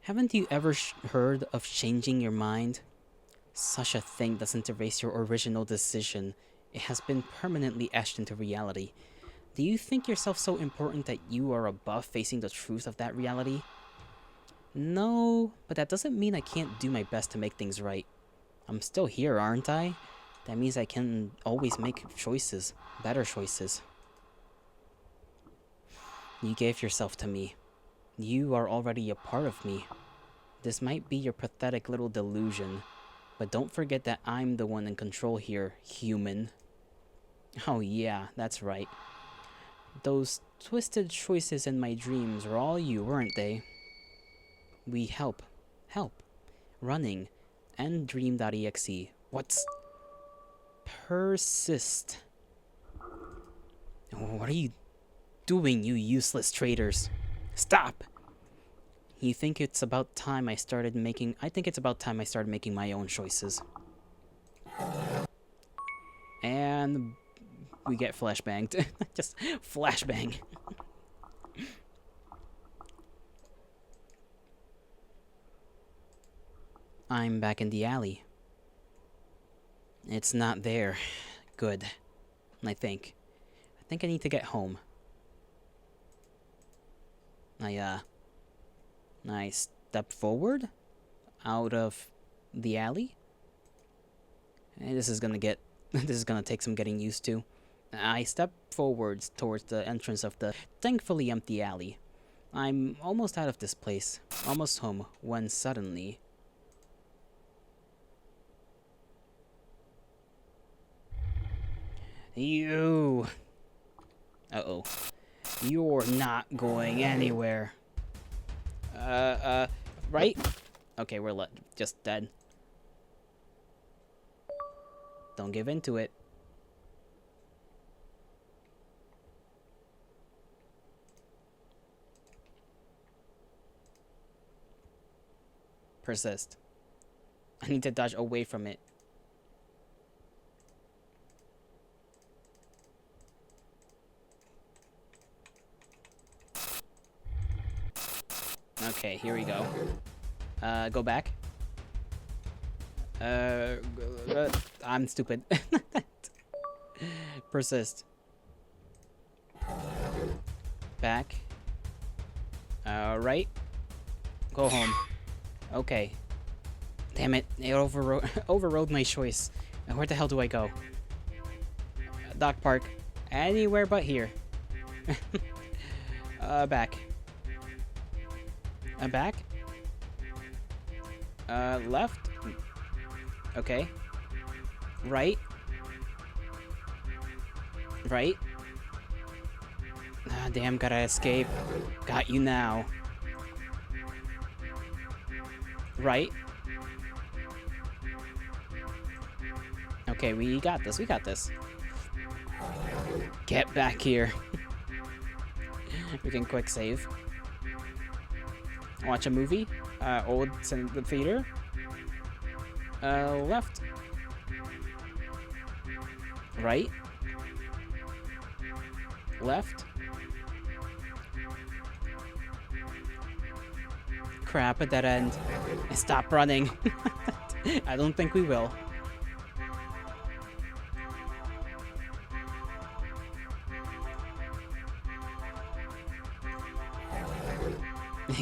Haven't you ever heard of changing your mind? Such a thing doesn't erase your original decision. It has been permanently etched into reality. Do you think yourself so important that you are above facing the truth of that reality? No, but that doesn't mean I can't do my best to make things right. I'm still here, aren't I? That means I can always make choices, better choices. You gave yourself to me. You are already a part of me. This might be your pathetic little delusion, but don't forget that I'm the one in control here, human. Oh yeah, that's right. Those twisted choices in my dreams were all you, weren't they? We help, running, and dream.exe. What's persist? What are you doing, you useless traitors? Stop! I think it's about time I started making my own choices. And we get flashbanged. Just flashbang. I'm back in the alley. It's not there. Good. I think I need to get home. I step forward out of the alley. This is gonna take some getting used to. I step forwards towards the entrance of the thankfully empty alley. I'm almost out of this place, almost home, when suddenly... You... Uh-oh. You're not going anywhere. Right? Okay, we're just dead. Don't give in to it. Persist. I need to dodge away from it. Okay, here we go. Go back. I'm stupid. Persist. Back. Right. Go home. Okay. Damn it, it overrode my choice. Where the hell do I go? Dock Park. Anywhere but here. Back. Back? Left? Okay. Right? Right? Ah, damn, gotta escape. Got you now. Right. Okay, we got this. We got this. Get back here. We can quick save. Watch a movie. Old in the theater. Left. Right. Left. Crap, at that end. Stop running. I don't think we will.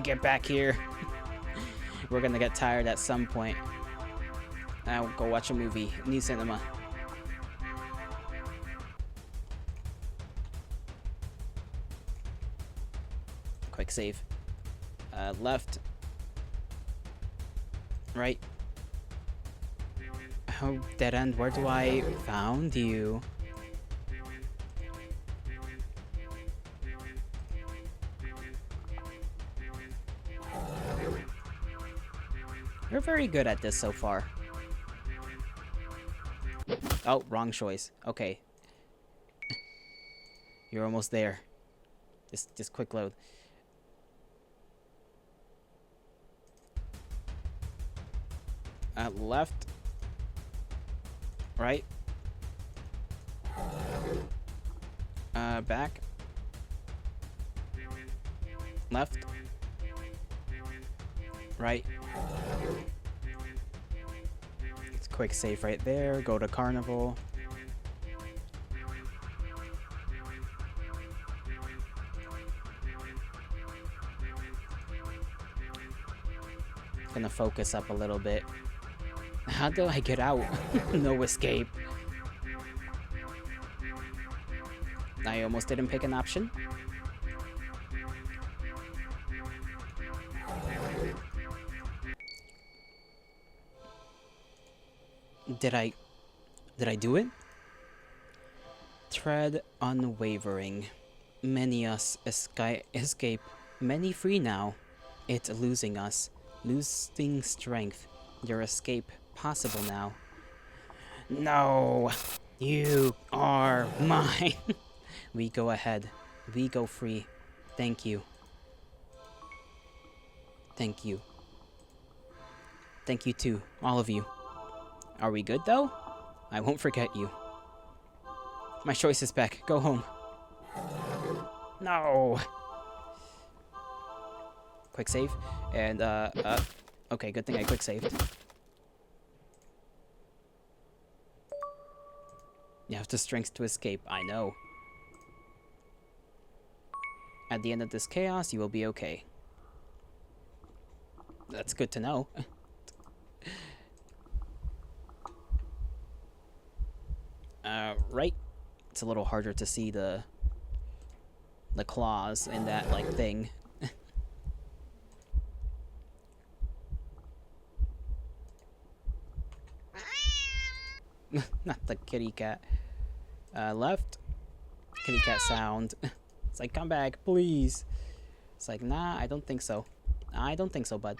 Get back here. We're gonna get tired at some point. I'll go watch a movie. New cinema. Quick save. Left. Right. Oh, dead end. Where do I found you? You're very good at this so far. Oh, wrong choice. Okay. You're almost there. Just quick load. Left. Right. Back. Left. Right. It's quick save right there. Go to Carnival. Gonna focus up a little bit. How do I get out? No escape. I almost didn't pick an option. Did I do it? Tread unwavering. Many us escape. Many free now. It's losing us. Losing strength. Your escape possible now. No! You are mine! We go ahead. We go free. Thank you. Thank you. Thank you too, all of you. Are we good though? I won't forget you. My choice is back. Go home. No! Quick save. And, okay, good thing I quick saved. You have the strength to escape, I know. At the end of this chaos, you will be okay. That's good to know. Right? It's a little harder to see the claws in that, like, thing. Not the kitty cat. Left. Kitty cat sound. It's like, come back, please. It's like, nah, I don't think so. I don't think so, bud.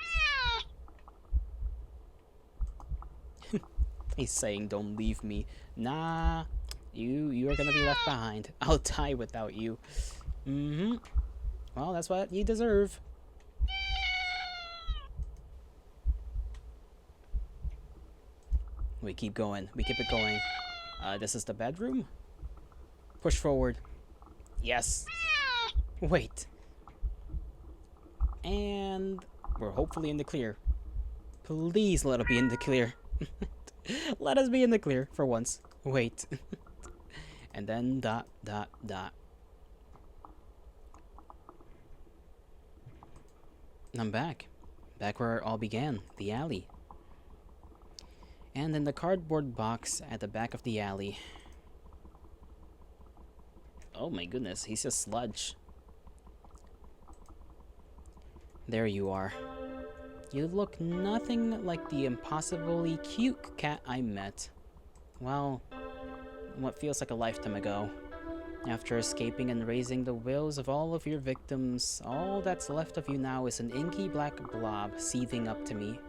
He's saying, don't leave me. Nah, you are gonna be left behind. I'll die without you. Mm-hmm. Well, that's what you deserve. We keep going. We keep it going. This is the bedroom. Push forward. Yes. Wait. And we're hopefully in the clear. Please let it be in the clear. Let us be in the clear for once. Wait. And then dot, dot, dot. I'm back. Back where it all began. The alley. And in the cardboard box at the back of the alley. Oh my goodness, he's just sludge. There you are. You look nothing like the impossibly cute cat I met. Well, what feels like a lifetime ago. After escaping and raising the wills of all of your victims, all that's left of you now is an inky black blob seething up to me.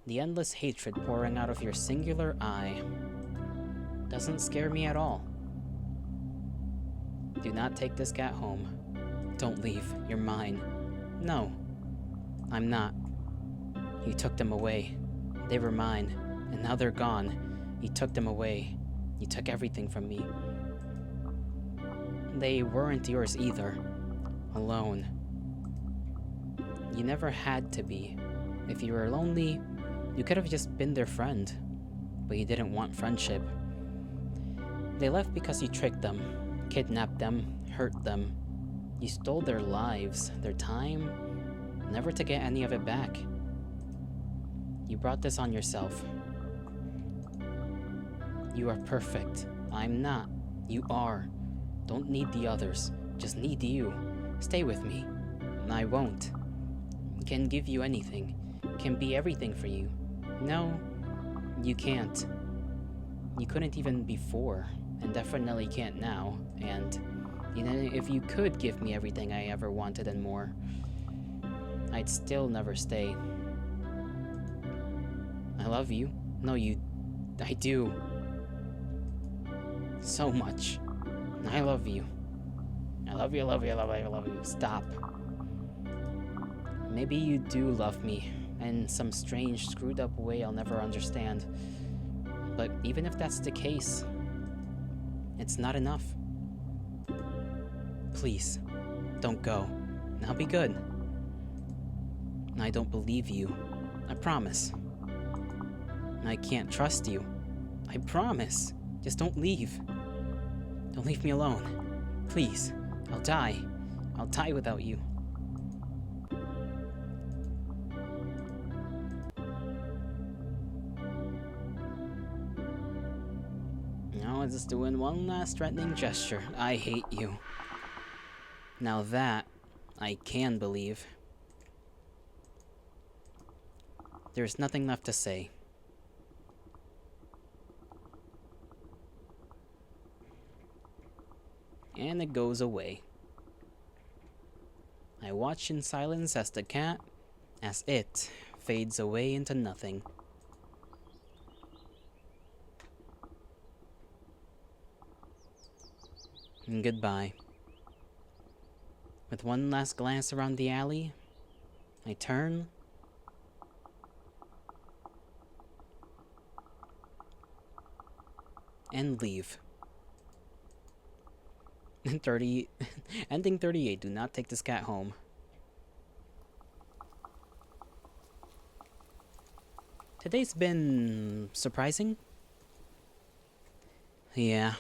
The endless hatred pouring out of your singular eye doesn't scare me at all. Do not take this cat home. Don't leave. You're mine. No, I'm not. You took them away. They were mine, and now they're gone. You took them away. You took everything from me. They weren't yours either. Alone. You never had to be. If you were lonely, you could have just been their friend. But you didn't want friendship. They left because you tricked them, kidnapped them, hurt them. You stole their lives, their time, never to get any of it back. You brought this on yourself. You are perfect. I'm not. You are. Don't need the others. Just need you. Stay with me. I won't. Can give you anything. Can be everything for you. No, you can't. You couldn't even before, and definitely can't now, and if you could give me everything I ever wanted and more, I'd still never stay. I love you. No, I do. So much. I love you. I love you, love you, love you, love you. Stop. Maybe you do love me, in some strange, screwed up way I'll never understand. But even if that's the case, it's not enough. Please, don't go. I'll be good. I don't believe you. I promise. I can't trust you. I promise. Just don't leave. Don't leave me alone. Please. I'll die. I'll die without you. Now I'm just doing one last threatening gesture. I hate you. Now that I can believe. There's nothing left to say. And it goes away. I watch in silence as it fades away into nothing. And goodbye. With one last glance around the alley, I turn and leave. Ending 38, do not take this cat home. Today's been surprising. Yeah,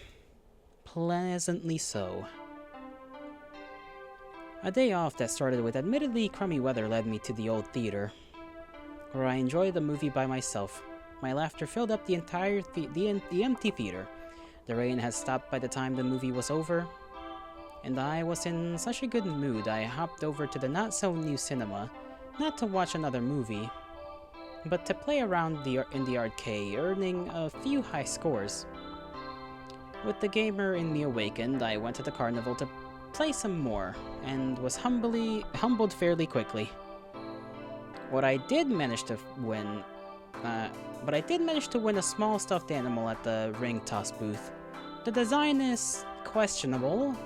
pleasantly so. A day off that started with admittedly crummy weather led me to the old theater, where I enjoyed the movie by myself. My laughter filled up the entire the empty theater. The rain had stopped by the time the movie was over, and I was in such a good mood I hopped over to the not-so-new cinema, not to watch another movie, but to play around in the arcade, earning a few high scores. With the gamer in me awakened, I went to the carnival to play some more, and was humbled fairly quickly. But I did manage to win a small stuffed animal at the ring toss booth. The design is questionable,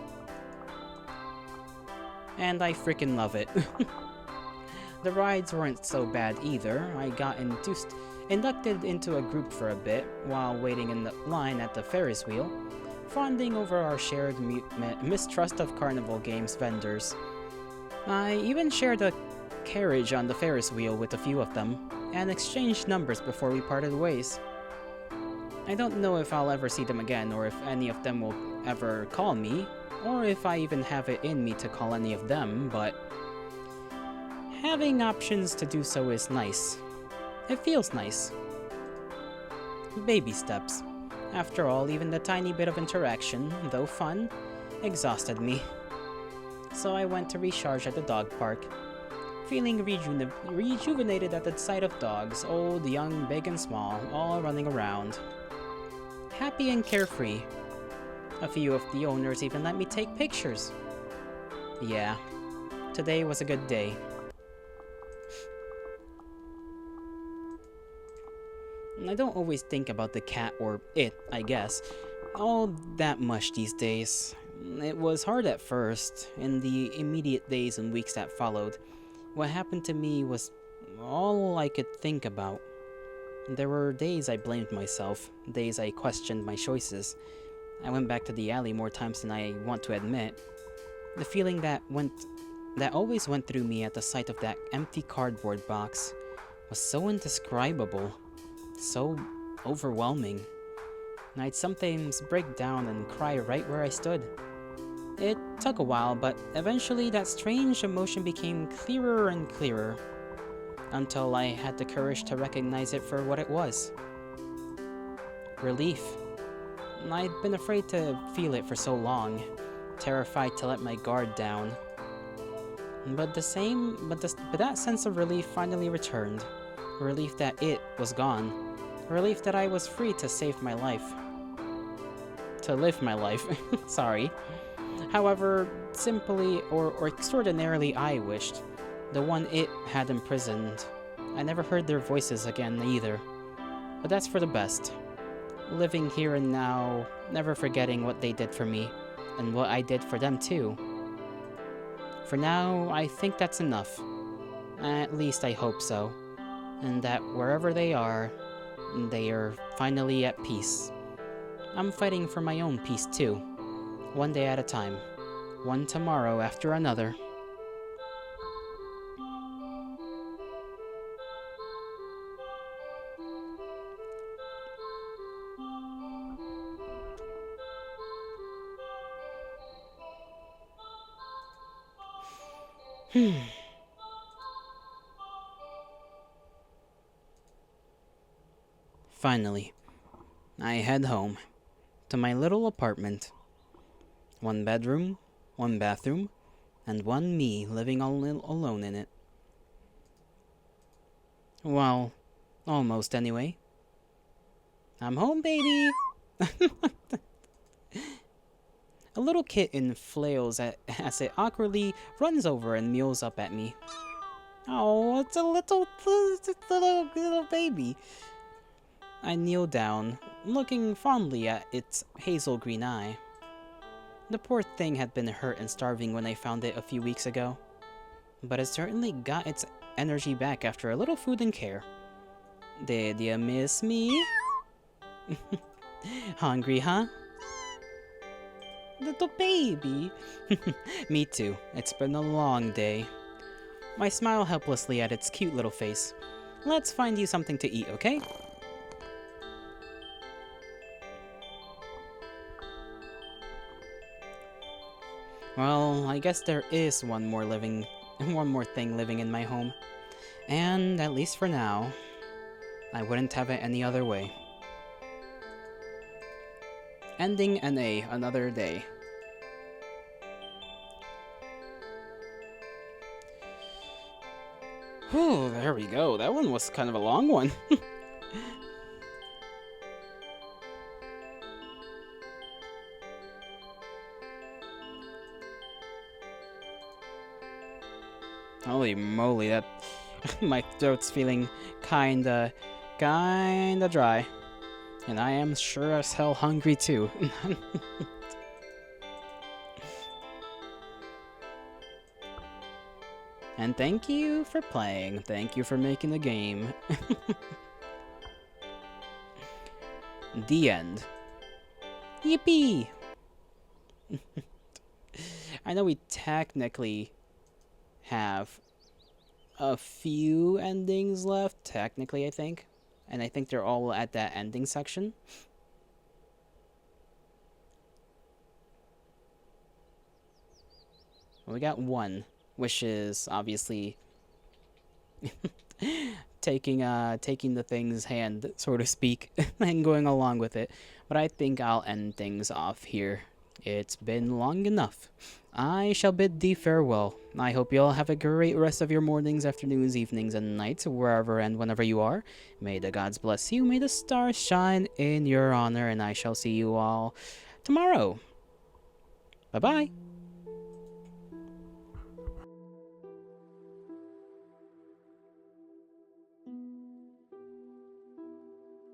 and I freaking love it. The rides weren't so bad either. I got inducted into a group for a bit while waiting in the line at the Ferris wheel, fawning over our shared mistrust of carnival games vendors. I even shared a carriage on the Ferris wheel with a few of them, and exchanged numbers before we parted ways. I don't know if I'll ever see them again, or if any of them will ever call me, or if I even have it in me to call any of them, but having options to do so is nice. It feels nice. Baby steps. After all, even the tiny bit of interaction, though fun, exhausted me. So I went to recharge at the dog park, feeling rejuvenated at the sight of dogs, old, young, big and small, all running around. Happy and carefree. A few of the owners even let me take pictures. Yeah, today was a good day. I don't always think about the cat, or it, I guess, all that much these days. It was hard at first, in the immediate days and weeks that followed. What happened to me was all I could think about. There were days I blamed myself, days I questioned my choices. I went back to the alley more times than I want to admit. The feeling that always went through me at the sight of that empty cardboard box was so indescribable, so overwhelming. I'd sometimes break down and cry right where I stood. It took a while, but eventually that strange emotion became clearer and clearer, until I had the courage to recognize it for what it was. Relief. I'd been afraid to feel it for so long, terrified to let my guard down. But that sense of relief finally returned. Relief that it was gone. Relief that I was free to save my life. To live my life. Sorry. However simply or extraordinarily I wished, the one it had imprisoned. I never heard their voices again either. But that's for the best. Living here and now, never forgetting what they did for me, and what I did for them too. For now, I think that's enough. At least I hope so. And that wherever they are finally at peace. I'm fighting for my own peace too. One day at a time. One tomorrow after another. Finally, I head home to my little apartment. One bedroom, one bathroom, and one me living all alone in it. Well, almost anyway. I'm home, baby! A little kitten flails as it awkwardly runs over and meows up at me. Oh, it's a little baby. I kneel down, looking fondly at its hazel green eye. The poor thing had been hurt and starving when I found it a few weeks ago, but it certainly got its energy back after a little food and care. Did you miss me? Hungry, huh? Little baby. Me too. It's been a long day. I smile helplessly at its cute little face. Let's find you something to eat, okay? Well, I guess there is one more thing living in my home. And at least for now, I wouldn't have it any other way. Ending another day. Whew, there we go. That one was kind of a long one. Holy moly, that my throat's feeling kinda dry. And I am sure as hell hungry too. And thank you for playing. Thank you for making the game. The end. Yippee! I know we technically have a few endings left, technically, I think. And I think they're all at that ending section. Well, we got one, which is obviously taking the thing's hand, so to speak, and going along with it. But I think I'll end things off here. It's been long enough. I shall bid thee farewell. I hope you all have a great rest of your mornings, afternoons, evenings, and nights, wherever and whenever you are. May the gods bless you, may the stars shine in your honor, and I shall see you all tomorrow. Bye bye.